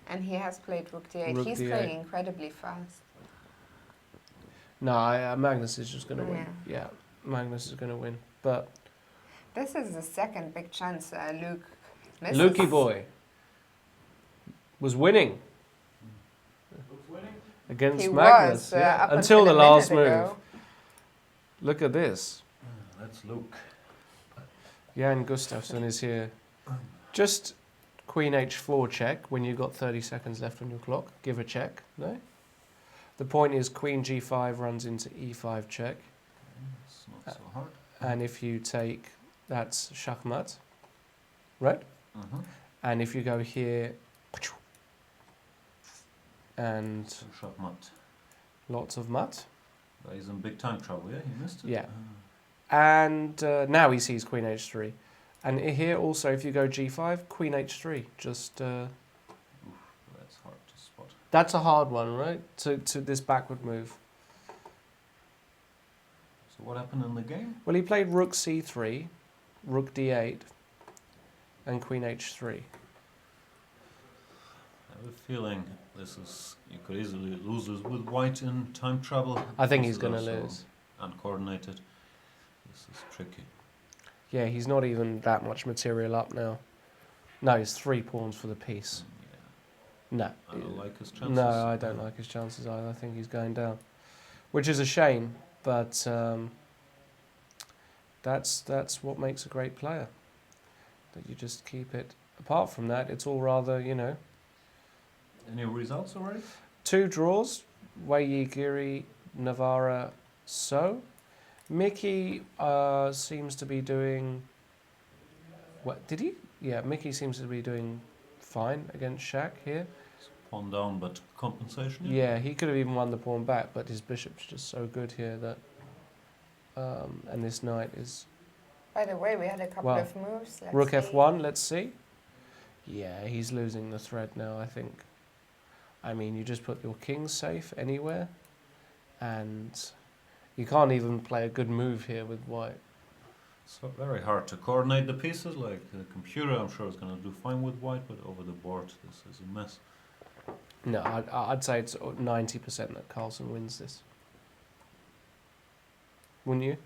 And he has played rook d8. Rook He's d8. playing incredibly fast. No, Magnus is just going to win. Yeah, Magnus is going to win. But This is the second big chance Luke misses. Lukey boy was winning against He Magnus was, yeah, up until the a last minute move. ago. Look at this. That's Luke. Jan Gustafsson is here. Just queen h4 check when you've got 30 seconds left on your clock. Give a check. No? The point is queen g5 runs into e5 check. It's not so hard. And if you take, that's shachmat. Right? And if you go here, and Shot mat. lots of mutt. But he's in big time trouble, yeah? He missed it? Yeah. And now he sees queen h3. And here also, if you go g5, queen h3. Just Oof, that's hard to spot. that's a hard one, right? To this backward move. So what happened in the game? Well, he played rook c3, rook d8, and queen h3. I have a feeling this is... You could easily lose this with white in time trouble. I think he's Pieces going to are so lose. Uncoordinated. This is tricky. Yeah, he's not even that much material up now. No, he's 3 pawns for the piece. Yeah. No. I don't like his chances. No, I don't like his chances either. I think he's going down. Which is a shame, but that's what makes a great player. That you just keep it. Apart from that, it's all rather, you know... Any results already? 2 draws. Wei Giri, Navara, So. Mickey seems to be doing... What, did he? Yeah, Mickey seems to be doing fine against Shaq here. Pawn down, but compensation? Yeah, he could have even won the pawn back, but his bishop's just so good here that... and this knight is... By the way, we had a couple Well, of moves. Let's Rook see. f1, let's see. Yeah, he's losing the thread now, I think. I mean, you just put your king safe anywhere, and you can't even play a good move here with white. So very hard to coordinate the pieces. Like the computer, I'm sure is going to do fine with white, but over the board, this is a mess. No, I'd say it's 90% that Carlsen wins this. Wouldn't you?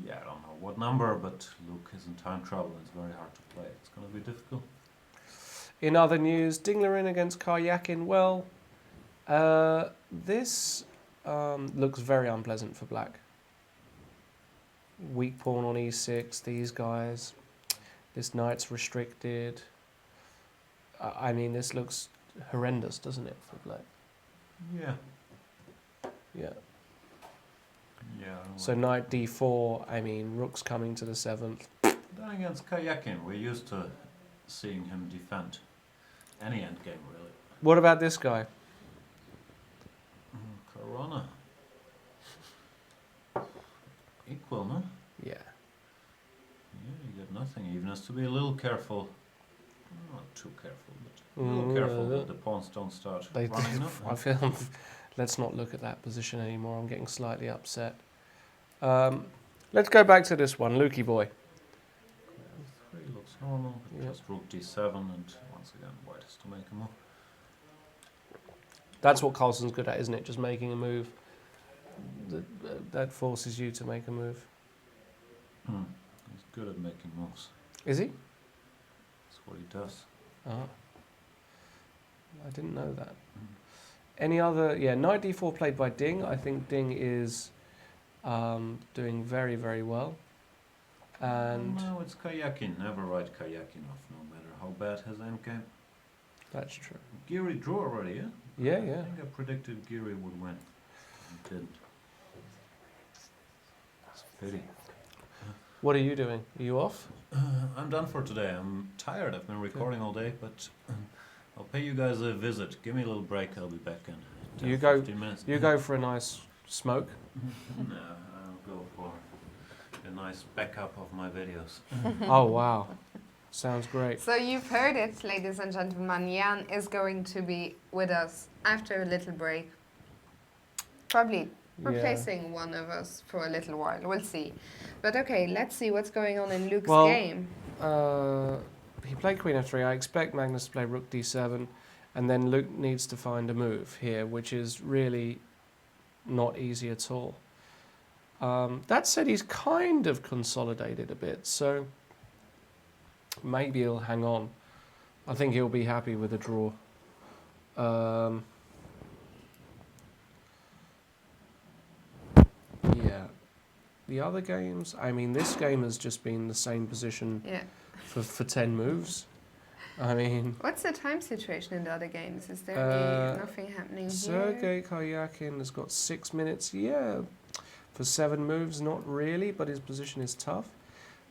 Yeah, I don't know what number, but Luke is in time trouble. It's very hard to play. It's going to be difficult. In other news, Liren against Karjakin. Well, this looks very unpleasant for black. Weak pawn on e6, these guys. This knight's restricted. I mean, this looks horrendous, doesn't it, for black? Yeah. Yeah. Yeah. I don't So like knight d4, I mean, rook's coming to the 7th. Then against Karjakin, we're used to seeing him defend any endgame, really. What about this guy? Caruana. Equal, no? Yeah. Yeah, you get nothing. He even has to be a little careful. Not too careful, but a little Mm, careful that the pawns don't start running up. I feel... Let's not look at that position anymore. I'm getting slightly upset. Let's go back to this one, Lukey boy. 3 looks normal, but Yeah. just rook d7, and once again, white has to make a move. That's what Carlsen's good at, isn't it? Just making a move. That forces you to make a move. He's good at making moves. Is he? That's what he does. Oh. I didn't know that. Any other... Yeah, knight d4 played by Ding. I think Ding is doing very, very well. And No, it's Karjakin. Never write Karjakin off, no matter how bad his endgame. that's true. Giri drew already, yeah? Yeah, I yeah. think I predicted Giri would win. He didn't. It's a pity. What are you doing? Are you off? I'm done for today. I'm tired. I've been recording all day, but I'll pay you guys a visit. Give me a little break. I'll be back in 10, You go- 15 minutes. You go for a nice smoke. No, I'll go for a nice backup of my videos. Oh, wow. Sounds great. So you've heard it, ladies and gentlemen. Jan is going to be with us after a little break. Probably replacing one of us for a little while. We'll see. But okay, let's see what's going on in Luke's Well, game. He played queen f3. I expect Magnus to play rook d7, and then Luke needs to find a move here, which is really not easy at all. That said, he's kind of consolidated a bit, so maybe he'll hang on. I think he'll be happy with a draw. Yeah. The other games, I mean, this game has just been the same position Yeah. for 10 moves. I mean, What's the time situation in the other games? Is there nothing happening here? Sergei Karjakin has got 6 minutes. Yeah, for 7 moves, not really, but his position is tough.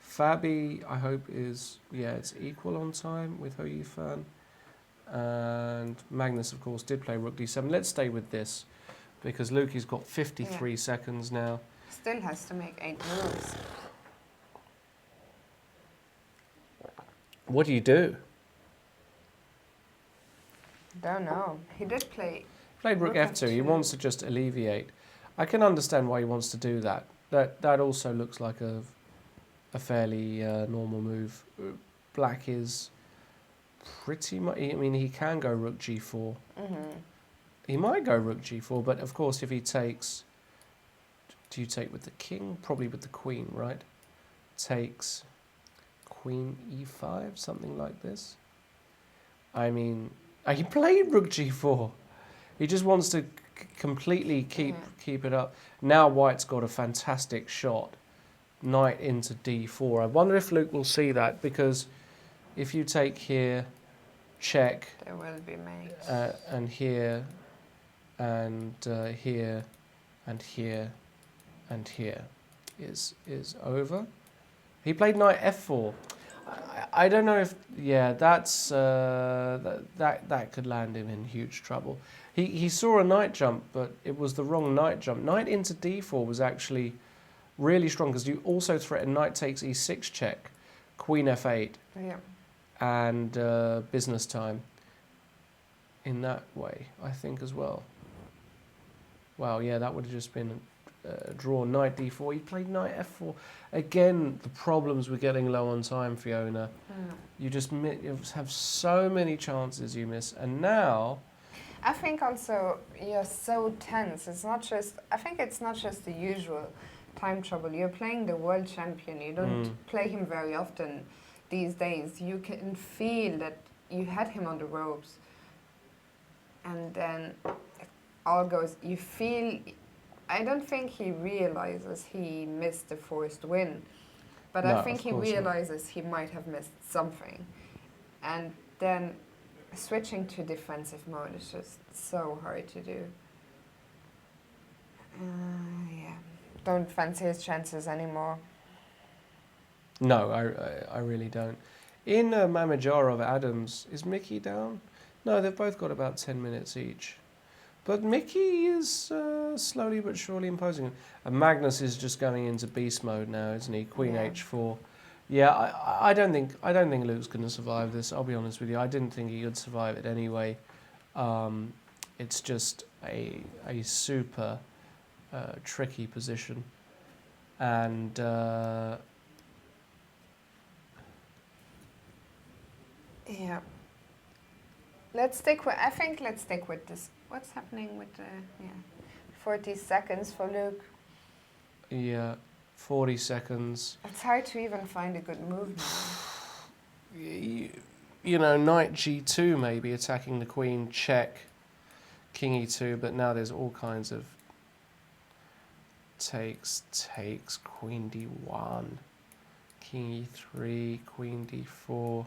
Fabi, I hope, is, yeah, it's equal on time with Hou Yifan. And Magnus, of course, did play rook d7. Let's stay with this, because Luki's got 53 seconds now. Still has to make 8 moves. What do you do? Don't know. He did play. Played rook f2. He wants to just alleviate. I can understand why he wants to do that. That also looks like a fairly normal move. Black is pretty much. I mean, he can go rook g4. He might go rook g4, but of course, if he takes, do you take with the king? Probably with the queen, right? Takes queen e5, something like this. I mean, he played rook g4. He just wants to completely keep it up. Now White's got a fantastic shot. Knight into d4. I wonder if Luke will see that, because if you take here, check, There will be mate. and here, and here, and here, and here is over. He played knight f4. I don't know if that's that could land him in huge trouble. He saw a knight jump, but it was the wrong knight jump. Knight into d4 was actually really strong, because you also threaten knight takes e6 check, queen f8, Yeah. and business time in that way, I think, as well. Wow, yeah, that would have just been a draw. Knight d4. He played knight f4. Again, the problems with getting low on time, Fiona. You just you have so many chances you miss. And now, I think also you're so tense. It's not just. I think it's not just the usual time trouble. You're playing the world champion. You don't play him very often these days. You can feel that you had him on the ropes, and then it all goes. You feel. I don't think he realizes he missed the forced win, but No, I think of he course not. realizes he might have missed something, and then switching to defensive mode is just so hard to do. Yeah, don't fancy his chances anymore. no, I really don't. In Mamajarov Adams, is Mickey down? No, they've both got about 10 minutes each. But Mickey is slowly but surely imposing. And Magnus is just going into beast mode now, isn't he? Queen Yeah. h4. Yeah, I don't think Luke's going to survive this. I'll be honest with you. I didn't think he would survive it anyway. It's just a super tricky position, and Yeah. Let's stick with. I think let's stick with this. What's happening with the 40 seconds for Luke? yeah, 40 seconds. It's hard to even find a good move now. You know, knight g2 maybe attacking the queen, check, king e2, but now there's all kinds of takes, queen d1, king e3, queen d4.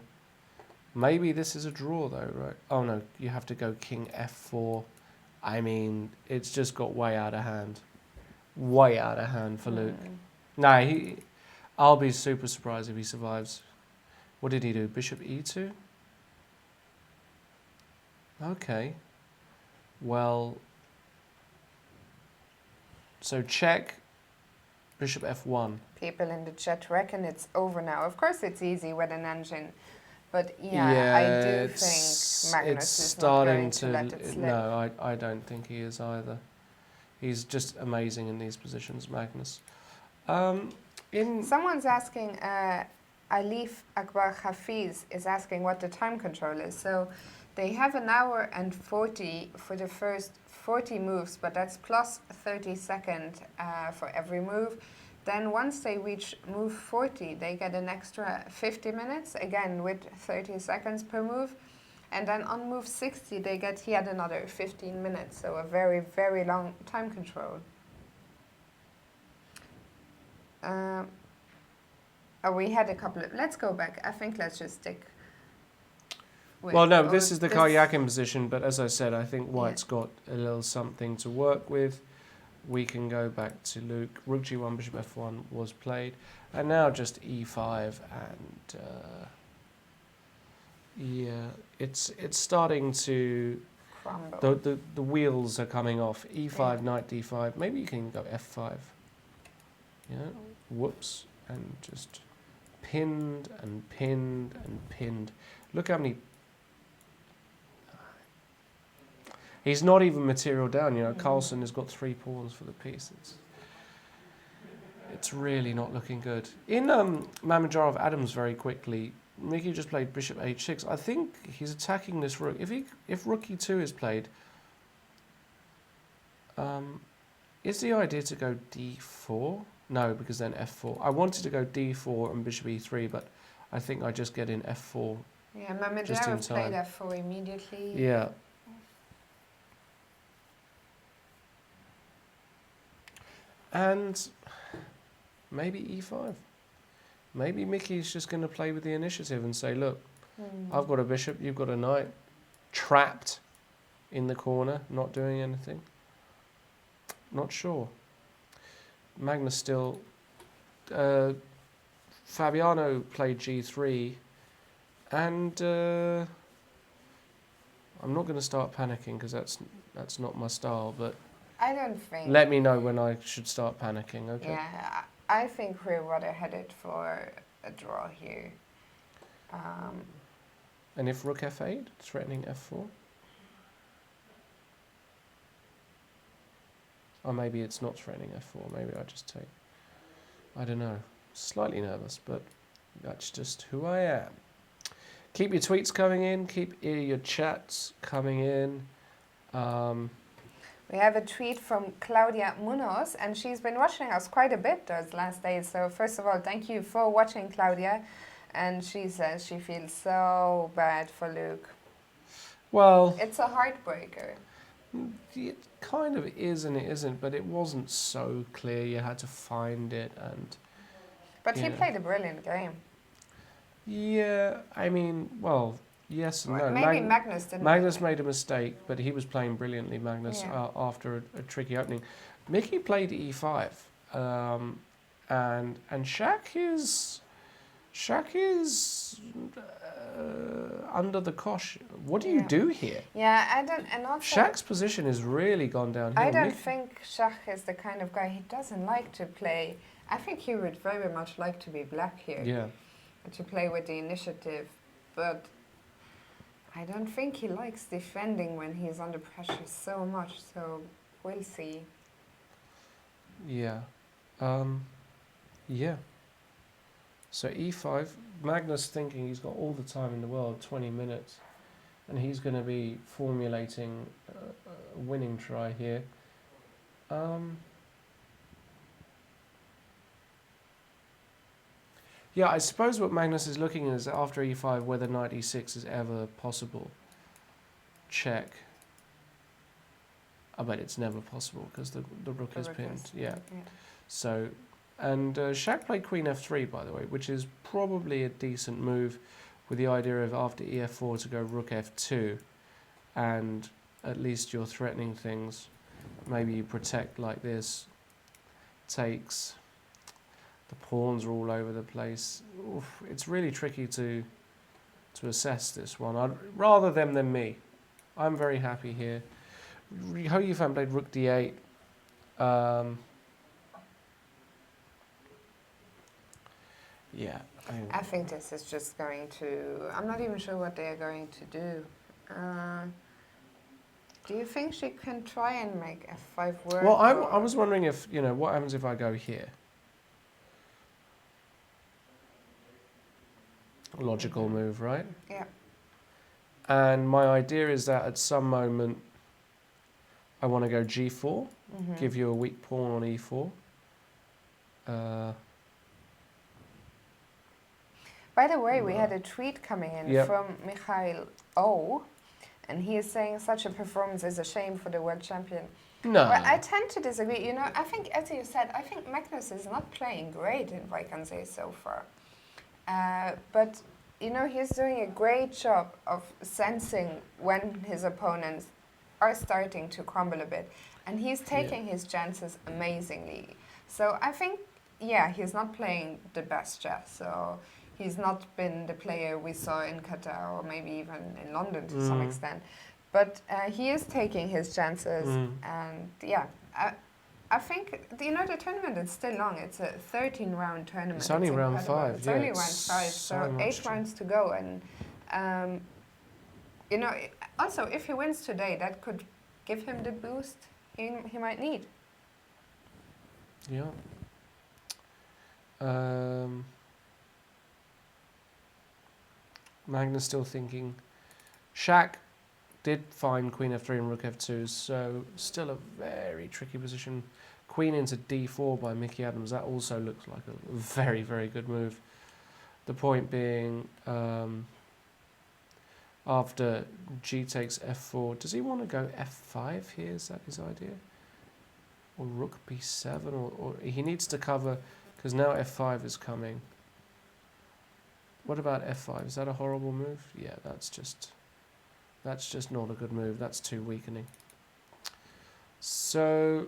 Maybe this is a draw though, right? Oh no, you have to go king f4. I mean, it's just got way out of hand. Way out of hand for Luke. No, I'll be super surprised if he survives. What did he do? Bishop e2? Okay. Well, so check, bishop f1. People in the chat reckon it's over now. Of course, it's easy with an engine, but I do think Magnus is not going to let it slip. No, I don't think he is either. He's just amazing in these positions, Magnus. Someone's asking, Alif Akbar Hafiz is asking what the time control is. So they have an hour and 40 for the first 40 moves, but that's plus 30 seconds for every move. Then once they reach move 40, they get an extra 50 minutes, again with 30 seconds per move. And then on move 60, they get yet another 15 minutes, so a very, very long time control. We had a couple of... Let's go back. I think let's just stick with... Well, no, this is the Karjakin position, but as I said, I think White's got a little something to work with. We can go back to Luke. Rook g1, bishop f1 was played. And now just e5 and Yeah, it's starting to Crumble. the wheels are coming off. E5, Yeah. knight d5. Maybe you can go f5. Yeah, whoops, and just pinned and pinned and pinned. Look how many. He's not even material down. You know, Carlsen has got 3 pawns for the piece. It's really not looking good. In Mamedyarov Adams very quickly, Mickey just played bishop h6. I think he's attacking this rook. If rook e2 is played, is the idea to go d4? No, because then f4. I wanted to go d4 and bishop e3, but I think I just get in f4. Yeah, Just in Mamedyarov played time. f4 immediately. Yeah. And maybe e5. Maybe Mickey's just going to play with the initiative and say, look, I've got a bishop, you've got a knight, trapped in the corner, not doing anything. Not sure. Magnus still... Fabiano played g3, and I'm not going to start panicking because that's not my style, but I don't think. let me know when I should start panicking, okay? Yeah, I think we're rather headed for a draw here. And if rook f8, threatening f4? Or maybe it's not threatening f4, maybe I just take... I don't know. Slightly nervous, but that's just who I am. Keep your tweets coming in, keep your chats coming in. We have a tweet from Claudia Munoz, and she's been watching us quite a bit those last days. So first of all, thank you for watching, Claudia. And she says she feels so bad for Luke. Well, It's a heartbreaker. it kind of is and it isn't, but it wasn't so clear. You had to find it, and But he Yeah. played a brilliant game. yeah, I mean, well, yes and no. Maybe Magnus didn't. Magnus made a mistake, but he was playing brilliantly, Magnus, Yeah. after a tricky opening. Mickey played e5, and Shaq is under the cosh. What do you Yeah. do here? Yeah, I don't. And also, Shaq's position has really gone downhill. I don't Mickey- think Schach is the kind of guy, he doesn't like to play. I think he would very much like to be black here. Yeah. To play with the initiative, but I don't think he likes defending when he's under pressure so much, so we'll see. Yeah. Yeah. So e5, Magnus thinking he's got all the time in the world, 20 minutes, and he's going to be formulating a winning try here. Yeah, I suppose what Magnus is looking at is after e5 whether knight e6 is ever possible. Check. I bet it's never possible because the rook is pinned. Yeah. So, and Shaq played queen f3, by the way, which is probably a decent move with the idea of after ef4 to go rook f2, and at least you're threatening things. Maybe you protect like this, takes, the pawns are all over the place. Oof, it's really tricky to assess this one. I'd rather them than me. I'm very happy here. Hou Yifan played rook d8. Yeah. I think this is just going to, I'm not even sure what they're going to do. Do you think she can try and make f5 work? Well, I or- was wondering if, what happens if I go here? Logical move, right? Yeah. And my idea is that at some moment I want to go g4, give you a weak pawn on e4. By the way, we had a tweet coming in Yep. from Mikhail O, and he is saying such a performance is a shame for the world champion. No. Well, I tend to disagree. I think, as you said, I think Magnus is not playing great in Vaikanse so far. But, he's doing a great job of sensing when his opponents are starting to crumble a bit. And he's taking his chances amazingly. So I think, he's not playing the best chess. So he's not been the player we saw in Qatar or maybe even in London to some extent. But he is taking his chances, and yeah, I think the tournament is still long. It's a 13-round tournament. It's only round incredible. 5. It's yeah, only it's round 5, so much 8 rounds to go. And also if he wins today, that could give him the boost he might need. Yeah. Magnus still thinking. Shaq did find Queen F3 and Rook F2, so still a very tricky position. Queen into D4 by Mickey Adams. That also looks like a very, very good move. The point being, after G takes F4, does he want to go F5 here? Is that his idea? Or Rook B7? Or he needs to cover, because now F5 is coming. What about F5? Is that a horrible move? Yeah, that's just not a good move. That's too weakening. So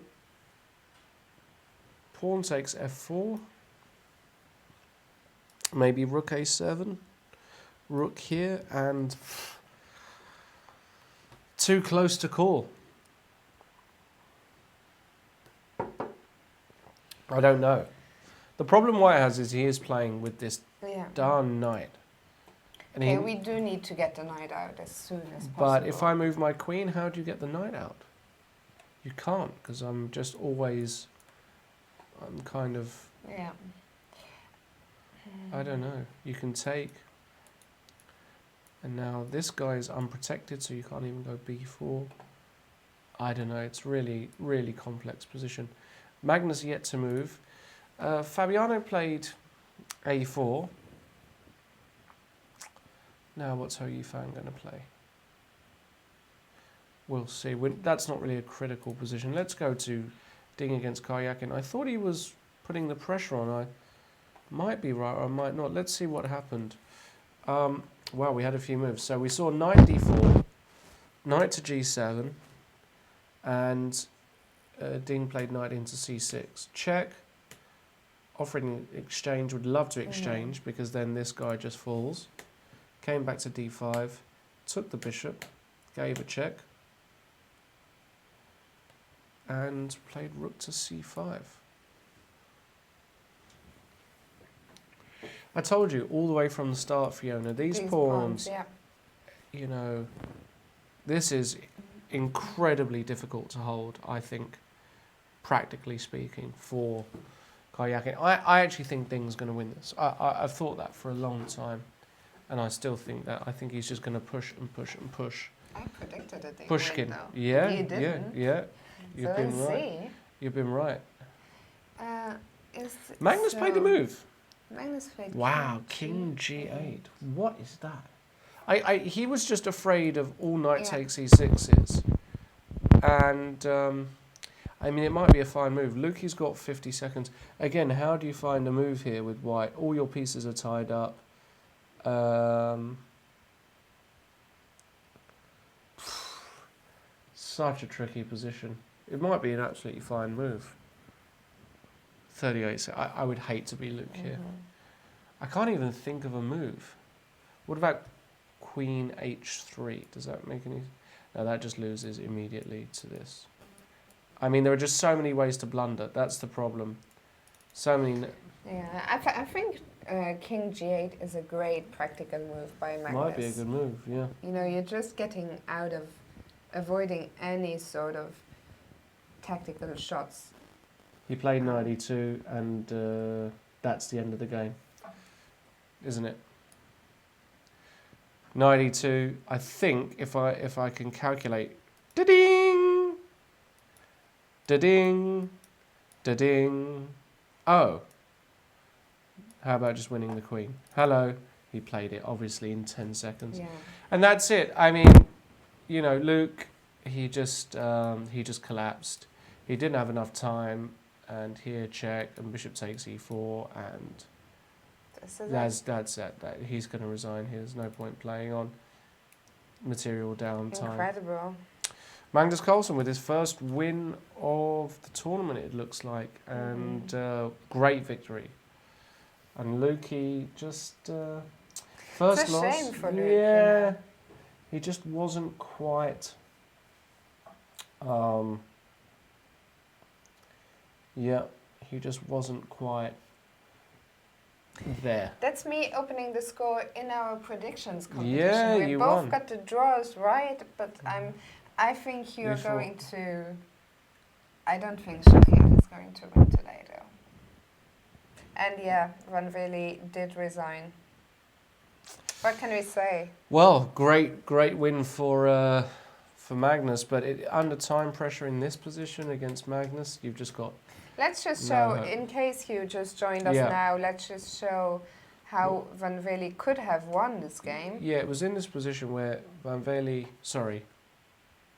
pawn takes F4. Maybe Rook A7. Rook here, and too close to call. I don't know. The problem White has is he is playing with this darn knight. And Okay, we do need to get the knight out as soon as possible. But if I move my queen, how do you get the knight out? You can't, because I'm kind of, Yeah. I don't know. You can take, and now this guy is unprotected, so you can't even go B4. I don't know. It's really, really complex position. Magnus yet to move. Fabiano played A4. Now what's Hou Yifan going to play? We'll see. That's not really a critical position. Let's go to Ding against Karjakin. I thought he was putting the pressure on. I might be right or I might not. Let's see what happened. Well, we had a few moves. So we saw knight D4, knight to G7, and Ding played knight into C6. Check. Offering exchange, would love to exchange because then this guy just falls. Came back to D5, took the bishop, gave a check, and played rook to C5. I told you all the way from the start, Fiona, these pawns, yeah. you know, this is incredibly difficult to hold, I think, practically speaking, for Karjakin. I actually think Ding's going to win this. I've thought that for a long time, and I still think that. I think he's just going to push and push and push. I predicted it. Pushkin. Though. Yeah, You didn't. yeah. You've So been let's right. see. You've been right. Is Magnus played the move. Magnus played. Wow, King G8. What is that? He was just afraid of all knight takes E6s. And, I mean, it might be a fine move. Lukey's got 50 seconds. Again, how do you find a move here with white? All your pieces are tied up. Such a tricky position. It might be an absolutely fine move. 38. I would hate to be Luke here. I can't even think of a move. What about Queen H3? Does that make any... No, that just loses immediately to this. I mean, there are just so many ways to blunder. That's the problem. So many... Yeah, I think King G8 is a great practical move by Magnus. Might be a good move, yeah. You know, you're just getting out of avoiding any sort of tactical shots. He played knight e2, and that's the end of the game, isn't it? Knight e2. I think if I can calculate, da-ding, da-ding, da-ding. Oh, how about just winning the queen? Hello. He played it obviously in 10 seconds, Yeah. and that's it. I mean, you know, Luke, he just collapsed. He didn't have enough time. And here check, and bishop takes e4, and So that's it. That he's going to resign here. There's no point playing on. Material downtime. incredible. Magnus Carlsen with his first win of the tournament, it looks like, and great victory. And Lukey just first It's a loss. shame for Luke, you Yeah, know. he just wasn't quite. Yeah, he just wasn't quite there. That's me opening the score in our predictions competition. Yeah, we you both won. got the draws right, but I think you're You thought- going to. I don't think Shahir is going to win today, though. And yeah, Van Veli did resign. What can we say? Well, great win for Magnus, but under time pressure in this position against Magnus, you've just got. Let's just No show, hope. in case you just joined us Yeah. now, let's just show how Van Veli could have won this game. Yeah, it was in this position where Van Veli,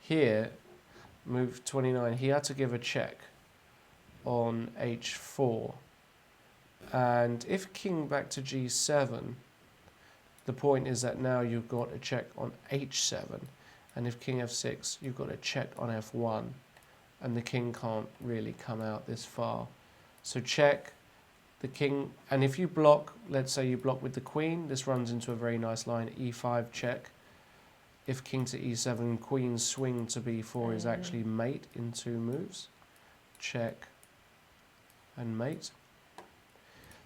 here, moved 29. He had to give a check on h4. And if king back to g7, the point is that now you've got a check on h7. And if king f6, you've got a check on f1. And the king can't really come out this far. So check the king. And if you block, let's say you block with the queen, this runs into a very nice line, e5 check. If king to e7, queen swing to b4 is actually mate in 2 moves. Check and mate.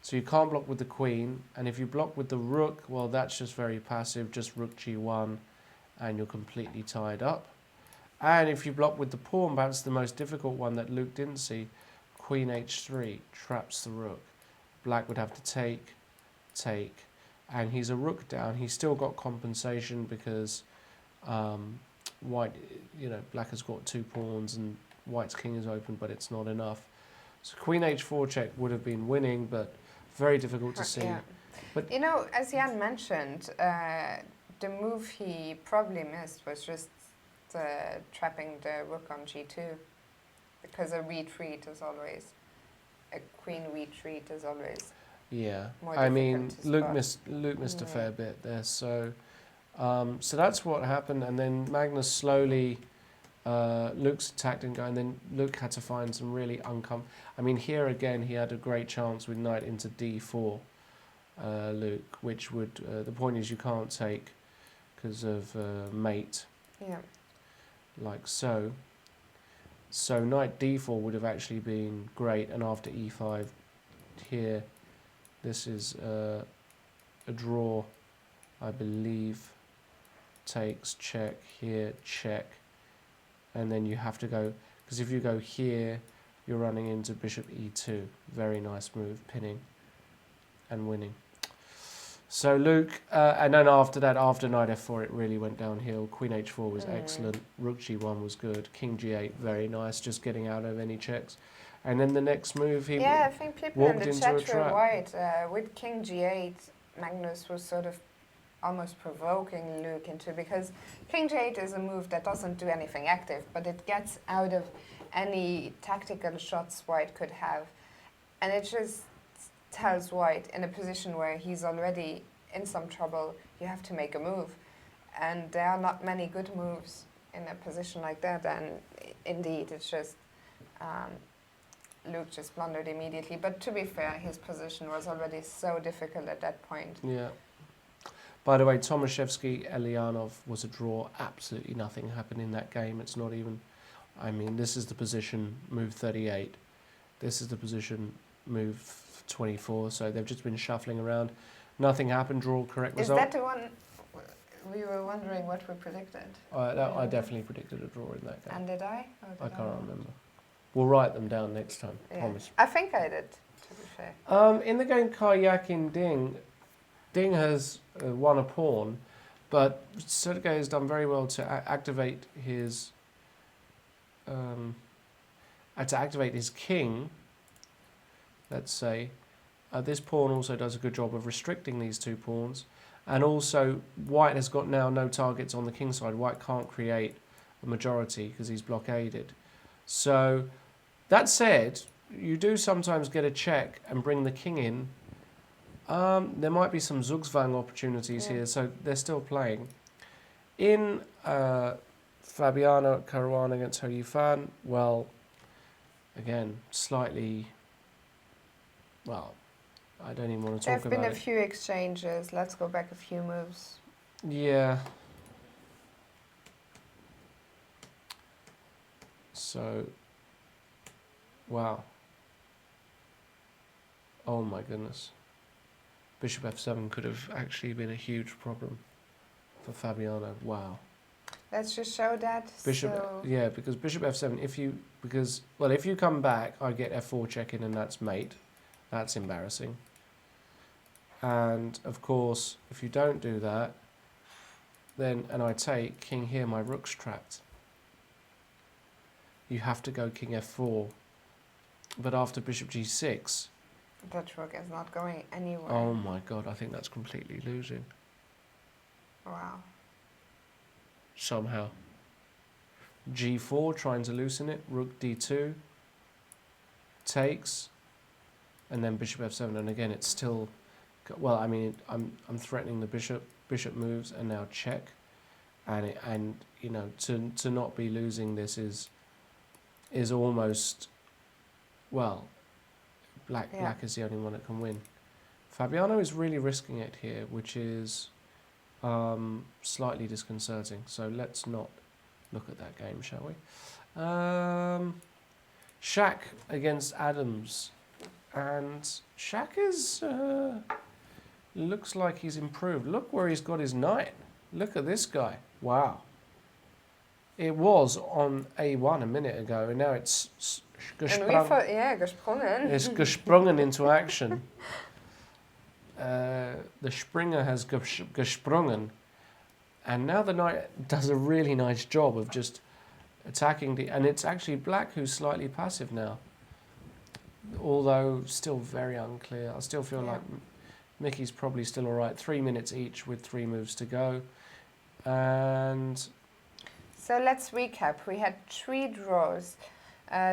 So you can't block with the queen, and if you block with the rook, well, that's just very passive, just rook g1, and you're completely tied up. And if you block with the pawn, that's the most difficult one that Luke didn't see. Queen h3 traps the rook. Black would have to take, and he's a rook down. He's still got compensation because white, black has got 2 pawns and white's king is open, but it's not enough. So queen h4 check would have been winning, but very difficult to see. Yeah. But As Jan mentioned, the move he probably missed was just trapping the rook on g2, because a retreat is always, a queen retreat is always yeah, more I mean, difficult to Luke missed a Yeah. fair bit there. So that's what happened, and then Magnus slowly. Luke's attack didn't go, and then Luke had to find some really I mean, here again, he had a great chance with knight into d4, Luke, which would, the point is you can't take because of mate, Yeah. like so. So knight d4 would have actually been great, and after e5 here, this is a draw, I believe. Takes, check, here, check. And then you have to go, because if you go here, you're running into bishop e2. Very nice move, pinning and winning. So Luke, and then after that, after knight f4, it really went downhill. Queen h4 was excellent. Rook g1 was good. King g8, very nice, just getting out of any checks. And then the next move, he I think people in walked the into a chat were trap. right. With king g8, Magnus was sort of almost provoking Luke into, because king g8 is a move that doesn't do anything active, but it gets out of any tactical shots white could have, and it just tells white in a position where he's already in some trouble, you have to make a move, and there are not many good moves in a position like that, and indeed it's just Luke just blundered immediately. But to be fair, his position was already so difficult at that point. Yeah. By the way, Tomashevsky, Eljanov was a draw. Absolutely nothing happened in that game. It's not even... I mean, this is the position, move 38. This is the position, move 24. So they've just been shuffling around. Nothing happened, draw, correct Is result. that the one we were wondering what we predicted? I definitely predicted a draw in that game. And did I? Or I did can't not? remember. We'll write them down next time, Yeah. promise. I think I did, to be fair. In the game Karjakin Ding has won a pawn, but Sergei has done very well to activate his king. Let's say this pawn also does a good job of restricting these 2 pawns, and also White has got now no targets on the king side. White can't create a majority because he's blockaded. So that said, you do sometimes get a check and bring the king in. There might be some Zugzwang opportunities here, so they're still playing. In Fabiano Caruana against Hou Yifan, well, again, slightly, well, I don't even want to There talk have been about a it. few exchanges. Let's go back a few moves. Yeah. So, wow. Oh my goodness. Bishop f7 could have actually been a huge problem for Fabiano. Wow. Let's just show that. Bishop, So yeah, because bishop f7, if you come back, I get f4 check in and that's mate. That's embarrassing. And of course, if you don't do that, then, and I take king here, my rook's trapped. You have to go king f4. But after bishop g6, that rook is not going anywhere. oh my god, I think that's completely losing. Wow. Somehow. g4, trying to loosen it, rook d2, takes, and then bishop f7, and again it's still, well, I mean, I'm threatening the bishop moves, and now check, and you know, to not be losing this is almost, well, black is the only one that can win. Fabiano is really risking it here, which is slightly disconcerting. So let's not look at that game, shall we? Shaq against Adams, and Shaq is looks like he's improved. Look where he's got his knight. Look at this guy. Wow. It was on a1 a minute ago, and now it's And we thought, gesprungen. it's gesprungen into action. The Springer has gesprungen, and now the knight does a really nice job of just attacking and it's actually black who's slightly passive now, although still very unclear. I still feel like Mickey's probably still all right. 3 minutes each with 3 moves to go, and So let's recap. We had 3 draws.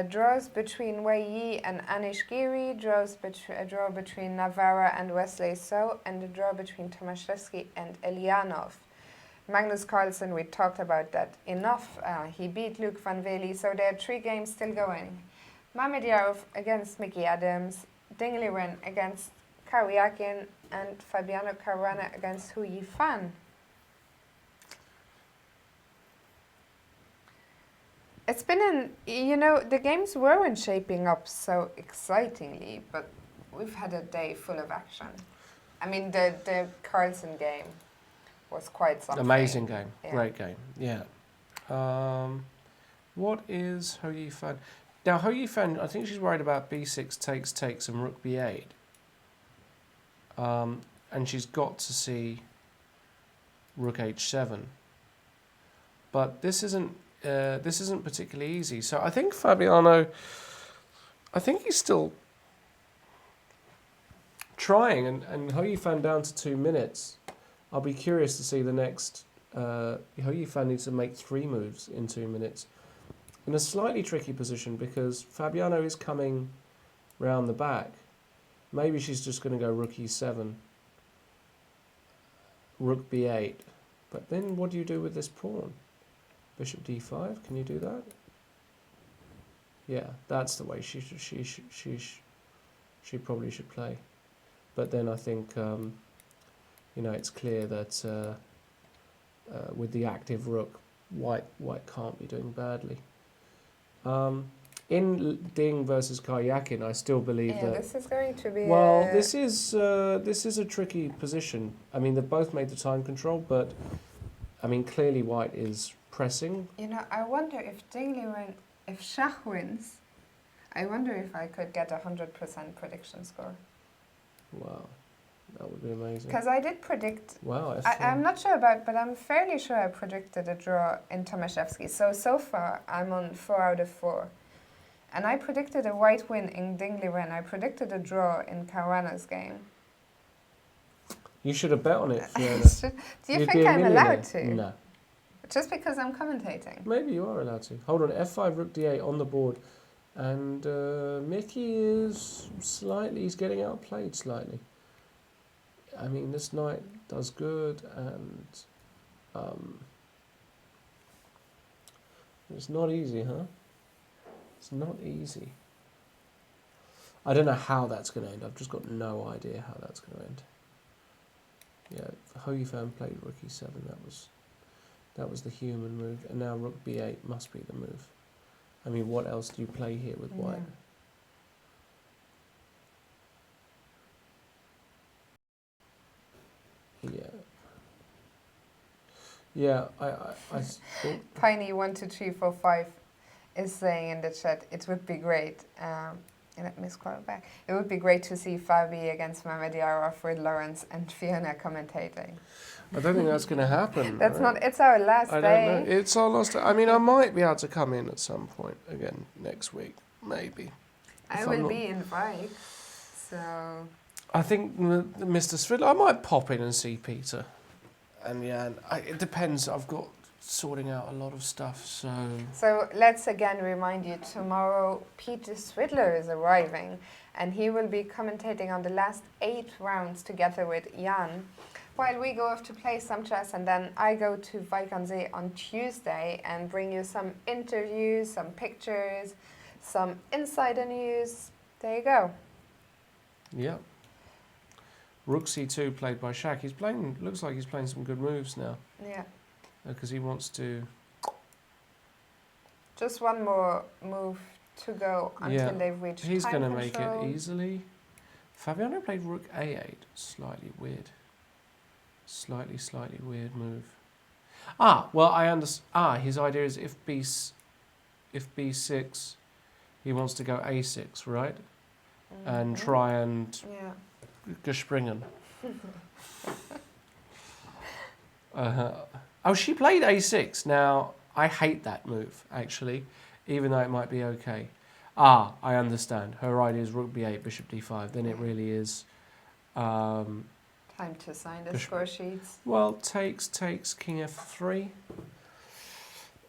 Draws between Wei Yi and Anish Giri, a draw between Navara and Wesley So, and a draw between Tomashevsky and Eljanov. Magnus Carlsen, we talked about that enough. He beat Luke van Veli, so there are 3 games still going. Mamedyarov against Mickey Adams, Ding Liren against Karjakin, and Fabiano Caruana against Hou Yifan. It's been the games weren't shaping up so excitingly, but we've had a day full of action. I mean, the Carlsen game was quite something. amazing game, Yeah. great game, yeah. What is Hou Yifan? Now Hou Yifan, I think she's worried about b6 takes and rook b8, and she's got to see rook h7. But this isn't particularly easy. So I think Fabiano, I think he's still trying, and Hou Yifan down to 2 minutes. I'll be curious to see the next. Hou Yifan needs to make 3 moves in 2 minutes, in a slightly tricky position because Fabiano is coming round the back. Maybe she's just going to go rook e7, rook b8, but then what do you do with this pawn? Bishop d5, can you do that? Yeah, that's the way she probably should play. But then I think it's clear that with the active rook, white can't be doing badly. In Ding versus Karjakin, I still believe that. This is going to be. Well, this is a tricky position. I mean, they've both made the time control, but I mean, clearly white is pressing. I wonder if if Schach wins, I wonder if I could get 100% prediction score. Wow, that would be amazing. Because I did predict. Wow, I'm not sure about, but I'm fairly sure I predicted a draw in Tomashevsky. So far, I'm on 4 out of 4. And I predicted a white win in Ding Liren. I predicted a draw in Caruana's game. You should have bet on it, Fiona. Do you You'd think be a I'm millionaire. allowed to? No. Just because I'm commentating? Maybe you are allowed to. Hold on, f5, rook d8 on the board. And Mickey is he's getting outplayed slightly. I mean, this knight does good, and it's not easy, huh? It's not easy. I don't know how that's going to end. I've just got no idea how that's going to end. Yeah, Hou Yifan played rook e7. That was the human move, and now rook b8 must be the move. I mean, what else do you play here with white? Yeah. Yeah, I Piney12345 is saying in the chat, it would be great. Let me scroll back. It would be great to see Fabi against Mamedyarov with Lawrence and Fiona commentating. I don't think that's going to happen. That's right? not. It's our last I day. don't know. It's our last day. I mean, I might be able to come in at some point again next week, maybe. I will be in Vike, so. I think Mr. Svidler, I might pop in and see Peter. And yeah, it depends. I've got sorting out a lot of stuff, so. So let's again remind you, tomorrow Peter Svidler is arriving, and he will be commentating on the last 8 rounds together with Jan, while we go off to play some chess, and then I go to Weichensee on Tuesday and bring you some interviews, some pictures, some insider news. There you go. Yeah. Rook c2 played by Shaq. He's playing. Looks like he's playing some good moves now. Yeah. Because he wants to. Just one more move to go until they've reached He's time going to make control. it easily. Fabiano played rook a8. Slightly weird. Slightly weird move. Well, I understand. His idea is if b6, he wants to go a6, right? And try and gespringen. Oh, she played a6. Now, I hate that move, actually, even though it might be okay. I understand. Her idea is rook b8, bishop d5. Then it really is... Time to sign the score sheets. Well, takes king f3.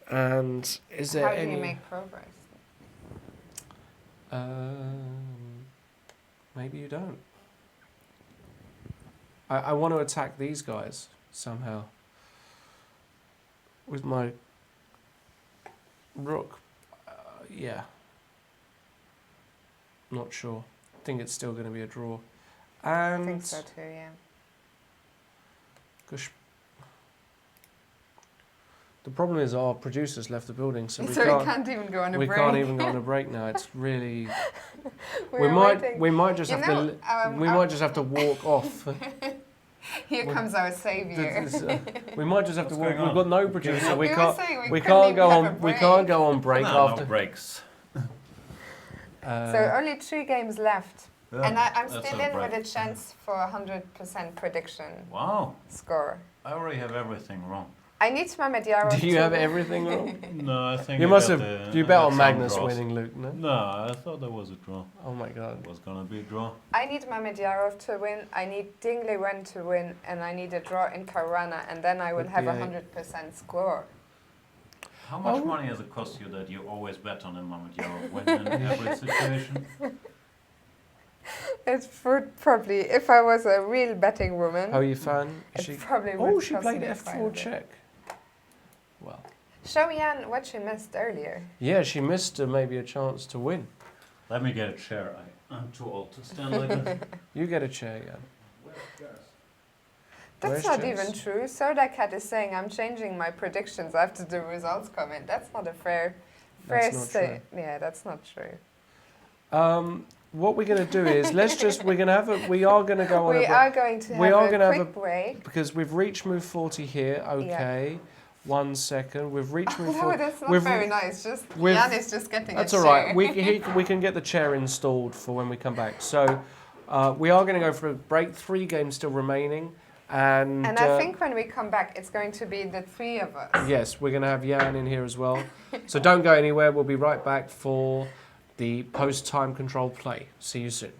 And is there How any... do you make progress? Maybe you don't. I want to attack these guys somehow. With my rook. Yeah. Not sure. I think it's still going to be a draw. And I think so too, yeah. The problem is our producers left the building, so we can't even go on a break. We can't even go on a break now. It's really. We might just have to. We might just have to walk off. Here comes our savior. We might just have to walk. going on? We've got no producer. We can't. We can't go even have on. a We break. can't go on break after. No breaks. So only 3 games left. Yeah, And I'm that's still a in with break. a chance for 100% prediction Wow, score. I already have everything wrong. I need Mamedyarov. Do you have everything wrong? No, I think You I must got have. the- You I bet got on some Magnus draws. winning, Luke. No. No, I thought there was a draw. Oh my God. It was gonna be a draw. I need Mamedyarov to win, I need Liren to win, and I need a draw in Caruana, and then I will have a 100% score. How much money has it cost you that you always bet on him, Mamedyarov, win in every situation? It would probably, if I was a real betting woman, Hou Yifan. it probably would She cost played me f4 500. check. Well. Show Jan what she missed earlier. Yeah, she missed maybe a chance to win. Let me get a chair. I'm too old to stand like this. You get a chair, yeah. That's Where's not Jess? even true. Sodacat is saying I'm changing my predictions after the results come in. That's not a fair That's not say. Yeah, that's not true. What we're going to do is we are going to go on We a are going to We have are a gonna have quick break. because we've reached move 40 here. Okay. 1 second. We've reached move No, 40. that's not We've- very nice. Just we've- Jan is just getting That's a all chair. right. We can get the chair installed for when we come back. So we are going to go for a break. 3 games still remaining. And I think when we come back, it's going to be the 3 of us. yes, we're going to have Jan in here as well. So don't go anywhere. We'll be right back for the post-time control play. See you soon.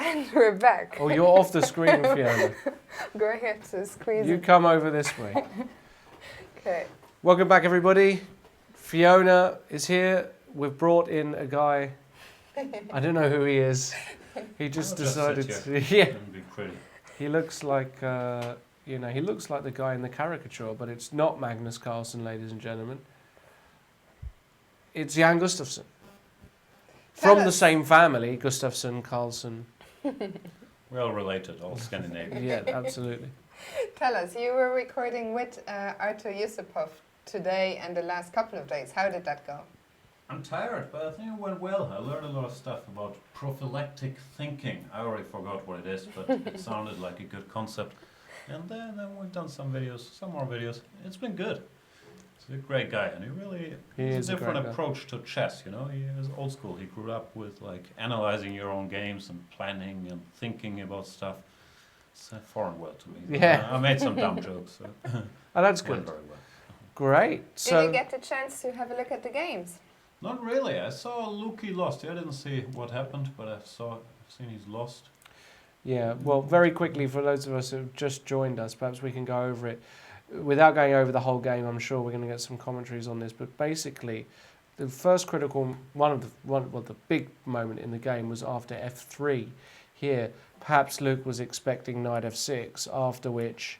And we're back. Oh, you're off the screen, Fiona. Go ahead to squeeze You it. come over this way. Okay. Welcome back, everybody. Fiona is here. We've brought in a guy. I don't know who he is. He just I'll just decided sit to. here. Yeah, Wouldn't be pretty. he looks like he looks like the guy in the caricature, but it's not Magnus Carlsen, ladies and gentlemen. It's Jan Gustafsson. Tell From the us. same family, Gustafsson, Carlsen. Well related, all Scandinavian. Yeah, absolutely. Tell us, you were recording with Artur Yusupov today and the last couple of days. How did that go? I'm tired, but I think it went well. I learned a lot of stuff about prophylactic thinking. I already forgot what it is, but it sounded like a good concept. And then we've done some more videos. It's been good. He's a great guy, and He has is a a different great guy. approach to chess. You know, he is old school. He grew up with like analyzing your own games and planning and thinking about stuff. It's a foreign world to me. Yeah. I made some dumb jokes. So Oh, that's it went good. very well. Great. Did So you get the chance to have a look at the games? Not really. I saw Luki lost. I didn't see what happened, but I've seen he's lost. yeah, well, very quickly for those of us who have just joined us, perhaps we can go over it. Without going over the whole game, I'm sure we're going to get some commentaries on this. But basically, the first critical the big moment in the game was after f3. Here, perhaps Luke was expecting knight f6, after which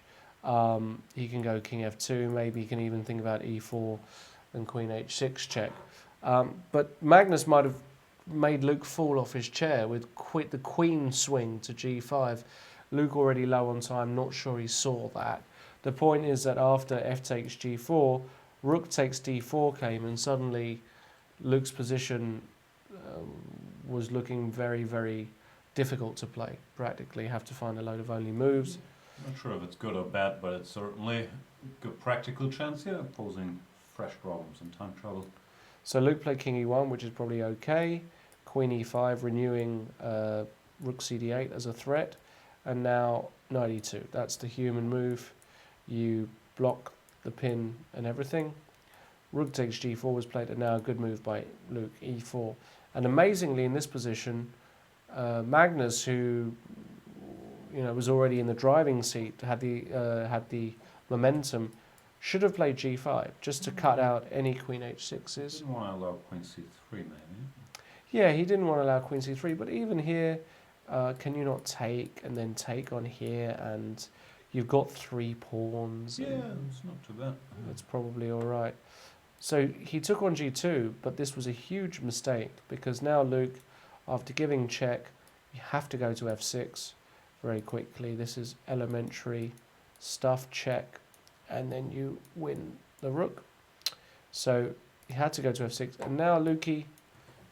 he can go king f2. Maybe he can even think about e4 and queen h6 check. But Magnus might have made Luke fall off his chair with the queen swing to g5. Luke already low on time, not sure he saw that. The point is that after f takes g4, rook takes d4 came, and suddenly Luke's position was looking very, very difficult to play. Practically have to find a load of only moves. Not sure if it's good or bad, but it's certainly a good practical chance here, posing fresh problems and time trouble. So Luke played king e1, which is probably okay. Queen e5, renewing rook cd8 as a threat. And now knight e2. That's the human move. You block the pin and everything. Rook takes g4 was played, and now a good move by Luke, e4. And amazingly, in this position, Magnus, who was already in the driving seat, had the momentum, should have played g5 just to cut out any queen h6s. Didn't want to allow queen c3 maybe. Yeah, he didn't want to allow queen c3, but even here, can you not take and then take on here, and you've got 3 pawns. Yeah, and it's not too bad. it's probably all right. So he took on g2, but this was a huge mistake because now Luke, after giving check, you have to go to f6 very quickly. This is elementary stuff, check, and then you win the rook. So he had to go to f6, and now Lukey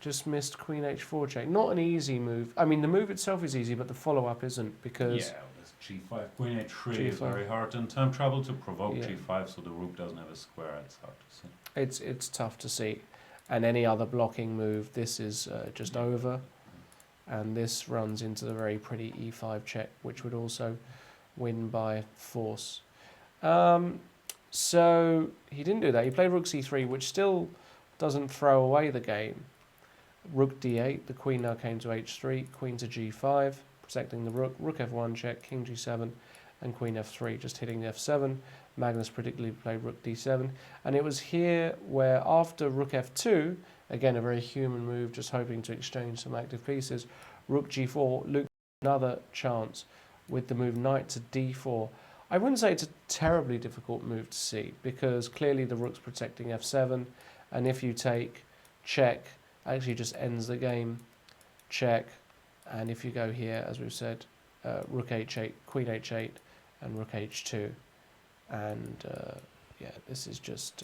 just missed queen h4 check. Not an easy move. I mean, the move itself is easy, but the follow-up isn't, because Yeah, this g5, queen h3 is G5. very hard in time trouble to provoke Yeah. g5, so the rook doesn't have a square. It's hard to see. it's tough to see. And any other blocking move, this is just over. And this runs into the very pretty e5 check, which would also win by force. So he didn't do that. He played rook c3, which still doesn't throw away the game. Rook d8, the queen now came to h3, queen to g5, protecting the rook, rook f1 check, king g7, and queen f3, just hitting the f7. Magnus particularly played rook d7. And it was here where after rook f2, again a very human move, just hoping to exchange some active pieces, rook g4, Luke another chance with the move knight to d4. I wouldn't say it's a terribly difficult move to see, because clearly the rook's protecting f7, and if you take check, actually just ends the game, check, and if you go here, as we've said, rook h8, queen h8, and rook h2, and yeah, this is just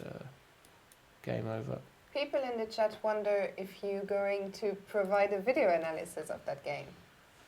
game over. People in the chat wonder if you're going to provide a video analysis of that game.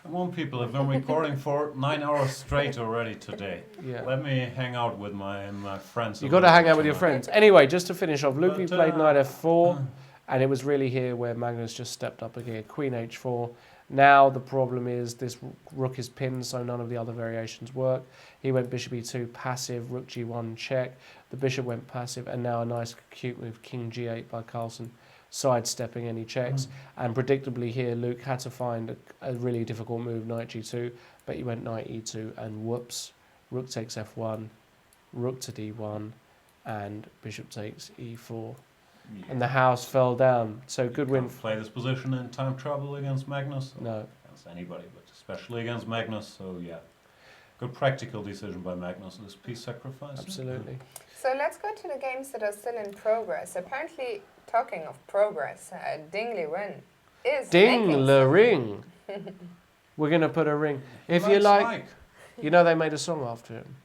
Come on, people, I've been recording for 9 hours straight already today. Yeah. Let me hang out with my friends. You got to hang out with your friends. Anyway, just to finish off, Luke But, played knight f4, and it was really here where Magnus just stepped up again. Queen h4. Now the problem is this rook is pinned, so none of the other variations work. He went bishop e2, passive, rook g1 check. The bishop went passive, and now a nice cute move, king g8 by Carlsen, sidestepping any checks. And predictably here, Luke had to find a really difficult move, knight g2, but he went knight e2, and whoops, rook takes f1, rook to d1, and bishop takes e4. Yeah. And the house fell down. So good win. Can't play this position in time trouble against Magnus. Or No. against anybody, but especially against Magnus. So yeah, good practical decision by Magnus. This piece sacrifice. Absolutely. So let's go to the games that are still in progress. Apparently, talking of progress, Ding Liren is Ding making le some- ring. We're going to put a ring. If you like, you know they made a song after him,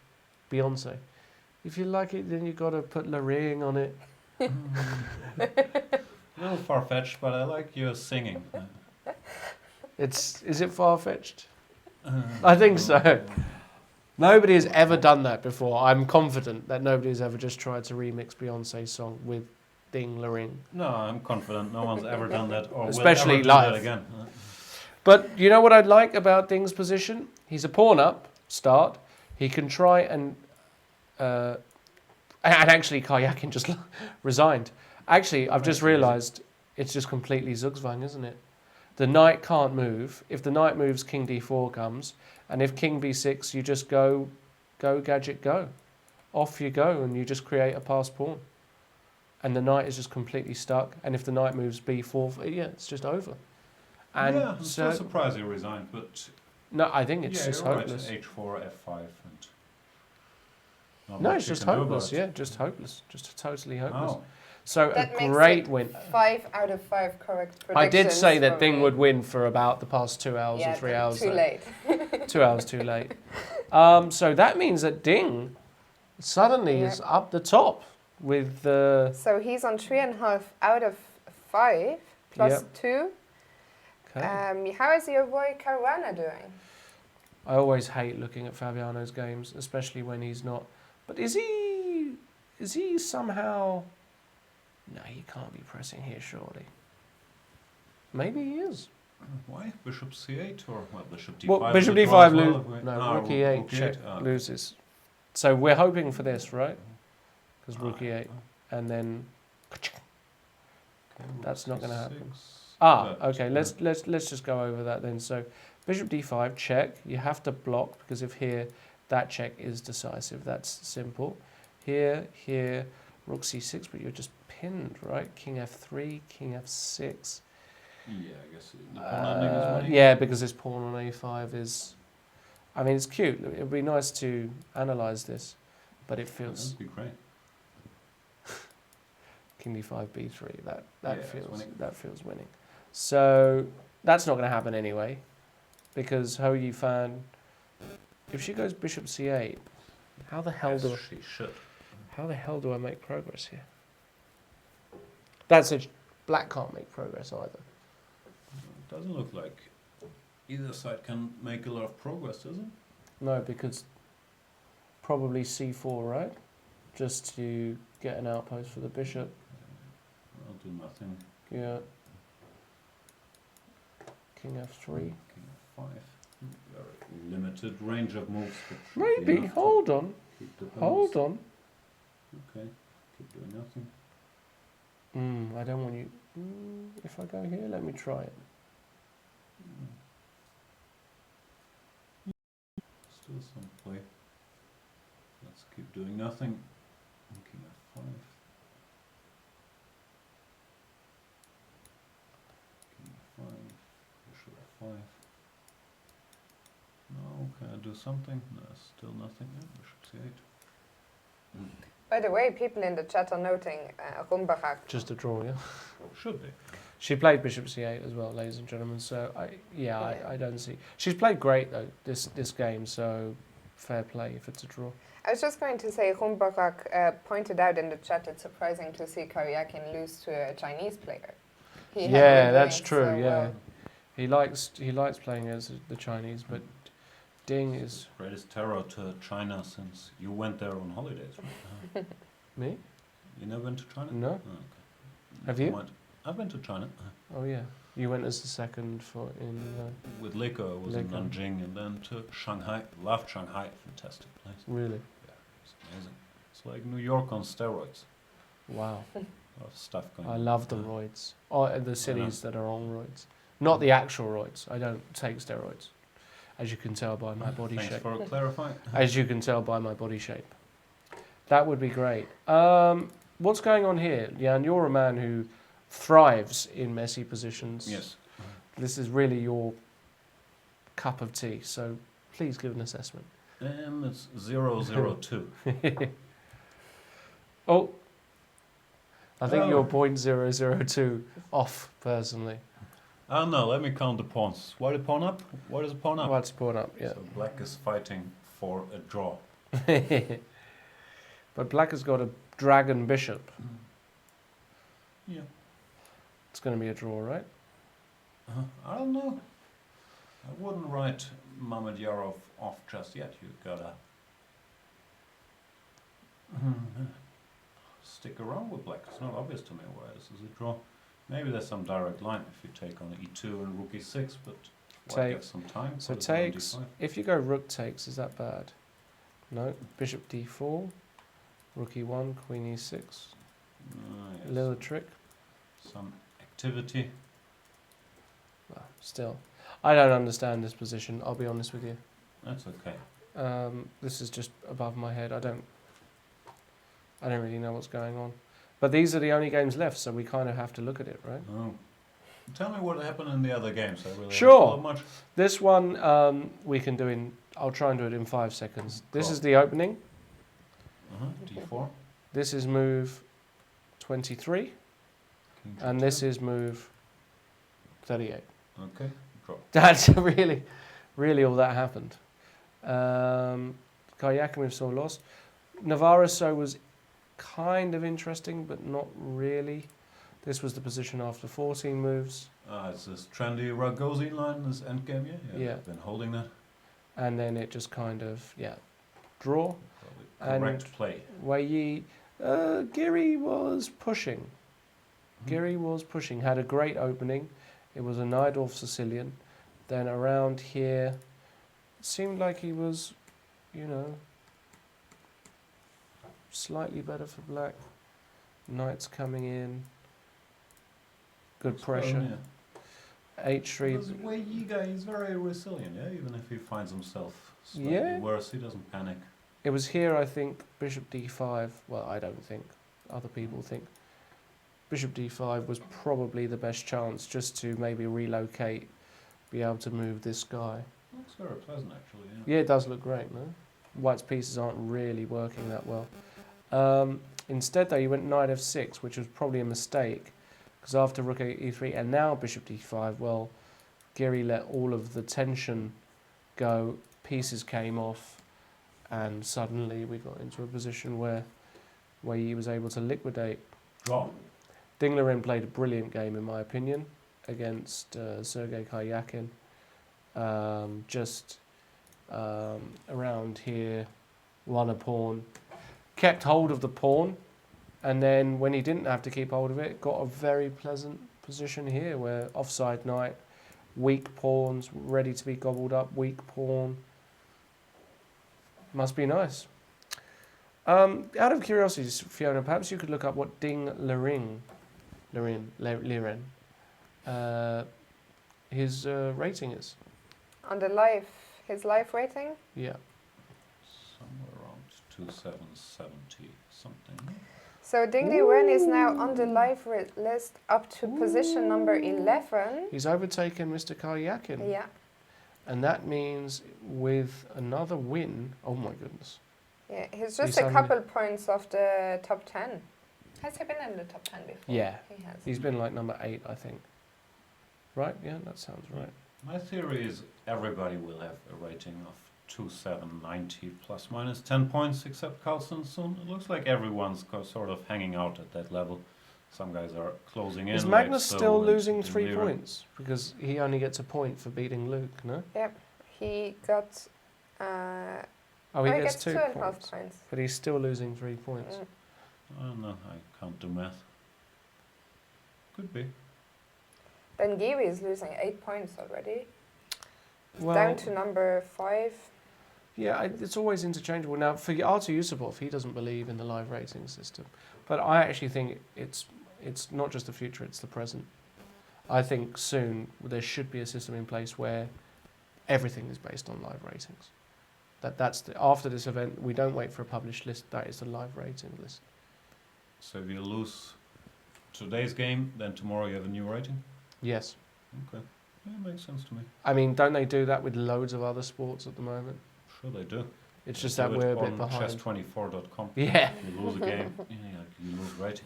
Beyonce. If you like it, then you got to put le ring on it. A little far-fetched, but I like your singing. Is it far-fetched? I think so. Nobody has ever done that before. I'm confident that nobody has ever just tried to remix Beyonce's song with Ding le ring. No, I'm confident no one's ever done that or Especially will ever do live. that again. But you know what I'd like about Ding's position? He's a pawn up, start. He can try and actually Karjakin just resigned. Actually, I've just realised it's just completely Zugzwang, isn't it? The knight can't move. If the knight moves, king d4 comes. And if king b6, you just go gadget, go. Off you go, and you just create a passed pawn. And the knight is just completely stuck. And if the knight moves b4, yeah, it's just over. And yeah, I'm still surprised he resigned, but no, I think it's yeah, just you're hopeless. right. H4, F5, and not No, much it's you just can do hopeless. about it. Yeah, just hopeless. Just totally hopeless. Oh, So That a makes great it win. 5 out of 5 correct predictions. I did say that for Ding me. would win for about the past 2 hours Yeah, or 3 hours. too though. late. 2 hours too late. So that means that Ding suddenly is up the top with the. So he's on 3.5 out of 5 plus Yep. 2. Okay. How is your boy Caruana doing? I always hate looking at Fabiano's games, especially when he's not. But is he somehow? No, he can't be pressing here, surely. Maybe he is. why? Bishop c8 or what? Bishop d5? Well, bishop withdraw d5 as well, loses. if we- No, Ah, rook e8 rook check Ah, loses. So we're hoping for this, right? Because rook Ah, e8, and then. okay, rook That's not gonna happen. c6. Okay. Let's just go over that then. So, bishop d5 check. You have to block because if here, that check is decisive. That's simple. Here, rook c6, but you're just pinned, right? King f3, king f6. Yeah, I guess the pawn ending is winning. Yeah, because this pawn on a5 is. I mean, it's cute. It would be nice to analyze this, but it feels That'd be great. king d5 b3. That Yeah, it's feels winning. winning. So that's not going to happen anyway, because Hou Yifan, if she goes bishop c8, how the hell Yes, she should. do I make progress here? That's it. Black can't make progress either. It doesn't look like either side can make a lot of progress, does it? No, because probably c4, right? Just to get an outpost for the bishop. I'll do nothing. Yeah. King f3. King f5. Very limited range of moves. but should be Maybe. enough to Hold on. keep the Hold balance. on. Okay. Keep doing nothing. I don't want you. If I go here, let me try it. Still some play. Let's keep doing nothing. King f5. King f5. Bishop f5. No, can I do something? No, still nothing. Yeah, bishop c8. By the way, people in the chat are noting Rumbarak. Just a draw, yeah. Should be. She played bishop c8 as well, ladies and gentlemen. So I don't see. She's played great though this game. So fair play if it's a draw. I was just going to say, Rumbarak pointed out in the chat it's surprising to see Karjakin lose to a Chinese player. He had Yeah, been that's doing true. so Yeah, well. he likes playing as the Chinese, but Ding is Greatest terror to China since you went there on holidays, right? me. You never been to China? No. Oh, okay. Have Never you? mind. I've been to China. Oh yeah, you went as the second for in. With Leica, I was in Leica. Nanjing and then to Shanghai. Loved Shanghai, fantastic place. Really? It's amazing. It's like New York on steroids. Wow. A lot of stuff going I on. love the roids. Oh, the cities that are on roids. Not the actual roids. I don't take steroids. As you can tell by my body Thanks shape. for clarifying. As you can tell by my body shape. That would be great. What's going on here? Jan, you're a man who thrives in messy positions. Yes. This is really your cup of tea, so please give an assessment. It's 0-0-2. Oh, I think Oh. you're 0.002 off, personally. Oh no, let me count the pawns. What is a pawn up? What is a pawn up? What's pawn up, yeah. So black is fighting for a draw. But black has got a dragon bishop. Yeah. It's going to be a draw, right? I don't know. I wouldn't write Mamedyarov off just yet. You gotta stick around with black. It's not obvious to me why this is a draw. Maybe there's some direct line if you take on e2 and rook e6, but why get some time? So Put it on takes. d5. If you go rook takes, is that bad? No. Bishop d4, rook e1, queen e6. Yes. A little trick. Some activity. Well, still, I don't understand this position. I'll be honest with you. That's okay. This is just above my head. I don't really know what's going on. But these are the only games left, so we kind of have to look at it, right? Oh. Tell me what happened in the other games. I really Sure. don't follow much. This one we can do in. I'll try and do it in 5 seconds. This Cool. is the opening. D4. This is move 23, King and G2. this is move 38. Okay. Draw. That's really all that happened. Karjakin with so lost. Navara so was kind of interesting, but not really. This was the position after 14 moves, It's this trendy Ragozin line, this endgame, Yeah. I've been holding that. and then it just kind of draw. Probably correct play. Wei Giri was pushing. Giri was pushing. Had a great opening. It was a Najdorf Sicilian. Then around here, it seemed like he was, slightly better for black. Knights coming in. Good pressure. H3. Because Wei Yi guy, he's very resilient, even if he finds himself slightly Yeah. worse, he doesn't panic. It was here, I think, bishop d5. Well, I don't think. Other people think. Bishop d5 was probably the best chance just to maybe relocate, be able to move this guy. Looks very pleasant, actually, Yeah, it does look great, no? White's pieces aren't really working that well. Instead, though, you went knight f6, which was probably a mistake, because after rook e3 and now bishop d5, well, Giri let all of the tension go, pieces came off, and suddenly we got into a position where he was able to liquidate. Draw. Liren played a brilliant game, in my opinion, against Sergei Karjakin. Around here, won a pawn, kept hold of the pawn, and then when he didn't have to keep hold of it, got a very pleasant position here where offside knight, weak pawns, ready to be gobbled up, weak pawn. Must be nice. Out of curiosity, Fiona, perhaps you could look up what Liren, his rating is. On his live rating? Yeah. Somewhere around 2770 something. So Liren is now on the live list up to position number 11. He's overtaken Mr. Karjakin. Yeah. And that means with another win, oh my goodness. Yeah, he's So just he's a couple points off the top 10. Has he been in the top 10 before? Yeah. He has. He's been like number 8, I think. Right? Yeah, that sounds right. My theory is everybody will have a rating of 2790 plus minus 10 points except Carlsen soon. It looks like everyone's sort of hanging out at that level. Some guys are closing in. Is like Magnus So still and losing 3 Liren. points? Because he only gets a point for beating Luke, no? Yep. He got... Oh, he he gets gets 2 2.5 points. points. But he's still losing 3 points. Mm. I don't know, I can't do math. Could be. Then Giri is losing 8 points already. Well, Down to number 5. yeah, it's always interchangeable. Now, for Artur Yusupov, he doesn't believe in the live rating system. But I actually think it's It's not just the future, it's the present. I think soon there should be a system in place where everything is based on live ratings. After this event, we don't wait for a published list, that is the live rating list. So if you lose today's game, then tomorrow you have a new rating? Yes. Okay. Yeah, makes sense to me. I mean, don't they do that with loads of other sports at the moment? Sure they do. It's just They that do we're it a bit on behind. chess24.com. Yeah. You lose a game, you lose rating.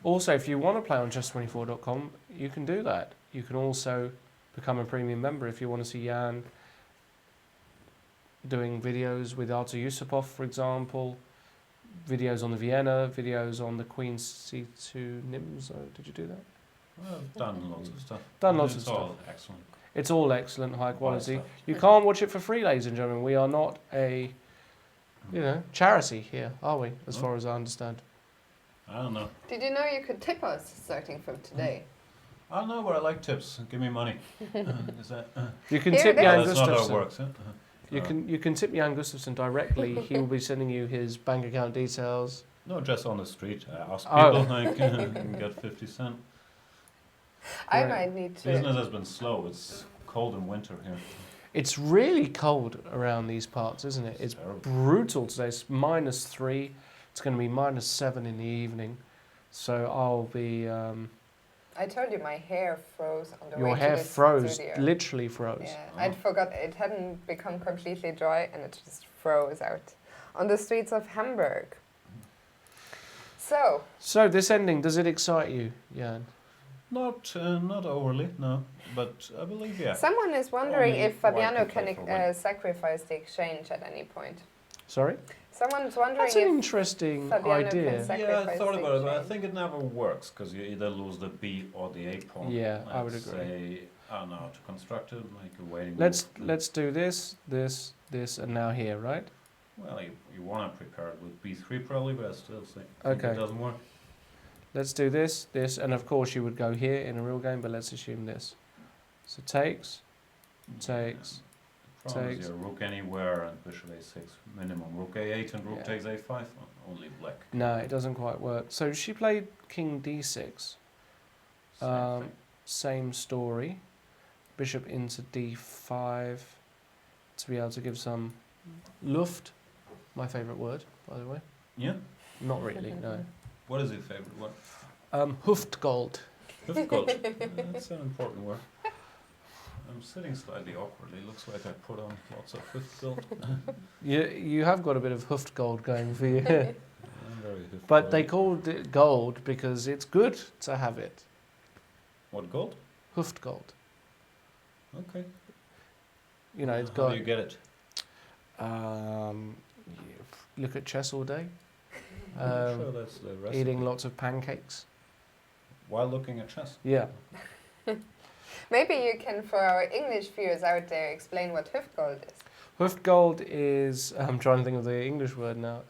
Also, if you want to play on chess24.com, you can do that. You can also become a premium member if you want to see Jan doing videos with Artur Yusupov, for example, videos on the Vienna, videos on the Queen C2 Nimzo. Did you do that? Well, I've done lots of stuff. Done lots of It's stuff. all excellent. It's all excellent, high quality. stuff. You can't watch it for free, ladies and gentlemen. We are not a, charity here, are we? As No. far as I understand. I don't know. Did you know you could tip us starting from today? I don't know, but I like tips. Give me money. Is that? You can Here tip it Jan that's not how it Gustafsson. works. Huh? You can tip Jan Gustafsson directly. He will be sending you his bank account details. No, just on the street. I ask Oh. people. I can get 50 cents. I Right. might need to. Business has been slow. It's cold in winter here. It's really cold around these parts, isn't it? It's Terrible. brutal today. It's -3. It's going to be -7 in the evening. So I'll be. I told you my hair froze on the way Your to hair this froze, studio. literally froze. Yeah, I'd forgot it hadn't become completely dry and it just froze out on the streets of Hamburg. So, So this ending, does it excite you, Jan? Not overly, no. But I believe, yeah. someone is wondering Only if white Fabiano can play can for white. sacrifice the exchange at any point. Sorry? Someone's wondering That's an if interesting Fabiano can idea. sac- Yeah, I sacrifice thought the about it, but I exchange. think it never works because you either lose the B or the A pawn. Yeah, I would Let's agree. Say, I don't know how to construct it, like a waiting. Let's do this, and now here, right? Well, you want to prepare it with B3 probably, but I still think Okay. it doesn't work. Let's do this, and of course you would go here in a real game, but let's assume this. So takes, Takes, The problem is takes. your rook anywhere and bishop A6 minimum. Rook A8 and rook Yeah. takes A5. Only black. No, it doesn't quite work. So she played King D6. Same thing. Same story. Bishop into D5 to be able to give some Luft. My favourite word, by the way. Yeah. Not really, no. What is your favorite word? Huftgold. Hüftgold. That's an important word. I'm sitting slightly awkwardly. Looks like I put on lots of Hüftgold. You have got a bit of Huftgold going for you. I'm very But they Hüftgold. called it gold because it's good to have it. What gold? Huftgold. Okay. You know, it's How got. do you get it? Look at chess all day. I'm sure that's the recipe. Eating lots of pancakes. While looking at chess. Yeah. Maybe you can, for our English viewers out there, explain what Hüftgold is. Huftgold is. I'm trying to think of the English word now.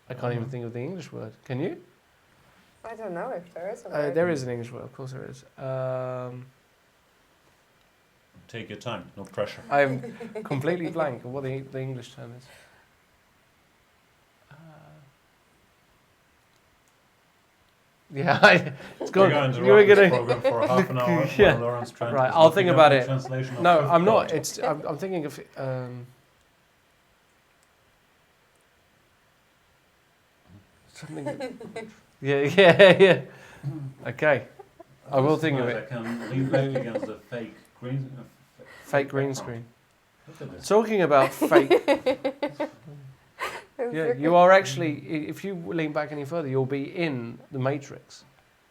I can't even think of the English word. Can you? I don't know if there is a word. There is an English word. Of course there is. Take your time. No pressure. I'm completely blank of what the English term is. Yeah, it's We're gone. going to You were run this gonna. program for half an hour. Yeah. While Lauren's trying Right, to I'll look think up about the it. translation of No, I'm not. Hüftgold. I'm thinking of. Something. Yeah. Okay, I will think of I it. can lean back against the fake green. Fake green background. screen. Look at this. Talking about fake. Yeah, you are actually. If you lean back any further, you'll be in the Matrix.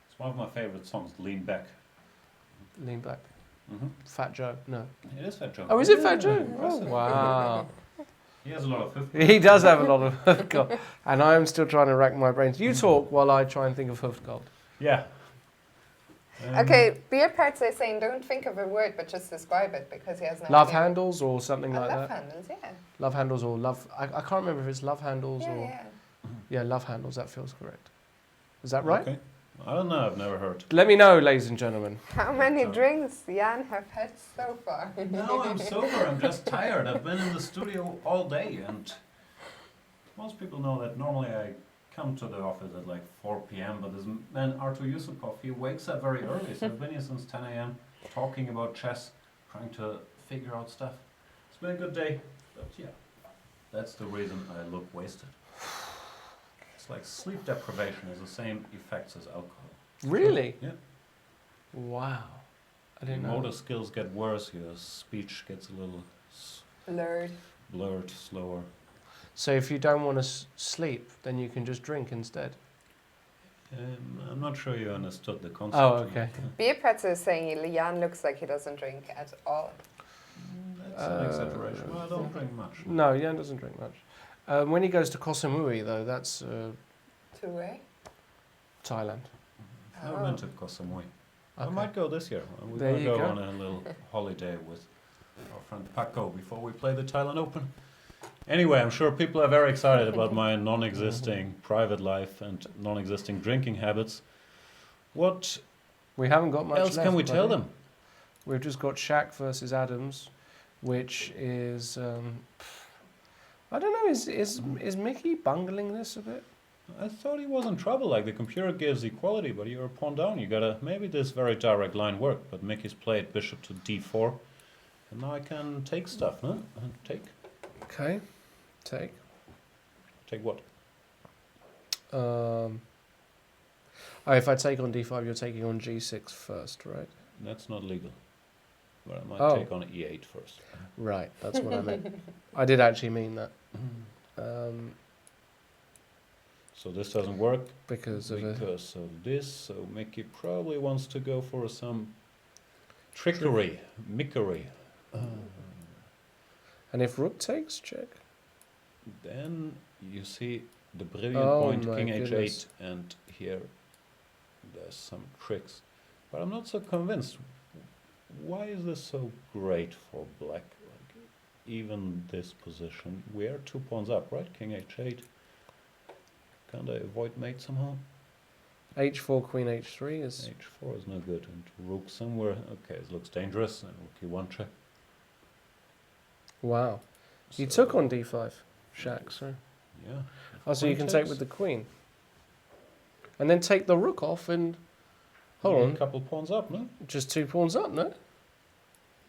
It's one of my favorite songs. Lean back. Lean back. Mm-hmm. Fat Joe. No. It is Fat Joe. Oh, is it Fat Yeah, Joe? Oh, impressive. wow. He has a lot of Hüftgold. He does have a lot of Huftgold. And I'm still trying to rack my brains. You talk while I try and think of Huftgold. Yeah. Okay, Beer Parts are saying don't think of a word but just describe it because he has no Love idea. handles or something like Love that. handles, yeah. Love handles or love. I can't remember if it's love handles Yeah, or. yeah. Yeah, love handles. That feels correct. Is that right? Okay. I don't know. I've never heard. Let me know, ladies and gentlemen. How many So- drinks Jan have had so far? No, I'm sober. I'm just tired. I've been in the studio all day and was most people know that normally I come to the office at like 4 p.m. But this man Artur Yusupov, he wakes up very early. So I've been here since 10 a.m. talking about chess, trying to figure out stuff. It's been a good day, but yeah, that's the reason I look wasted. It's like sleep deprivation has the same effects as alcohol. Really? Yeah. Wow. I Your didn't know. motor skills get worse, your speech gets a little blurred, slower. So if you don't want to sleep, then you can just drink instead. I'm not sure you understood the concept. Oh, okay. Beer Pretzel is saying Jan looks like he doesn't drink at all. That's an exaggeration. Well, I don't drink much. No, Jan doesn't drink much. When he goes to Koh Samui, though, that's Two-way? Thailand. I've never been to Koh Samui. I Okay. might go this year. We're There going to you go go. on a little holiday with our friend Paco before we play the Thailand Open. Anyway, I'm sure people are very excited about my non-existing private life and non-existing drinking habits. What We haven't got much else left, can we tell buddy. them? We've just got Shaq versus Adams, which is I don't know. Is Mickey bungling this a bit? I thought he was in trouble. Like the computer gives equality, but you're a pawn down. You gotta maybe this very direct line worked. But Mickey's played bishop to d4, and now I can take stuff, no? Take Okay, take. what? Oh, if I take on d5, you're taking on g6 first, right? That's not legal. But I might Oh. take on e8 first. Right, that's what I meant. I did actually mean that. So this doesn't work Because of it. because of this. So Mickey probably wants to go for some trickery, mickery. And if rook takes, check. Then you see the brilliant Oh point, my king h8, goodness. and here there's some tricks. But I'm not so convinced. Why is this so great for black? Like, even this position, we are 2 pawns up, right? King h8. Can't I avoid mate somehow? h4, queen h3 is... h4 is no good, and rook somewhere. Okay, it looks dangerous, and rook e1 check. Wow. He So, took on d5, Shaq, so... Yeah. Oh, so you Queen can take takes. with the queen. And then take the rook off and... Hold You're on, a couple pawns up, no? just 2 pawns up, no?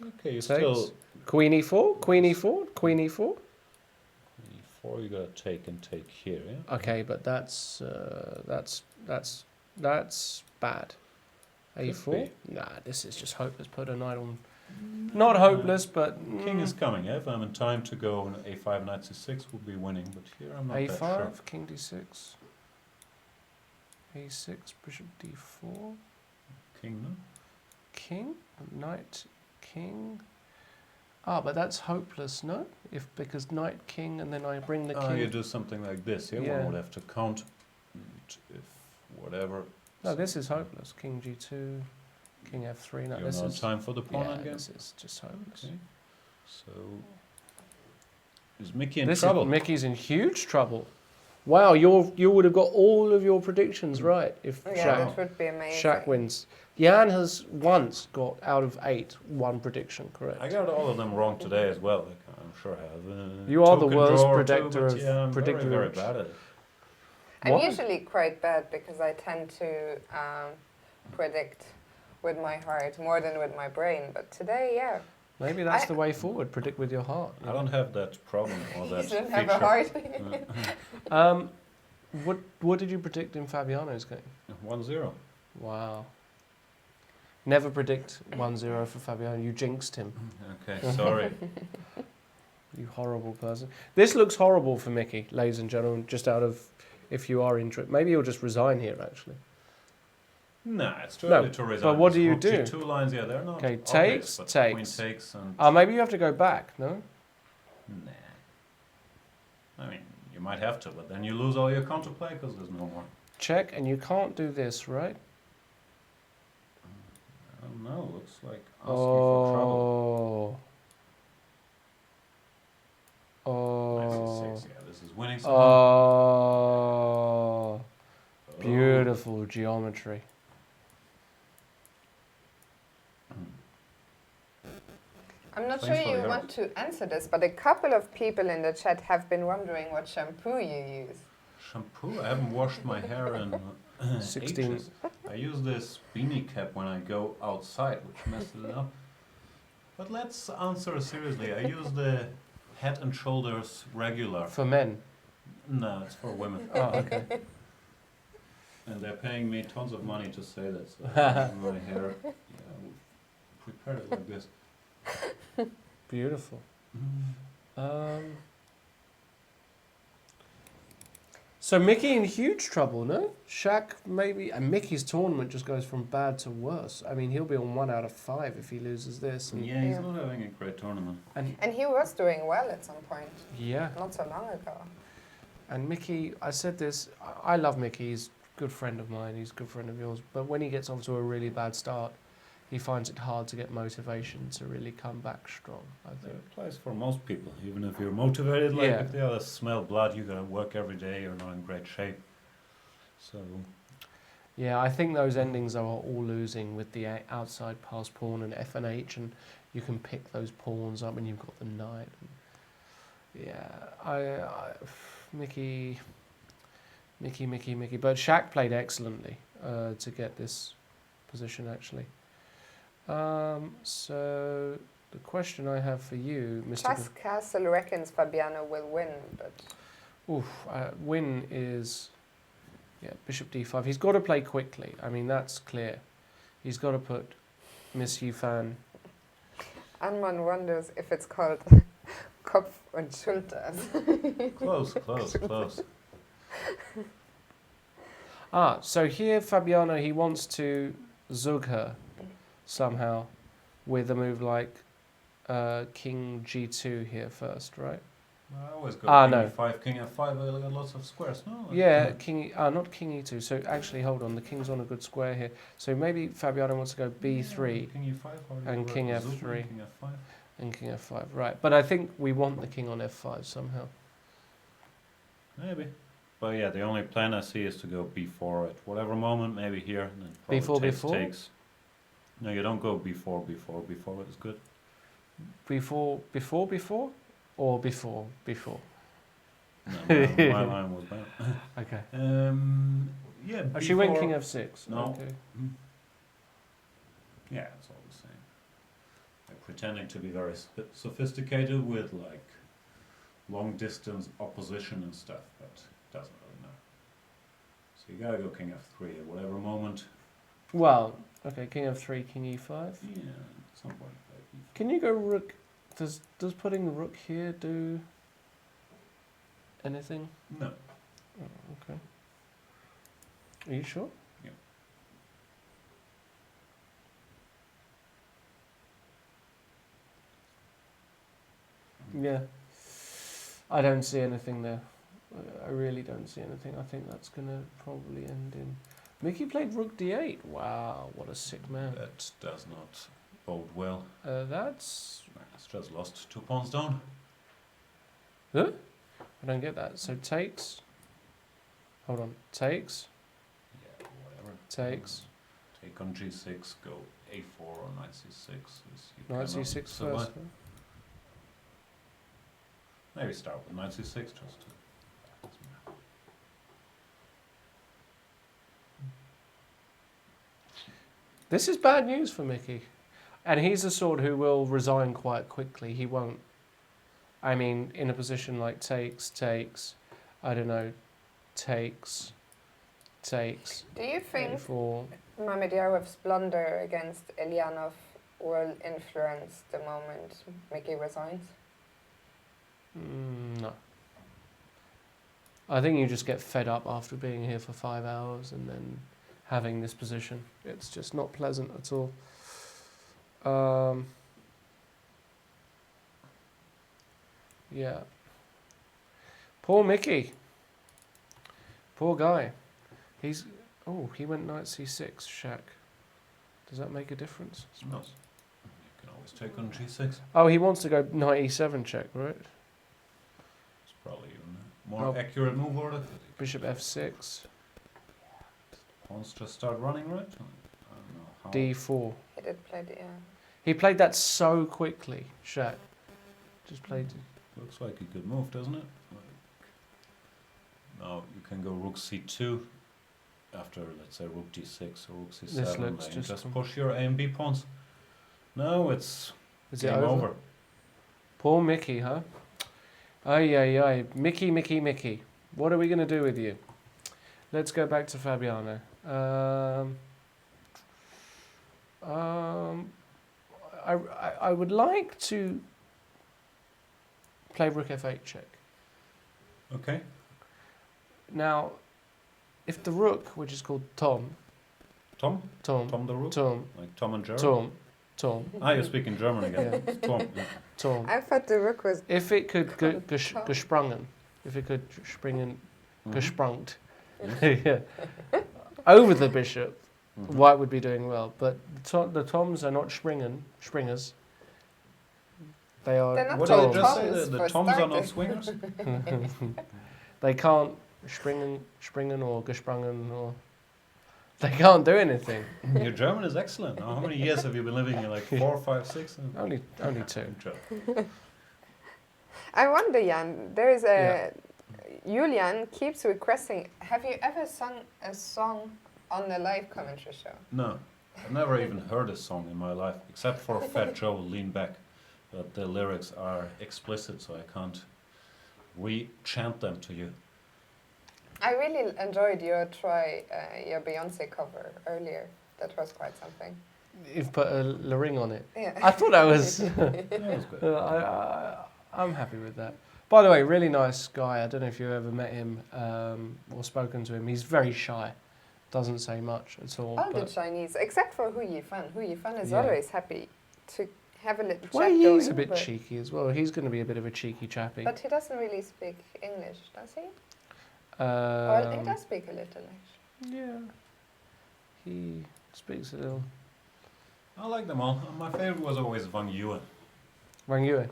Okay, you Takes. still Queen e4, queen e4, queen e4. e4. You gotta take and take here, yeah. Okay, but that's bad. A4? be. Nah, this is just hopeless. Put a knight on... Not hopeless, but... King is coming. Yeah? If I'm in time to go on a5, knight c6, would be winning. But here I'm not that sure. A5, king d6. A6, bishop d4. King, no? King, knight, king. Ah, but that's hopeless, no? Because knight, king, and then I bring the Oh, king. you do something like this. Here Yeah. one would have to count. And if whatever. No, this is hopeless. King g2, king f3. No, You're this not is... time for the pawn Yeah, again. this is just hopeless. Okay. So is Mickey in This trouble? is, Mickey's in huge trouble. Wow, you would have got all of your predictions right if Yeah, Shaq, that would be amazing. Shaq wins. Jan has once got out of 8 one prediction correct. I got all of them wrong today as well. Like, I'm sure I have. You are the token worst draw or two, predictor but of yeah, I'm predictor very, of- very bad at it. I'm Why? usually quite bad because I tend to predict with my heart more than with my brain. But today, yeah. Maybe that's I- the way forward. Predict with your heart. I don't have that problem or You that don't feature. have a heart. What did you predict in Fabiano's game? 1-0. Wow. Never predict 1-0 for Fabiano. You jinxed him. Okay, sorry. You horrible person. This looks horrible for Mickey, ladies and gentlemen. Just out of, if you are interested, maybe he'll just resign here. Actually. Nah, it's too No, early to resign. but what do These you rook do? G2 lines, yeah, they're not Okay, obvious, takes, but takes. Queen takes and... Maybe you have to go back. No. Nah. I mean, you might have to, but then you lose all your counterplay because there's no more. Check, and you can't do this, right? I don't know, looks like asking for trouble. Knight Oh. C6, yeah, this is winning somehow. Oh. Beautiful geometry. I'm not Thanks sure for you the want to answer this, but a couple of people in the chat have been wondering what shampoo you use. Shampoo? I haven't washed my hair in 16. ages. I use this beanie cap when I go outside, which messes it up. But let's answer seriously. I use the Head and Shoulders regular. For men. No, it's for women. Oh, okay. And they're paying me tons of money to say that. So my hair, prepared it like this. Beautiful. So Mickey in huge trouble, no? Shaq maybe, and Mickey's tournament just goes from bad to worse. I mean, he'll be on 1 out of 5 if he loses this. And Yeah, he's not having a great tournament. And he was doing well at some point, yeah, not so long ago. and Mickey, I said this, I love Mickey. He's a good friend of mine. He's a good friend of yours. But when he gets off to a really bad start, he finds it hard to get motivation to really come back strong, I That think. applies for most people. Even if you're motivated, like Yeah. if the others smell blood, you gotta work every day, you're not in great shape. So, Yeah, I think those endings are all losing with the outside pass pawn and F and H, and you can pick those pawns up when you've got the knight. And yeah, Mickey. But Shaq played excellently to get this position, actually. So the question I have for you, Mr. Chess Castle reckons Fabiano will win, but Win is, Bishop D5. He's got to play quickly. I mean, that's clear. He's got to put Miss Yifan. Anman wonders if it's called Kopf und Schulters. close. So here Fabiano, he wants to zug her somehow with a move like King G2 here first, right? I always go Ah, King no. E5, King F5, I got lots of squares, no? Yeah, not King E2. So actually, hold on, the King's on a good square here. So maybe Fabiano wants to go B3 King E5, how do you and work King with Zoom F3. and King F5. and King F5, right? But I think we want the King on F5 somehow. Maybe. But yeah, the only plan I see is to go B4 at whatever moment, maybe here. And then probably B4, takes, B4? takes. No, you don't go B4, B4 is good. Before, or before? No, my line was bad. Okay. Yeah, Oh, she went B4. King F6. No. Okay. Yeah, it's all the same. Like pretending to be very sophisticated with like long distance opposition and stuff, but it doesn't really matter. So you gotta go King F3 at whatever moment. Well, okay, King F3, King E5. Yeah, at some point. Like Can you go Rook? Does putting the Rook here do anything? no. Oh, okay. Are you sure? Yeah. Yeah. I don't see anything there. I really don't see anything. I think that's going to probably end in... Mickey played Rook D8. Wow, what a sick man. That does not bode well. That's... It's just lost 2 pawns down. Huh? I don't get that. So takes... Hold on. Takes. Yeah, whatever. Takes. Take on G6, go A4 or Knight C6. Knight C6 first. Huh? Maybe start with Knight C6 just to... This is bad news for Mickey. And he's the sort who will resign quite quickly. He won't. I mean, in a position like takes, I don't know, takes. do you think For Mamedyarov's blunder against Eljanov will influence the moment Mickey resigns? no. I think you just get fed up after being here for 5 hours and then having this position. It's just not pleasant at all. Yeah. Poor Mickey. Poor guy. He's... Oh, he went Knight C6, Shaq. Does that make a difference? No. You can always take on G6. Oh, he wants to go Knight E7 check, right? It's probably even a more Oh. accurate move order. Bishop F6, Pawns just start running, right? I don't know how. D4. He did play the... He played that so quickly, Shaq. Just played it. Looks like a good move, doesn't it? Now you can go rook c2 after, let's say, rook d6 or rook c7. This looks and just push your A and B pawns. No, it's Is it game over? over. Poor Mickey, huh? Ay, ay, ay. Mickey, Mickey, Mickey. What are we going to do with you? Let's go back to Fabiano. I would like to play rook f8 check. Okay. Now, if the rook, which is called Tom, Tom the rook? Tom, Like Tom and Jerry? Tom, Ah, you're speaking German again. Yeah. Tom. Yeah. Tom. I thought the rook was. If it could Tom. gesprungen, if it could springen, Mhm. gesprungt, yeah, over the bishop, Mhm. White would be doing well. But the Toms are not springers. They are They're not What did called I just say? Toms The for Toms are not starters. swingers? They can't springen or gesprungen or they can't do anything. Your German is excellent. Now, how many years have you been living here? Like 4, 5, 6? Only two. Good job. I wonder, Jan. There is a. Julian keeps requesting. Have you ever sung a song on the live commentary show? No, I've never even heard a song in my life, except for Fat Joe, Lean Back. But the lyrics are explicit, so I can't re-chant them to you. I really enjoyed your your Beyonce cover earlier. That was quite something. You've put a Liren on it. Yeah. I thought that was. That was good. I'm happy with that. By the way, really nice guy. I don't know if you've ever met him or spoken to him. He's very shy. Doesn't say much at all. All the but Chinese, except for Hou Yifan. Hou Yifan is Yeah. always happy to have a little chat well, going. he's a bit but- cheeky as well. He's going to be a bit of a cheeky chappy. But he doesn't really speak English, does he? Or he does speak a little, actually. Yeah. He speaks a little. I like them all. My favorite was always Wang Yue. Wang Yue.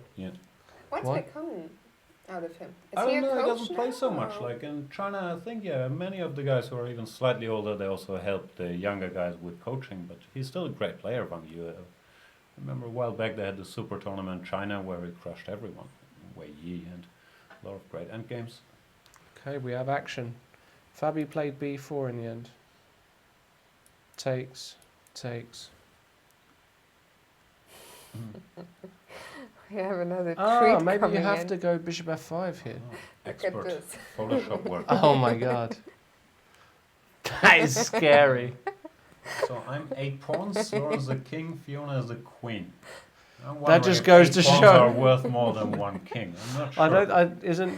What's What? become out of him? Is I he don't a know, he coach doesn't play now, so much. or- Like in China, I think, many of the guys who are even slightly older, they also help the younger guys with coaching, but he's still a great player, Wang Yue. I remember a while back they had the super tournament in China where he crushed everyone. Wei Yi and a lot of great endgames. Okay, we have action. Fabi played b4 in the end. Takes. We have another Ah, treat maybe you coming have in. to go bishop f5 here. Oh, Look at expert this. Photoshop work. Oh my god. That is scary. So I'm 8 pawns, Lauren's the king, Fiona is the queen. I'm That wondering just if goes 8 to pawns show. are worth more than 1 king. I'm not sure.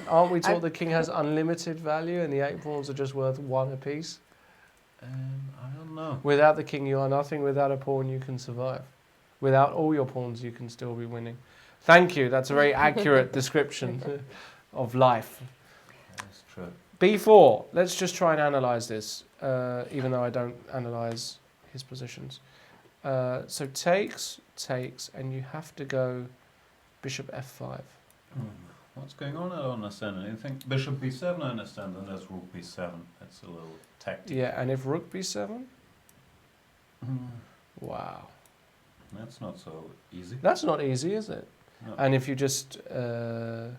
Aren't we taught I- the king has unlimited value and the 8 pawns are just worth 1 apiece? I don't know. Without the king you are nothing, without a pawn you can survive. Without all your pawns you can still be winning. Thank you, that's a very accurate description of life. That's true. b4, let's just try and analyse this, even though I don't analyse his positions. So takes, and you have to go bishop f5. What's going on? I don't understand anything. Bishop b7, I understand, and there's rook b7. That's a little tactic. Yeah, and if rook b7? Wow. That's not so easy. That's not easy, is it? No. And if you just... wow.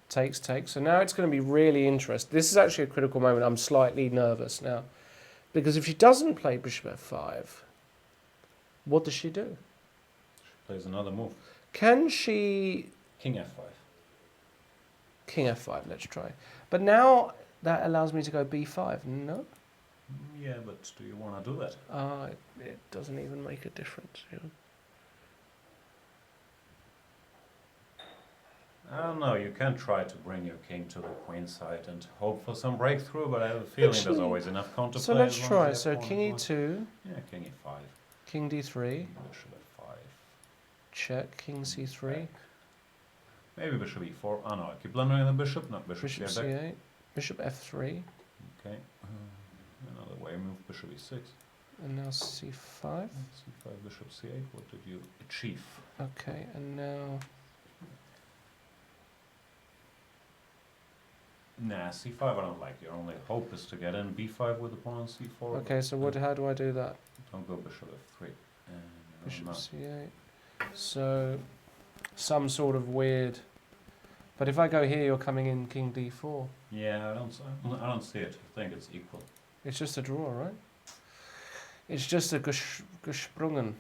Takes. So now it's going to be really interesting. This is actually a critical moment. I'm slightly nervous now. Because if she doesn't play bishop f5, what does she do? She plays another move. Can she... King f5. King f5, let's try. But now that allows me to go b5, no? Yeah, but do you want to do that? It doesn't even make a difference. You know? I don't know. You can try to bring your king to the queen side and hope for some breakthrough, but I have a feeling there's Actually, always enough counter So play let's as long try. as So the king opponent e2, Yeah, king e5. king d3, Bishop f5. check, king c3, Back. Maybe bishop e4. Oh no, I keep blundering the bishop. No, bishop, bishop c8 back. c8, bishop f3, Okay. Another way move, bishop e6. and now c5. c5, bishop c8. What did you achieve? Okay, and now Nah, c5 I don't like. Your only hope is to get in b5 with the pawn on c4. Okay, so how do I do that? Don't go bishop f3. Bishop No. c8. So, some sort of weird... But if I go here, you're coming in king d4. Yeah, I don't see it. I think it's equal. It's just a draw, right? It's just a gesprungen.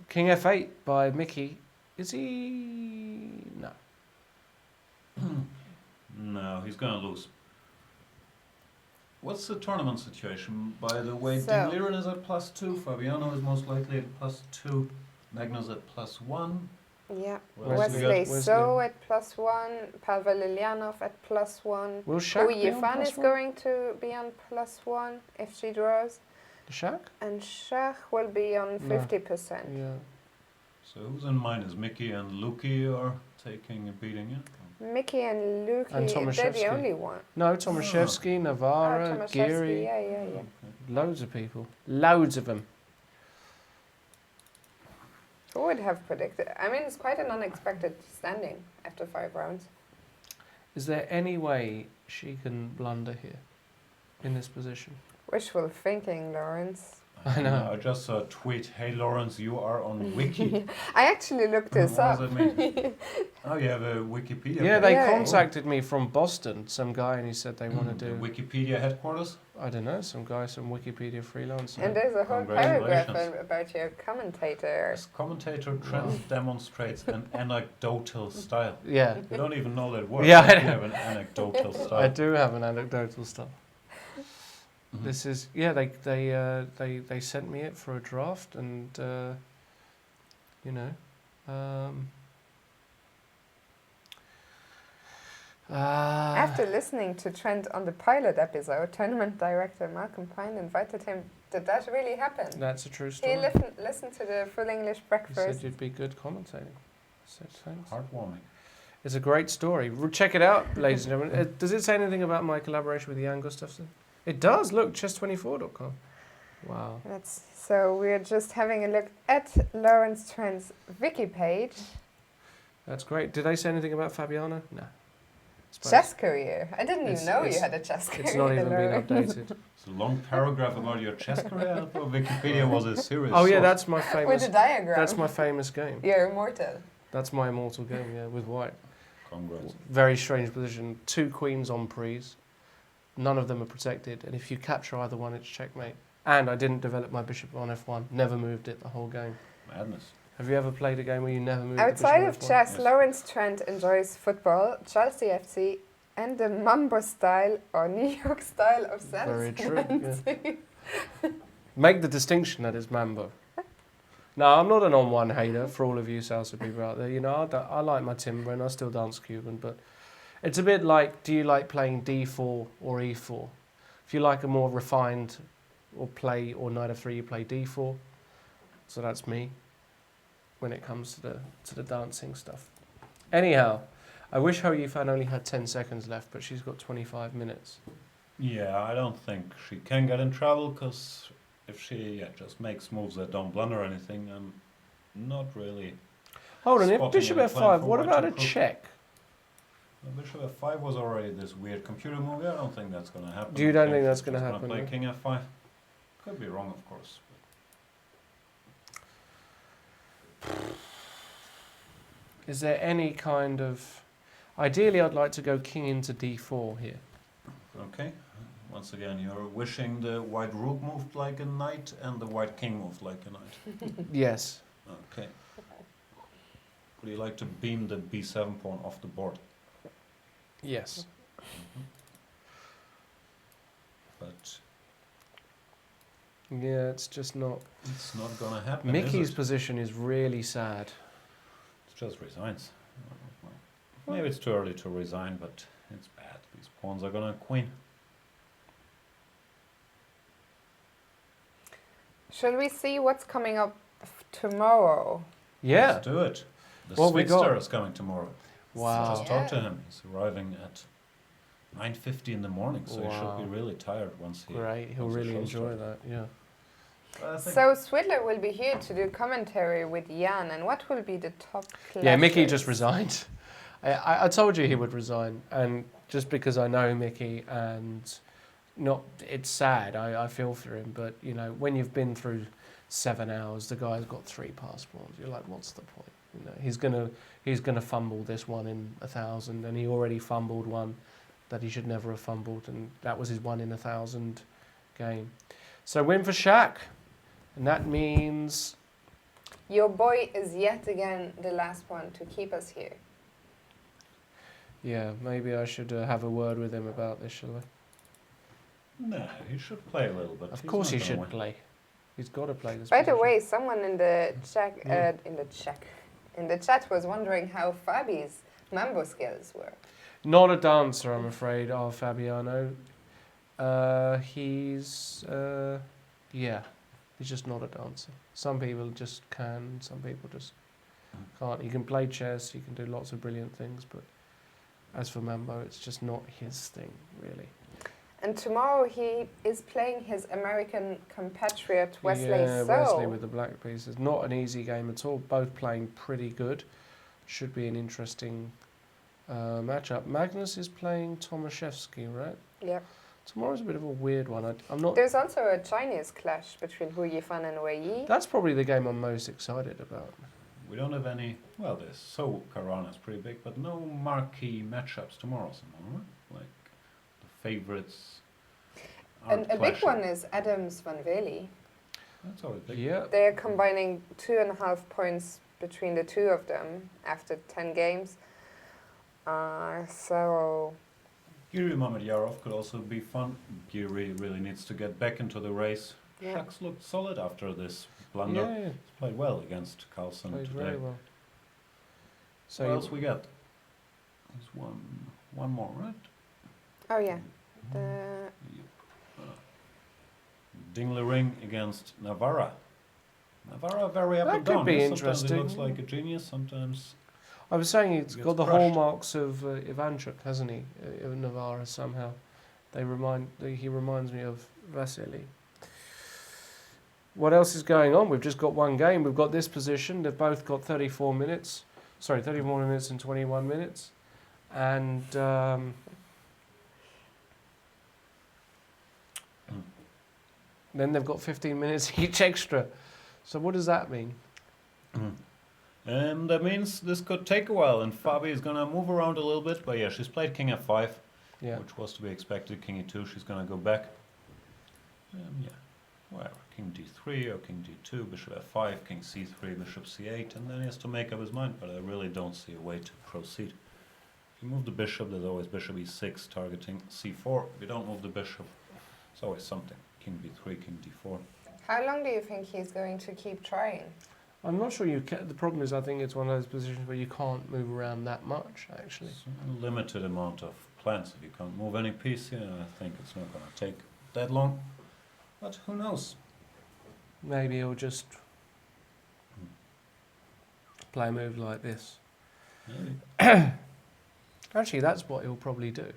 King f8 by Mickey. Is he... No. No, he's gonna lose. What's the tournament situation? By the way, So- Liren is at +2, Fabiano is most likely at +2, Magnus at +1. Yeah. Wesley Wesley got- So at +1, Pavel Eljanov at +1. Will Hou Shaq be on Yifan is +1? going to be on +1 if she draws. The Shaq? And Shach will be on No. 50%. Yeah. So who's in minus? Mickey and Luki are taking a beating, yeah? Mickey and Luki, And they're the Tomashevsky. only one. No, Tomashevsky, Navara, Tomaszewski, Geary, yeah. loads of people. Loads of them. Who would have predicted? I mean, it's quite an unexpected standing after 5 rounds. Is there any way she can blunder here in this position? Wishful thinking, Lawrence. I know. I just saw a tweet, hey Lawrence, you are on Wiki. I actually looked this What up. does it mean? Oh, you have a Wikipedia Yeah, page? they Yeah. contacted me from Boston, some guy, and he said they want to The do, Wikipedia headquarters? I don't know, some guy, some Wikipedia freelancer. And there's a whole paragraph Congratulations. about your commentator. As commentator, Trent demonstrates an anecdotal style. Yeah, You don't even know that word. Yeah, but I you have an anecdotal style. I do have an anecdotal stuff. Mhm. This is, yeah, they sent me it for a draft, and you know, After listening to Trent on the pilot episode, tournament director Malcolm Pine invited him. Did that really happen? that's a true He story. listened to the full English He said breakfast. you'd be good commentating. I said thanks. Heartwarming. It's a great story. Check it out, ladies and gentlemen. Does it say anything about my collaboration with Jan Gustafsson? It does. Look, chess24.com. Wow. So we're just having a look at Lawrence Trent's wiki page. That's great. Did they say anything about Fabiano? No. Suppose. Chess career. I didn't It's- even know you it's- had a chess career. It's not even been Lawrence. updated. It's a long paragraph about your chess career. I thought Wikipedia was a serious Oh yeah, source. that's my With famous. a diagram. That's my famous game. You're immortal. That's my immortal game. Yeah, with white. Congrats. Very strange position. 2 queens on prise. None of them are protected, and if you capture either one, it's checkmate. And I didn't develop my bishop on f1. Never moved it the whole game. Madness. Have you ever played a game where you never moved Outside the of bishop on f1? chess, Yes. Lawrence Trent enjoys football, Chelsea FC, and the Mambo style or New York style of sense. Very true. Yeah. Make the distinction that it's Mambo. No, I'm not an on-one hater for all of you salsa people out there. You know, I like my timber and I still dance Cuban, but it's a bit like, do you like playing d4 or e4? If you like a more refined or play or knight f3, you play d4. So that's me when it comes to the dancing stuff. Anyhow, I wish Hou Yifan only had 10 seconds left, but she's got 25 minutes. Yeah, I don't think she can get in trouble because if she just makes moves that don't blunder anything, I'm not really. Hold on, if Spotting bishop any plan f5, for what white about to a cook. check? Bishop f5 was already this weird computer move. I don't think that's going to happen. You don't I think that's she's gonna just happen, Play no? king f5. Could be wrong, of course. Is there any kind of... Ideally, I'd like to go king into d4 here. Okay. Once again, you're wishing the white rook moved like a knight and the white king moved like a knight. Yes. Okay. Would you like to beam the b7 pawn off the board? Yes. But Yeah, it's just not... it's not gonna happen. Mickey's is it? position is really sad. It just resigns. Maybe it's too early to resign, but it's bad. These pawns are gonna queen. Shall we see what's coming up tomorrow? Yeah. Let's do it. The What we got? Switzer is coming tomorrow. Wow. Just talked to him. He's arriving at 9:50 in the morning, so he should Wow. be really tired once he. Great. He'll once the really show enjoy starts. that. Yeah. I think So Swidler will be here to do commentary with Jan, and what will be the top clashes? Yeah, Mickey just resigned. I told you he would resign, and just because I know Mickey and it's sad. I feel for him, but you know, when you've been through 7 hours, the guy's got 3 passports. You're like, what's the point? You know, he's gonna fumble this one in 1,000, and he already fumbled one that he should never have fumbled, and that was his 1 in 1,000 game. So win for Shaq, and that means Your boy is yet again the last one to keep us here. yeah, maybe I should have a word with him about this, shall I? No, he should play a little bit. Of He's course not he gonna should win. play. He's got to play this. By the position. way, someone in the Mm. in the chat was wondering how Fabi's mambo skills were. Not a dancer, I'm afraid, our Fabiano. He's just not a dancer. Some people just can, some people just can't. He can play chess, he can do lots of brilliant things, but as for mambo, it's just not his thing, really. And tomorrow he is playing his American compatriot Wesley. Yeah, So Wesley with the black pieces. Not an easy game at all. Both playing pretty good. Should be an interesting matchup. Magnus is playing Tomashevsky, right? yeah. Tomorrow's a bit of a weird one. I'm not. There's also a Chinese clash between Hou Yifan and Wei Yi. That's probably the game I'm most excited about. We don't have any. Well, there's Caruana is pretty big, but no marquee matchups tomorrow. Somehow, right? Like the favorites. And a big clashing. one is Adams van Veli. That's always big. Yeah. They're combining 2.5 points between the two of them after 10 games. So Giri Mamedyarov could also be fun. Giri really needs to get back into the race. Yeah. Shaq's looked solid after this blunder. Yeah, He's played well against Carlsen played today. very well. So What else we got? There's one more, right? oh yeah, the Ding Liren against Navara. Navara very up That and could down. be Sometimes he interesting. looks like a genius. Sometimes I was saying it's He got gets the crushed. hallmarks of Ivanchuk, hasn't he? Navara somehow. He reminds me of Vasily. What else is going on? We've just got one game. We've got this position. They've both got 34 minutes. Sorry, 34 minutes and 21 minutes. And then they've got 15 minutes each extra. So what does that mean? that means this could take a while, and Fabi is gonna move around a little bit. But yeah, she's played King F5, Yeah. which was to be expected. King E2, she's gonna go back. Yeah, whatever. King D3 or King D2, Bishop F5, King C3, Bishop C8, and then he has to make up his mind. But I really don't see a way to proceed. If you move the bishop, there's always Bishop E6 targeting C4. If you don't move the bishop, it's always something. King B3, King D4. how long do you think he's going to keep trying? I'm not sure you can. The problem is I think it's one of those positions where you can't move around that much, actually. It's a limited amount of plans. If you can't move any piece here, I think it's not going to take that long. But who knows? Maybe he'll just play a move like this. Maybe. Actually, that's what he'll probably do.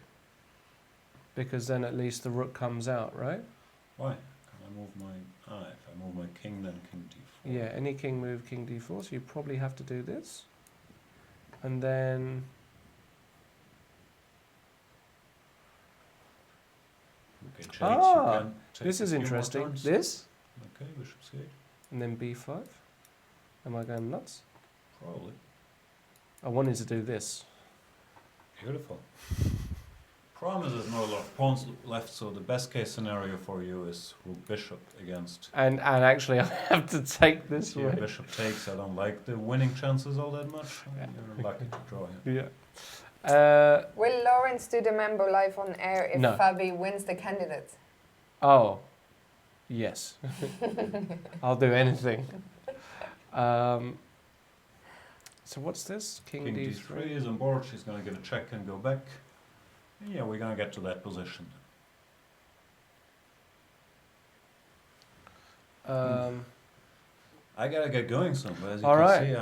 Because then at least the rook comes out, right? Why? Can I move my... if I move my king, then king d4. Yeah, any king move, king d4, so you probably have to do this. And then... Okay, H8, Ah, you can take this a is few more interesting. turns. This, Okay, bishop c8. and then b5. Am I going nuts? Probably. I wanted to do this. Beautiful. Problem is there's not a lot of pawns left, so the best case scenario for you is rook bishop against... And actually I have to take this Here, way. bishop takes. I don't like the winning chances all that much. You're lucky to draw here. Yeah. Will Lawrence do the Mambo live on air if No. Fabi wins the candidate? Oh, yes. I'll do anything. So what's this? King, King d3. d3 is on board. She's going to get a check and go back. And yeah, we're going to get to that position. I got to get going soon, but as you All can right. see,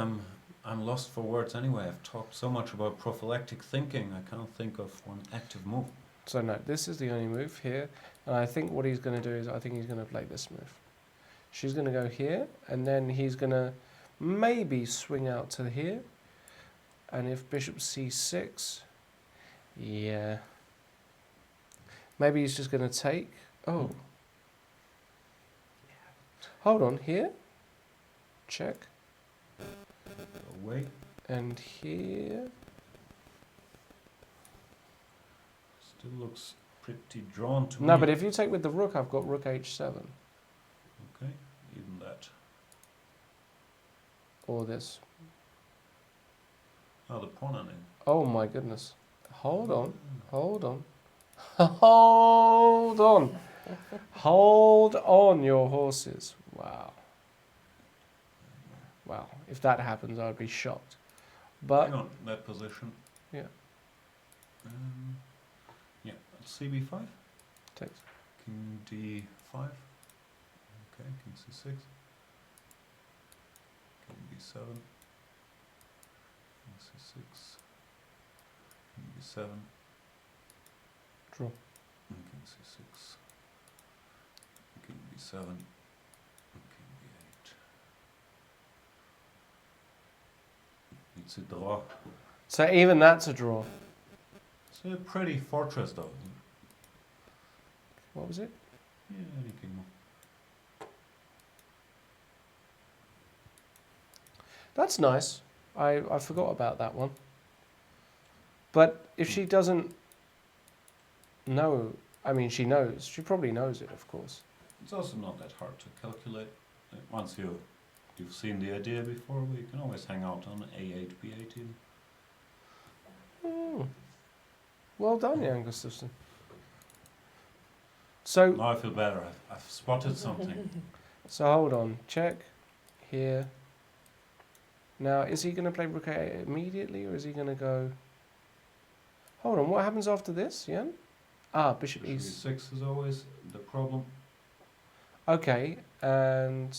I'm lost for words anyway. I've talked so much about prophylactic thinking, I can't think of one active move. So no, this is the only move here. And I think what he's going to do is I think he's going to play this move. She's going to go here, and then he's going to maybe swing out to here. And if bishop c6, yeah. Maybe he's just going to take. Oh. Hold on, here. Check. Away. And here. Still looks pretty drawn to me. No, but if you take with the rook, I've got rook h7. Okay, even that. Or this. Oh, the pawn ending. Oh my goodness. Hold on. Hold on. Hold on. Hold on your horses. Wow. Wow. If that happens, I'd be shocked. But Hang on, that position. yeah, Yeah, CB5. takes. King D5. Okay, King C6. King B7. King C6. King B7. Draw. And King C6. King B7. And King B8. It's a draw. So even that's a draw. It's a pretty fortress though. What was it? Yeah, any king move. That's nice. I forgot about that one. But if she doesn't know, I mean, she knows. She probably knows it, of course. It's also not that hard to calculate. Once you've seen the idea before, we can always hang out on A8, B8 even. Hmm. Well done, Jan Gustafsson. So, Now I feel better. I've spotted something. so hold on. Check here. Now, is he going to play rook a8 immediately, or is he going to go? Hold on. What happens after this, Jan? Ah, bishop Bishop e6. E6 is always the problem. Okay, and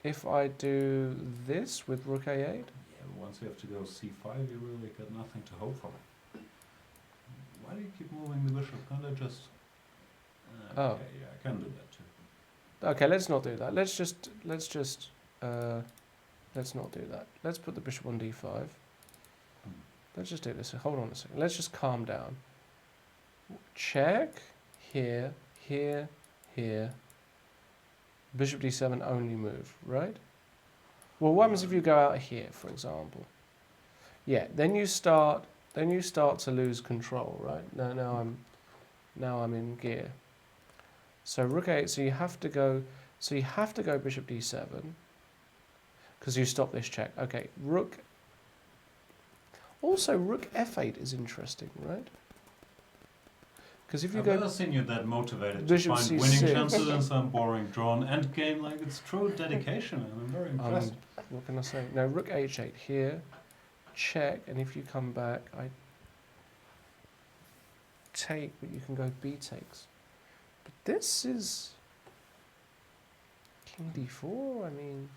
if I do this with rook a8, Yeah, but once you have to go C5, you really got nothing to hope for. Why do you keep moving the bishop? Can't I just? Oh. Okay, yeah, I can do that too. okay, let's not do that. Let's not do that. Let's put the bishop on d5. Let's just do this. Hold on a second. Let's just calm down. Check here, here, here. Bishop d7 only move, right? Well, what happens if you go out here, for example? Yeah, then you start to lose control, right? Now I'm in gear. So rook 8, so you have to go bishop d7 because you stop this check. Okay, rook f8 is interesting, right? Because if you I've go never seen you that motivated to Bishop find winning C6. chances in some boring drawn endgame. Like, it's true dedication, and I'm very impressed. what can I say? Now rook h8 here, check, and if you come back, I take, but you can go b takes. But this is king d4. I mean,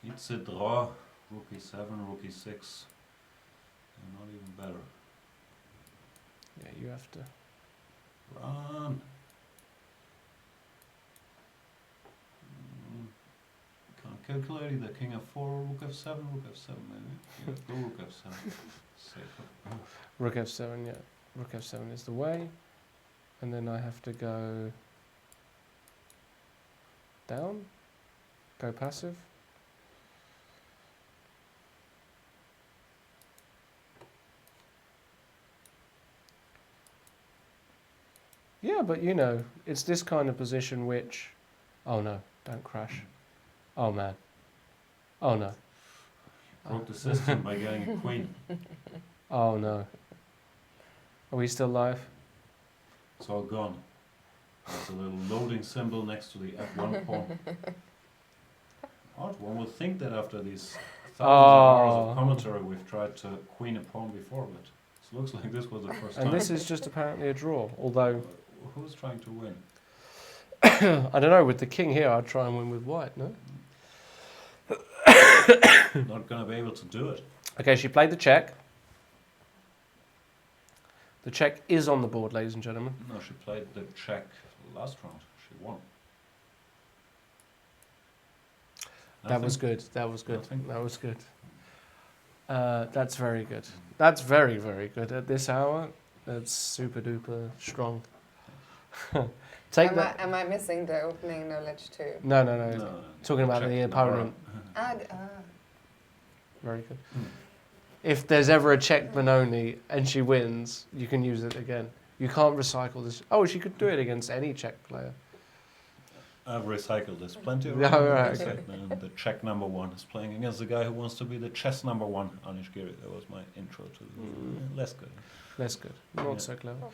It's a draw. Rook e7, rook e6. And not even better. yeah, you have to. Run. Can't calculate either. King f4, rook f7, rook f7 maybe. Yeah, go rook f7. Safer. Rook f7, yeah. Rook f7 is the way. And then I have to go down, go passive. Yeah, but you know, it's this kind of position which, oh no, don't crash. Oh man. Oh no. Broke the system by getting a queen. Oh no. Are we still live? It's all gone. There's a little loading symbol next to the F1 pawn. Odd, one would think that after these thousands of hours of commentary we've tried to queen a pawn before, but it looks like this was the first time. And this is just apparently a draw, although Who's trying to win? I don't know, with the king here I'd try and win with white, no? Not gonna be able to do it. Okay, she played the check. The check is on the board, ladies and gentlemen. No, she played the check last round. She won. That was good. That was good. Nothing? That was good. That's very good. That's very, very good. At this hour, that's super duper strong. Take that. Am I missing the opening knowledge too? No. No. Talking about the Check opponent. Navara. Very good. If there's ever a check Benoni and she wins, you can use it again. You can't recycle this. Oh, she could do it against any Czech player. I've recycled this plenty of Yeah, right, okay. The Czech number 1 is playing against the guy who wants to be the chess number 1, Anish Giri. That was my intro to less good. Less good. Not Yeah. so clever.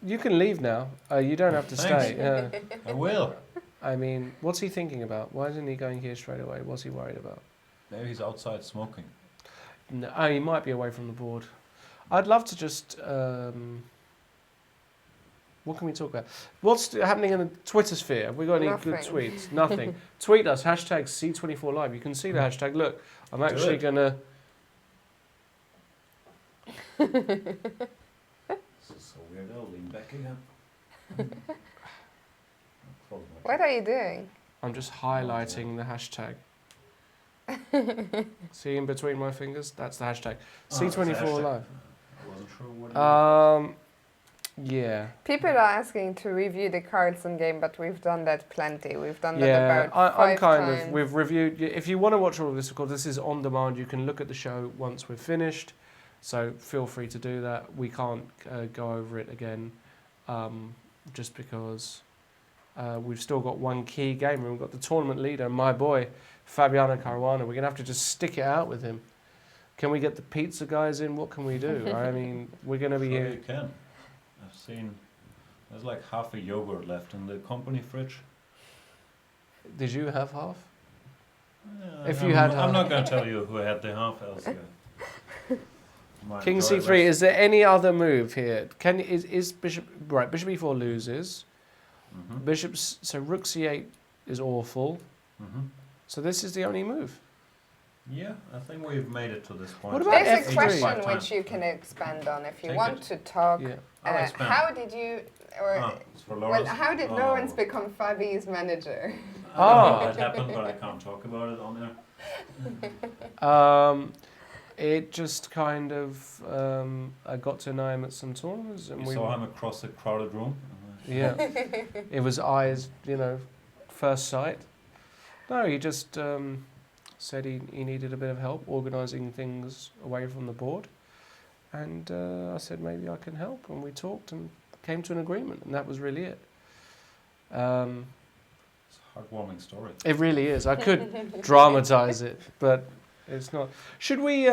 You can leave now. You don't have to Thanks. stay. Yeah. I will. I mean, what's he thinking about? Why isn't he going here straight away? What's he worried about? Maybe he's outside smoking. No, he might be away from the board. I'd love to just... what can we talk about? What's happening in the Twitter sphere? Have we got any good Nothing. tweets? Nothing. Tweet us, hashtag C24Live. You can see the hashtag. Look, I'm actually it. going to... This is so weird. I'll lean back again. What are you doing? I'm just highlighting the hashtag. See in between my fingers? That's the hashtag. C24Live. I wasn't sure what Yeah. People are asking to review the Carlsen game, but we've done that plenty. We've done that Yeah, about I'm 5 kind times. of. We've reviewed. If you want to watch all of this, of course, this is on demand. You can look at the show once we're finished. So feel free to do that. We can't go over it again, just because we've still got one key game. We've got the tournament leader, my boy, Fabiano Caruana. We're gonna have to just stick it out with him. Can we get the pizza guys in? What can we do? I mean, we're gonna be Sure here. you can. I've seen there's like half a yogurt left in the company fridge. Did you have half? If I'm, you had I'm half. not going to tell you who had the half else. King C3. Is there any other move here? Is Bishop right? Bishop E4 loses. Bishops. So Rook C8 is awful. So this is the only move. Yeah, I think we've made it to this point. What about There's a F3? question which you can expand on if you Take want it. to talk. Yeah. I'll expand. How did you, or It's for well, Lawrence. how did Oh. Lawrence become Fabi's manager? I don't know how that happened, but I can't talk about it on there. It just kind of. I got to know him at some tournaments, and You saw him across a crowded room. Yeah, it was eyes, first sight. No, he just said he needed a bit of help organising things away from the board. And I said maybe I can help. And we talked and came to an agreement. And that was really it. It's a heartwarming story. It really is. I could dramatise it, but it's not. Should we,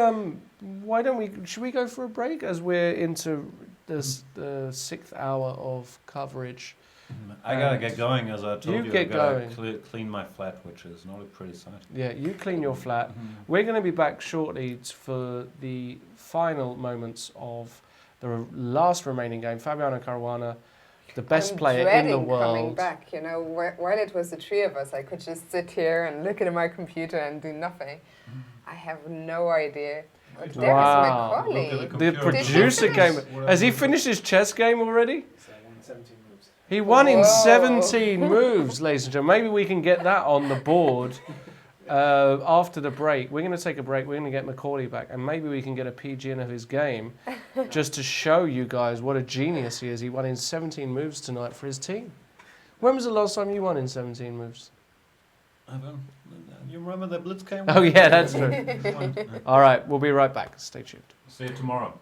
should we go for a break as we're into this, the 6th hour of coverage? I gotta get going, as I told You you. get I gotta going. clean my flat, which is not a pretty sight. Yeah, you clean your flat. We're going to be back shortly for the final moments of the last remaining game. Fabiano Caruana, the best I'm player in dreading the coming world. back. While it was the 3 of us, I could just sit here and look at my computer and do nothing. I have no idea. But there is Wow. Macaulay. Look at The computer. producer finish? came. Has he finished his chess game already? So I won 17 moves. He won in Whoa. 17 moves, ladies and gentlemen. Maybe we can get that on the board after the break. We're going to take a break. We're going to get Macaulay back. And maybe we can get a PG in of his game just to show you guys what a genius he is. He won in 17 moves tonight for his team. When was the last time you won in 17 moves? You remember the Blitz game? Oh, yeah, that's true. All right, we'll be right back. Stay tuned. See you tomorrow.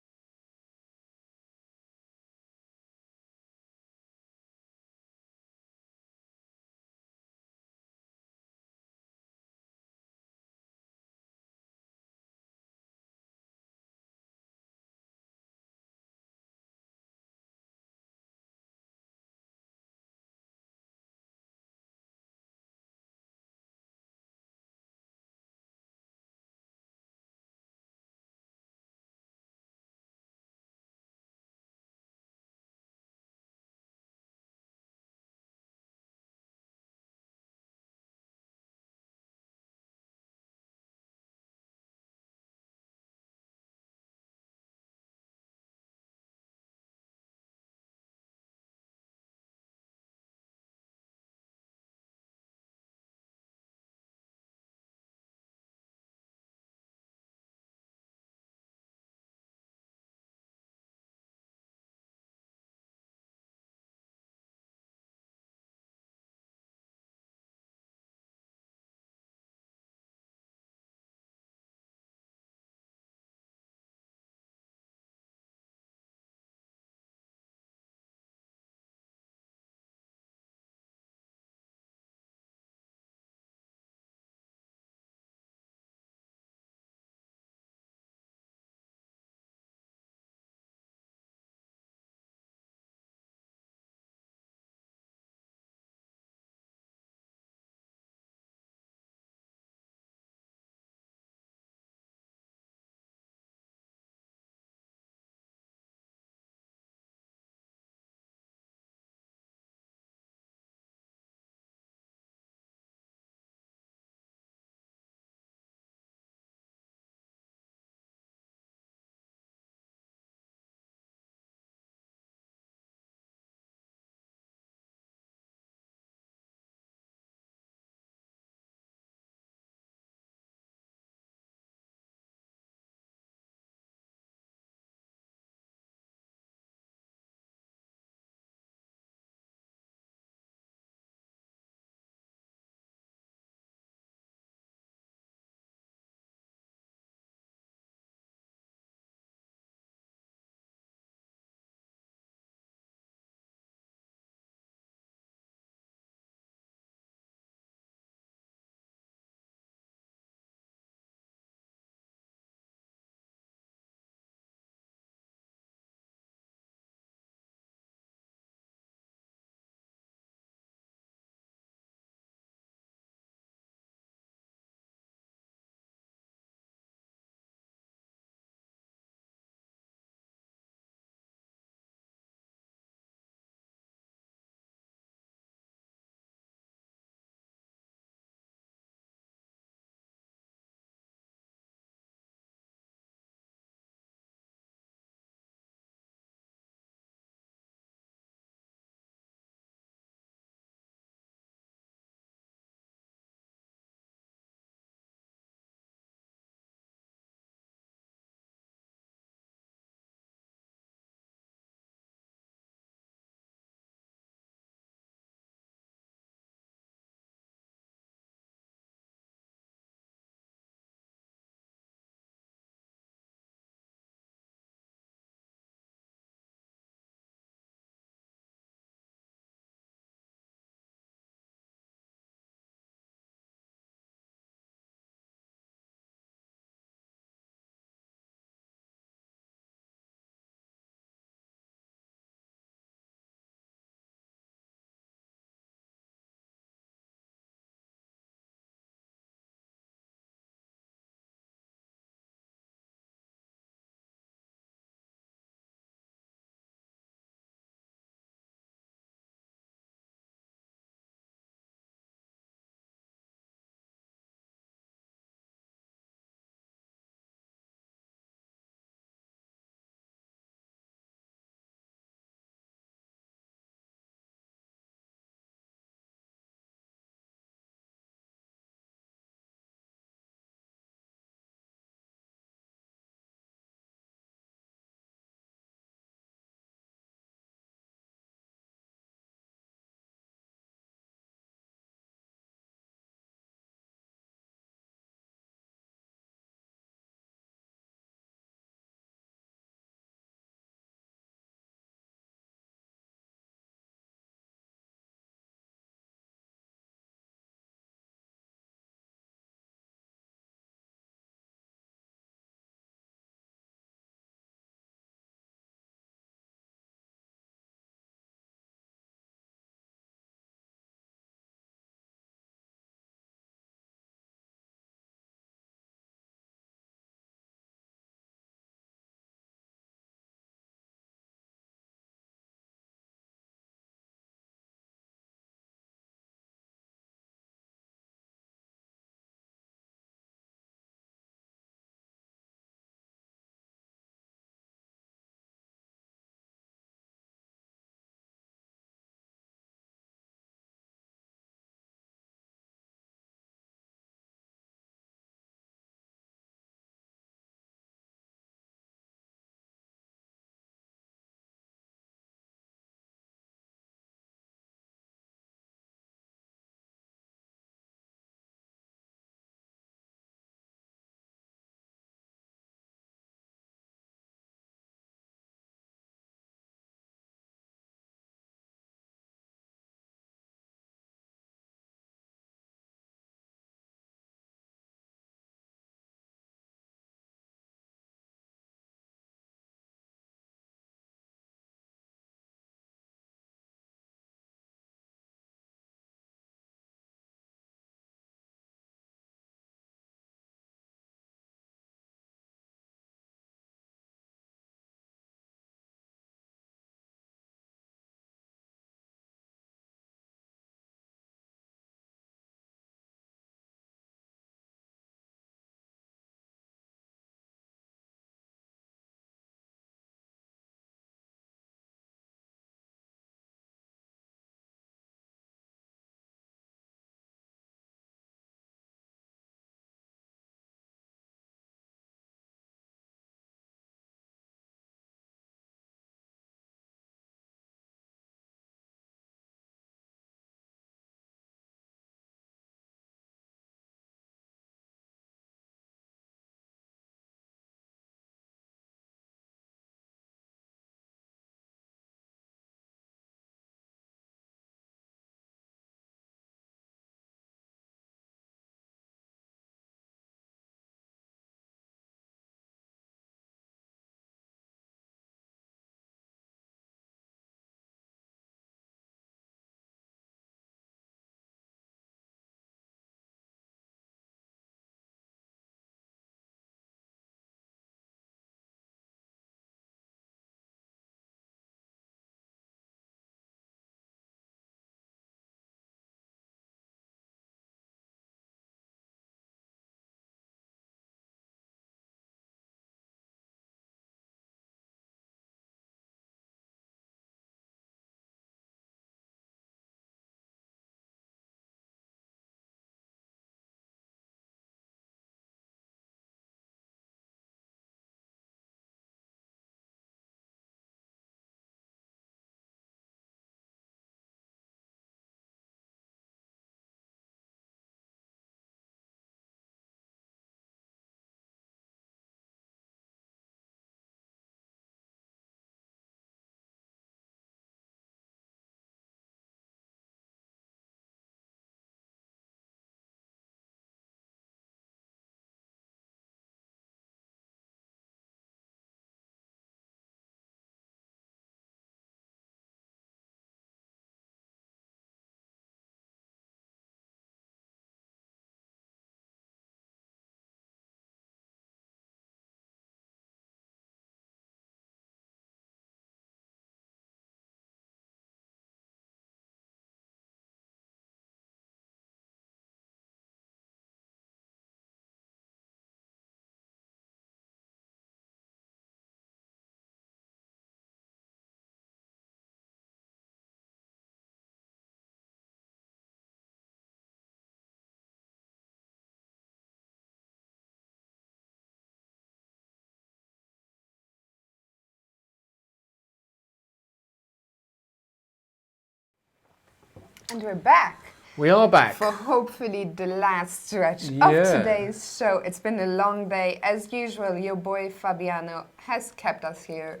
And we're back We are back. for hopefully the last stretch Yeah. of today's show. It's been a long day. As usual, your boy Fabiano has kept us here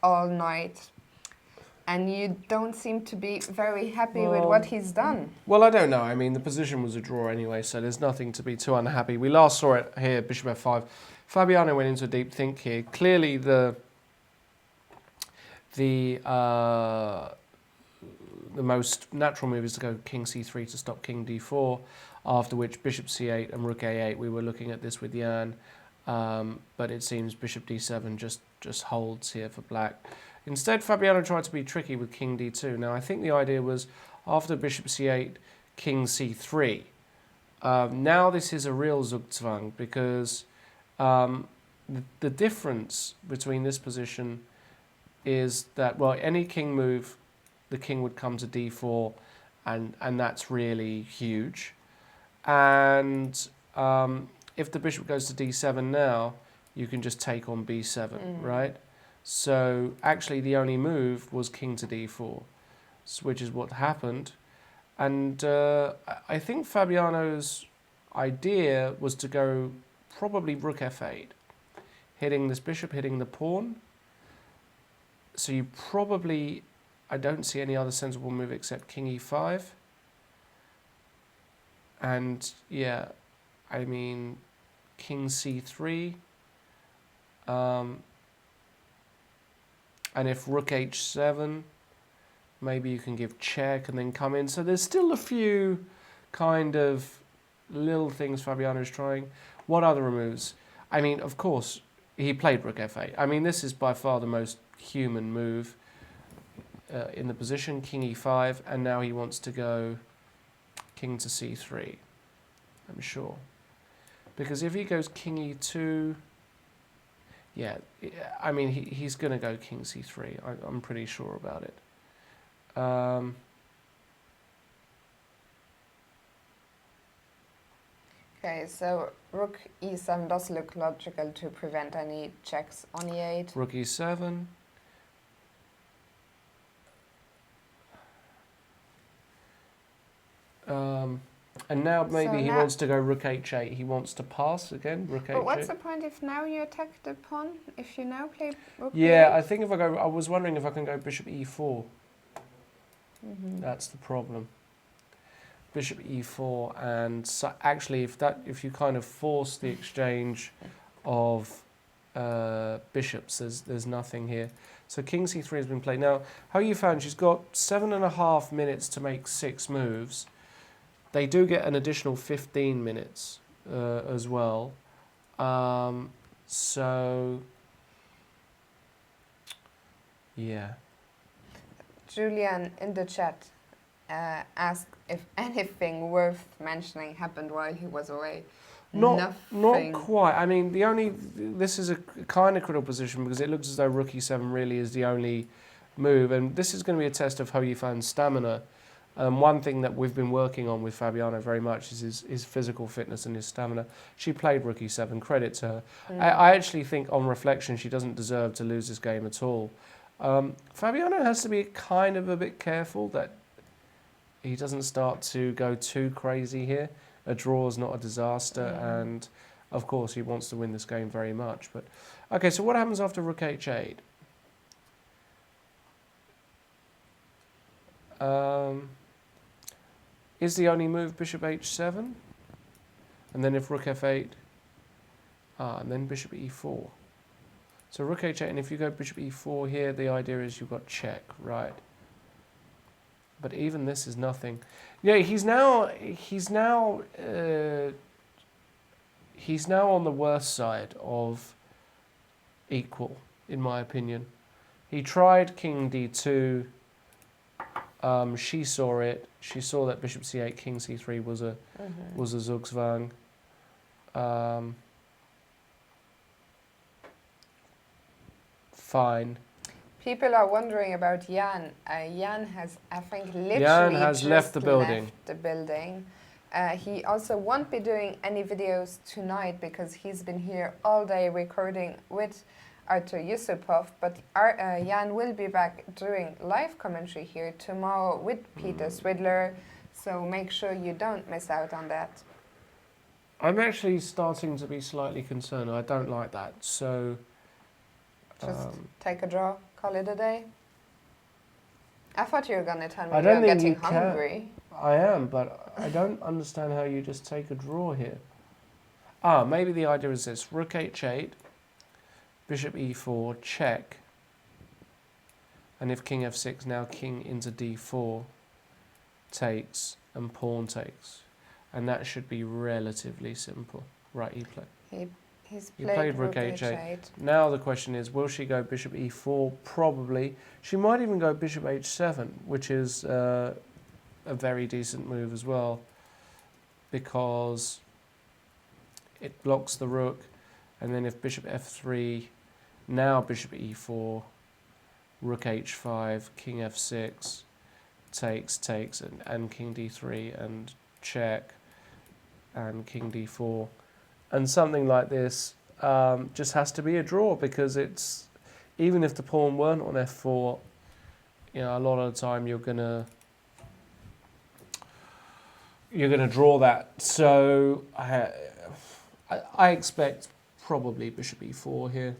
all night. And you don't seem to be very happy with what he's done. Well, I don't know. I mean, the position was a draw anyway, so there's nothing to be too unhappy. We last saw it here, bishop f5. Fabiano went into a deep think here. Clearly, the most natural move is to go king c3 to stop king d4, after which bishop c8 and rook a8. We were looking at this with Jan, but it seems bishop d7 just holds here for black. Instead, Fabiano tried to be tricky with king d2. Now, I think the idea was after bishop c8, king c3. Now this is a real Zugzwang, because the difference between this position is that, well, any king move, the king would come to d4, and that's really huge. And if the bishop goes to d7 now, you can just take on b7, right? So actually the only move was king to d4, which is what happened. And I think Fabiano's idea was to go probably rook f8, hitting this bishop, hitting the pawn. So you probably, I don't see any other sensible move except king e5. And yeah, I mean, king c3. And if rook h7, maybe you can give check and then come in. So there's still a few kind of little things Fabiano's trying. What other moves? I mean, of course, he played rook f8. I mean, this is by far the most human move in the position, king e5, and now he wants to go king to c3, I'm sure. Because if he goes king e2, yeah, I mean, he's going to go king c3. I'm pretty sure about it. Okay, so rook e7 does look logical to prevent any checks on e8. Rook e7. And now maybe So he now- wants to go rook h8. He wants to pass again, rook h8. But what's the point if now you attack the pawn? If you now play rook Yeah, e8? I think if I go, I was wondering if I can go bishop e4. That's the problem. Bishop e4, and so actually, if you kind of force the exchange of bishops, there's nothing here. So king c3 has been played. Now, Hou Yifan, she's got 7.5 minutes to make 6 moves. They do get an additional 15 minutes as well. So, yeah. Julian in the chat asked if anything worth mentioning happened while he was away. Not Nothing. quite. I mean, this is a kind of critical position because it looks as though rook e7 really is the only move, and this is going to be a test of Hou Yifan's stamina. One thing that we've been working on with Fabiano very much is his physical fitness and his stamina. She played rook e7, credit to her. I actually think on reflection she doesn't deserve to lose this game at all. Fabiano has to be kind of a bit careful that he doesn't start to go too crazy here. A draw is not a disaster, and of course he wants to win this game very much. But okay, so what happens after rook h8? Is the only move bishop h7? And then if rook f8, and then bishop e4. So rook h8, and if you go bishop e4 here, the idea is you've got check, right? But even this is nothing. Yeah, he's now on the worst side of equal, in my opinion. He tried king d2. She saw it. She saw that bishop c8, king c3 was a Zugzwang. Fine. People are wondering about Jan. Jan has, I think, literally Jan has just left the building. left the building. He also won't be doing any videos tonight because he's been here all day recording with Artur Yusupov, but Jan will be back doing live commentary here tomorrow with Peter Swidler, so make sure you don't miss out on that. I'm actually starting to be slightly concerned. I don't like that. So Just take a draw, call it a day. I thought you were going to tell me I don't you're think getting you can. hungry. I am, but I don't understand how you just take a draw here. Maybe the idea is this: Rook h8, Bishop e4, check, and if King f6, now King into d4 takes and Pawn takes, and that should be relatively simple. Right, he played Rook h8. Now the question is, will she go Bishop e4? Probably. She might even go Bishop h7, which is a very decent move as well, because it blocks the rook, and then if Bishop f3, now Bishop e4, Rook h5, King f6, takes, and King d3, and check, and King d4. And something like this just has to be a draw, because it's, even if the pawn weren't on f4, you know, a lot of the time you're gonna draw that. So I expect probably Bishop e4 here,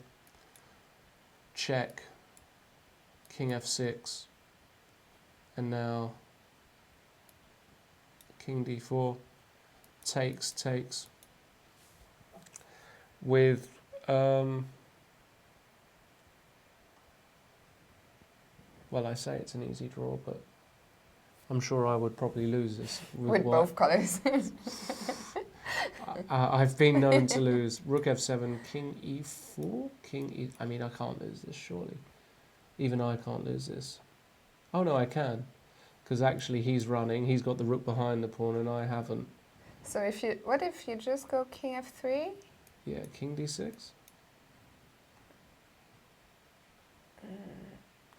check, King f6, and now King d4, takes. With well, I say it's an easy draw, but I'm sure I would probably lose this with both colours. I've been known to lose. Rook f7, King e4, I mean, I can't lose this, surely. Even I can't lose this. Oh no, I can, because actually he's running. He's got the rook behind the pawn, and I haven't. So what if you just go King f3? Yeah, King d6.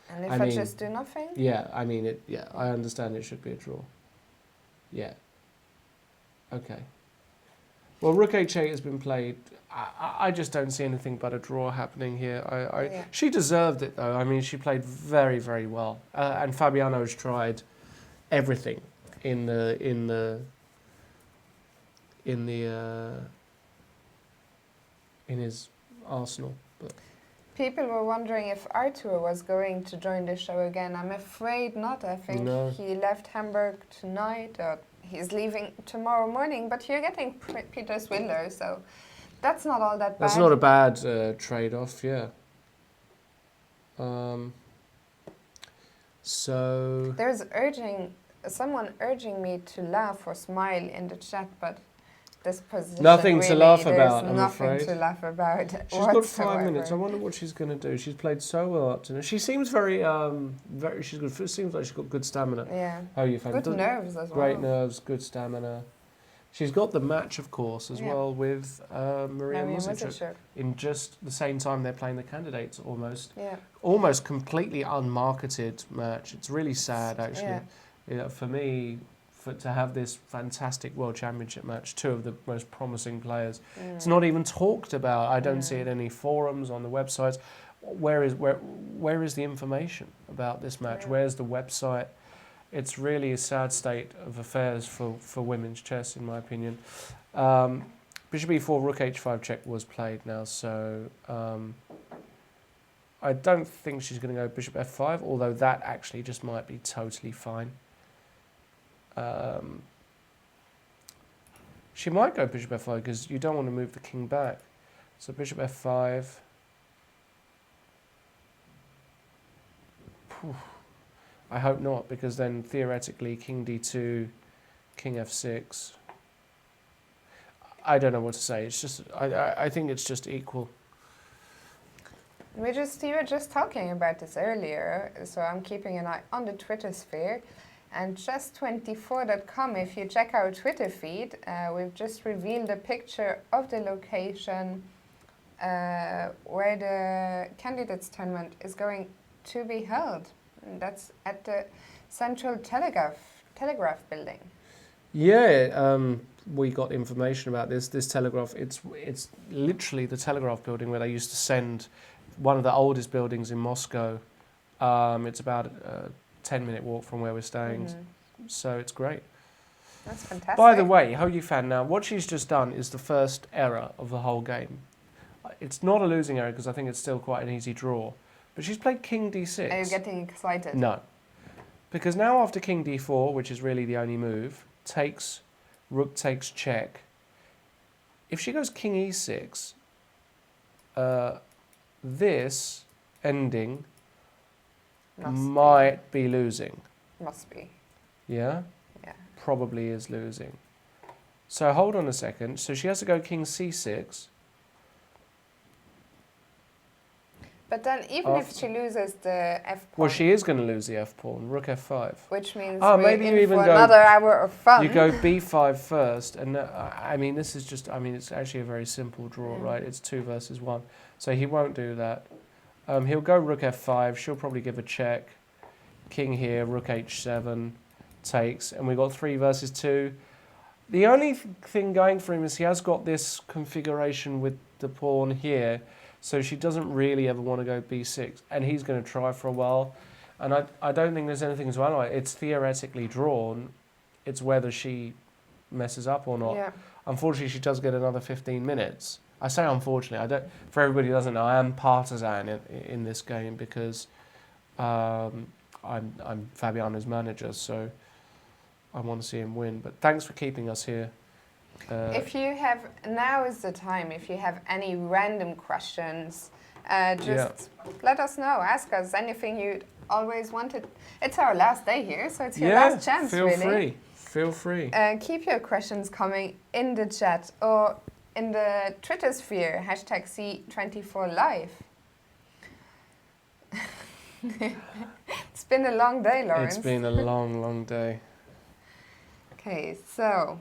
And if I just do nothing? Yeah, I mean, I understand it should be a draw. Yeah. Okay. Well, Rook h8 has been played. I just don't see anything but a draw happening here. Yeah. She deserved it, though. I mean, she played very, very well. And Fabiano's tried everything in his arsenal. But people were wondering if Artur was going to join the show again. I'm afraid not. I think he left Hamburg tonight, or he's leaving tomorrow morning. But you're getting Peter Swidler, so that's not all that bad. That's not a bad trade-off, yeah. So there's someone urging me to laugh or smile in the chat, but this position nothing really, to laugh about, I'm nothing afraid. to laugh about. She's got 5 minutes. I wonder what she's going to do. She's played so well up to now. She seems very she's good. It seems like she's got good stamina. Yeah. Hou Yifan. Good nerves as well. Great nerves, good stamina. She's got the match, of course, as well with Maria Muzichuk in just the same time they're playing the candidates, almost. Yeah. Almost completely unmarketed match. It's really sad, actually. Yeah. You know, for me, to have this fantastic World Championship match, two of the most promising players. It's not even talked about. I don't see it in any forums, on the websites. Where is the information about this match? Where's the website? It's really a sad state of affairs for women's chess, in my opinion. Bishop e4, Rook h5 check was played now, so I don't think she's going to go Bishop f5, although that actually just might be totally fine. She might go Bishop f5 because you don't want to move the king back. So Bishop f5. I hope not, because then theoretically King d2, King f6. I don't know what to say. It's just I think it's just equal. We were just talking about this earlier, so I'm keeping an eye on the Twitter sphere. And chess24.com, if you check our Twitter feed, we've just revealed a picture of the location where the candidates tournament is going to be held. And that's at the Central Telegraph building. Yeah, we got information about this. This Telegraph, it's literally the Telegraph building where they used to send one of the oldest buildings in Moscow. It's about a 10-minute walk from where we're staying, so it's great. That's fantastic. By the way, Hou Yifan, now what she's just done is the first error of the whole game. It's not a losing error because I think it's still quite an easy draw. But she's played King D6. Are you getting excited? No. Because now after King D4, which is really the only move, Rook takes check. If she goes King E6, this ending might be losing. Must be. Yeah? Yeah. Probably is losing. So hold on a second. So she has to go King C6. But then even if she loses the F pawn, Well, she is going to lose the F pawn. Rook F5. which means Oh, we're maybe in you even for go- another hour of fun. You go B5 first, and I mean, this is just, I mean, it's actually a very simple draw, right? It's 2 versus 1. So he won't do that. He'll go Rook F5. She'll probably give a check. King here, Rook H7 takes, and we got 3 versus 2. The only thing going for him is he has got this configuration with the pawn here, so she doesn't really ever want to go B6, and he's going to try for a while. And I don't think there's anything to analyze. It's theoretically drawn. It's whether she messes up or not. Yeah. Unfortunately, she does get another 15 minutes. I say unfortunately. I don't. For everybody who doesn't know, I am partisan in this game because I'm Fabiano's manager, so I want to see him win. But thanks for keeping us here. If you have, now is the time, if you have any random questions, just let us know. Ask us anything you always wanted. It's our last day here, so it's your last chance, feel really. free. Feel free. Keep your questions coming in the chat or in the Twitter sphere, #C24Live. It's been a long day, Lawrence. It's been a long, long day. Okay, so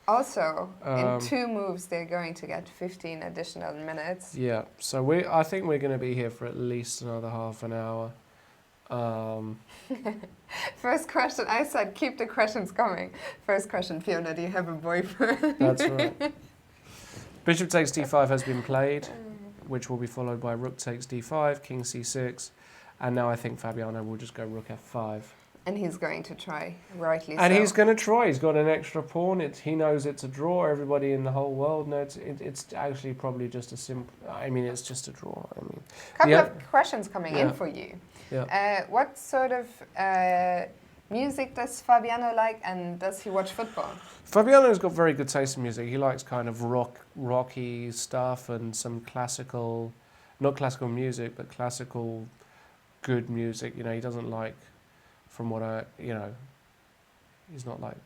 also in 2 moves they're going to get 15 additional minutes. Yeah, so I think we're going to be here for at least another half an hour. First question, I said keep the questions coming. First question, Fiona, do you have a boyfriend? That's right. Bishop takes d5 has been played, which will be followed by rook takes d5, king c6, and now I think Fabiano will just go rook f5. And he's going to try, rightly And so. he's going to try. He's got an extra pawn. He knows it's a draw. Everybody in the whole world knows it's actually probably just a simple. I mean, it's just a draw. I mean, Couple of questions coming in for you. Yeah. What sort of music does Fabiano like, and does he watch football? Fabiano's got very good taste in music. He likes kind of rocky stuff and some classical, not classical music, but classical good music. You know, he doesn't like, from what he's not like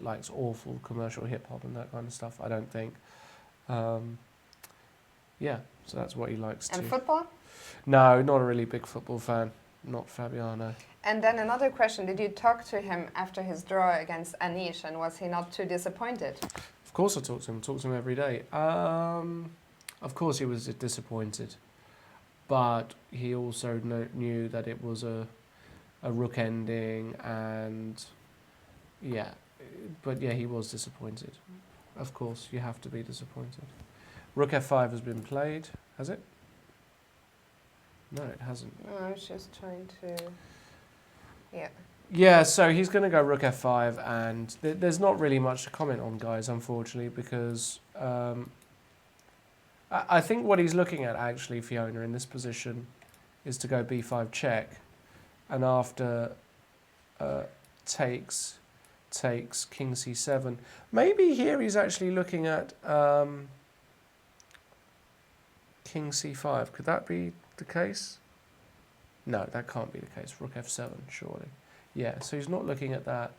likes awful commercial hip hop and that kind of stuff. I don't think. Yeah, so that's what he likes And to. football? No, not a really big football fan. Not Fabiano. And then another question, did you talk to him after his draw against Anish, and was he not too disappointed? Of course I talk to him. Talk to him every day. Of course he was disappointed. But he also knew that it was a rook ending, and but he was disappointed. Of course, you have to be disappointed. Rook f5 has been played, has it? No, it hasn't. No, I was just trying to... Yeah. Yeah, so he's going to go rook f5, and there's not really much to comment on, guys, unfortunately, because I think what he's looking at, actually, Fiona, in this position, is to go b5 check, and after takes king c7. Maybe here he's actually looking at king c5. Could that be the case? No, that can't be the case. Rook f7, surely. Yeah, so he's not looking at that.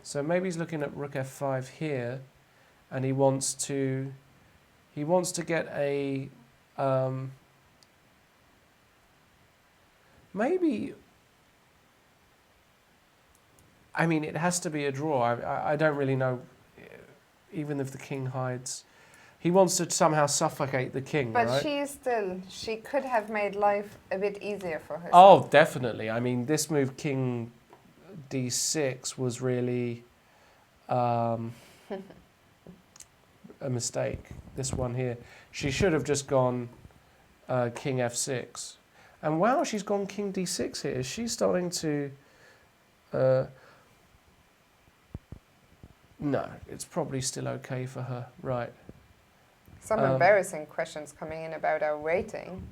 So maybe he's looking at rook f5 here, and he wants to get a maybe. I mean, it has to be a draw. I don't really know, even if the king hides. He wants to somehow suffocate the king, But right? she could have made life a bit easier for herself. Oh, definitely. I mean, this move, king d6, was really a mistake. This one here. She should have just gone king f6. And wow, she's gone king d6 here. Is she starting to... no, it's probably still okay for her. Right. Some embarrassing questions coming in about our rating.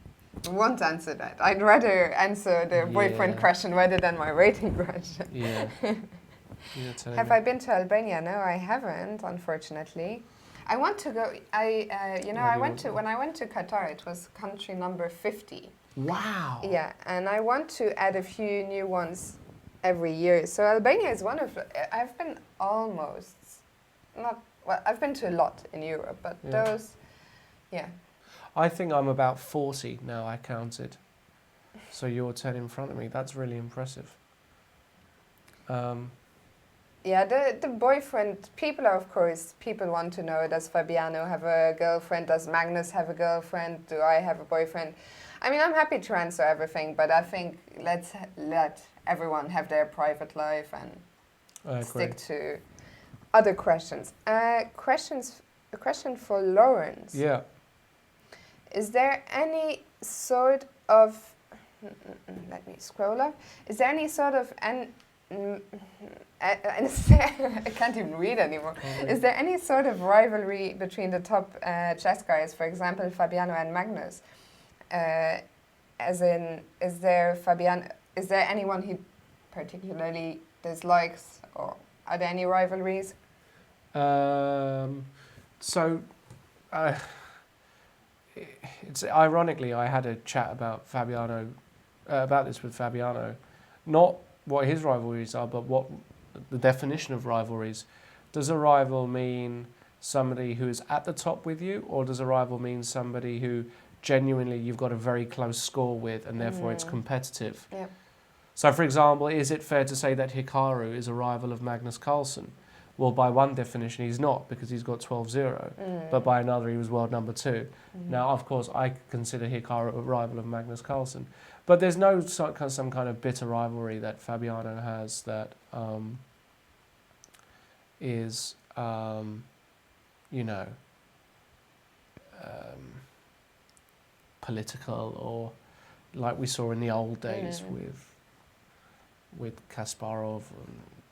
I won't answer that. I'd rather answer the boyfriend Yeah. question rather than my rating question. Yeah. You're telling Have me. I been to Albania? No, I haven't, unfortunately. I want to go. When I went to Qatar, it was country number 50. Wow. Yeah, and I want to add a few new ones every year. So Albania is one of. I've been almost not. Well, I've been to a lot in Europe, but Yeah. those. Yeah. I think I'm about 40 now, I counted. So you're 10 in front of me. That's really impressive. Yeah, the boyfriend, people are, of course, people want to know, does Fabiano have a girlfriend? Does Magnus have a girlfriend? Do I have a boyfriend? I mean, I'm happy to answer everything, but I think let's let everyone have their private life and I agree. stick to other questions. A question for Lawrence. Yeah. Is there any sort of, let me scroll up. Is there any sort of, I can't even read anymore. Is there any sort of rivalry between the top chess guys, for example, Fabiano and Magnus? As in, is there anyone he particularly dislikes, or are there any rivalries? It's ironically, I had a chat about about this with Fabiano, not what his rivalries are, but what the definition of rivalries. Does a rival mean somebody who is at the top with you, or does a rival mean somebody who genuinely you've got a very close score with, and therefore it's competitive? Yeah. So, for example, is it fair to say that Hikaru is a rival of Magnus Carlsen? Well, by one definition, he's not, because he's got 12-0. But by another, he was world number 2. Now, of course, I consider Hikaru a rival of Magnus Carlsen. But there's no some kind of bitter rivalry that Fabiano has that is, political, or like we saw in the old days with Kasparov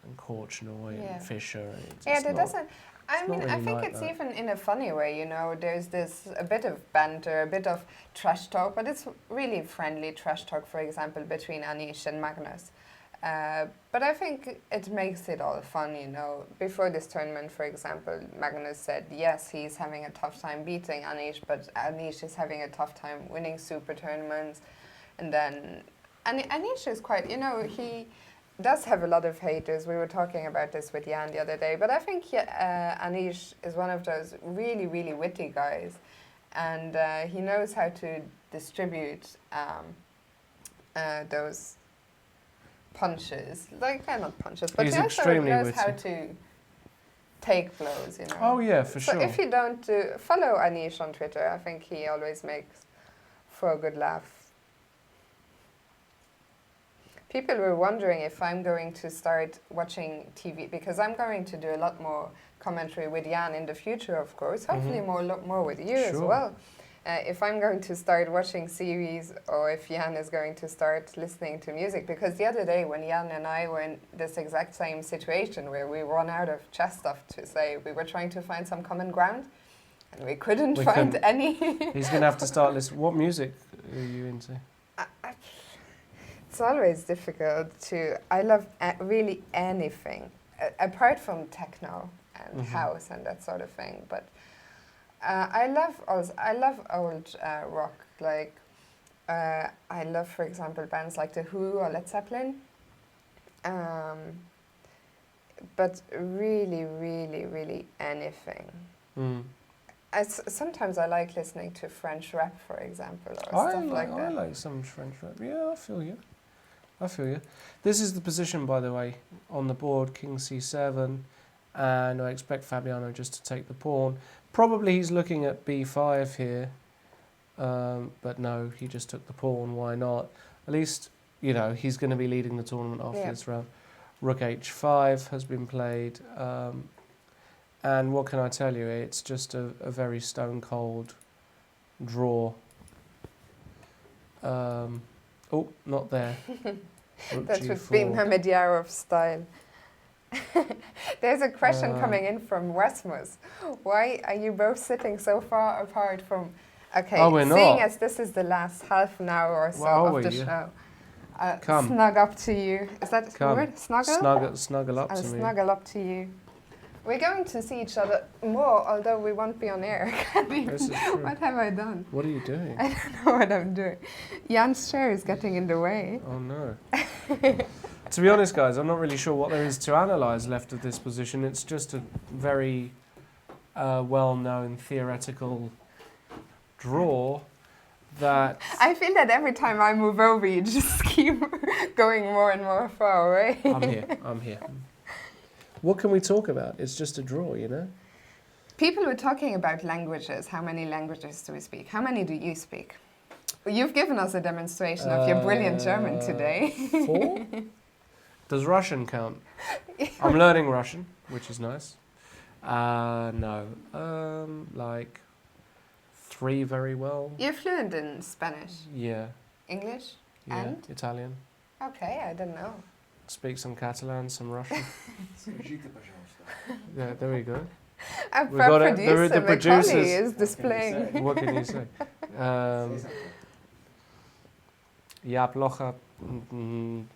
and Korchnoi and Fischer. Doesn't. I not mean, I really think like it's that. even in a funny way, there's a bit of banter, a bit of trash talk, but it's really friendly trash talk, for example, between Anish and Magnus. But I think it makes it all fun, Before this tournament, for example, Magnus said, yes, he's having a tough time beating Anish, but Anish is having a tough time winning super tournaments. And then Anish is quite, he does have a lot of haters. We were talking about this with Jan the other day, but I think Anish is one of those really, really witty guys, and he knows how to distribute those punches, not punches, but He's he also extremely knows witty. how to take blows, Oh, yeah, for So sure. if you don't follow Anish on Twitter, I think he always makes for a good laugh. People were wondering if I'm going to start watching TV, because I'm going to do a lot more commentary with Jan in the future, of course. Hopefully a lot more with you as Sure. well. If I'm going to start watching series, or if Jan is going to start listening to music. Because the other day when Jan and I were in this exact same situation where we run out of chess stuff to say, we were trying to find some common ground, and we couldn't find any. He's going to have to start listening. What music are you into? It's always difficult I love really anything, apart from techno and house and that sort of thing. But I love old rock. Like I love, for example, bands like the Who or Led Zeppelin. But really, really, really anything. Sometimes I like listening to French rap, for example, or stuff like that. I like some French rap. Yeah, I feel you. This is the position, by the way, on the board, king c7, and I expect Fabiano just to take the pawn. Probably he's looking at b5 here, but no, he just took the pawn. Why not? At least, he's going to be leading the tournament after this round. Rook h5 has been played, and what can I tell you? It's just a very stone-cold draw. Oh, not there. Rook That would be G4. Mehmediyarov style. There's a question coming in from Rasmus. Why are you both sitting so far apart from... Okay, Oh, we're seeing not. as this is the last half an hour or so Well, are of we? the Yeah. show, Come. snug up to you. Is that the Come. word? Snuggle? Snuggle up I'll to me. snuggle up to you. We're going to see each other more, although we won't be on air. This is true. What have I done? What are you doing? I don't know what I'm doing. Jan's chair is getting in the way. Oh no. To be honest, guys, I'm not really sure what there is to analyse left of this position. It's just a very well-known theoretical draw that... I feel that every time I move over, you just keep going more and more far away. I'm here. What can we talk about? It's just a draw, you know? People were talking about languages. How many languages do we speak? How many do you speak? You've given us a demonstration of your brilliant German today. 4? Does Russian count? I'm learning Russian, which is nice. No. Like 3 very well. You're fluent in Spanish, Yeah. English, Yeah. and? Italian. Okay, I don't know. Speak some Catalan, some Russian. Yeah, there we go. Our We got it. producer, The Macaulay, producers. is displaying. What can you say? Ja plocha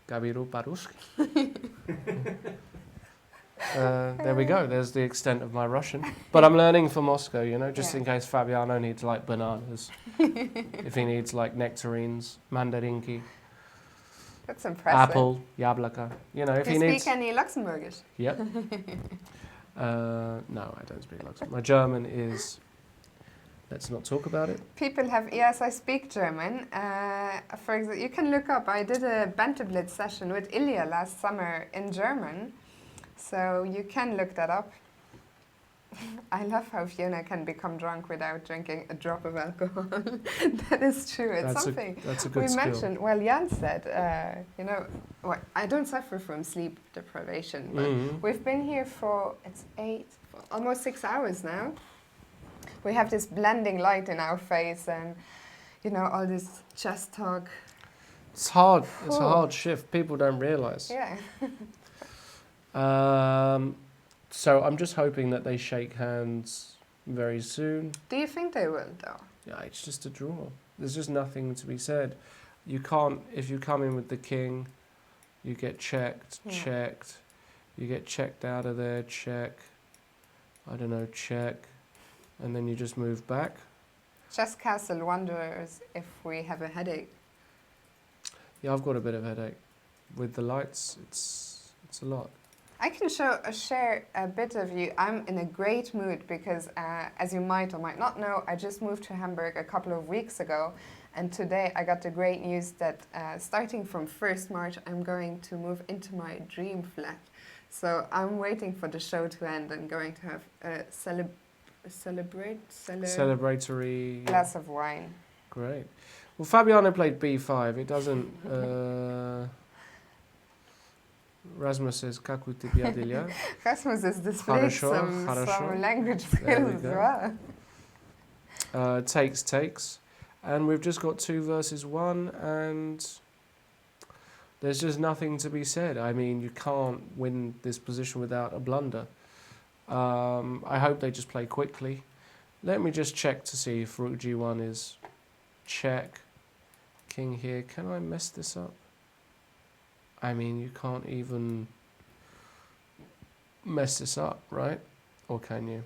gabiru paruski. There we go. There's the extent of my Russian. But I'm learning for Moscow, you know, just Yeah. in case Fabiano needs like bananas. If he needs like nectarines, mandarinki, That's impressive. apple, yablaka. You know, if Do he you needs... speak any Luxembourgish? Yep. No, I don't speak Luxembourg. My German is... Let's not talk about it. People have, yes, I speak German. For example, you can look up, I did a Banterblitz session with Ilya last summer in German. So you can look that up. I love how Fiona can become drunk without drinking a drop of alcohol. That is true. It's something That's a good we skill. mentioned. Well, Jan said, you know, well, I don't suffer from sleep deprivation, but we've been here for, it's almost 6 hours now. We have this blending light in our face and, you know, all this chest talk. It's hard. It's a Whew. hard shift. People don't realise. Yeah. So I'm just hoping that they shake hands very soon. Do you think they will, though? Yeah, it's just a draw. There's just nothing to be said. You can't, if you come in with the king, you get checked, Yeah. checked. You get checked out of there, check. I don't know, check. And then you just move back. Chess Castle wonders if we have a headache. Yeah, I've got a bit of headache. With the lights, it's a lot. I can share a bit of you. I'm in a great mood because, as you might or might not know, I just moved to Hamburg a couple of weeks ago. And today I got the great news that starting from 1st March, I'm going to move into my dream flat. So I'm waiting for the show to end and going to have a Celebratory. glass of wine. Great. Well, Fabiano played b5. It doesn't... Rasmus says, Kaku tibia dilia. Rasmus is displaying some language skills as well. Takes. And we've just got 2 versus 1, and there's just nothing to be said. I mean, you can't win this position without a blunder. I hope they just play quickly. Let me just check to see if Rook G1 is check. King here. Can I mess this up? I mean, you can't even mess this up, right? Or can you?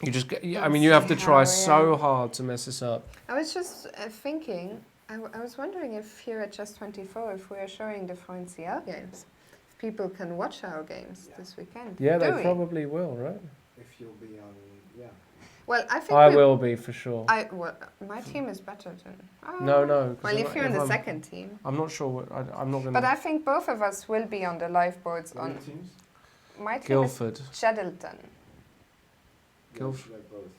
You just get, I mean, you have to try so hard to mess this up. I was just thinking, I was wondering if here at Chess24, if we are showing the CL games, if people can watch our games this weekend. Yeah, Do they we? probably will, right? If you'll be on, yeah. Well, I think I will be, for sure. Well, my team is better than... No. 'Cause Well, if you're in the second team. I'm not sure what... I'm not going But to... I think both of us will be on the live boards on... teams? My team Guildford. is Cheddleton. Guildford. Like both.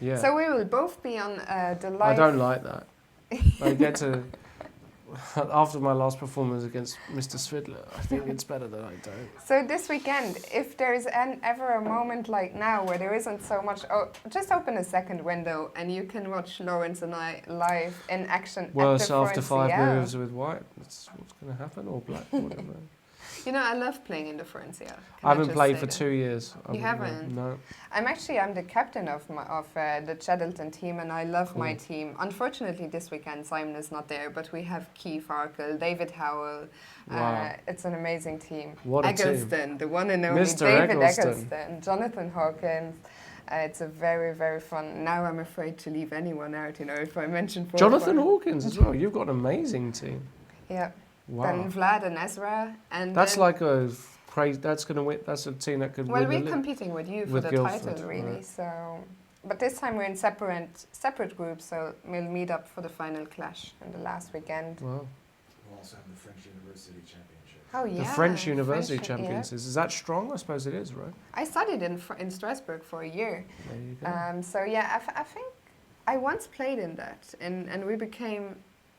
Yeah. So we will both be on the live... I don't like that. I get to... after my last performance against Mr. Svidler, I think it's better that I don't. So this weekend, if there is ever a moment like now where there isn't so much, just open a second window and you can watch Lawrence and I live in action. Well, at the so after Forense, 5 yeah. moves with white, that's what's going to happen, or black, whatever. You know, I love playing in the Forense, yeah. I haven't played for 2 years. You haven't? No. I'm the captain of the Cheddleton team, and I love my team. Unfortunately, this weekend Simon is not there, but we have Keith Arkle, David Howell. Wow. It's an amazing team. What a Eggleston, team. the one and only Mr. David Eggleston. Eggleston, Jonathan Hawkins. It's a very, very fun. Now I'm afraid to leave anyone out. You know, if I mention Jonathan Hawkins as well. You've got an amazing team. Yeah. Wow. Then Vlad and Ezra, and That's then, like a crazy. That's going to win. That's a team that could well, win. we're the league. competing with you for With the Guildford, title, really. right. So, but this time we're in separate groups, so we'll meet up for the final clash in the last weekend. Wow. We'll also have the French University Championship. Oh yeah, The French University French, Champions. yeah. Is that strong? I suppose it is, right? I studied in Strasbourg for a year. There you go. So yeah, I think I once played in that, and we became.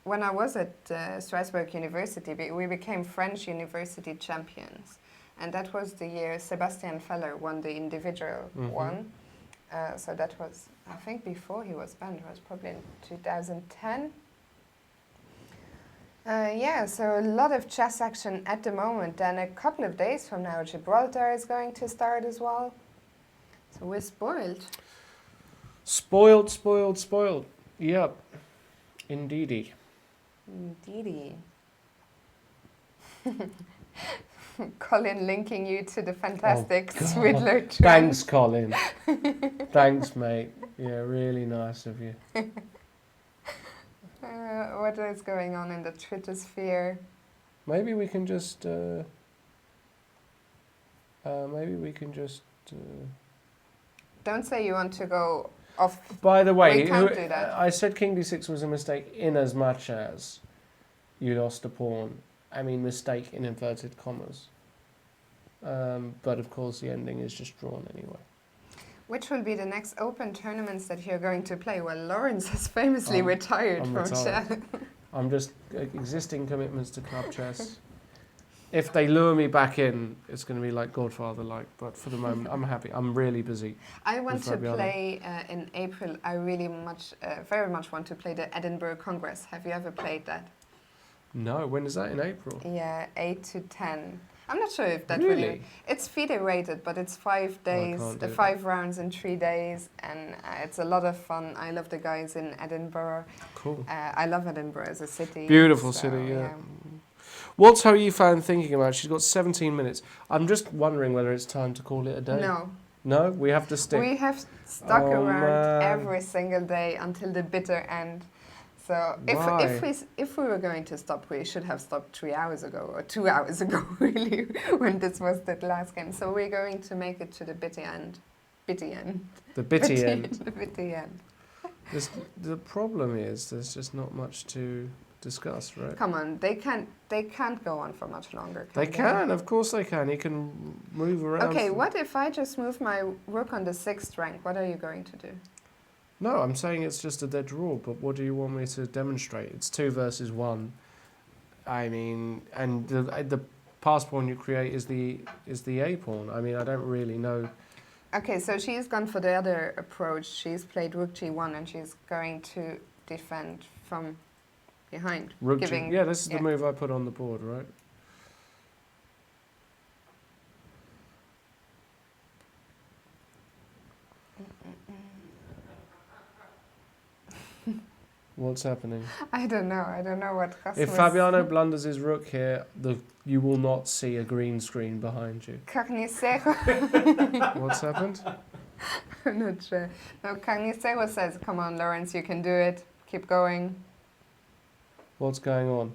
When I was at Strasbourg University, we became French University champions. And that was the year Sebastian Feller won the individual one. So that was, I think, before he was banned. It was probably in 2010. Yeah, so a lot of chess action at the moment. And a couple of days from now, Gibraltar is going to start as well. So we're spoiled. Spoiled, spoiled, spoiled. Yep. Indeedy. Indeedy. Colin linking you to the fantastic Swidler Trent. Thanks, Colin. Thanks, mate. Yeah, really nice of you. What is going on in the Twitter sphere? Maybe we can just. Don't say you want to go off. By the way, We can't do that. I said King D6 was a mistake in as much as you lost a pawn. I mean, mistake in inverted commas. But of course, the ending is just drawn anyway. Which will be the next open tournaments that you're going to play? Well, Lawrence has famously retired I'm from retired. chess. I'm just existing commitments to club chess. If they lure me back in, it's going to be like Godfather-like. But for the moment, I'm happy. I'm really busy. I want with to Fabiano. play in April. I really very much want to play the Edinburgh Congress. Have you ever played that? No, when is that? In April? Yeah, 8 to 10. I'm not sure if that Really? It's FIDE rated, but it's 5 days, can't do 5 rounds in 3 days, and it's a lot of fun. I love the guys in Edinburgh. Cool. I love Edinburgh as a city. Beautiful so, city, yeah. What's Hou Yifan thinking about? She's got 17 minutes. I'm just wondering whether it's time to call it a day. No, No? We have to stick. we have stuck Oh, around man. every single day until the bitter end. So Why? if we were going to stop, we should have stopped 3 hours ago or 2 hours ago, really, when this was the last game. So we're going to make it to the bitter end. Bitty end. The bitty end. The bitty end. The problem is there's just not much to discuss, right? Come on, they can't go on for much longer. They can, of course they can. He can move around. Okay, what if I just move my rook on the 6th rank? What are you going to do? No, I'm saying it's just a dead draw, but what do you want me to demonstrate? It's 2 versus 1. I mean, and the pass pawn you create is the A pawn. I mean, I don't really know. Okay, so she's gone for the other approach. She's played rook g1 and she's going to defend from behind. Rook G. giving, Yeah, this is yeah. the move I put on the board, right? What's happening? I don't know what Rasmus... If Fabiano blunders his rook here, you will not see a green screen behind you. Carnicero... What's happened? I'm not sure. No, Carnicero says, come on, Lawrence, you can do it. Keep going. What's going on?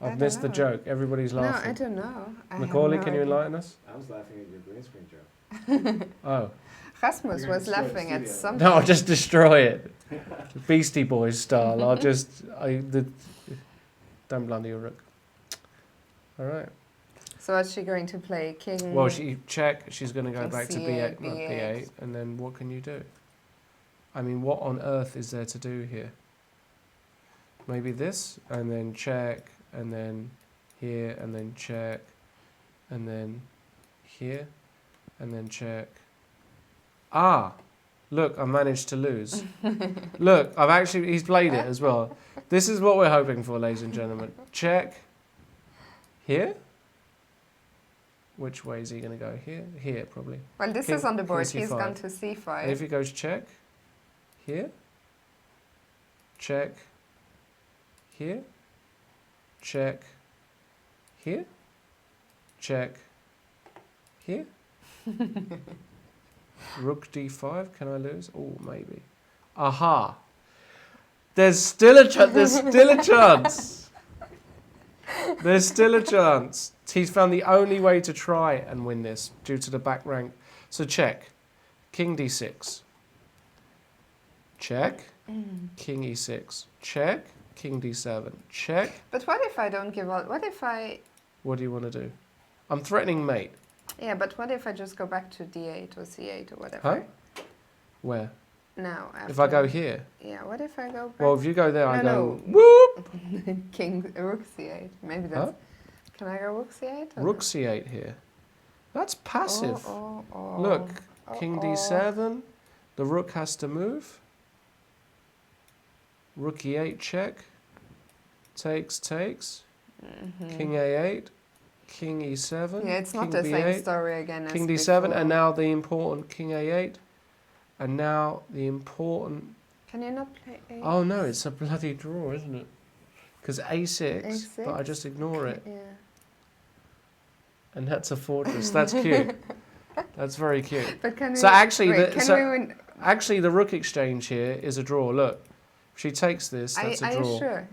I I've don't missed the know. joke. Everybody's No, I laughing. don't know. I have Macaulay, no can you idea. enlighten us? I was laughing at your green screen joke. Oh. Rasmus You're gonna was destroy the laughing at studio. something. No, I'll just destroy it. Beastie Boys style. Don't blunder your rook. All right. So what's she going to play? King... Well, she's going to go King back to C8, B8, not B8. B8, and then what can you do? I mean, what on earth is there to do here? Maybe this, and then check, and then here, and then check, and then here, and then check. Ah, look, I managed to lose. Look, he's played it as well. This is what we're hoping for, ladies and gentlemen. Check. Here? Which way is he going to go? Here? Here, probably. Well, this King- is on the board. King He's C5. gone to c5. And if he goes check, here, check, here, check, here, check, here. Rook d5, can I lose? Oh, maybe. Aha! There's still a chance. There's still a chance. There's still a chance. He's found the only way to try and win this due to the back rank. So check. King d6. Check. King e6. Check. King d7. Check. But what if I don't give up? What if I... What do you want to do? I'm threatening mate. Yeah, but what if I just go back to d8 or c8 or whatever? Huh? Where? Now, If I go here? Yeah, what if I go back? Well, if you go there, I go No. whoop. King, rook c8. Maybe that's... Huh? Can I go rook c8? or Rook no? c8 here. That's passive. Oh. Look, King d7. The rook has to move. Rook e8 check. Takes. King a8. King e7. Yeah, it's King not the b8, same story again as King d7, before. and now the important King a8. And now the important... Can you not play 8? Oh no, it's a bloody draw, isn't it? Because a6, but I A6? just ignore it. Yeah. And that's a fortress. That's cute. That's very cute. But can So we... actually, wait, the- can so- we win? Actually, the rook exchange here is a draw. Look, if she takes this, that's a Are draw. you sure?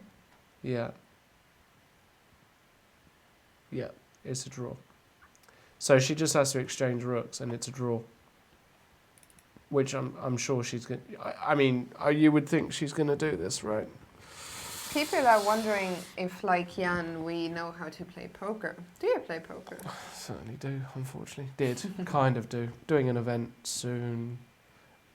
Yeah. Yeah, it's a draw. So she just has to exchange rooks, and it's a draw. Which I'm sure she's going. I mean, you would think she's going to do this, right? People are wondering if, like Jan, we know how to play poker. Do you play poker? Certainly do. Unfortunately, did kind of do. Doing an event soon.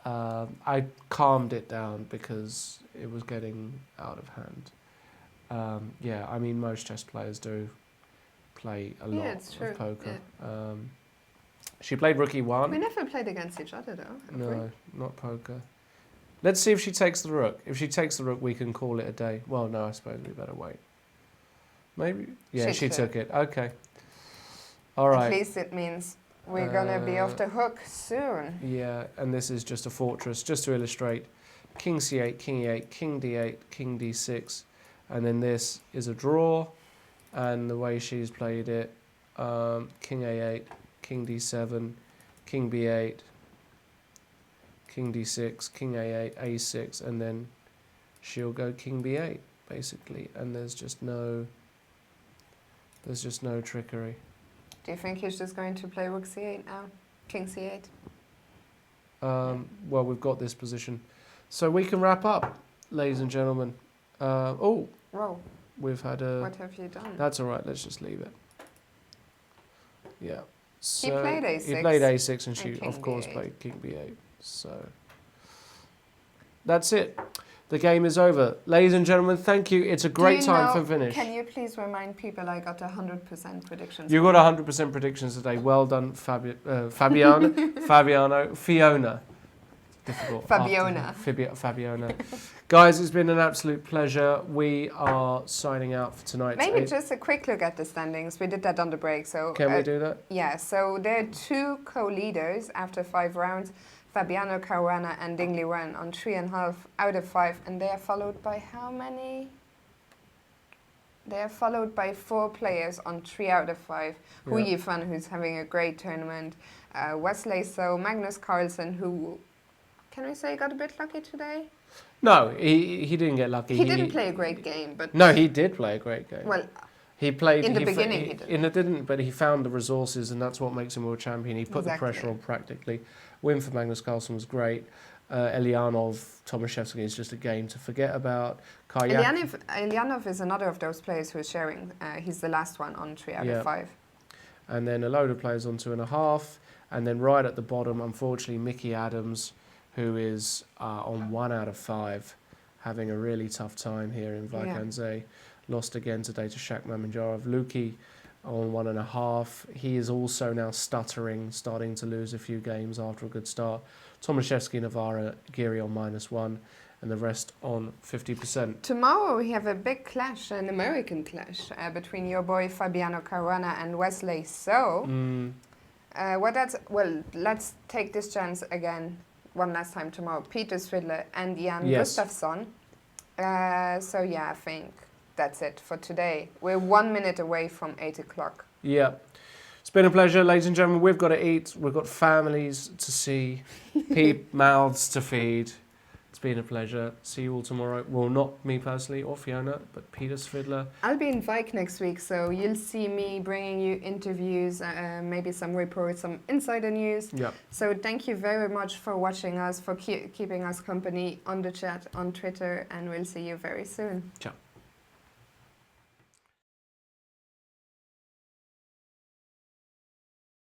I calmed it down because it was getting out of hand. Yeah, I mean, most chess players do play a lot it's true. of poker. Yeah. She played rook e1. We never played against each other, though. have we? No, not poker. Let's see if she takes the rook. If she takes the rook, we can call it a day. Well, no, I suppose we better wait. Maybe. Yeah, she took it. Okay. All right. At least it means we're going to be off the hook soon. Yeah, and this is just a fortress, just to illustrate. King c8, king e8, king d8, king d6. And then this is a draw. And the way she's played it, king a8, king d7, king b8, king d6, king a8, a6, and then she'll go king b8, basically. And there's just no trickery. Do you think he's just going to play rook c8 now? King c8? Well, we've got this position. So we can wrap up, ladies and gentlemen. Whoa, We've had a... what have you done? That's all right, let's just leave it. Yeah. So played A6 He played a6 and she, and king of course, b8. played king b8. So that's it. The game is over. Ladies and gentlemen, thank you. It's a great time for finish. Can you please remind people I got 100% predictions? You got 100% predictions today. Well done, Fabiano, Fiona. Difficult. Fabiona. Fabiona. Guys, it's been an absolute pleasure. We are signing out for tonight. Maybe just a quick look at the standings. We did that on the break. So Can we do that? Yeah, so there are 2 co-leaders after 5 rounds. Fabiano Caruana and Liren on 3.5 out of 5. And they are followed by how many? They are followed by 4 players on 3 out of 5. Hou Yifan, who's having a great tournament. Wesley, so Magnus Carlsen, who, can we say, got a bit lucky today? No, he didn't get lucky. He didn't play a great game, but... No, he did play a great game. Well, he played in the beginning he didn't. But he found the resources, and that's what makes him world champion. He put the pressure on practically. Win for Magnus Carlsen was great. Eljanov, Tomashevsky is just a game to forget about. Eljanov is another of those players who is sharing. He's the last one on 3 out of 5. And then a load of players on 2.5. And then right at the bottom, unfortunately, Mickey Adams, who is on 1 out of 5, having a really tough time here in Vacanze. lost again today to Shak Maminjarov. Luki on 1.5. He is also now stuttering, starting to lose a few games after a good start. Tomashevsky, Navara, Giri on -1, and the rest on 50%. Tomorrow we have a big clash, an American clash, between your boy Fabiano Caruana and Wesley. So, let's take this chance again, one last time tomorrow. Peter Svidler and Jan Gustafsson. So yeah, I think that's it for today. We're 1 minute away from 8 o'clock. Yeah. It's been a pleasure, ladies and gentlemen. We've got to eat. We've got families to see, mouths to feed. It's been a pleasure. See you all tomorrow. Well, not me personally or Fiona, but Peter Svidler. I'll be in Vike next week, so you'll see me bringing you interviews, maybe some reports, some insider news. Yeah. So thank you very much for watching us, for keeping us company on the chat, on Twitter, and we'll see you very soon. Ciao.